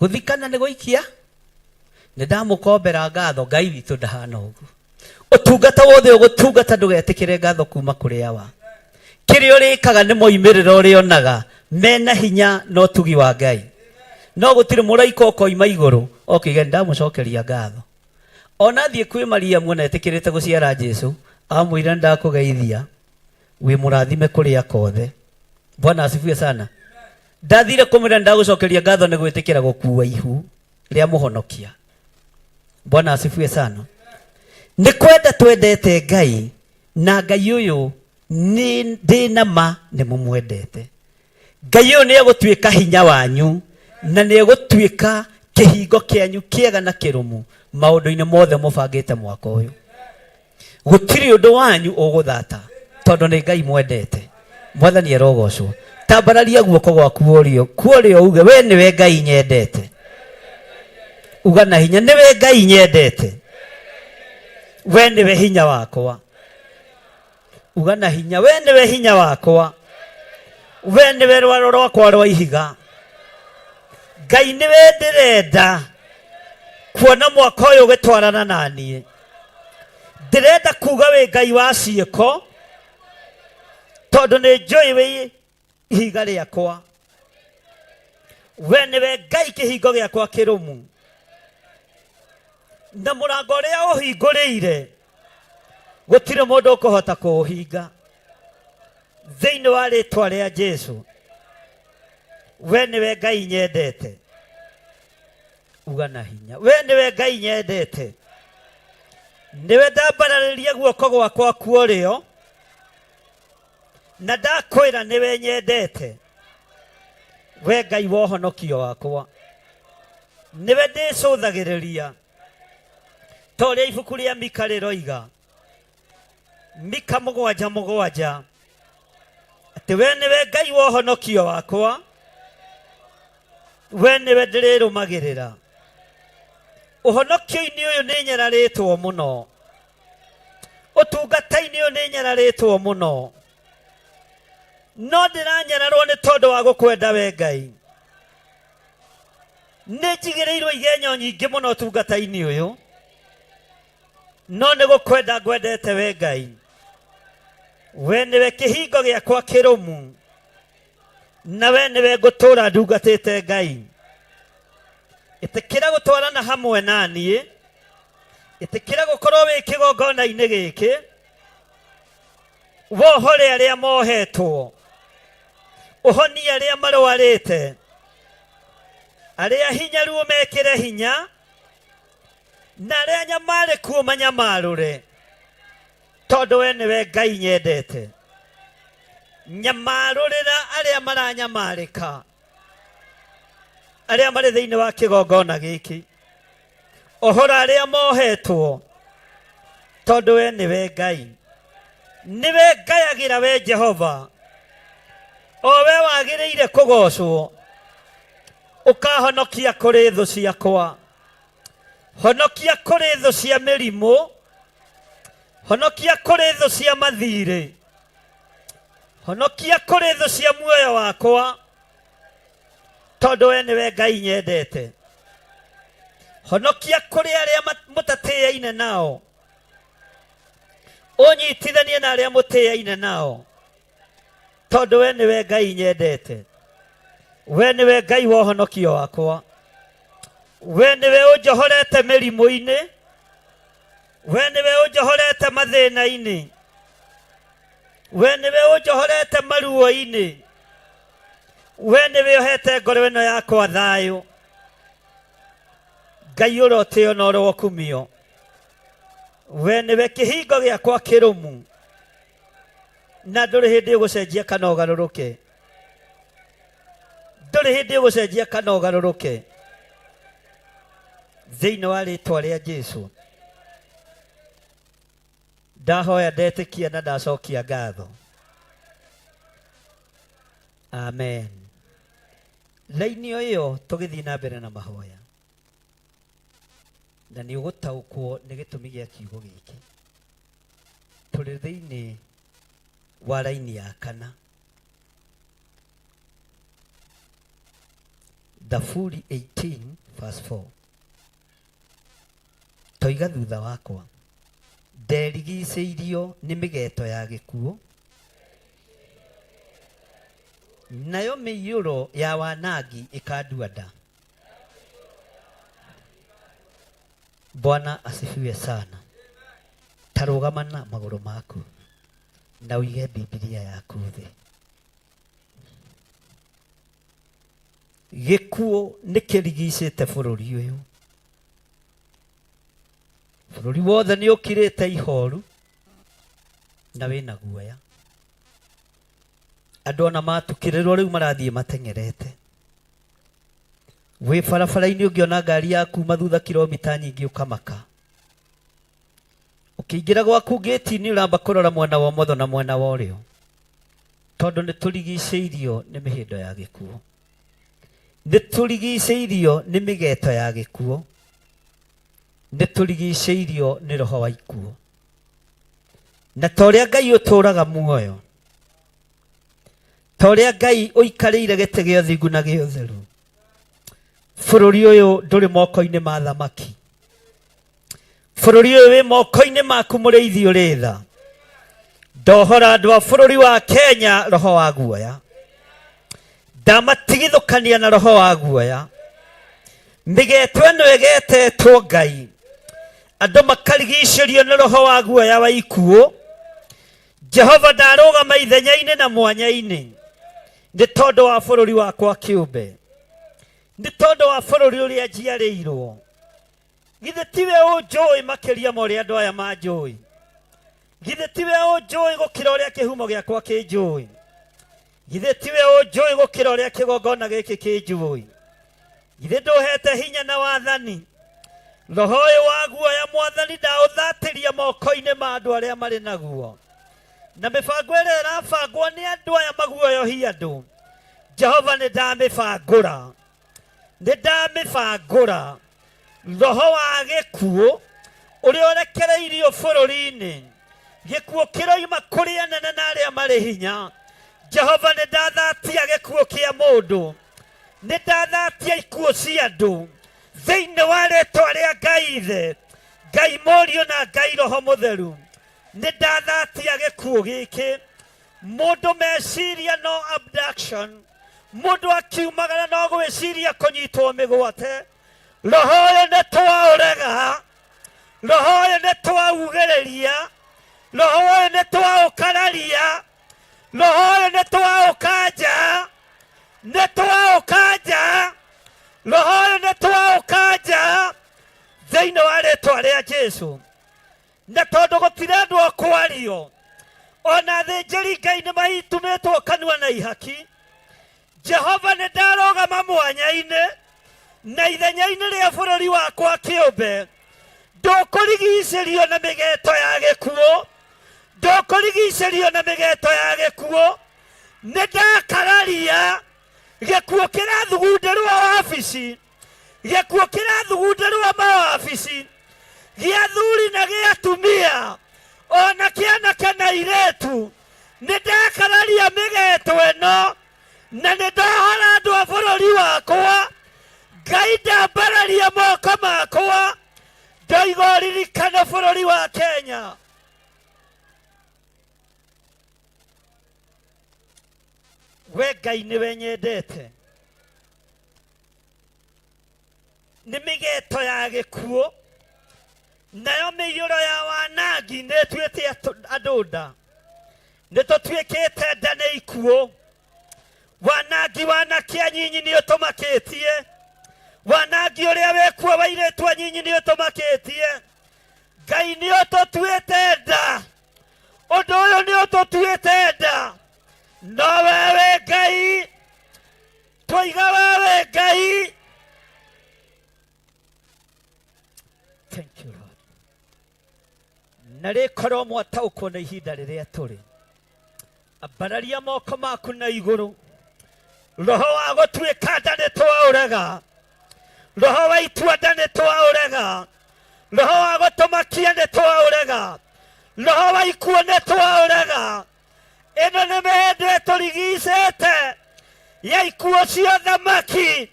gũthikana nĩ gũikia. Nĩ ndamũkombera ngatho. Ngai witũ ndahana ũguo. Ũtungata wothe ũgũtungata ndũgetĩkĩre ngatho kuma kũrĩ awa. Kĩrĩa ũrĩkaga nĩ moimĩrĩro ũrĩonaga mena hinya no tugi wa Ngai. No gũtirĩ mũraika ũkoima igũrũ okiuga ndamũcokeria ngatho. Ona thiĩ kwĩ Mariamu na etĩkĩrĩte gũciara Jesu, amwĩra ndakũgeithia wĩ mũrathime kũrĩa kothe. Bwana asifiwe sana. Ndathire kũmwĩra ndagũcokeria ngatho nĩ gwĩtĩkĩra gũkua ihu rĩa mũhonokia. Bwana asifiwe sana. Nĩ kwenda twendete Ngai, na Ngai ũyũ nĩ ndĩna ma nĩ mũmwendete. Ngai ũyũ nĩ egũtuĩka hinya wanyu na nĩ egũtuĩka kĩhingo kĩanyu kĩega na kĩrũmu maũndũ-inĩ mothe mũbangĩte mwaka ũyũ. Gũtirĩ ũndũ wanyu ũgũthata tondũ nĩ Ngai mwendete. Mwathani arogocwo. Tambararia guoko gwaku kuorio uge we nĩwe Ngai nyendete. Uga na hinya nĩwe Ngai nyendete. we niwe hinya wakwa. Ugana hinya, we niwe hinya wakwa. We niwe rwaro rwakwa rwa ihiga. Ngai niwe ndirenda kuona mwaka ũyũ ũgĩtwarana naniĩ. Ndirenda kuga wĩ Ngai wa ciĩko, tondũ nĩ njũĩ wĩ ihiga rĩakwa. We nĩwe Ngai kĩhingo gĩakwa kĩrũmu, na mũrango ũrĩa ũhingũrĩire gũtirĩ mũndũ ũkũhota kũũhinga. Thĩinĩ wa rĩĩtwa rĩa Jesũ, we nĩwe Ngai nyendete. Uga na hinya, we nĩwe Ngai nyendete. Nĩwe ndambararĩria guoko gwakwa kuorĩo, na ndakwĩra nĩwe nyendete. We Ngai wa ũhonokio wakwa, nĩwe ndĩcũthagĩrĩria, ta ũrĩa ibuku rĩa Mika rĩroiga, Mika 7:7, atĩ we nĩwe Ngai wa ũhonokio wakwa, we nĩwe ndĩrĩrũmagĩrĩra. Ũhonokio-inĩ ũyũ nĩ nyararĩtwo mũno, ũtungata-inĩ ũyũ nĩ nyararĩtwo mũno, no ndĩranyararwo nĩ tondũ wa gũkwenda we Ngai. Nĩ njigĩrĩirwo igenyo nyingĩ mũno ũtungata-inĩ ũyũ, no nĩ gũkwenda ngwendete we Ngai. We nĩwe kĩhingo gĩakwa kĩrũmu, na we nĩwe ngũtũũra ndungatĩte Ngai. Ĩtĩkĩra gũtwarana hamwe naniĩ, ĩtĩkĩra gũkorwo wĩ kĩgongona-inĩ gĩkĩ, wohore arĩa mohetwo, ũhonie arĩa marwarĩte, arĩa hinyaru ũmekĩre hinya, na arĩa nyamarĩku ũmanyamarũre, tondũ we nĩwe Ngai nyendete. Nyamarũrĩra arĩa maranyamarĩka, arĩa marĩ thĩinĩ wa kĩgongona gĩkĩ, ohora arĩa mohetwo, tondũ we nĩwe Ngai. Nĩwe ngayagĩra we Jehova, o we wagĩrĩire kũgocwo, ũkahonokia kũrĩ thũ ciakwa. Honokia kũrĩ thũ cia mĩrimũ, honokia kũrĩ thũ cia mathirĩ, honokia kũrĩ thũ cia muoyo wakwa, tondũ we nĩwe Ngai nyendete. Honokia kũrĩ arĩa mũtatĩĩaine nao, ũnyitithanie na arĩa mũtĩĩaine nao, tondũ we nĩwe Ngai nyendete. We nĩwe Ngai wa ũhonokio wakwa. We nĩwe ũnjohorete mĩrimũ-inĩ, we nĩwe ũnjohorete mathĩna-inĩ, we nĩwe ũnjohorete maruo-inĩ, we nĩwe ũhete ngoro ĩno yakwa thayũ. Ngai ũrĩa ũtĩĩo na ũrĩa ũkumio, we nĩwe kĩhingo gĩakwa kĩrũmu, na ndũrĩ hĩndĩ ũgũcenjia kana ũgarũrũke. Ndũrĩ hĩndĩ ũgũcenjia kana ũgarũrũke. Thĩinĩ wa rĩĩtwa rĩa Jesũ ndahoya, ndetĩkia na ndacokia ngatho. Amen. Raini ũyũ tũgĩthiĩ na mbere na mahoya, na nĩ ũgũtaũkwo nĩ gĩtũmi gĩa kiugo gĩkĩ. Tũrĩ thĩinĩ wa raini ya 4, Thaburi 18:4. Toiga thutha wakwa, nderigicĩirio nĩ mĩgeeto ya gĩkuũ, nayo mĩiyũro ya wanangi ĩkandua nda. Bwana asifiwe sana. Tarũgama na magũrũ maku na ũige Biblia yaku thĩ. Gĩkuũ nĩ kĩrigicĩte bũrũri ũyũ. Bũrũri wothe nĩ ũkirĩte ihoru na wĩna guoya. Andũ ona matukĩrĩrwo rĩu marathiĩ mateng'erete. Wĩ barabara-inĩ ũngĩona ngari yaku mathutha kilomita nyingĩ ũkamaka. Ũkĩingĩra gwaku gĩti-inĩ ũramba kũrora mwena wa ũmotho na mwena wa ũrĩo, tondũ nĩ tũrigicĩirio nĩ mĩhĩndo ya gĩkuũ. Nĩ tũrigicĩirio nĩ mĩgeeto ya gĩkuũ. nĩtũrigicĩirio nĩ roho wa ikuũ, na ta ũrĩa Ngai ũtũũraga muoyo, ta ũrĩa Ngai ũikarĩire gĩtĩ gĩa ũthingu na gĩa ũtheru, bũrũri ũyũ ndũrĩ moko-inĩ ma thamaki, bũrũri ũyũ wĩ moko-inĩ maku mũrĩithi ũrĩ tha. Ndohora andũ a bũrũri wa Kenya roho wa guoya, ndamatigithũkania na roho wa guoya. Mĩgeeto ĩno ĩgetetwo Ngai, andũ makarigicĩrio nĩ roho wa guoya wa ikuũ. Jehova ndarũgama ithenya-inĩ na mwanya-inĩ nĩ tondũ wa bũrũri wakwa kĩũmbe, nĩ tondũ wa bũrũri ũrĩa njiarĩirwo. Githĩ tiwe ũnjũĩ makĩria ma ũrĩa andũ aya manjũĩ? Githĩ tiwe ũnjũĩ gũkĩra ũrĩa kĩhumo gĩakwa kĩnjũĩ? Githĩ tiwe ũnjũĩ gũkĩra ũrĩa kĩgongona gĩkĩ kĩnjũĩ? Githĩ ndũhete hinya na wathani? Roho ũyũ wa guoya Mwathani ndaũthatĩria moko-inĩ ma andũ arĩa marĩ naguo, na mĩbango ĩrĩa ĩrabangwo nĩ andũ aya maguoyohia andũ. Jehova nĩ ndamĩbangũra, nĩ ndamĩbangũra. Roho wa gĩkuũ ũrĩa ũrekereirio bũrũri-inĩ, gĩkuũ kĩroima kũrĩ anene na arĩa marĩ hinya. Jehova nĩ ndathatia gĩkuũ kĩa mũndũ, nĩ ndathatia ikuũ cia andũ thĩinĩ wa rĩĩtwa rĩa Ngai Ithe, Ngai Mũriũ na Ngai Roho Mũtheru. Nĩ ndathatia gĩkuũ gĩkĩ. Mũndũ meciria no abduction, mũndũ akiumagara no gwĩciria kũnyitwo mĩgwate. Roho ũyũ nĩ twaũrega, roho ũyũ nĩ twaugĩrĩria, roho ũyũ nĩ twaũkararia, roho ũyũ nĩ twaũkanja, nĩ twaũkanja, roho ũyũ nĩ twaũkanja thĩinĩ wa rĩĩtwa rĩa Jesũ. Na tondũ gũtirĩ andũ a kwario, ona athĩnjĩri Ngai nĩ mahitumĩtwo kanua na ihaki, Jehova nĩ ndarũgama mwanya-inĩ na ithenya-inĩ rĩa bũrũri wakwa kĩũmbe. Ndũkũrigicĩrio na mĩgeeto ya gĩkuũ, ndũkũrigicĩrio na mĩgeeto ya gĩkuũ. Nĩ ndakararia gĩkuũ kĩrathugundĩrwo wabici, gĩkuũ kĩrathugundĩrwo mawabici, gĩa athuri na gĩa atumia, ona kĩa anake na airĩtu. Nĩ ndakararia mĩgeeto ĩno, na nĩ ndohora andũ a bũrũri wakwa. Ngai ndambararia moko makwa, ndoiga ũririkane bũrũri wa Kenya. We Ngai nĩwe nyendete. Nĩ mĩgeeto ya gĩkuũ, nayo mĩiyũro ya wanangi nĩ ĩtuĩte andũ nda, nĩ tũtuĩkĩte nda nĩ ikuũ. Wanangi wanake anyinyi nĩ ũtũmakĩtie, wanangi ũrĩa wĩkuo wa airĩtu anyinyi nĩ ũtũmakĩtie. Ngai nĩ ũtũtuĩte nda, ũndũ ũyũ nĩ ũtũtuĩte nda. No wewe Ngai, tũiga wewe Ngai. Thank you Lord. Na rĩkorwo mwataũkwo na ihinda rĩrĩa tũrĩ, ambararia moko maku na igũrũ. Roho wa gũtuĩka nda nĩ twaũrega, roho wa itua nda nĩ twaũrega, roho wa gũtũmakia nĩ twaũrega, roho wa ikuũ nĩ twaũrega. Ĩno nĩ mĩhĩndĩ ĩtũrigicĩte ya ikuũ cia thamaki,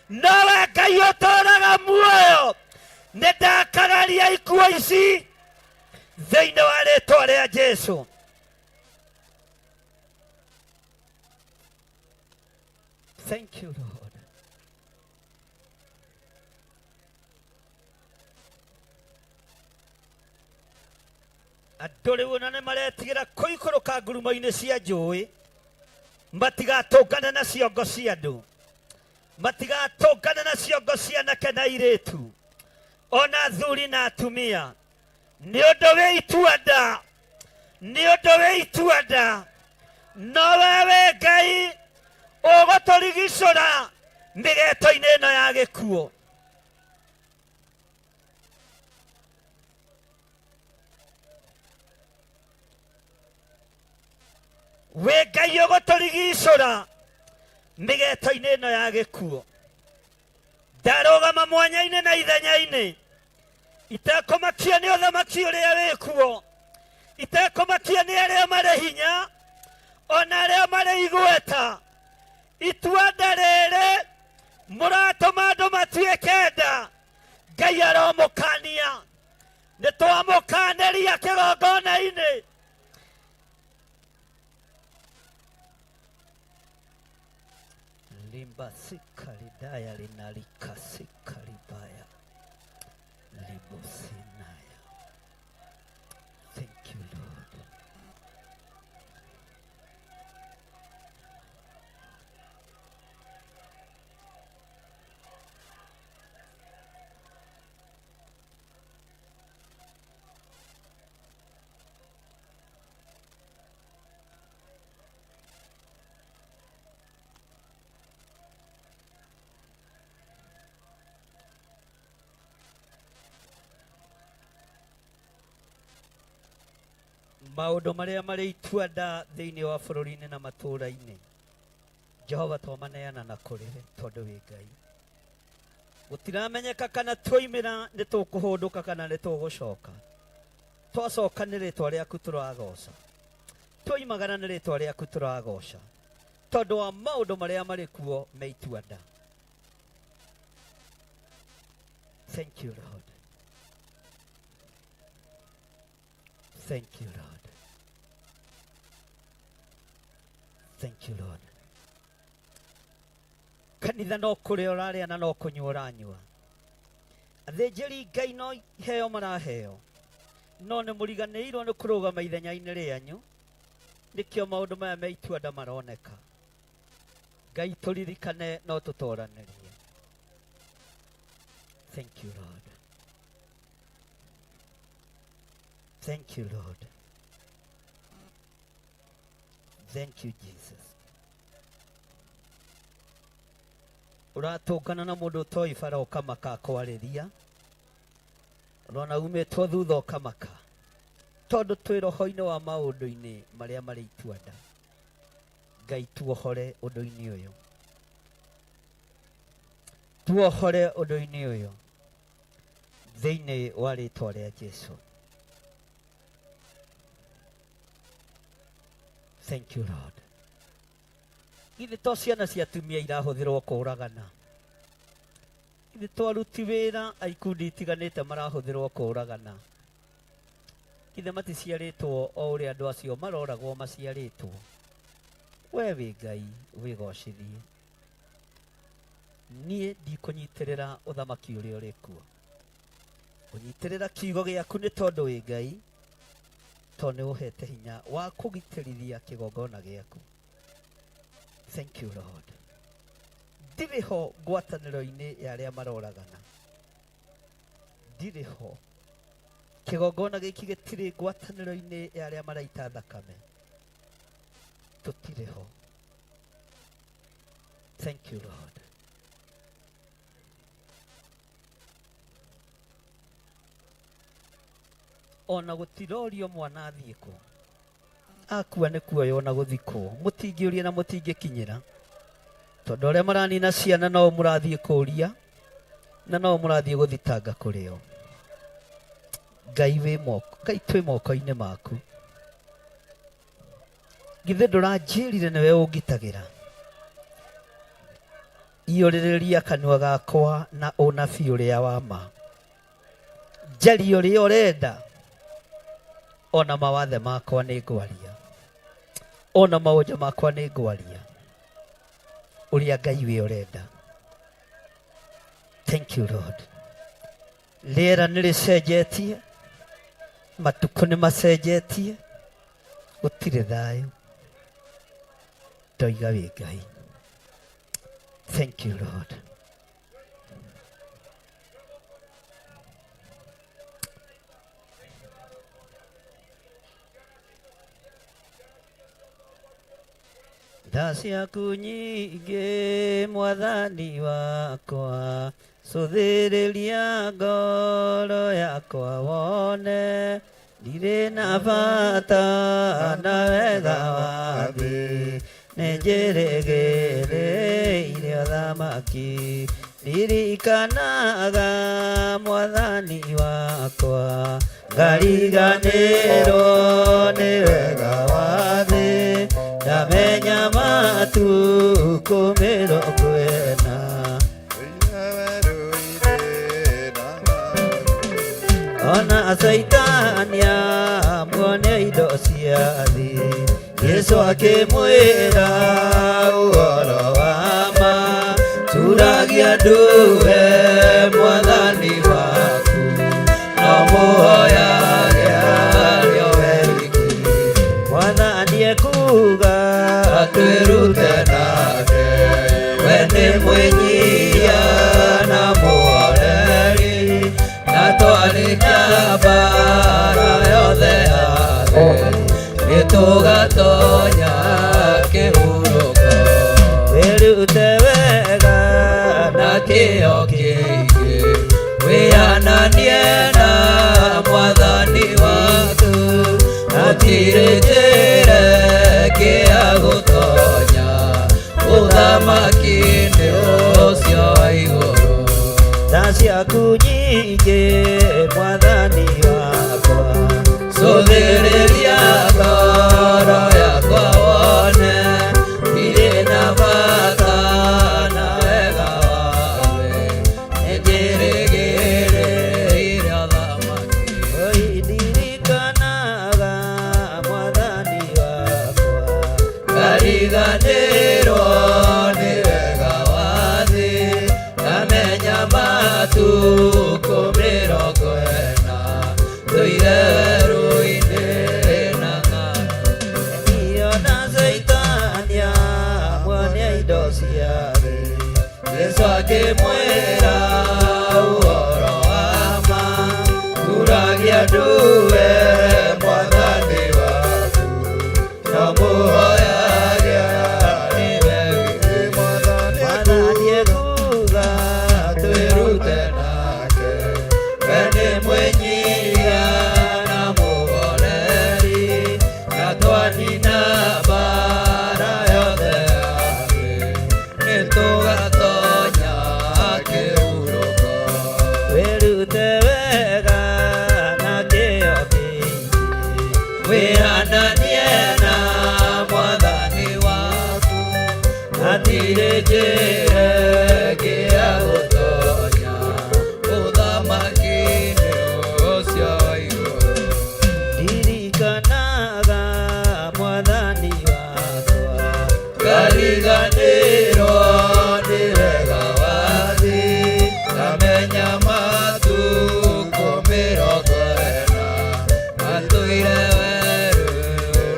nowe Ngai ũtũũraga muoyo. Nĩ ndakararia ikuũ ici thĩinĩ wa rĩĩtwa rĩa Jesũ. Thank you Lord. Andũ rĩu ona nĩ maretigĩra kũikũrũka ngurumo-inĩ cia njũĩ, matigatũngane na ciongo cia andũ, matigatũngane na ciongo cia anake na airĩtu, ona athuri na atumia, nĩ ũndũ wĩ itua nda, nĩ ũndũ wĩ itua nda. No wewe Ngai ũgũtũrigicũra mĩgeeto-inĩ ĩno ya gĩkuũ. We Ngai ũgũtũrigicũra mĩgeeto-inĩ ĩno ya gĩkuũ. Ndarũgama mwanya-inĩ na ithenya-inĩ, itekomakia nĩ ũthamaki ũrĩa wĩ kuo, itekomakia nĩ arĩa marĩ hinya ona arĩa marĩ igweta. Itua-nda rĩrĩ mũratũma andũ matuĩke nda, Ngai aromũkania. Nĩ twamũkanĩria kĩgongona-inĩ. Limba sikaridaya linalika sikaribaya libosinaya. Thank you, Lord. Maũndũ marĩa marĩ itua-nda thĩinĩ wa bũrũri-inĩ na matũũra-inĩ, Jehova twamaneana na kũrĩ we tondũ wĩ Ngai. Gũtiramenyeka kana twoimĩra nĩ tũkũhũndũka kana nĩ tũgũcoka. Twacoka nĩ rĩtwa rĩaku tũragoca, twoimagara nĩ rĩtwa rĩaku tũragoca tondũ wa maũndũ marĩa marĩ kuo me itua-nda. Thank you, Lord. Thank you, Lord. Thank you, Lord. Kanitha no kũrĩa ũrarĩa na no kũnyua ũranyua. Athĩnjĩri Ngai no iheo maraheo, no nĩ mũriganĩirwo nĩ kũrũgama ithenya-inĩ rĩanyu, nĩkĩo maũndũ maya me itua-nda maroneka. Ngai tũririkane no tũtoranĩrie. Thank you, Lord. Thank you, Lord. Thank you, Jesus. Ũratũngana na mũndũ ũtoĩ bara ũkamaka akwarĩria, ũrona umĩtwo thutha ũkamaka, tondũ twĩ roho-inĩ wa maũndũ-inĩ marĩa marĩ itua-nda. Ngai tuohore ũndũ-inĩ ũyũ, tuohore ũndũ-inĩ ũyũ thĩinĩ wa rĩtwa rĩa Jesũ. Thank you, Lord. Ithe to ciana cia atumia irahũthĩrwo kũũragana. Ithe to aruti wĩra a ikundi itiganĩte marahũthĩrwo kũũragana. Ithe maticiarĩtwo o ũrĩa andũ acio maroragwo maciarĩtwo. We wĩ Ngai wĩgocithie. Niĩ ndikũnyitĩrĩra ũthamaki ũrĩa ũrĩ kuo. Kũnyitĩrĩra kiugo gĩaku nĩ tondũ wĩ Ngai, tondũ nĩ ũhete hinya wa kũgitĩrithia kĩgongona gĩaku. Thank you, Lord. Ndirĩ ho ngwatanĩro-inĩ ya arĩa maroragana. Ndirĩ ho. Kĩgongona gĩkĩ gĩtirĩ ngwatanĩro-inĩ ya arĩa maraita thakame. Tũtirĩ ho. Thank you, Lord. Ona gũtirorio mwana athiĩ kũ, akua nĩ kuoyo ona gũthikwo, mũtingĩũria na mũtingĩkinyĩra, tondũ arĩa maranina ciana no mũrathiĩ kũũria na no mũrathiĩ gũthitanga kũrĩ o. Ngai twĩ moko-inĩ maku. Githĩ ndũranjĩrire nĩwe ũngitagĩra? Iyũrĩrĩria kanua gakwa na ũnabii ũrĩa wa ma. Njaria ũrĩa ũrenda, ona mawathe makwa nĩ ngwaria, ona maũnja makwa nĩ ngwaria ũrĩa Ngai we ũrenda. Thank you, Lord. Rĩera nĩ rĩcenjetie, matukũ nĩ macenjetie, gũtirĩ thayũ. Ndoiga wĩ Ngai. Thank you, Lord. Tha ciaku nyingĩ Mwathani wakwa, cũthĩrĩria ngoro yakwa wone, ndirĩ na bata na wega wa thĩ, nĩnjĩrĩgĩrĩire ũthamaki ririkanaga mwathani wakwa ngariganĩrwo nĩ wega wa thĩ ndamenya matukũ mĩrongo ĩna ona Saitani amuone indo cia thĩ Yesu akĩmwĩra ũhoro wa ma turagia nduwe mwathani waku no mũhoyage arĩ o wiki mwathani ekuga twĩrute nake we nĩ mwĩnyihia na mũhoreri na twarĩkia mbara yothe ya thĩ nĩtũgatonya kĩhurũko wĩrute wega na kĩyo kĩingĩ wĩananie na mwathani waku hatirĩ njĩra ĩngĩ gũtonya ũthamaki-inĩ ũcio wa igũrũ tha ciaku nyingĩ mwathani wakwa cũthĩrĩria ngoro yakwa wone irĩ na bata na wega wawe nĩnjĩrĩgĩrĩire ũthamaki ndirikanaga mwathani wakwa ngariganĩrwo nĩ wega wa thĩ ngamenya matukũ mĩrongo ĩna thũire werũ-inĩ na ng'ano iona Saitani amuonia indo cia thĩ Yesu akĩmwĩra ũhoro wa ma turagia nduwe mwathani waku no mũhoyage arĩ we wiki mwathani ekuga twĩrute nake we nĩ mwĩnyihia na mũhoreri na twanina mbara yothe ya thĩ nĩtũgatonya kĩhurũko wĩrute wega na kĩyo kĩingĩ wĩhananie na mwathani waku hatirĩ njĩra ĩngĩ ya gũtonya ũthamaki-inĩ ũcio wa igũrũ ndirikanaga mwathani wakwa ngariganĩrwo nĩ wega wa thĩ ngamenya matukũ mĩrongo ĩna matũire werũ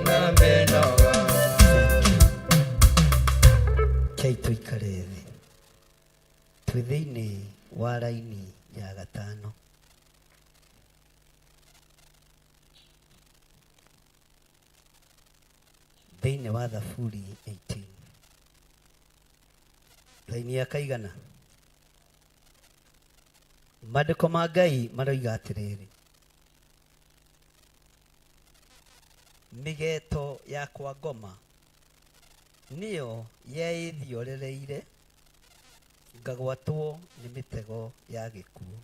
na mĩnoga kei tũikare thĩ twĩ thĩinĩ wa raini ya gatano thĩinĩ wa Thaburi 18 raini ya kaigana maandĩko ma Ngai maroiga atĩrĩrĩ mĩgeeto yakwa ngoma nĩyo yeithiorereire ngagwatwo nĩ mĩtego ya gĩkuũ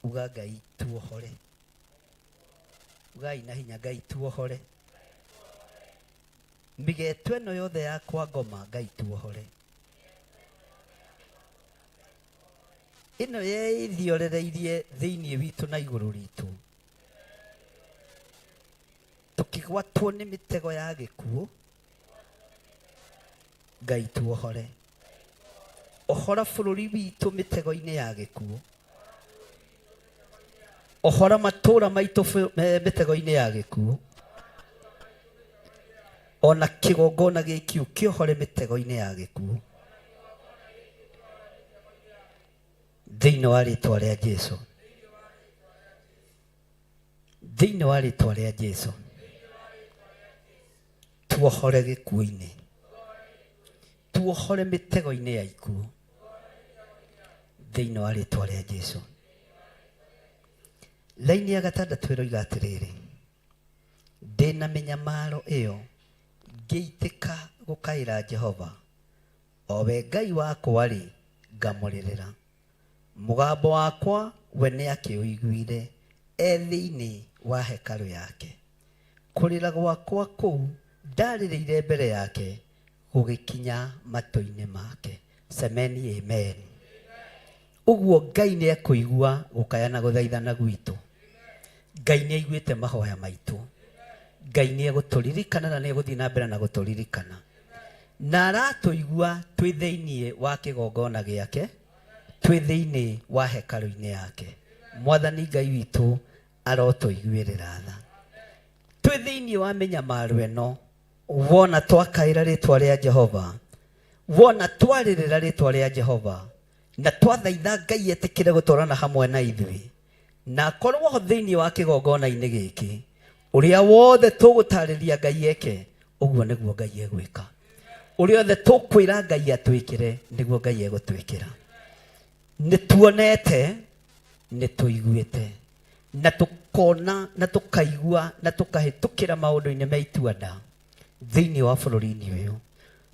uga Ngai tuohore ugai na hinya Ngai tuohore mĩgeeto ĩno yothe yakwa ngoma Ngai tuohore ĩno yeithiorereirie thĩinĩ witũ na igũrũ ritũ tũkĩgwatwo nĩ mĩtego ya gĩkuũ Ngai tuohore ohora bũrũri witũ mĩtego-inĩ ya gĩkuũ ohora matũũra maitũ mĩtego-inĩ ya gĩkuũ ona kĩgongona gĩkĩ kĩohore mĩtego-inĩ ya gĩkuũ thĩinĩ wa rĩĩtwa rĩa Jesũ thĩinĩ wa rĩĩtwa rĩa Jesũ tuohore gĩkuũ-inĩ tuohore mĩtego-inĩ ya ikuũ thĩinĩ wa rĩĩtwa rĩa Jesũ laini ya gatandatũ ĩroiga atĩrĩrĩ ndĩna mĩnyamaro ĩyo ngĩitĩka gũkaĩra Jehova, o we Ngai wakwa rĩ, ngamũrĩrĩra. Mũgambo wakwa we nĩ akĩũiguire thĩinĩ wa hekarũ yake. Kũrĩra gwakwa kũu ndarĩrĩire mbere yake gũgĩkinya matũ-inĩ make. Semeni amen. Ũguo Ngai nĩ ekũigua gũkaya na gũthaithana gwitũ. Ngai nĩ aiguĩte mahoya maitũ. Ngai nĩ egũtũririkana na nĩ egũthiĩ na mbere na gũtũririkana. Na aratũigua twĩ thĩinĩ wa kĩgongona gĩake, twĩ thĩinĩ wa hekarũ-inĩ yake. Mwathani Ngai witũ arotũiguĩrĩra tha. Twĩ thĩinĩ wa mĩnyamaro ĩno, wona twakaĩra rĩtwa rĩa Jehova, wona twarĩrĩra rĩtwa rĩa Jehova, na twathaitha Ngai etĩkĩre gũtwarana hamwe na ithuĩ, na akorwo ho thĩinĩ wa kĩgongona-inĩ gĩkĩ, ũrĩa wothe tũgũtarĩria Ngai eke, ũguo nĩguo Ngai egwĩka. Ũrĩa wothe tũkwĩra Ngai atwĩkĩre, nĩguo Ngai egũtwĩkĩra. Nĩtuonete, nĩtũiguĩte, na tũkona na tũkaigua na tũkahĩtũkĩra maũndũ-inĩ maitũ nda thĩinĩ wa bũrũri-inĩ ũyũ.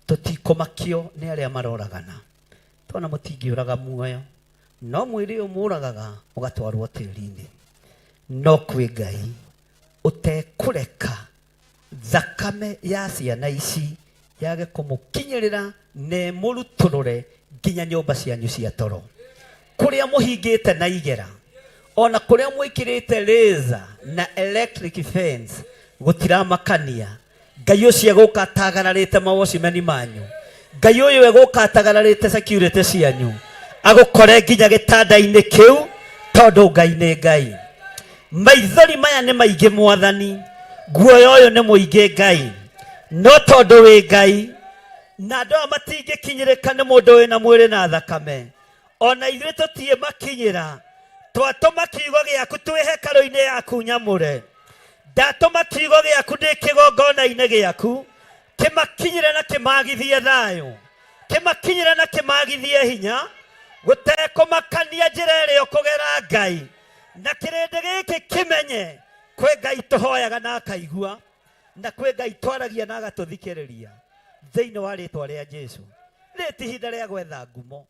Tũtikũmakio nĩ arĩa maroragana. Twana mũtingĩũraga muoyo, no mwĩrĩ ũyũ mũragaga ũgatwarwo tĩri-inĩ. No kwĩ Ngai ũtekũreka thakame ya ciana ici yage kũmũkinyĩrĩra na mũrutũrũre nginya nyũmba cianyu cia toro, kũrĩa mũhingĩte na igera, ona kũrĩa mwĩkĩrĩte laser na electric fence gũtiramakania. Ngai ũcio egũka atagararĩte mawocimeni manyu. Ngai ũyũ egũka atagararĩte security cianyu, agũkore nginya gĩtanda-inĩ kĩu, tondũ Ngai nĩ Ngai. Maithori maya nĩ maingĩ Mwathani, guoya ũyũ nĩ mũingĩ Ngai, no tondũ wĩ Ngai na andũ aya matingĩkinyĩrĩka nĩ mũndũ wĩna mwĩrĩ na thakame, ona ithuĩ tũtiĩ makinyĩra. Twatũma kiugo gĩaku twĩ hekarũ-inĩ yaku nyamũre. Ndatũma kiugo gĩaku ndĩ kĩgongona-inĩ gĩaku, kĩmakinyĩre na kĩmagithie thayũ, kĩmakinyĩre na kĩmagithie hinya, gũtekũmakania njĩra ĩrĩa ũkũgera Ngai. Na kĩrĩndĩ gĩkĩ kĩmenye kwĩ Ngai tũhoyaga na akaigua, na kwĩ Ngai twaragia na agatũthikĩrĩria thĩinĩ wa rĩtwa rĩa Jesũ. Rĩrĩ ti ihinda rĩa gwetha ngumo,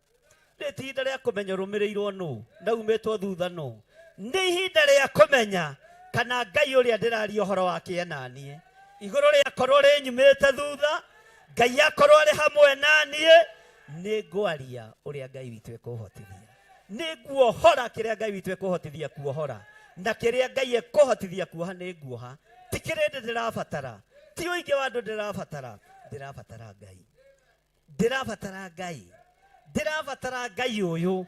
rĩrĩ ti ihinda rĩa kũmenya rũmĩrĩirwo nũ na umĩtwo thutha nũ. Nĩ ihinda rĩa kũmenya kana Ngai ũrĩa ndĩraria ũhoro wake enaniĩ, igũrũ rĩakorwo rĩnyumĩte thutha, Ngai akorwo arĩ hamwe naniĩ, nĩ ngwaria ũrĩa Ngai witũ ekũhotithia. Nĩ nguohora kĩrĩa Ngai witũ ekũhotithia kuohora, na kĩrĩa Ngai ekũhotithia kuoha nĩ nguoha. Ti kĩrĩndĩ ndĩrabatara, ti ũingĩ wa andũ ndĩrabatara, ndĩrabatara Ngai. Ndĩrabatara Ngai, ndĩrabatara Ngai ũyũ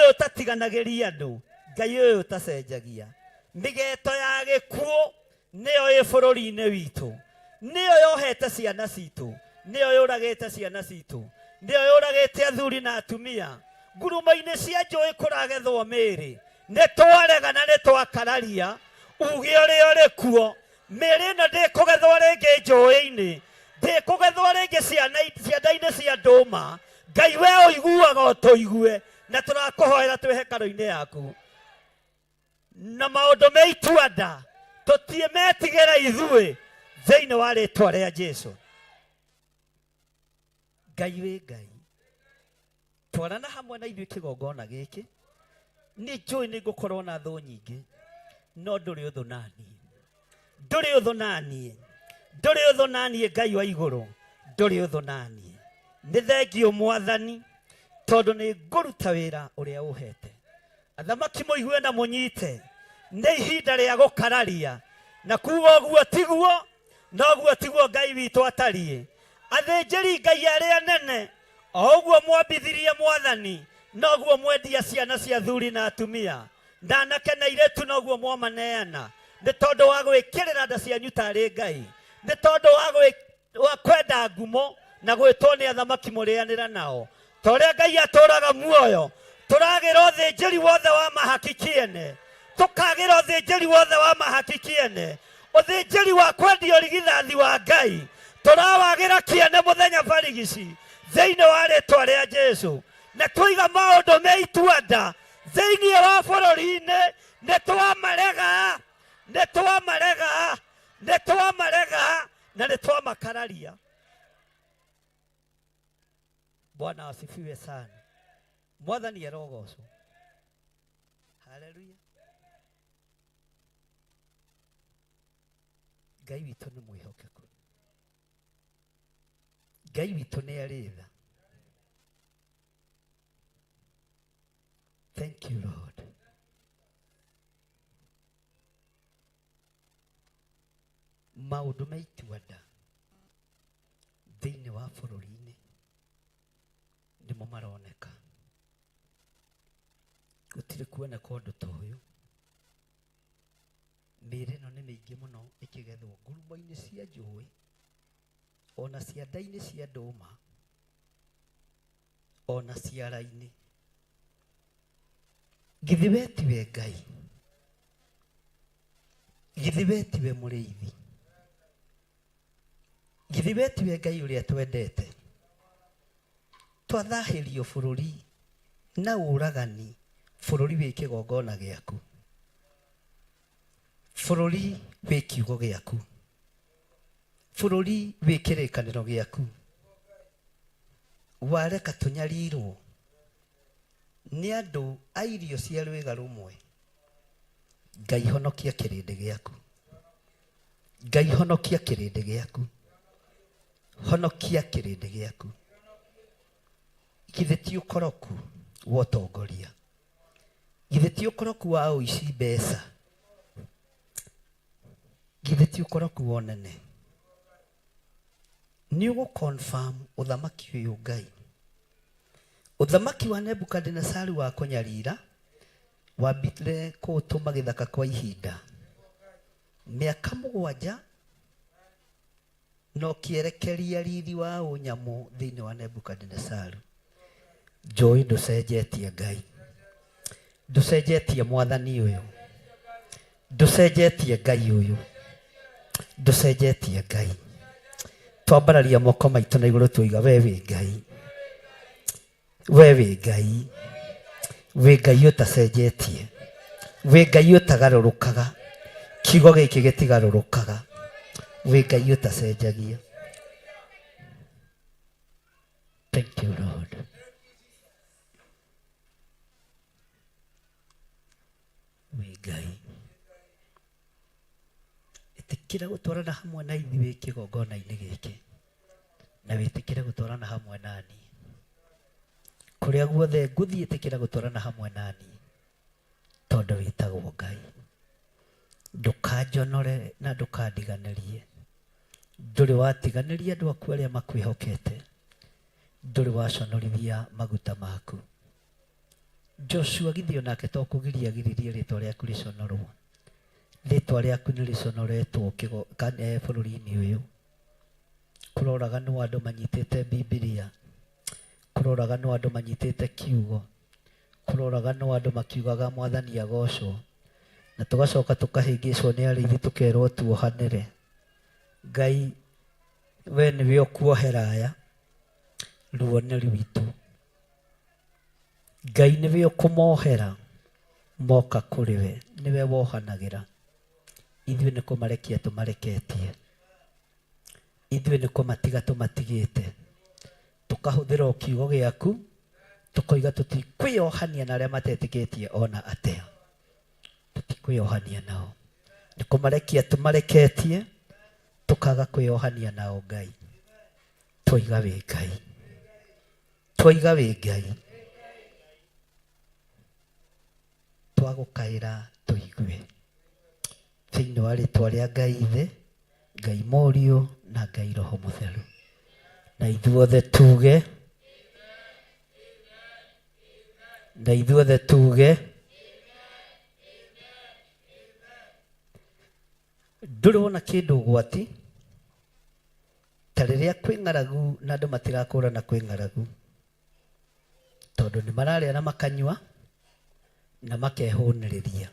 ũtatiganagĩria andũ, Ngai ũyũ ũtacenjagia. Mĩgeto ya gĩkuũ nĩyo ĩ bũrũri-inĩ witũ, nĩyo yohete ciana citũ, nĩyo yũragĩte ciana citũ, nĩyo yũragĩte athuri na atumia. Ngurumo-inĩ cia njũĩ kũragethwo mĩĩrĩ, nĩ twarega na nĩ twakararia, uge ũrĩa ũrĩ kuo. Mĩĩrĩ ĩno ndĩkũgethwo rĩngĩ njũĩ-inĩ, ndĩkũgethwo rĩngĩ cianda-inĩ cia ndũma. Ngai we ũiguaga ũtũigue, na tũrakũhoera twĩ hekarũ-inĩ yaku. Na maũndũ maitũ nda tũtimetigĩra ithuĩ thĩinĩ wa rĩtwa rĩa Jesũ. Ngai wĩ Ngai, twarana hamwe na ithuĩ kĩgongona gĩkĩ. Nĩ njũĩ nĩ ngũkorwo na thũ nyingĩ, no ndũrĩ ũthũ naniĩ, ndũrĩ ũthũ naniĩ, ndũrĩ ũthũ naniĩ. Ngai wa igũrũ, ndũrĩ ũthũ naniĩ. Nĩ thengio Mwathani, tondũ nĩ ngũruta wĩra ũrĩa ũhete. Athamaki mũigue na mũnyite, nĩ ihinda rĩa gũkararia, na kuuga ũguo tiguo, noguo tiguo Ngai witũ atariĩ. Athĩnjĩri Ngai arĩa nene, o ũguo mwambithirie Mwathani, noguo mwendia ciana cia athuri na atumia, na anake na airĩtu noguo mwamaneana. Nĩ tondũ wa gwĩkĩrĩra nda cianyu tarĩ Ngai, nĩ tondũ wa kwenda ngumo na gwĩtwo nĩ athamaki mũrĩanĩra nao. Ta ũrĩa Ngai atũraga muoyo, tũragĩra ũthĩnjĩri wothe wa mahaki kĩene, tũkagĩra ũthĩnjĩri wothe wa mahaki kĩene, ũthĩnjĩri wa kwendia ũrigithathi wa Ngai tũrawagĩra kĩene mũthenya barigici thĩinĩ wa rĩtwa rĩa Jesũ. Na tũiga maũndũ maitũ nda thĩinĩ wa bũrũri-inĩ, nĩ twamarega, nĩ twamarega, nĩ twamarega, na nitwamakararia. Bwana asifiwe sana. Mwathani arogocwo. Haleluya. Ngai witũ nĩ mwĩhokeku. Ngai witũ nĩ arĩ tha. Thank you, Lord. Maũndũ ma itua-nda thĩinĩ wa bũrũri-inĩ nĩmo maroneka. Gũtirĩ kuoneka ũndũ ta ũyũ. Mĩĩrĩ ĩno nĩ mĩingĩ mũno ĩkĩgethwo ngurumo-inĩ cia njũĩ, ona cianda-inĩ cia ndũma, ona ciara-inĩ. Githĩ we tiwe Ngai? Githĩ we tiwe mũrĩithi? Githĩ we tiwe Ngai ũrĩa twendete? Twathahĩrio bũrũri na ũragani, bũrũri wĩ kĩgongona gĩaku, bũrũri wĩ kiugo gĩaku, bũrũri wĩ kĩrĩkanĩro gĩaku. Wareka tũnyarirwo nĩ andũ a irio cia rwĩga rũmwe. Ngai honokia kĩrĩndĩ gĩaku. Ngai honokia kĩrĩndĩ gĩaku. Honokia kĩrĩndĩ gĩaku. Githĩ ti ũkoroku wa ũtongoria? Githĩ ti ũkoroku wa ũici mbeca? Githĩ ti ũkoroku wa ũnene? Nĩ ũgũ-confirm ũthamaki ũyũ Ngai. Ũthamaki wa Nebukadnezari wa kũnyarira wambire kũũtũma gĩthaka kwa ihinda mĩaka 7 no kĩerekeria riri wa ũnyamũ thĩinĩ wa Nebukadnezari. Njũĩ ndũcenjetie Ngai, ndũcenjetie Mwathani ũyũ, ndũcenjetie Ngai ũyũ, ndũcenjetie Ngai. Twambararia moko maitũ na igũrũ tuiga we wĩ Ngai, we wĩ Ngai, wĩ Ngai ũtacenjetie, wĩ Ngai ũtagarũrũkaga, kiugo gĩkĩ gĩtigarũrũkaga, wĩ Ngai ũtacenjagia. Thank you, Lord. Wĩ Ngai. Ĩtĩkĩra gũtwarana hamwe na ithuĩ kĩgongona-inĩ gĩkĩ, na wĩtĩkĩre gũtwarana hamwe nani. Kũrĩa guothe ngũthiĩ ĩtĩkĩra gũtwarana hamwe nani, tondũ wĩtagwo Ngai. Ndũkanjonore na ndũkandiganĩrie. Ndũrĩ watiganĩria andũ aku arĩa makwĩhokete. Ndũrĩ waconorithia maguta maku. Joshua githĩ onake to kũgiria agiririe rĩtwa rĩaku rĩconorwo. Rĩtwa rĩaku nĩ rĩconoretwo bũrũri-inĩ ũyũ. Kũroraga nĩ andũ manyitĩte Bibilia, kũroraga nĩ andũ manyitĩte kiugo, kũroraga nĩ andũ makiugaga Mwathani agocwo, na tũgacoka tũkahĩngĩcwo nĩ arĩithi tũkerwo tuohanĩre. Ngai, we nĩwe ũkuohera aya ruo nĩ rwitũ. Ngai nĩwe ũkũmohera moka kũrĩ we, nĩwe wohanagĩra. Ithuĩ nĩ kũmarekia tũmareketie, ithuĩ nĩ kũmatiga tũmatigĩte. Tukahũthĩra o kiugo gĩaku, tukoiga tũtikwĩohania na arĩa matetĩkĩtie ona atĩa. Tũtikwĩohania nao. Nĩ kũmarekia tũmareketie, tukaga kwĩohania nao Ngai. Twoiga wĩ Ngai, twoiga wĩ Ngai, twagũkaĩra tũigue. Thĩinĩ wa rĩtwa rĩa Ngai Ithe, Ngai Mũriũ na Ngai Roho Mũtheru. Na ithuothe tuge, na ithuothe tuge, ndũrĩ wona kĩndũ ũgwati ta rĩrĩa kwĩ ng'aragu na andũ matirakũrana kwĩ ng'aragu, tondũ nĩ mararĩa na makanyua na makehũnĩrĩria.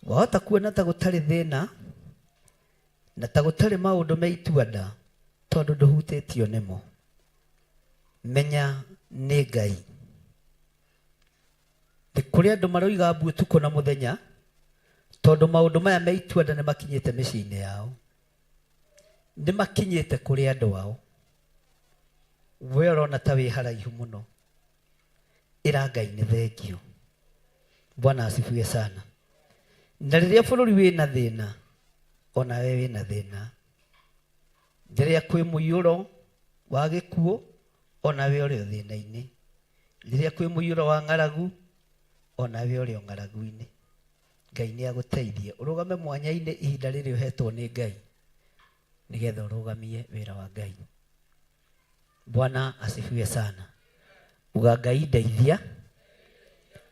Wahota kuona ta gũtarĩ thĩna na ta gũtarĩ maũndũ ma itua-nda tondũ ndũhutĩtio nĩmo. Menya nĩ Ngai. Nĩ kũrĩ andũ maroiga mbu ũtukũ na mũthenya tondũ maũndũ maya ma itua-nda nĩ makinyĩte mĩciĩ-inĩ yao. nĩ makinyĩte kũrĩ andũ ao. We ũrona ta wĩ haraihu mũno, ĩra Ngai nĩ thengio. Bwana asifiwe sana. Na rĩrĩa bũrũri wĩna thĩna, ona we wĩna thĩna. Rĩrĩa kwĩ mũiyũro wa gĩkuũ, ona we ũrĩ o thĩna-inĩ. Rĩrĩa kwĩ mũiyũro wa ng'aragu, ona we ũrĩ o ng'aragu-inĩ. Ngai nĩ agũteithie ũrũgame mwanya-inĩ ihinda rĩrĩ ũhetwo nĩ Ngai, nĩgetha ũrũgamie wĩra wa Ngai. Bwana asifiwe sana. Uga Ngai ndeithia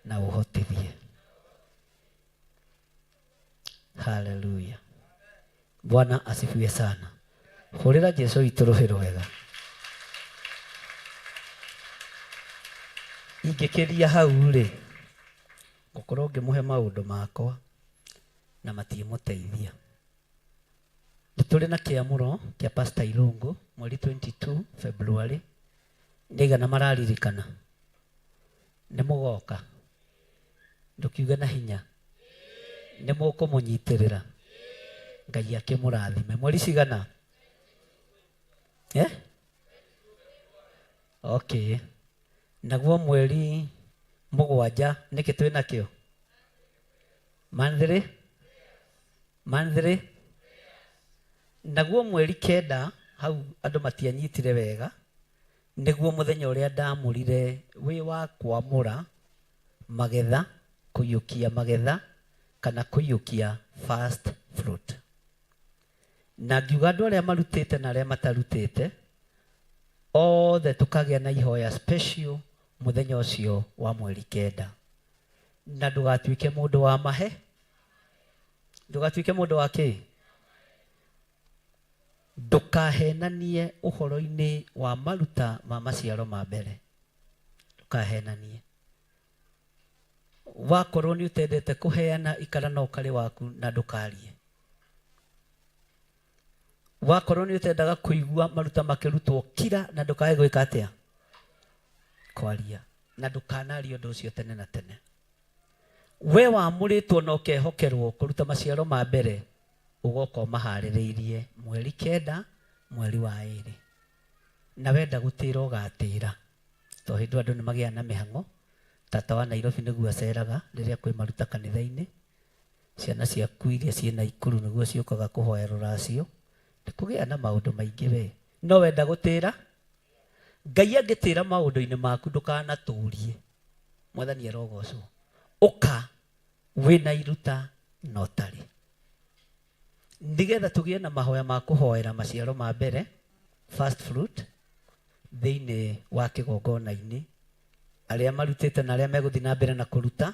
na ũhotithie. Hallelujah. Bwana asifiwe sana. Hũrĩra Jesũ witũ rũhĩ rwega. Ingĩkĩria hau rĩ, ngũkorwo ngĩmũhe maũndũ makwa na matiĩmũteithia. Nĩ tũrĩ na kĩamũro kĩa Pastor Irũngũ mweri 22 February. Nĩigana mararirikana? Nĩ mũgoka? Ndũkiuge na hinya. Nĩ mũkũmũnyitĩrĩra? Ngai akĩmũrathime. Mweri cigana? Okay. Naguo mweri mũgwanja nĩkĩ twĩ nakĩo? Manthĩrĩ? Naguo mweri kenda, hau andũ matianyitire wega, nĩguo mũthenya ũrĩa ndamũrire wĩ wa kwamũra magetha, kũiyũkia magetha kana kũiyũkia first fruit. Na ngiuga andũ arĩa marutĩte na arĩa matarutĩte othe tũkagĩa na ihoya special mũthenya ũcio wa mweri kenda. Na ndũgatuĩke mũndũ wa mahe, ndũgatuĩke mũndũ wa kĩ? Ndũkahenanie ũhoro-inĩ wa maruta ma maciaro ma mbere. Ndũkahenanie. Wakorwo nĩ ũtendete kũheana, ikara na ũkarĩ waku na ndũkarie. Wakorwo nĩ ũtendaga kũigua maruta makĩrutwo kira na ndũkae gwĩka atĩa? Kwaria. Na ndũkanarie ũndũ ũcio tene na tene. We wamũrĩtwo na ũkehokerwo kũruta maciaro ma mbere, ũgoka ũmaharĩrĩirie mweri kenda, mweri wa ĩrĩ. Na wenda gũtĩra ũgatĩra. Tondũ hĩndĩ andũ nĩ magĩa na mĩhang'o. Tata wa Nairobi nĩguo aceraga rĩrĩa kwĩ maruta kanitha-inĩ. Ciana ciaku iria ciĩ Naikuru nĩguo ciũkaga kũhoya rũracio. Ndĩkũgĩa na maũndũ maingĩ we. No wenda gũtĩra? Ngai angĩtĩra maũndũ-inĩ maku ndũkanatũrie. Mwathani arogocwo. Ũka wĩna iruta na ũtarĩ. Nĩgetha tũgĩe na mahoya ma kũhoera maciaro ma mbere, first fruit, thĩinĩ wa kĩgongona-inĩ, arĩa marutĩte na arĩa megũthiĩ na mbere na kũruta,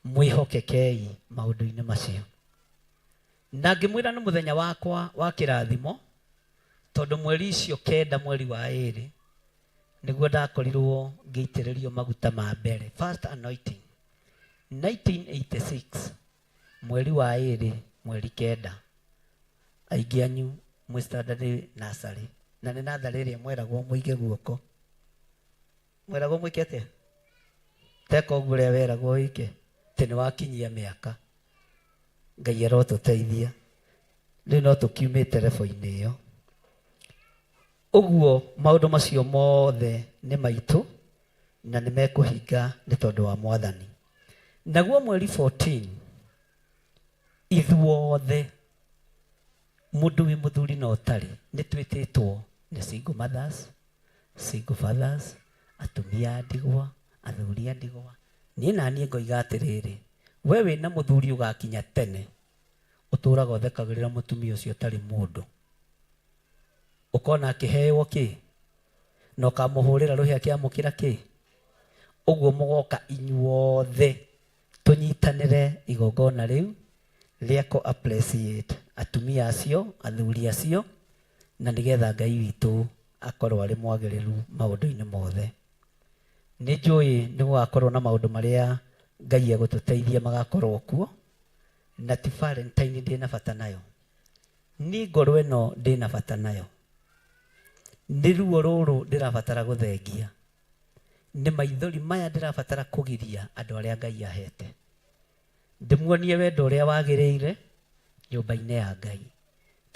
mwĩhokekei maũndũ-inĩ macio. Na ngĩmwĩra nĩ mũthenya wakwa wa kĩrathimo, tondũ mweri icio kenda, mweri wa ĩrĩ, nĩguo ndakorirwo ngĩitĩrĩrio maguta ma mbere, first anointing. 1986, mweri wa ĩrĩ, mweri kenda. Aingĩ anyu mwĩ standard nursery, na nĩ natharĩ ĩrĩa mweragwo mũige guoko. Mweragwo mwĩke atĩa? Teka ũguo ũrĩa weragwo wĩke, atĩ nĩ wakinyia mĩaka. Ngai arotũteithia. Rĩu no tũkiumĩte rebo-inĩ ĩyo. Ũguo maũndũ macio mothe nĩ maitũ na nĩ mekũhinga nĩ tondũ wa Mwathani. Naguo mweri 14, ithuothe mũndũ wĩ mũthuri na ũtarĩ nĩ twĩtĩtwo nĩ single mothers, single fathers, atumia a ndigwa, athuri a ndigwa. Niĩ na niĩ ngoiga atĩrĩrĩ, we wĩna mũthuri ũgakinya tene, ũtũraga ũthekagĩrĩra mũtumia ũcio ũtarĩ mũndũ. Ũkona akĩheo kĩ? Na ũkamũhũrĩra rũhĩ akĩamũkĩra kĩ? Ũguo mũgoka inyuothe tũnyitanĩre igongona rĩu rĩa kũ appreciate atumia acio, athuri acio, na nĩgetha Ngai witũ akorwo arĩ mwagĩrĩru maũndũ-inĩ mothe. Nĩ njũĩ nĩ gũgakorwo na maũndũ marĩa Ngai egũtũteithia magakorwo kuo, na ti Valentine ndĩna bata nayo. Ni ngoro ĩno ndĩna bata nayo. Nĩ ruo rũrũ ndĩrabatara gũthengia. Nĩ maithori maya ndĩrabatara kũgiria andũ arĩa Ngai ahete. Ndĩmuonie wendo ũrĩa wagĩrĩire nyũmba-inĩ ya Ngai.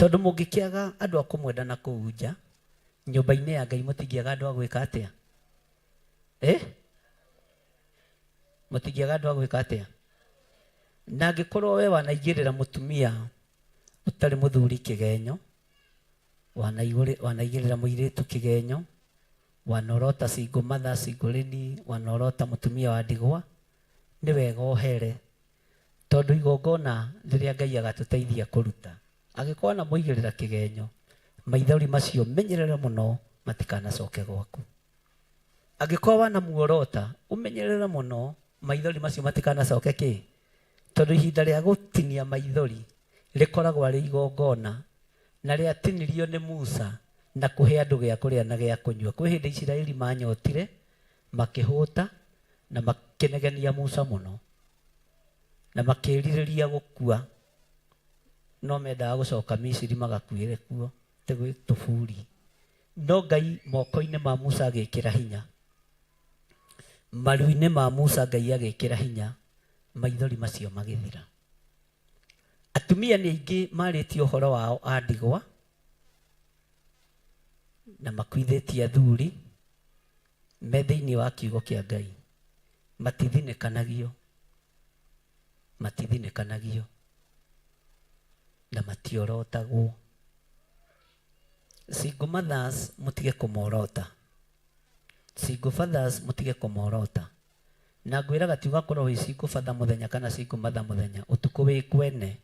tondu mungikiaga andu a kumwenda na kuunja nyumba-ini ya Ngai mutingiaga andu a gwika atia mutingiaga andu a gwika atia na angikorwo we wanaigirira mutumia utari muthuri kigenyo wanaigirira muiritu kigenyo wanorota single mother sigoleni wanorota mutumia wa ndigwa ni wega ohere tondu igongona riria Ngai agatuteithia kuruta agikorwo na muigirira kigenyo maithori macio menyerere muno matikanacoke gwaku agikorwo wana muorota umenyerere muno maithori macio matikanacoke ki tondu ihinda ria gutinia maithori rikoragwo ari igongona na ria tinirio ni Musa na kuhe andu gia kuria na gia kunyua kwi hindi Isiraeli manyotire makihuta na makinegenia Musa muno na makiririria gukua no mendaga gucoka Misiri magakuire kuo tegwi tufuri no Ngai moko-ini ma Musa agikira hinya maru-ini ma Musa Ngai agikira hinya maithori macio magithira atumia ni aingi maritie uhoro wao andigwa na makwithitie athuri me thiini wa kiugo kia Ngai matithinekanagio na matiorotagwo single mothers mutige kumorota single fathers mutige kumorota na ngwira gatiuga korwo wi single father muthenya kana single mother muthenya utuku wi kwene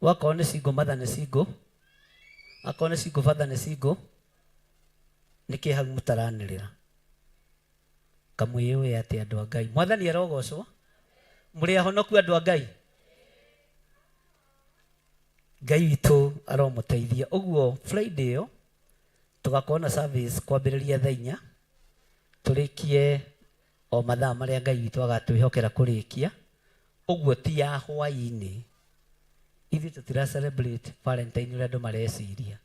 wako ni single mother ni single akone single father ni single niki hau mutaranirira kamwiwe ati andu a Ngai mwathani arogocwo muri ahonoku andu a Ngai Ngai witu aromuteithia uguo Friday yo tugakorwo na service kwambiriria thaa 4 turikie o mathaa maria Ngai witu agatwihokera kurikia uguo ti ya hwaini ithuĩ tutira celebrate Valentine uria andu mareciria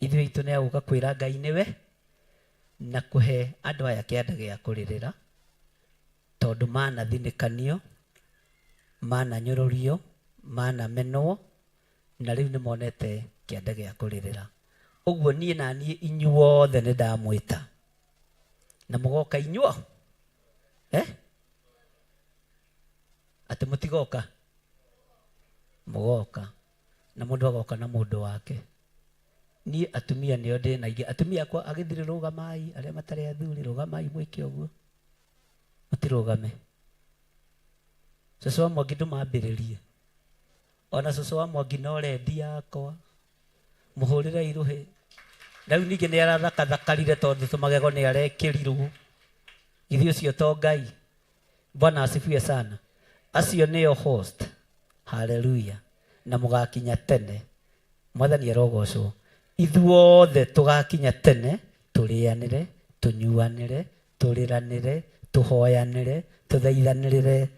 ithuĩ itu ni aguka kwira Ngai niwe na kuhe andu aya kianda gia kuririra tondu mana thinikanio mana nyururio mana menwo na riu ni monete kianda gia kuririra uguo nie na nie inyuothe ni ndamwita na mugoka inyuo ati mutigoka mugoka na mundu agoka na mundu wake ni atumia nio ndi na atumia kwa agithire rugamai aria matari athuri rugamai mwike uguo mutirugame Cucu wa Mwangi ndumambiririe ona cucu wa Mwangi no rendi yakwa muhurire iruhi riu ningi ni arathakathakarire tondu tumagego ni arekirirwo ithuĩ ucio to Ngai Bwana asifiwe sana acio nio host haleluya na mugakinya tene mwathani arogocwo ithuothe tugakinya tene turianire tunyuanire turiranire tuhoyanire tuthaithanirire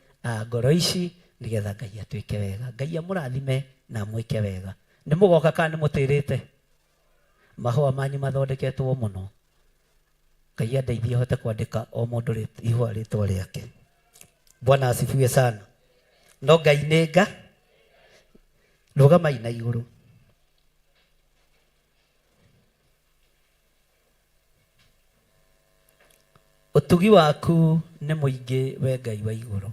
ngoro ici nigetha Ngai atwike wega Ngai amurathime na mwike wega ni mugoka kana ni mutirite mahua manyu mathondeketwo muno Ngai andeithie hote kwandika o mundu ihua ritwa riake Bwana asifiwe sana no Ngai nĩnga rugamai na iguru utugi waku ni muingi we Ngai wa iguru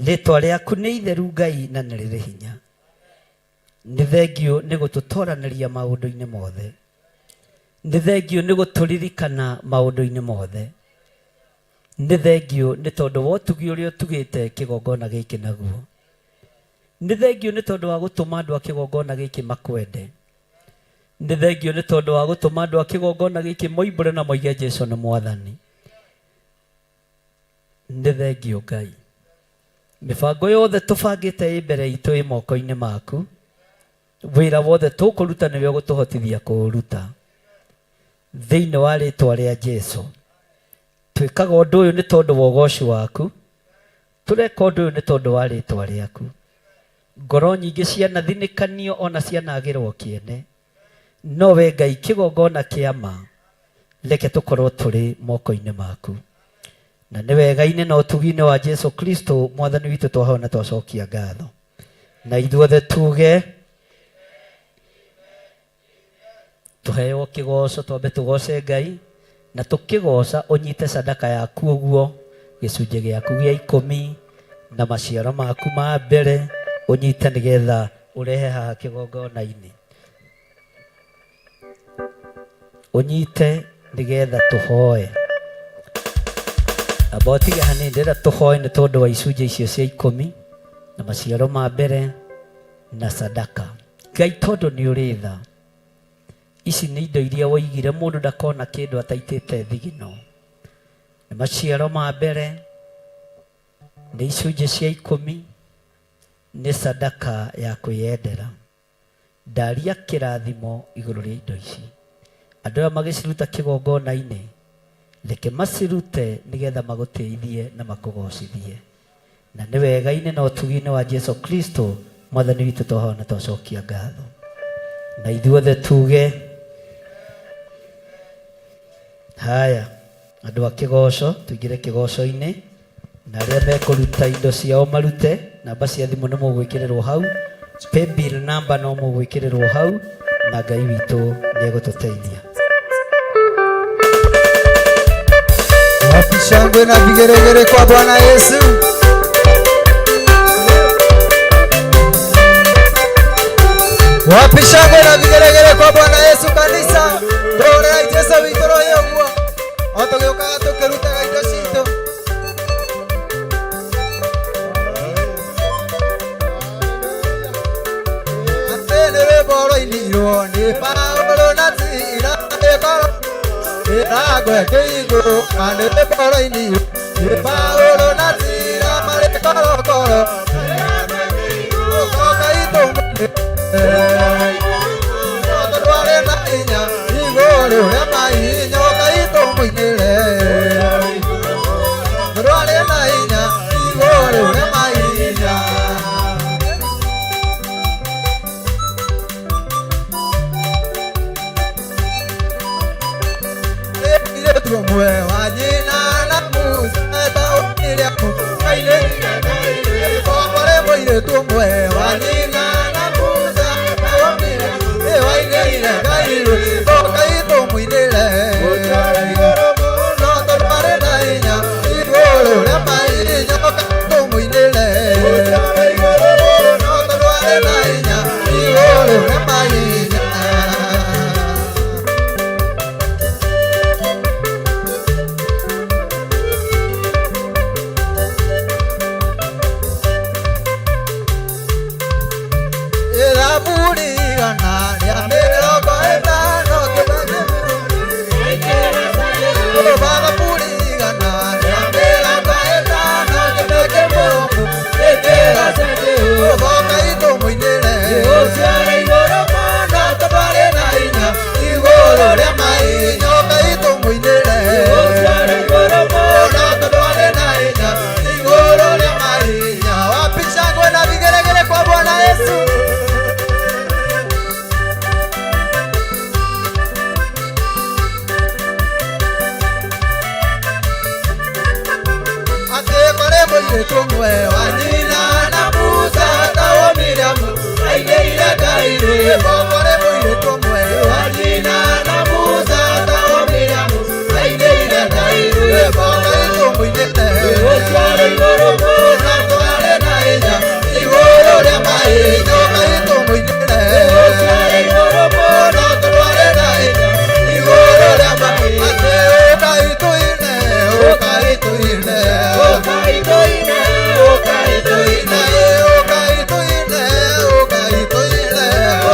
ritwa riaku ni itheru Ngai na ni riri hinya ni thengio ni gututoraniria maundu-ini mothe ni thengio ni guturirikana maundu-ini mothe ni thengio ni tondu wa utugi uria utugite kigongona giki naguo ni thengio ni tondu wa gutuma andu a kigongona giki makwende ni thengio ni tondu wa gutuma andu a kigongona giki moimbure na moige Jesu ni mwathani ni thengio Ngai mibango yothe tubangite mbere itu i moko-ini maku wira wothe tukuruta niwe gutuhotithia kuruta thiini wa ritwa ria Jesu twikaga undu uyu ni tondu wa ugoci waku tureka undu uyu ni tondu wa ritwa riaku ngoro nyingi cianathinikanio ona cianagirwo kiene no we Ngai kigongona kiama reke tukorwo turi moko-ini maku na ni wega-ini na utugi-ini wa Jesu Kristo mwathani witu twahona twacokia ngatho Na ithuothe tuge tuheo kigoco twambe tugoce Ngai na tukigoca unyite sadaka yaku uguo gicunje giaku gia 10 na maciaro maku ma mbere unyite nigetha urehe haha kigongona-ini. Unyite nigetha tuhoe abotiga hani ndira tuhoe ni tondu wa icunje icio cia 10 na maciaro ma mbere na sadaka. Ngai tondu ni uritha ici ni indo iria woigire mundu ndakona kindu ataitite thigino. Ni maciaro ma mbere ni icunje cia 10 ni sadaka ya kwiyendera. Ndaria kirathimo iguru ria indo ici. Andu aya magiciruta kigongona-ini reke macirute nigetha maguteithie na makugocithie. Na ni wega-ini na utugi-ini wa Jesu Kristo mwathani witu twahona twacokia ngatho. Na ithuothe tuge haya andu a kigoco tuingire kigoco-ini na aria mekuruta indo ciao marute. Namba cia thimu no mugwikirirwo hau, paybill number no mugwikirirwo hau, na Ngai witu ni egututeithia. Wapi shangwe na vigeregere kwa Bwana Yesu. Wapi shangwe na vigeregere kwa Bwana Yesu kanisa. Torera Yesu witoro yogwo. Otogeuka tukiruta indo citu. Atene boro iniro ni Paulo na tira ekoro. Agwe keigo ane boro iniro ni Paulo na tira mare koro koro. Otodware na inya igore ure mai nyoka ito mwingire. Otodware na inya igore ure mai inya. Ile tuomwe wanyina na musa ta okiria mu. Aile ile kwa moire tuomwe wanyina.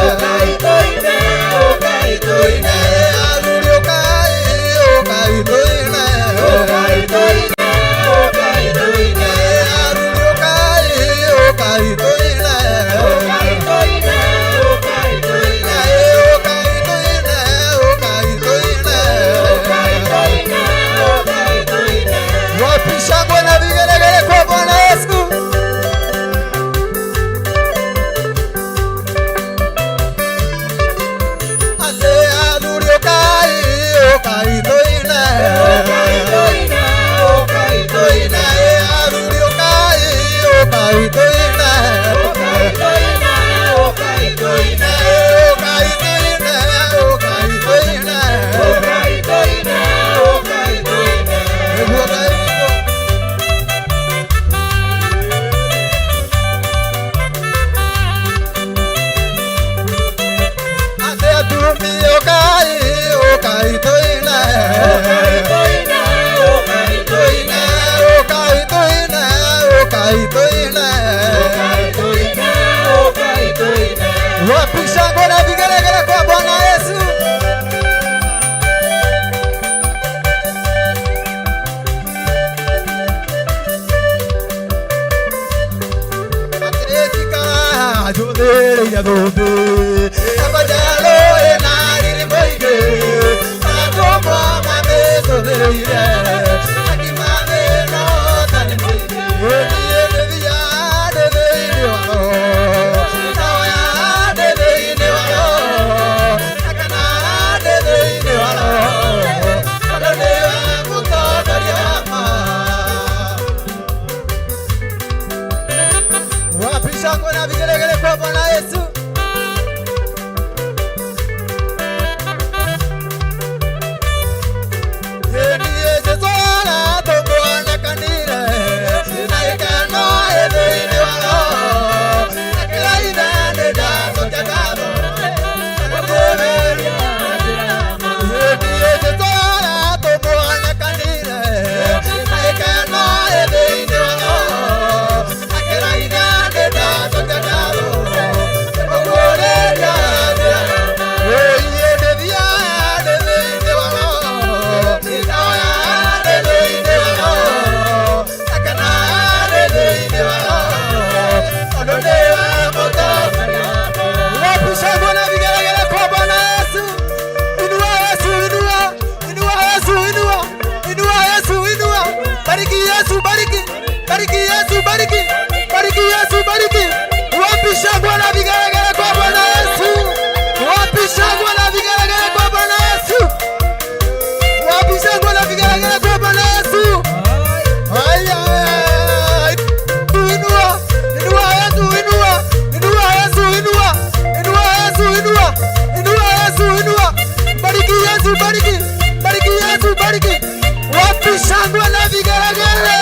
Okay. Wapisha ngona vigelegele kwa Bwana Yesu. Atetika jodere ya dobe abajalo enari liboige agomo mame jodere akimane no tani boige ede via de de Wapishango na vigelegele kwa Bwana Yesu. Ndiye Yesu anatoboa kanire na ikano ede walo akila ida da sotakado ndiye Yesu anatoboa kanire na ikano ede walo akila ida da sotakado Bariki Yesu, bariki. Bariki Yesu, bariki. Wapi shangwe na vigelegele kwa Bwana Yesu. Wapi shangwe na vigelegele kwa Bwana Yesu. Wapi shangwe na vigelegele kwa Bwana Yesu. Haya. Inua, inua Yesu, inua. Inua Yesu, inua. Inua Yesu, inua. Inua Yesu, inua. Bariki Yesu, bariki. Bariki Yesu, bariki. Wapi shangwe na vigelegele.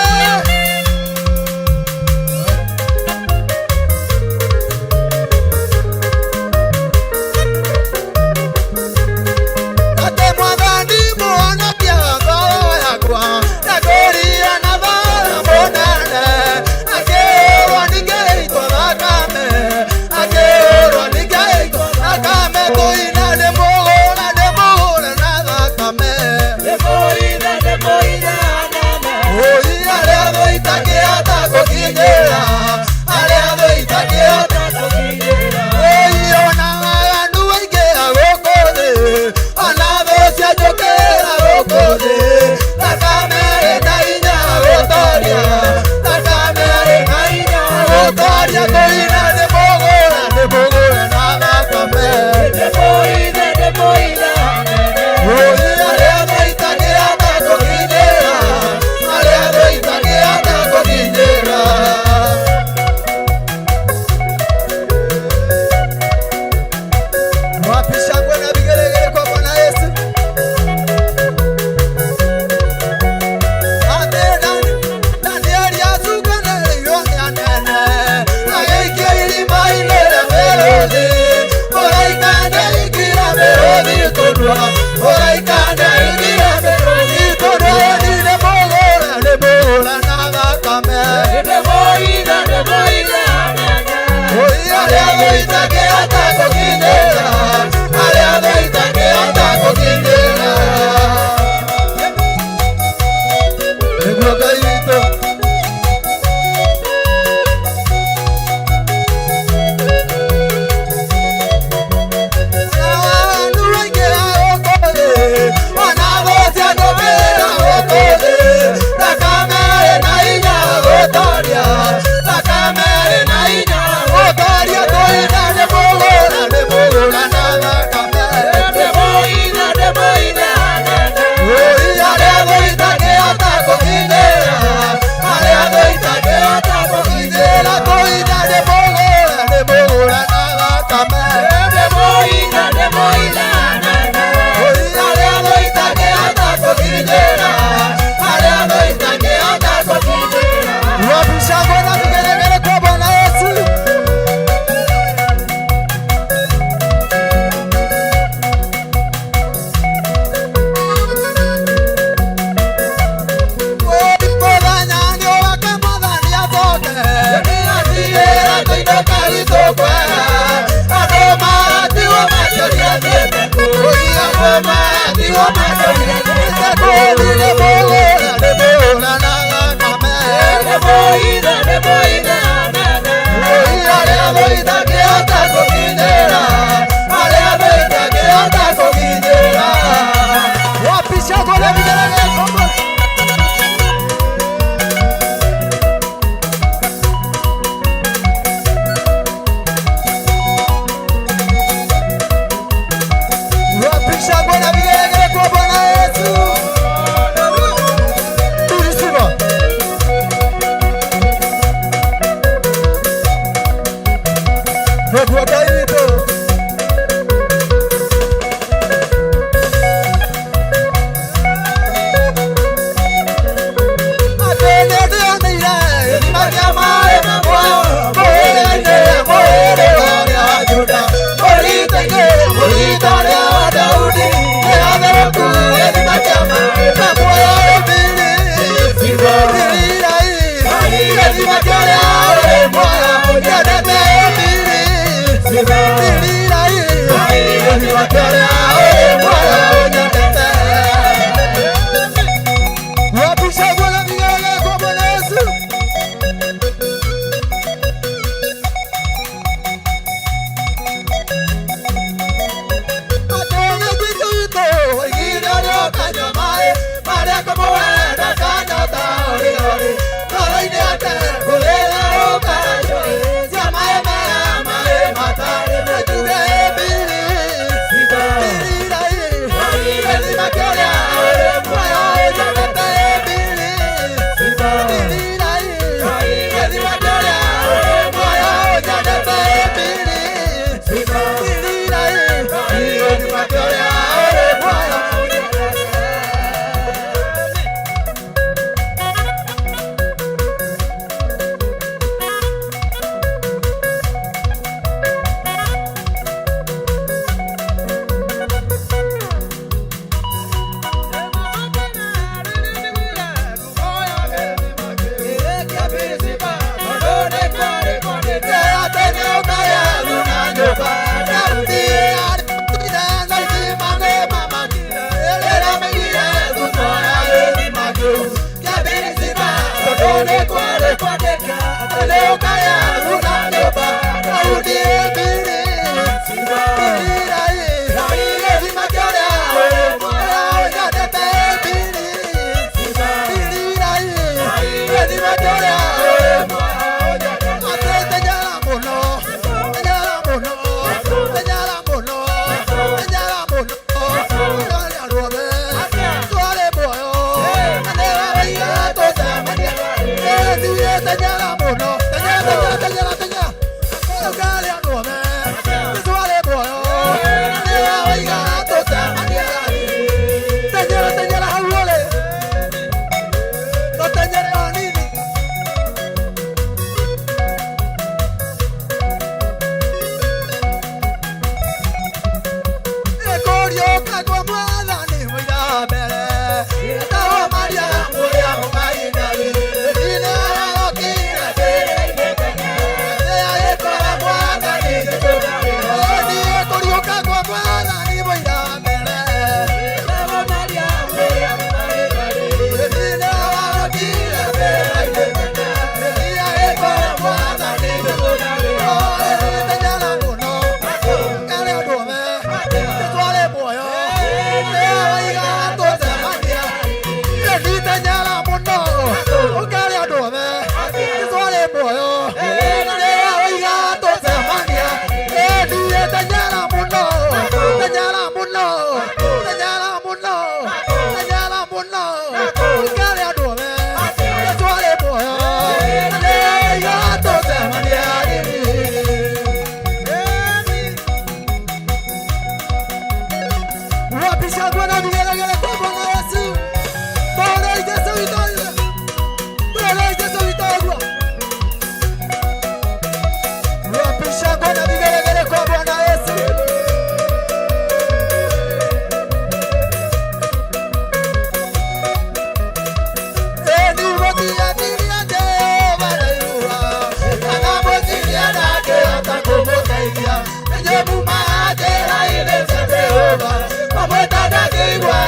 Jehova,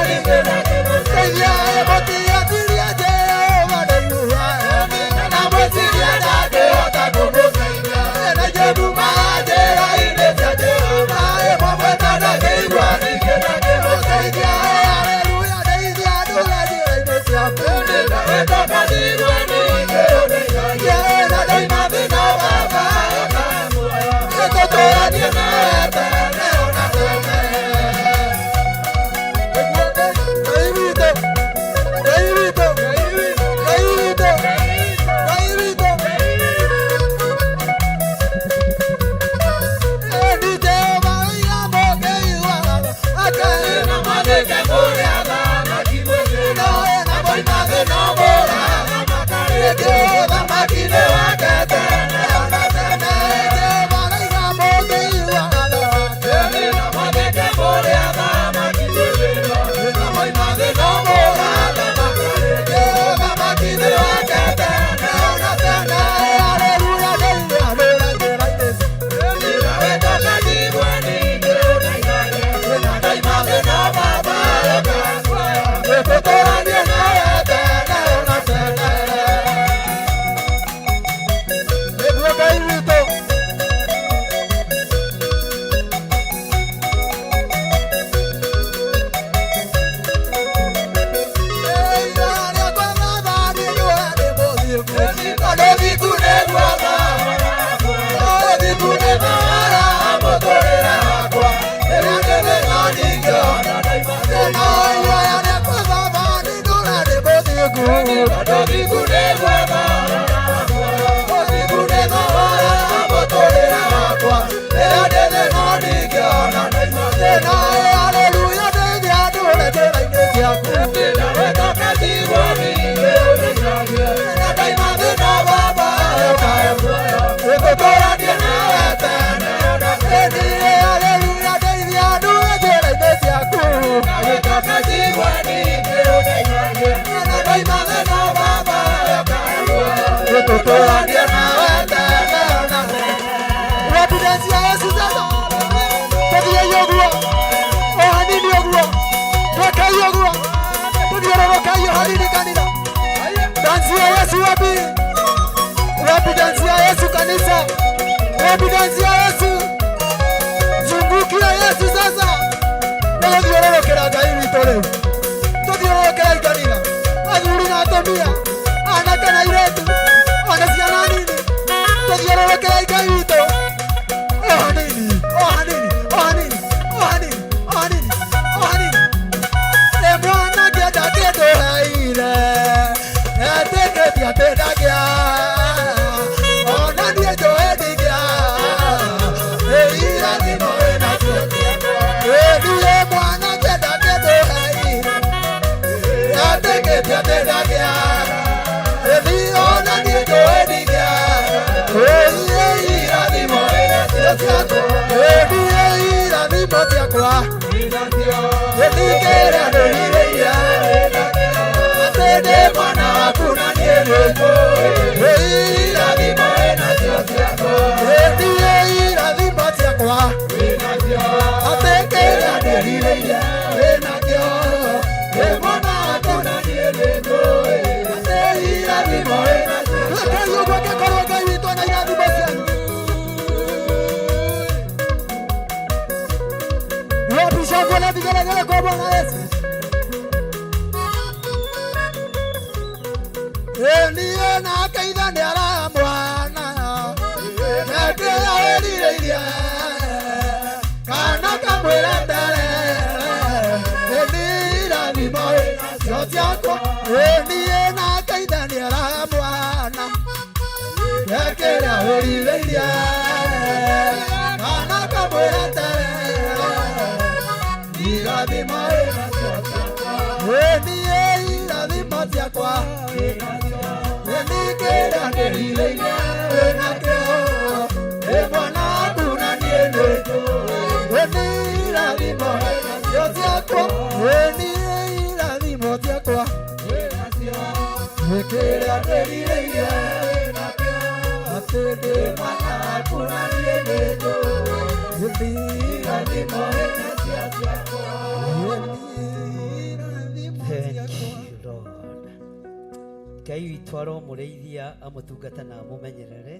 Ngai witũ aromũrĩithia amũtungata na amũmenyerere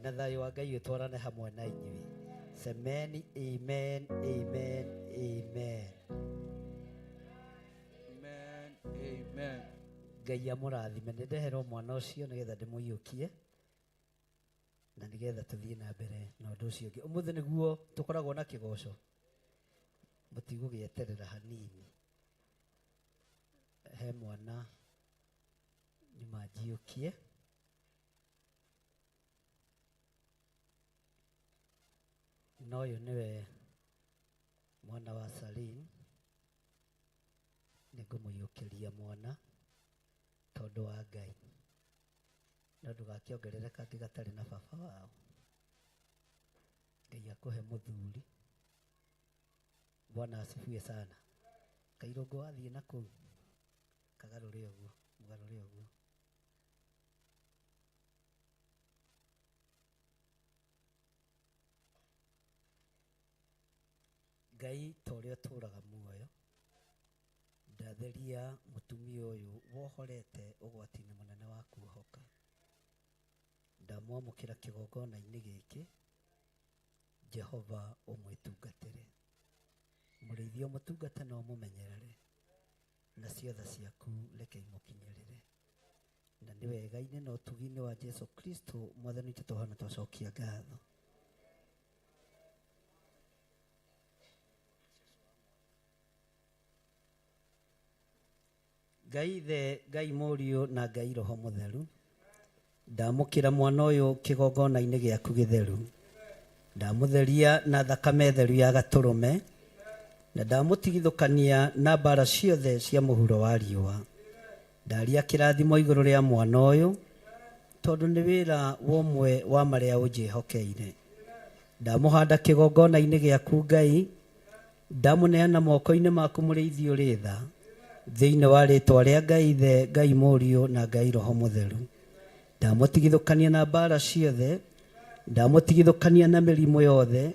na thayũ wa Ngai ũtwarane hamwe na inyuĩ. Semeni amen, amen, amen. Amen, amen. Ngai amũrathime. Nĩ ndeherwo mwana ũcio nĩgetha ndĩmũiyũkie na nĩgetha tũthiĩ na mbere na ũndũ ũcio ũngĩ. Ũmũthĩ nĩguo tũkoragwo na kĩgoco, mũtigũgĩeterera hanini. He mwana nimanjiũkie. Na ũyũ nĩwe mwana wa Salim. Nĩngũmũiyũkĩria mwana tondũ wa Ngai. na ndugakiongerere kangĩ gatarĩ na baba wao. Ngai akuhe mũthuri. Bwana asifiwe sana. Kairũngũ wathiĩ na kũu kagarũre ũguo, mũgarũre ũguo. Ngai ta ũrĩa ũtũũraga muoyo, ndatheria mũtumia ũyũ wohorete ũgwati-inĩ mũnene wa kuohoka. Ndamwamũkĩra kĩgongona-inĩ gĩkĩ, Jehova ũmwĩtungatĩre. Mũrĩithia ũmũtungate na ũmũmenyerere, na ciothe ciaku reke imũkinyĩrĩre. Na nĩ wega-inĩ na ũtugi-inĩ wa Jesu Kristo Mwathani witũ tũhana twacokia ngatho. Ngai Ithe, Ngai Mũriũ na Ngai Roho Mũtheru, ndamũkĩra mwana ũyũ kĩgongona-inĩ gĩaku gĩtheru. Ndamũtheria na thakame theru ya gatũrũme, na ndamũtigithũkania na mbara ciothe cia mũhuro wa riũa. Ndaria kĩrathimo igũrũ rĩa mwana ũyũ, tondũ nĩ wĩra wa ũmwe wa marĩa ũnjĩhokeire. Ndamũhanda kĩgongona-inĩ gĩaku Ngai, ndamũneana moko-inĩ maku mũrĩithi ũrĩ tha, thĩinĩ wa rĩĩtwa rĩa Ngai Ithe, Ngai Mũriũ na Ngai Roho Mũtheru. Ndamũtigithũkania na mbara ciothe, ndamũtigithũkania na mĩrimũ yothe,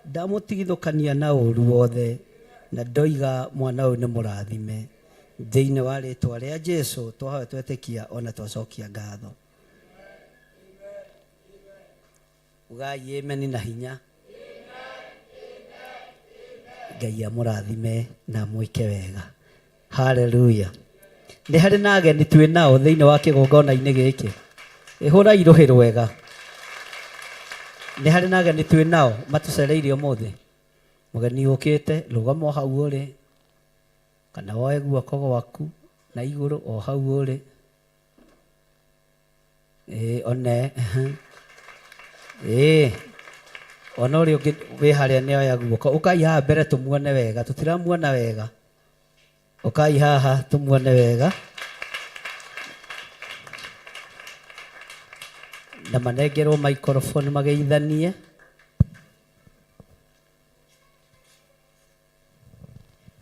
ndamũtigithũkania na ũũru wothe, na ndoiga mwana ũyũ nĩ mũrathime. Thĩinĩ wa rĩĩtwa rĩa Jesũ twahoya twetĩkia ona twacokia ngatho. Ugai amen na hinya. Ngai amũrathime na mwĩke wega. Hallelujah. Nĩ harĩ na ageni twĩ nao thĩinĩ wa kĩgongona-inĩ gĩkĩ. Ihũrai rũhĩ rwega. Nĩ harĩ na ageni twĩ nao matũcereirie ũmũthĩ. Mũgeni ũkĩte, rũgama hau ũrĩ, kana woe guoko gwaku na igũrũ o hau ũrĩ. One ona ũrĩa ũngĩ wĩ harĩa nĩoya guoko. Ũkai haha mbere tũmuone wega, tũtiramuona wega. Ũkai haha tũmuone wega. Na manengerwo microphone mageithanie.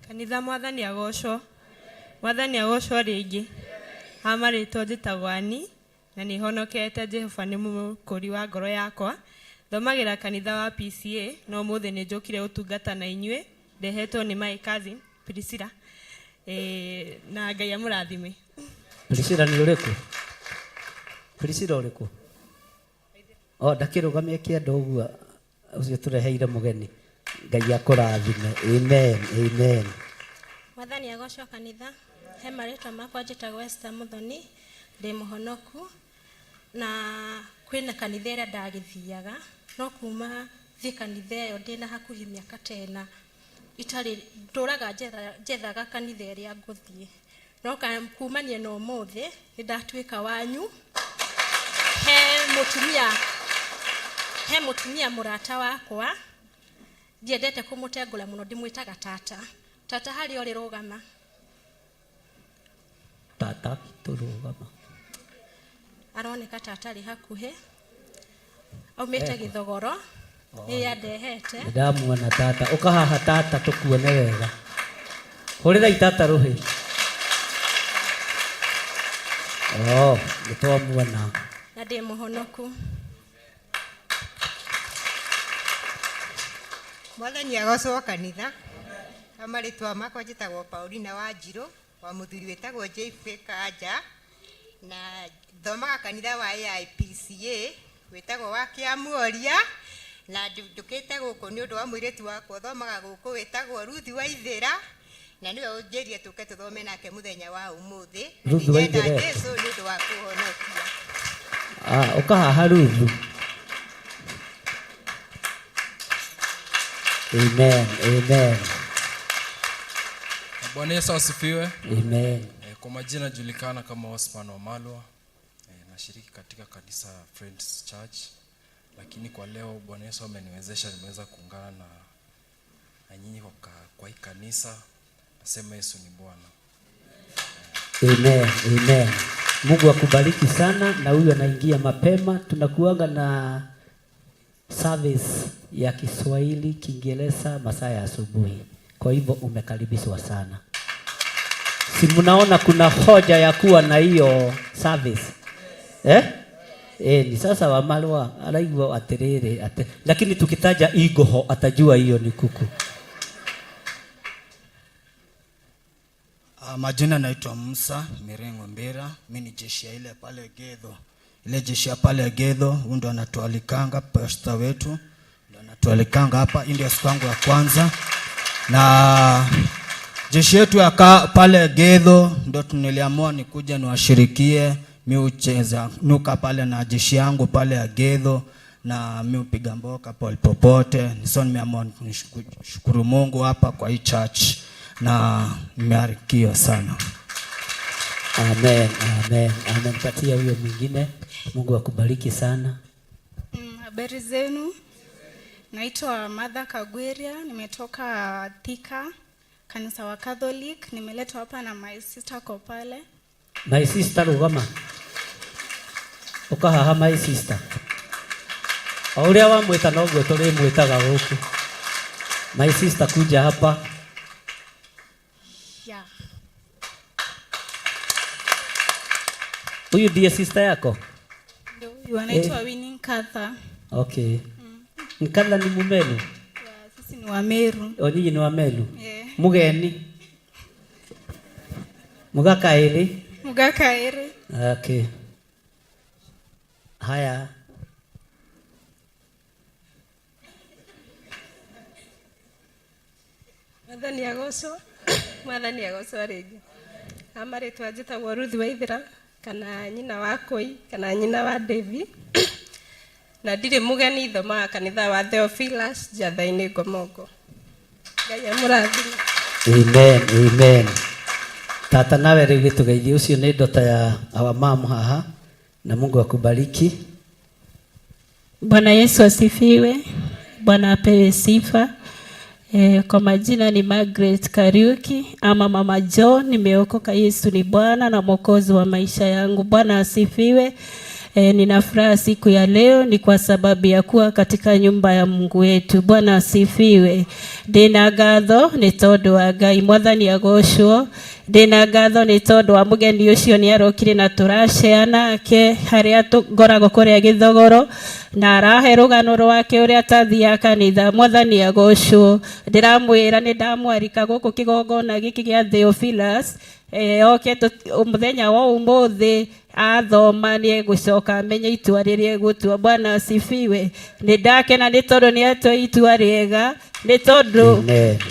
Kanitha Mwathani agocwo. Mwathani agocwo rĩngĩ. Amarĩtwo njĩtagwo Ani, na nĩ honokete. Jehova nĩ mũkũri wa ngoro yakwa. Thomagĩra kanitha wa PCA, no ũmũthĩ nĩ njũkire ũtungata na inyuĩ. Ndehetwo nĩ my cousin Priscilla. Na Ngai amũrathime. Priscilla nĩ ũrĩkũ? Priscilla ũrĩkũ? Ndakĩrũgamia kĩanda ũguo ũcio tũreheire mũgeni. Ngai akũrathime. Amen. Amen. Mwathani agocwo kanitha. He marĩtwa makwa njĩtagwo Esther Muthoni, ndĩ mũhonoku, na kwĩna kanitha ĩrĩa ndagĩthiaga, no kuma thiĩ kanitha ĩyo ndĩna hakuhĩ mĩaka 10 itarĩ ndũraga njethaga kanitha ĩrĩa ngũthiĩ, no kumania na ũmũthĩ nĩ ndatuĩka wanyu. He mũtumia mũrata wakwa ndiendete kũmũtengũra mũno, ndĩmwĩtaga tata. Tata harĩ ũrĩ rũgama. Tata tũrũgama. Aroneka tata arĩ hakuhĩ. Aumĩte Gĩthogoro. Nĩ andehete. Ndamuona tata. Ũka haha tata tũkuone wega. Hũrĩrai tata rũhĩ. Nĩ twamuona. Na ndĩ mũhonoku. Mwathani agocwo kanitha. Amarĩtwa makwa njĩtagwo Paulina Wanjirũ, wa mũthuri wĩtagwo JF Kanja, na thomaga kanitha wa AIPCA wĩtagwo wa Kĩamuoria, na njũkĩte gũkũ nĩ ũndũ wa mũirĩtu wakwa thomaga gũkũ wĩtagwo Ruth Waithĩra, na nĩwe ũnjĩrire tũke tũthome nake mũthenya wa ũmũthĩ. Ruth Waithĩra. Jesũ nĩ ũndũ wa kũhonokia. Ũka haha Ruth. Amen. Amen. Bwana Yesu asifiwe. Amen. Kwa majina julikana kama Osman Wamalwa. Nashiriki katika kanisa Friends Church. Lakini kwa leo Bwana Yesu ameniwezesha nimeweza kuungana na nyinyi kwa hii kanisa. Nasema Yesu ni Bwana. Amen. Amen. Mungu akubariki sana. Na huyu anaingia mapema. Tunakuanga na service ya Kiswahili, Kiingereza masaa ya asubuhi. Kwa hivyo umekaribishwa sana. Si mnaona kuna hoja ya kuwa na hiyo service? Ni sasa Wamalwa alaigwa aterere lakini tukitaja igoho atajua hiyo ni kuku. Majina naitwa Musa Mirengo Mbira. Mimi ni jeshi ya ile pale Gedho. Ile jeshi ya pale Gedho ndo anatualikanga pastor wetu. Ndo anatualikanga hapa ndio siku yangu ya kwanza. Na jeshi yetu ya pale Gedho ndo tuniliamua nikuja niwashirikie. Mimi ucheza nuka pale na jeshi yangu pale ya Gedho na mimi upiga mboka pole popote. Nisoni nimeamua nishukuru Mungu hapa kwa hii church na nimebarikiwa sana. Amen, amen, amen. Patia huyo mwingine. Mungu akubariki sana. Habari zenu? Naitwa Martha Kagweria, nimetoka Thika, kanisa wa Catholic. Nimeletwa hapa na my sister Kopale. My sister Rugama. Ukahaha my sister. Aulia wa mweta nogwe tole mwetaga huku. My sister kuja hapa. Yeah. Huyu ndiye sister yako? Ndio, anaitwa Winnie Katha. Okay. Nkala ni mumelu? Yeah, sisi ni wa Meru. Nyinyi ni wa Meru? Yeah. Mugeni? Mugakaeri? Mugakaeri. Okay. Haya. Mwathani agocwo rĩngĩ. Amaritwa njĩtagwo Ruth Waithira kana nyina wa Koi kana nyina wa Devi. Na ndirĩ mũgeni thomaga kanitha wa Theophilus Njatha-inĩ Ngomongo. Ngai amũrathime. Amen, amen. Tata nawe rĩu gĩtũgeithie, ũcio nĩ ndota ya our mom haha, na Mungu akubariki. Bwana Yesu asifiwe. Bwana apewe sifa. Kwa majina ni Margaret Kariuki ama Mama John. Nimeokoka. Yesu ni Bwana na Mwokozi wa maisha yangu. Bwana asifiwe. Nina furaha siku ya leo ni kwa sababu ya kuwa katika nyumba ya Mungu wetu. Bwana asifiwe. Ndina ngatho ni tondu wa Ngai. Mwathani agocwo. Ndina ngatho ni tondu wa mugeni ucio ni arokire na turashare nake haria ngoragwo kuria Githogoro na arahe rugano rwake uria tathia kanitha. Mwathani agocwo. Ndiramwira ni ndamwarika guku kigongona giki gia Theophilus oke muthenya wa umuthi athoma ni egucoka amenye itua riria egutua. Bwana asifiwe. Ni ndakena ni tondu ni atua itua riega, ni tondu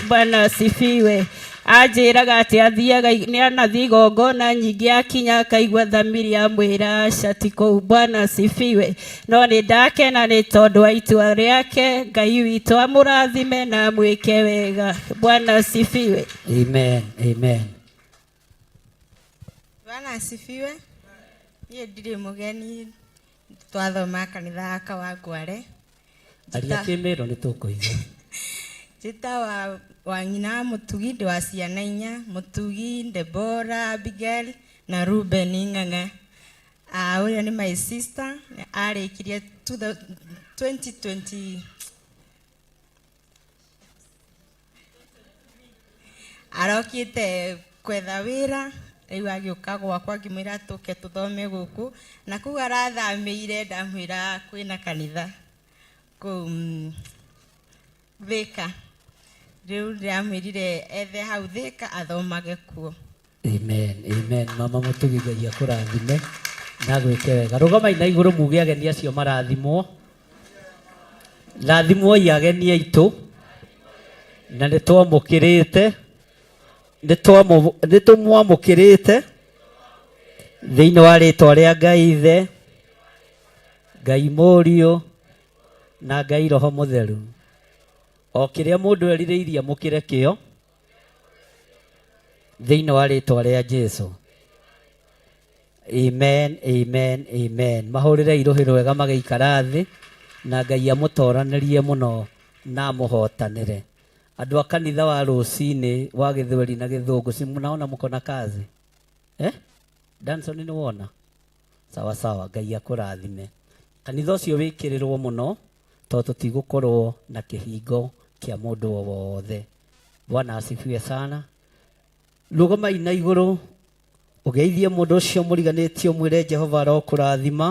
Bwana asifiwe. Ajiraga ati athiaga ni anathi igongona nyingi akinya akaigua thamiri amwira aca kou. Bwana asifiwe. No ni ndakena ni tondu wa itua riake. Ngai witũ amũrathime na amwĩke wega. Bwana asifiwe. Amen, amen. Bwana asifiwe. Niĩ ndirĩ mũgeni, twathoma kanitha aka wa Ngware. Aria Kĩmĩro nĩ tũkũigua. Njĩta wa nyina Mũtugi, ndĩ wa ciana 4, Mũtugi, Deborah, Abigail na Ruben Ng'ang'a. Ũrĩa nĩ my sister, arĩkirie 2020 arokite kwetha wĩra, rĩu agĩũka gwakwa ngĩmwĩra tũke tũthome gũkũ, na kũu arathamĩire ndamwĩra kwĩna kanitha kũu Thĩka. Rĩu ndamwĩrire ethe hau Thĩka athomage kuo. Amen, amen. Mama Mũtugi Ngai akũrathime na gwĩke wega. Rũgamai na igũrũ muge ageni acio marathimwo. Rathimwoi ageni aitũ na nĩ twamũkĩrĩte, nĩ tũmwamũkĩrĩte thĩinĩ wa rĩtwa rĩa Ngai Ithe, Ngai Mũriũ na Ngai Roho Mũtheru. O kĩrĩa mũndũ erirĩirie amũkĩre kĩo thĩinĩ wa rĩtwa rĩa Jesũ. Amen, amen, amen. Mahũrĩre irũhĩ rwega magĩikara thĩ na Ngai amũtoranĩrie mũno na amũhotanĩre. Andũ a kanitha wa rũcinĩ wa Gĩthweri na Gĩthũngũ, si mnaona mko na kazi? Danson ni wona? sawa sawa, Ngai akũrathime. Kanitha ũcio wĩkĩrĩrwo mũno tondũ tũtigũkorwo na kĩhingo kĩa mũndũ o wothe. Bwana asifiwe sana. Rũgamai na igũrũ ũgeithie mũndũ ũcio mũriganĩtie ũmwĩre Jehova arokũrathima.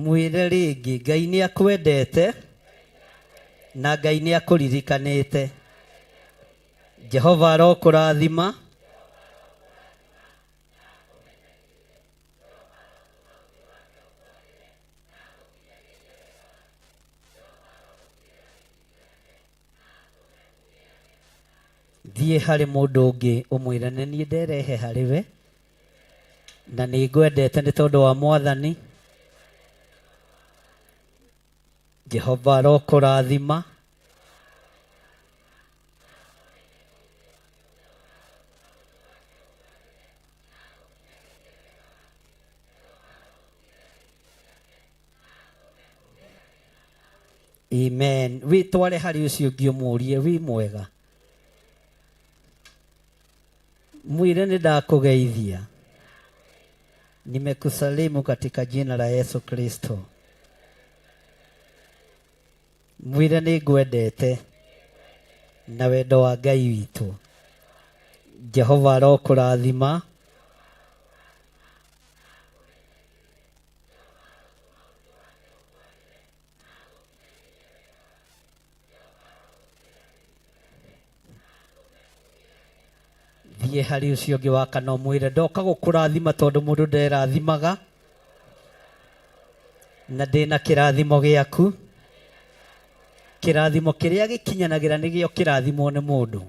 Mwĩre rĩngĩ Ngai nĩ akwendete na Ngai nĩ akũririkanĩte. Jehova arokũrathima. Thiĩ harĩ mũndũ ũngĩ ũmwĩre nĩ niĩ nderehe harĩ we na nĩ ngwendete nĩ tondũ wa Mwathani. Jehova arokũrathima. Amen. Wĩtware harĩ ũcio ũngĩ ũmũrie wĩ mwega. Mwĩre nĩ ndakũgeithia. Nimekusalimu katika jina la Yesu Kristo. Mwĩre nĩ ngwendete na wendo wa Ngai witũ. Jehova arokũrathima. Thiĩ harĩ ũcio ũngĩ wa kana ũmwĩre ndoka gũkũrathima tondũ mũndũ nderathimaga na ndĩna kĩrathimo gĩaku. Kĩrathimo kĩrĩa gĩkinyanagĩra nĩgĩo kĩrathimwo nĩ mũndũ.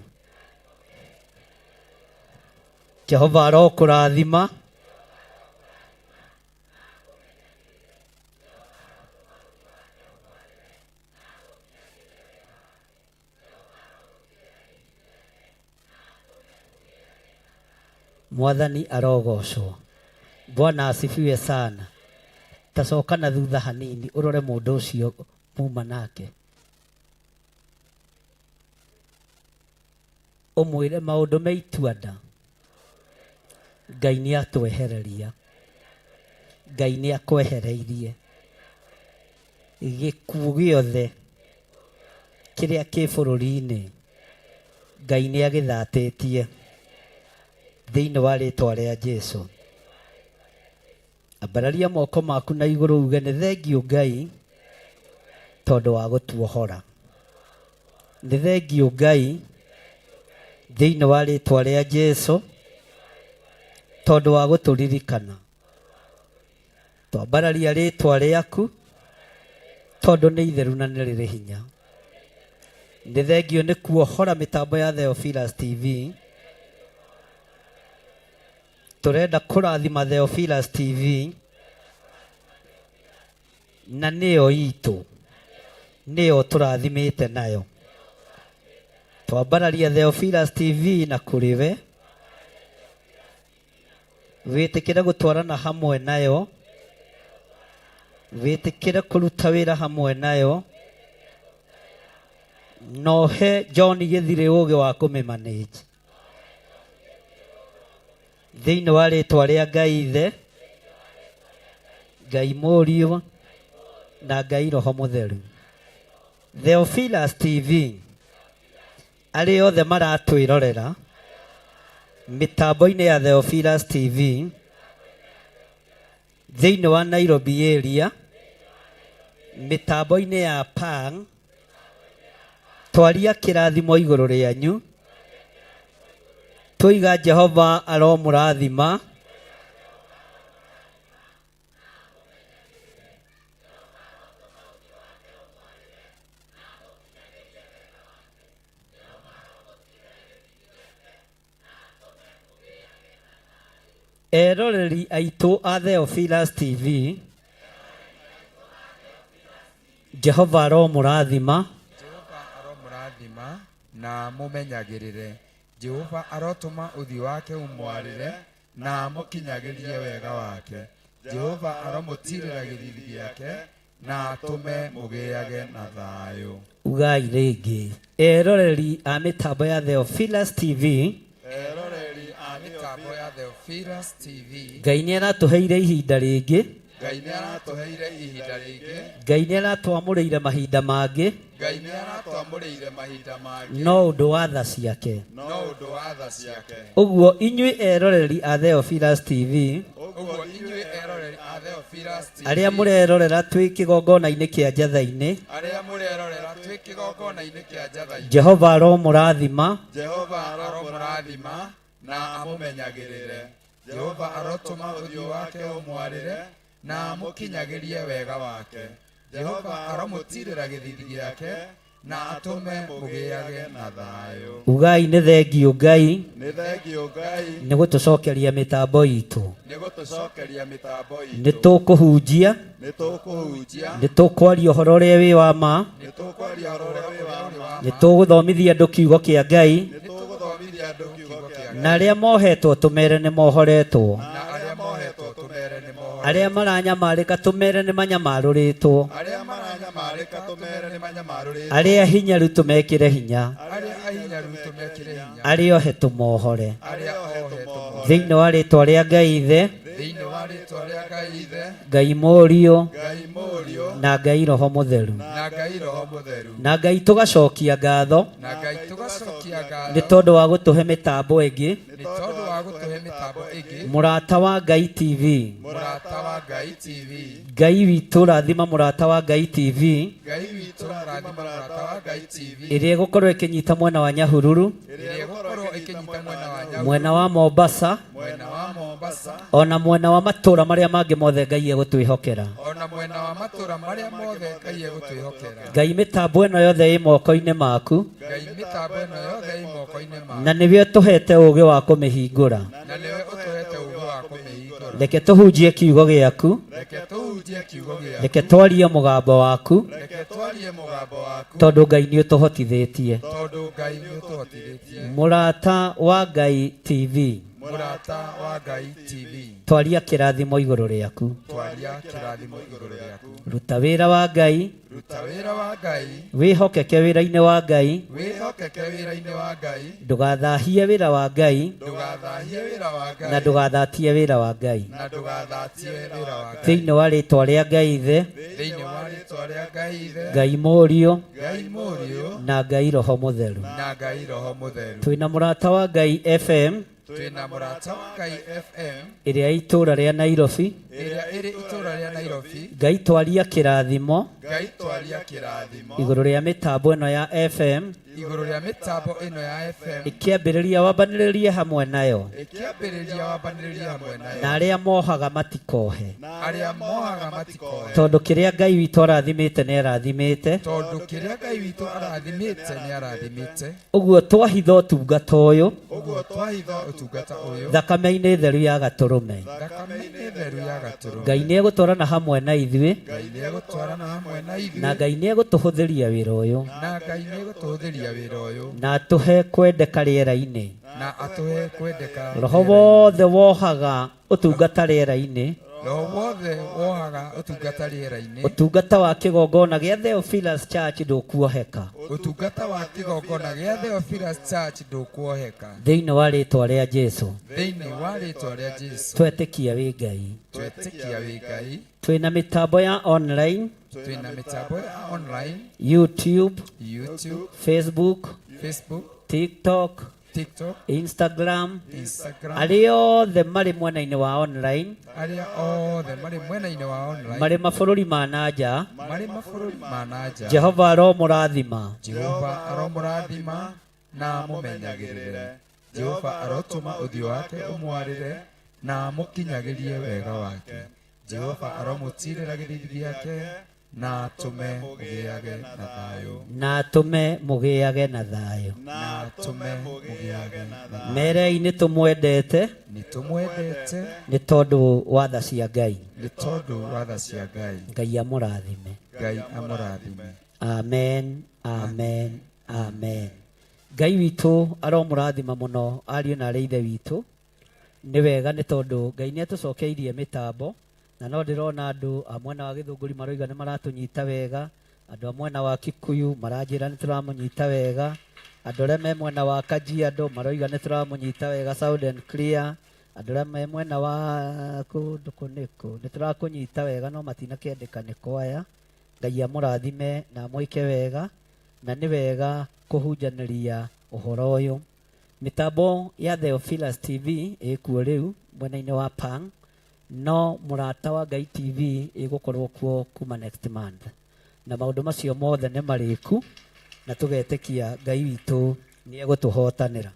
Jehova arokũrathima. Mwathani arogocwo. Bwana asifiwe sana. Tacoka na thutha hanini ũrore mũndũ ũcio muma nake. Ũmwĩre maũndũ me itua-nda Ngai nĩ atwehereria. Ngai nĩ akwehereirie. Gĩkuũ gĩothe kĩrĩa kĩ bũrũri-inĩ Ngai nĩ agĩthatĩtie thĩinĩ wa rĩtwa rĩa Jesũ. Ambararia moko maku na igũrũ uge nĩ thengiũ Ngai tondũ wa gũtuohora. Nĩ thengiũ Ngai thĩinĩ wa rĩtwa rĩa Jesũ tondũ wa gũtũririkana. Twambararia rĩtwa rĩaku tondũ nĩ itheru na nĩ rĩrĩ hinya. Nĩ thengiũ nĩ kuohora mĩtambo ya Theophilus TV. Tũrenda kũrathima Theophilus TV na nĩyo itũ, nĩyo tũrathimĩte nayo. Twambararia Theophilus TV na kũrĩ we, wĩtĩkĩre gũtwarana hamwe nayo, wĩtĩkĩre kũruta wĩra hamwe nayo, nohe John Gĩthirĩ ũũgĩ wa kũmĩmanage thĩinĩ wa rĩtwa rĩa Ngai Ithe, Ngai Mũriũ na Ngai Roho Mũtheru. Theophilus TV arĩ othe maratwĩrorera mĩtambo-inĩ ya Theophilus TV thĩinĩ wa Nairobi area, mĩtambo-inĩ ya Pang, twaria kĩrathimo igũrũ rĩanyu. Tũiga Jehova aromũrathima. Eroreri aitũ a Theophilus TV, Jehova aromũrathima. Jehova aromũrathima na mũmenyagĩrĩre. Jehova arotũma ũthiũ wake ũmwarĩre na mũkinyagĩrie wega wake. Jehova aromutirira githithi giake na atume mugiage na thayo. Ugai rĩngĩ eroreri a mĩtambo ya Theophilus TV, Eroreri a mitambo ya Theophilus TV, Ngai nĩaratũheire ihinda rĩngĩ, Ngai nĩaratũheire ihinda rĩngĩ, Ngai nĩaratwamũrĩire mahinda mangĩ, Ngai nĩaratwamũrĩire mahinda mangĩ, no ũndũ wa tha ciake. no ũndũ wa tha ciake. Ũguo inyuĩ eroreri a Theophilus TV, Ũguo inyuĩ eroreri a Theophilus TV, arĩa mũrerorera twĩ kĩgongona-inĩ kĩa Njatha-inĩ, arĩa mũrerorera twĩ kĩgongona-inĩ kĩa Njatha-inĩ, Jehova aromũrathima, Jehova aromũrathima na amũmenyagĩrĩre. Jehova arotũma ũthiũ wake ũmwarĩre na amũkinyagĩrie wega wake. Jehova aromũtirĩra gĩthithi gĩake na atũme mũgĩage na thayũ. ugai nĩ thengiũ Ngai Nĩ thengiũ Ngai nĩ gũtũcokeria mĩtambo itũ, nĩ gũtũcokeria mĩtambo nĩ itũ, tũkũhunjia, nĩ tũkũhunjia, nĩ tũkwaria ũhoro ũrĩa wĩ wa ma, nĩ tũkwaria ũhoro ũrĩa wĩ wa ma, nĩ tũgũthomithia andũ kiugo kĩa Ngai, nĩ tũgũthomithia andũ kiugo kĩa Ngai, na arĩa mohetwo tũmere nĩ mohoretwo, na arĩa mohetwo tũmere nĩ mohoretwo, arĩa maranyamarĩka tũmere nĩ manyamarũrĩtwo, arĩa maranyamarĩka tũmere nĩ manyamarũrĩtwo, arĩa hinyaru tũmekĩre hinya, arĩa ahinyaru tũmekĩre hinya, arĩa ohe tũmohore, arĩa ohetwo mohore, thĩinĩ wa rĩĩtwa rĩa Ngai Ithe, thĩinĩ wa rĩĩtwa rĩa Ngai Ithe, Ngai Mũriũ Ngai Mũriũ, na Ngai Roho Mũtheru, na Ngai Roho Mũtheru, na Ngai tũgacokia ngatho na Ngai tũgacokia ngatho nĩ tondũ wa gũtũhe mĩtambo ĩngĩ, nĩ tondũ wa gũtũhe mĩtambo ĩngĩ, mũrata wa Ngai TV, mũrata wa Ngai TV, Ngai witũ rathima mũrata wa Ngai TV, Ngai witũ rathima mũrata wa Ngai TV, ĩrĩa ĩgũkorwo ĩkĩnyita mwena wa Nyahururu, ĩrĩa ĩgũkorwo ĩkĩnyita mwena wa Nyahururu, mwena wa Mombasa, mwena wa Mombasa, ona mwena wa matũũra marĩa mangĩ mothe Ngai egũtwĩhokera. ona mwena wa matũũra marĩa mothe Ngai egũtwĩhokera. Ngai mĩtambo ĩno yothe ĩ moko-inĩ maku, Ngai mĩtambo ĩno yothe ĩ moko-inĩ maku, na nĩwe ũtũhete ũũgĩ wa kũmĩhingũra. na nĩwe ũtũhete ũũgĩ wa kũmĩhingũra. Reke tũhunjie kiugo gĩaku, Reke tũhunjie kiugo gĩaku, reke twarie mũgambo waku, reke twarie mũgambo waku, tondũ Ngai nĩ ũtũhotithĩtie. tondũ Ngai nĩ ũtũhotithĩtie. Mũrata wa Ngai TV, Mũrata wa Ngai TV, twaria kĩrathimo igũrũ rĩaku, twaria kĩrathimo igũrũ rĩaku, ruta wĩra wa Ngai, ruta wĩra wa Ngai, wĩhokeke wĩra-inĩ wa Ngai, wĩhokeke wĩra-inĩ wa Ngai, ndũgathahie wĩra wa Ngai, ndũgathahie wĩra wa Ngai, na ndũgathatie wĩra wa Ngai, na ndũgathatie wĩra wa Ngai, thĩinĩ wa rĩĩtwa rĩa Ngai Ithe, thĩinĩ wa rĩĩtwa rĩa Ngai Ithe, Ngai Mũriũ Ngai Mũriũ, na Ngai Roho Mũtheru. na Ngai Roho Mũtheru. Twĩna mũrata wa Ngai FM Twĩna mũrata wa Ngai FM, ĩrĩa ĩ itũũra rĩa Nairobi, ĩrĩa ĩrĩ itũũra rĩa Nairobi, Ngai twaria kĩrathimo Ngai twaria kĩrathimo, igũrũ rĩa mĩtambo ĩno ya FM, igũrũ rĩa mĩtambo ĩno ya FM, ĩkĩambĩrĩria wambanĩrĩrie hamwe nayo, ĩkĩambĩrĩria wambanĩrĩria hamwe nayo, na arĩa mohaga matikohe, arĩa mohaga matikohe, tondũ kĩrĩa Ngai witũ arathimĩte nĩ arathimĩte. tondũ kĩrĩa Ngai witũ arathimĩte nĩ arathimĩte. Ũguo twahitha ũtungata ũyũ Ũguo twahitha ũtungata ũyũ thakame-inĩ theru ya Gatũrũme, thakame-inĩ theru ya Gatũrũme, Ngai nĩ egũtwarana hamwe na ithuĩ, Ngai nĩ egũtwarana hamwe na ithuĩ, na Ngai nĩ egũtũhũthĩria wĩra ũyũ, na Ngai nĩ egũtũhũthĩria wĩra ũyũ, na atũhe kwendeka rĩera-inĩ. na atũhe kwendeka Roho wothe wohaga ũtungata rĩera-inĩ, roho wothe wohaga ũtungata rĩera-inĩ, ũtungata wa kĩgongona gĩa Theophilus Church ndũkuoheka, ũtungata wa kĩgongona gĩa Theophilus Church ndũkuoheka, thĩinĩ wa rĩĩtwa rĩa Jesũ. thĩinĩ wa rĩĩtwa rĩa Jesũ. Twetĩkia wĩ Ngai. Twetĩkia wĩ Ngai. Twĩna mĩtambo ya online, Twĩna mĩtambo ya online, YouTube, YouTube, Facebook, TikTok, Instagram, arĩa othe marĩ mwena-inĩ wa online, arĩa othe marĩ mwena-inĩ wa online, marĩ mabũrũri ma nanja, marĩ mabũrũri ma nanja, Jehova aromũrathima, Jehova aromũrathima na amũmenyagĩrĩre, Jehova arotũma ũthiũ wake ũmwarĩre na amũkinyagĩrie wega wake, Jehova aromũtirĩra gĩthithi gĩake na atũme mũgĩage na thayũ, na atũme mũgĩage na thayũ. na atũme mũgĩage na thayũ. Merei nĩ tũmwendete, Nĩ tũmwendete nĩ tondũ wa tha cia Ngai. nĩ tondũ wa tha cia Ngai. Ngai amũrathime. Ngai amũrathime. Amen, amen, amen. Ngai witũ aromũrathima mũno ariũ na arĩ ithe witũ. Nĩ wega nĩ tondũ Ngai nĩ atũcokeirie mĩtambo na no ndirona andu a mwena wa Githunguri maroiga nĩ maratũnyita wega, andu a mwena wa Kikuyu maranjĩra nĩ tũramũnyita wega, andu arĩa me mwena wa Kajiado maroiga nĩ tũramũnyita wega sound and clear, andu arĩa me mwena wa kũndũ kũnĩkũ nĩ tũrakũnyita wega no matinakĩendeka nĩ kwaya. Ngai amũrathime na mwĩke wega, na nĩ wega kũhunjanĩria ũhoro ũyũ. Mitambo ya Theophilus TV ĩkuo rĩu mwena-inĩ wa Pang, no Mũrata wa Ngai TV ĩgũkorwo kuo kuma next month, na maũndũ macio mothe nĩ marĩku, na tũgetĩkia Ngai witũ nĩ egũtũhotanĩra.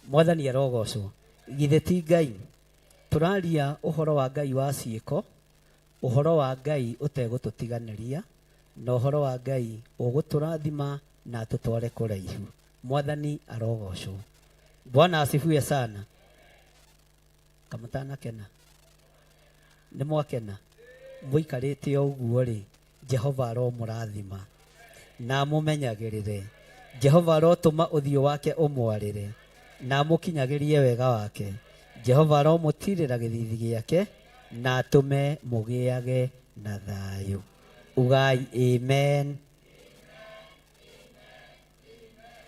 Mwathani arogocwo. Githĩ ti Ngai? Tũraria ũhoro wa Ngai wa ciĩko, ũhoro wa Ngai ũtegũtũtiganĩria, na ũhoro wa Ngai ũgũtũrathima na tũtware kũraihu. Mwathani arogocwo. Bwana asifiwe sana. Kamutana kena. Nĩ mwakena. Mũikarĩte o ũguo rĩ, Jehova aromũrathima na mũmenyagĩrĩre. Jehova arotũma ũthiũ wake ũmwarĩre na mũkinyagĩrie wega wake. Jehova aromũtirĩra gĩthithi gĩake na atũme mũgĩage na thayũ. Ugai amen.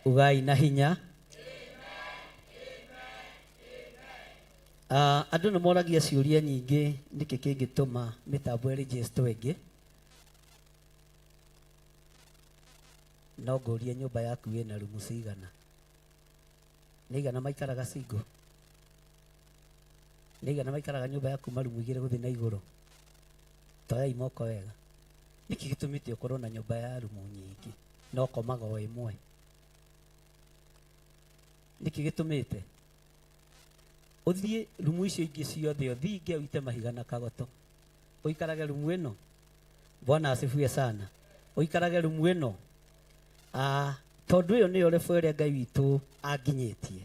Ugai na hinya. Andũ nĩ moragia ciũria nyingĩ, nĩkĩ kĩngĩtũma mĩtambo ĩrĩnjĩstwo ĩngĩ. No ngũrie nyũmba yaku ĩna rumu cigana? Nĩ igana maikaraga single? Nĩ igana maikaraga nyũmba yaku marumu 2 gũthiĩ na igũrũ? Toyai moko wega. Nĩkĩ gĩtũmĩte ũkorwo na nyũmba ya rumu nyingĩ no komaga o ĩmwe? Nĩkĩ gĩtũmĩte ũthiĩ rumu icio ingĩ ciothe ũthinge ũite mahiga na kagoto ũikarage rumu ĩno? Bwana asifiwe sana. Ũikarage rumu ĩno tondũ ĩyo nĩyo rebu ĩrĩa Ngai witũ anginyĩtie.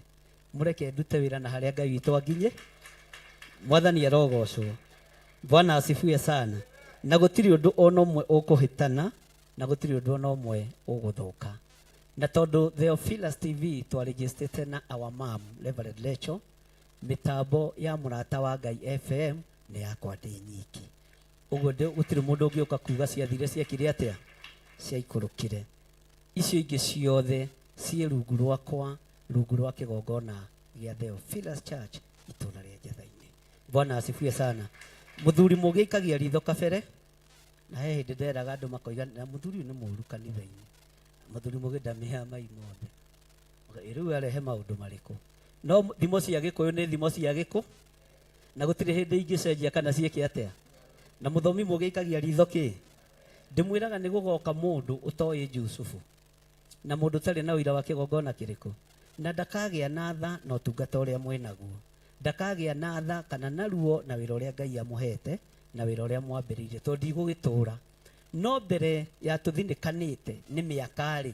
Mũreke ndute wĩra na harĩa Ngai witũ anginye. Mwathani arogocwo. Bwana asifiwe sana. Na gũtirĩ ũndũ ona ũmwe ũkũhĩtana, na gũtirĩ ũndũ ona ũmwe ũgũthũka. Na tondũ Theophilus TV twarĩgĩstĩte na our mom Reverend Lecho, mitambo ya Mũrata wa Ngai FM nĩ yakwa ndĩ nyiki. Ũguo gũtirĩ mũndũ ũngĩũka kuga ciathire ciekire atĩa, ciaikũrũkire. Icio ingĩ ciothe ciĩ rungu rwakwa, rungu rwa kĩgongona gĩa Theophilus Church itũũra rĩa Njetha-inĩ. Bwana asifiwe sana. Mũthuri mũgĩ aikagia ritho kabere, na he hĩndĩ nderaga andũ makoiga na mũthuri ũyũ nĩ mũũru kanitha-inĩ. Mũthuri mũgĩ ndamĩha mai mothe. Rĩu arehe maũndũ marĩkũ? No thimo cia Gĩkũyũ nĩ thimo cia Gĩkũ, na gũtirĩ hĩndĩ ingĩcenjia kana ciĩke atĩa. Na mũthomi mũgĩ aikagia ritho kĩ? Ndĩmwĩraga nĩ gũgoka mũndũ ũtoĩ Jusufu, na mũndũ ũtarĩ na ũira wa kĩgongona kĩrĩkũ, na ndakagĩa na tha na ũtungata ũrĩa mwĩnaguo. Ndakagĩa na tha kana na ruo na wĩra ũrĩa Ngai amũhete na wĩra ũrĩa mwambĩrĩirie, tondũ ndigũgĩtũũra. No mbere ya tũthinĩkanĩte nĩ mĩaka-rĩ,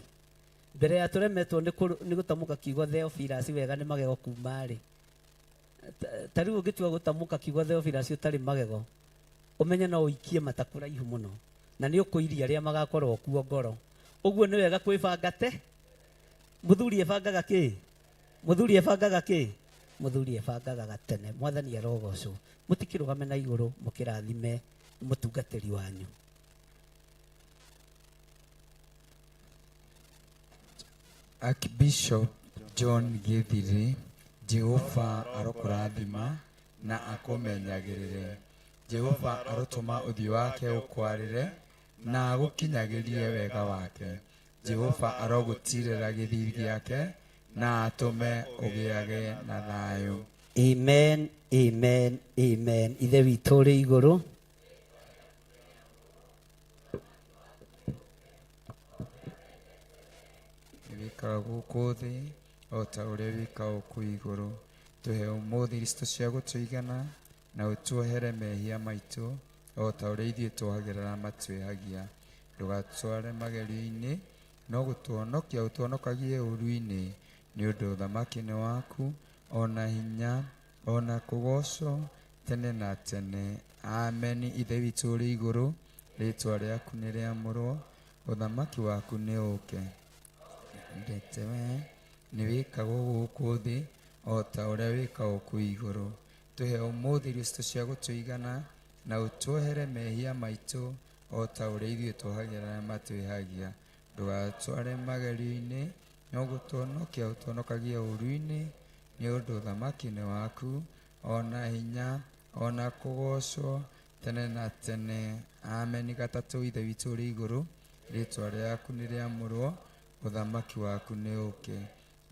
mbere ya tũremetwo nĩ gũtamũka kiugo Theophilus wega nĩ magego kuma-rĩ, ta rĩu ũngĩtua gũtamũka kiugo Theophilus ũtarĩ magego, ũmenye no ũikie mata kũraihu mũno, na nĩ ũkũiria arĩa magakorwo kuo ngoro. Ũguo nĩ wega kwĩbanga te. Mũthuri ebangaga kĩ? Mũthuri ebangaga kĩ? Mũthuri ebangaga gatene. Mwathani arogocwo. Mũtikĩrũgame na igũrũ mũkĩrathime mũtungatĩri wanyu. Archbishop John Githiri, Jehova arokũrathima na akũmenyagĩrĩre. Jehova arotũma ũthiũ wake ũkwarĩre na agũkinyagĩrie wega wake. Jehova arogũtirĩra gĩthithi gĩake na atũme ũgĩage na thayũ. Amen, amen, amen. Ithe witũ ũrĩ igũrũ, wĩkaga gũkũ thĩ o ta ũrĩa wĩkaga kũu igũrũ. Tũhe ũmũthĩ iricito cia gũtũigana na ũtuohere mehia maitũ o ta ũrĩa ithuĩ twohagĩrĩra matwĩhagia. Ndũgatware magerio-inĩ, no gũtuonokia ũtuonokagie ũũru-inĩ, nĩ ũndũ ũthamaki nĩ waku, ona hinya, ona kũgocwo tene na tene. Amen. Ithe witũ ũrĩ igũrũ, rĩĩtwa rĩaku nĩ rĩamũrwo, ũthamaki waku nĩ ũke. Ndete we nĩ wĩkagwo gũkũ thĩ o ta ũrĩa wĩkagwo kũu igũrũ. Tũhe ũmũthĩ iricito cia gũtũigana na ũtwohere mehia maitũ o ta ũrĩa ithuĩ twohagĩra arĩa matwĩhagia. Ndũgatware magerio-inĩ, no gũtũhonokia ũtũhonokagia ũũru-inĩ, nĩ ũndũ ũthamaki nĩ waku, ona hinya, ona kũgocwo tene na tene. Ameni. Gatatũ. Ithe witũ ũrĩ igũrũ, rĩĩtwa rĩaku nĩ rĩamũrwo, ũthamaki waku nĩ ũũke,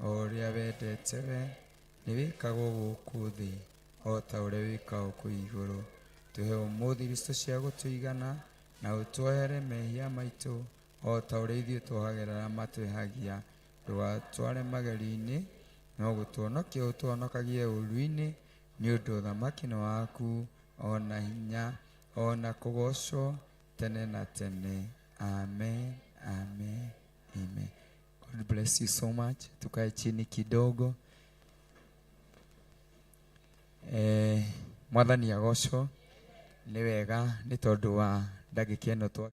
o ũrĩa wendete we nĩ wĩkagwo gũkũ thĩ o ta ũrĩa wĩkagwo kũu igũrũ. Tũhe ũmũthĩ iristo cia gũtũigana, na ũtwohere mehia maitũ o ta ũrĩa ithuĩ twohagĩra arĩa matwĩhagia. Ndũgatware magerio-inĩ, no gũtũhonokia ũtũhonokagie ũũru-inĩ, nĩ ũndũ ũthamaki nĩ waku, ona hinya, ona kũgocwo tene na tene. Amen, amen, amen. God bless you so much. Tukae chini kidogo. Mwathani agocwo. Nĩ wega nĩ tondũ wa ndagĩka ĩno twa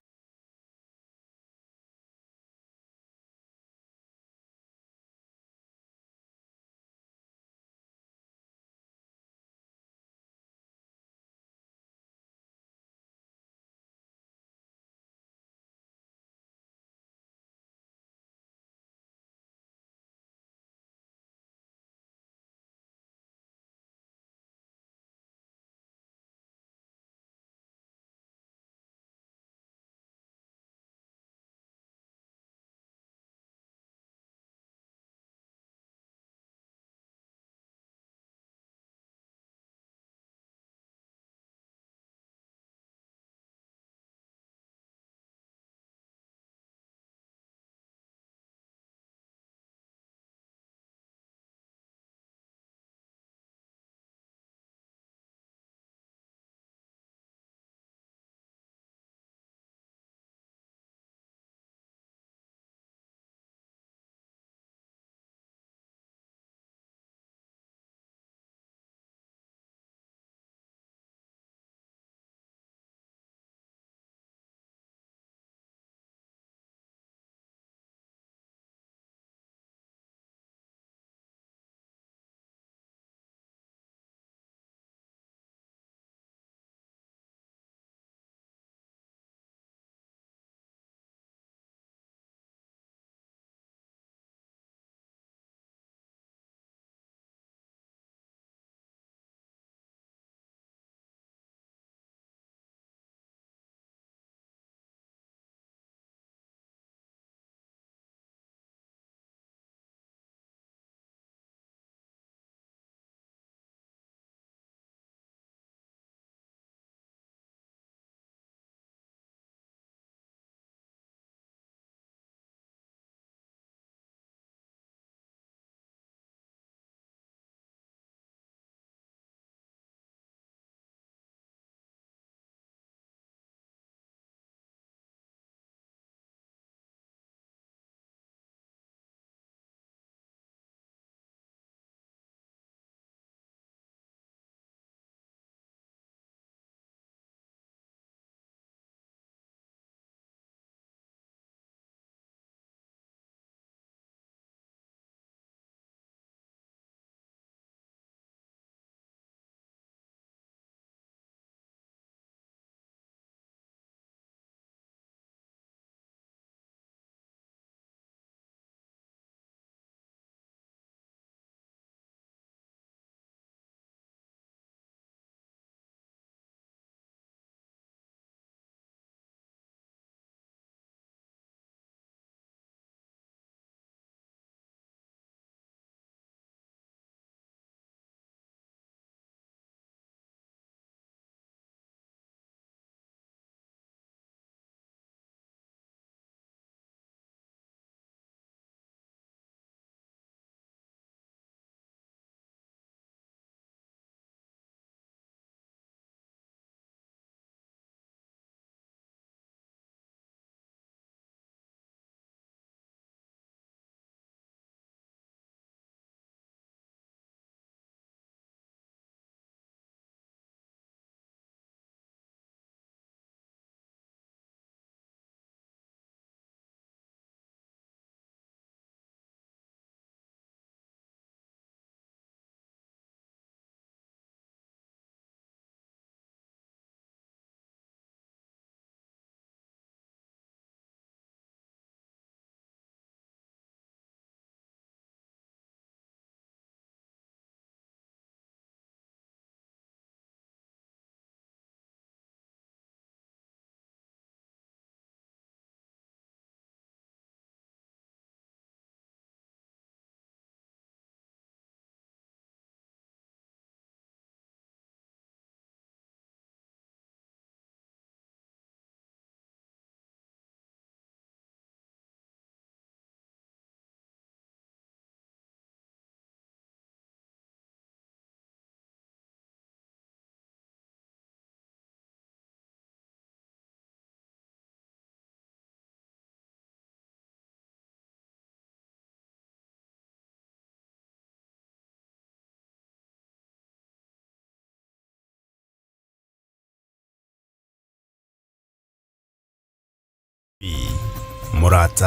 mũrata.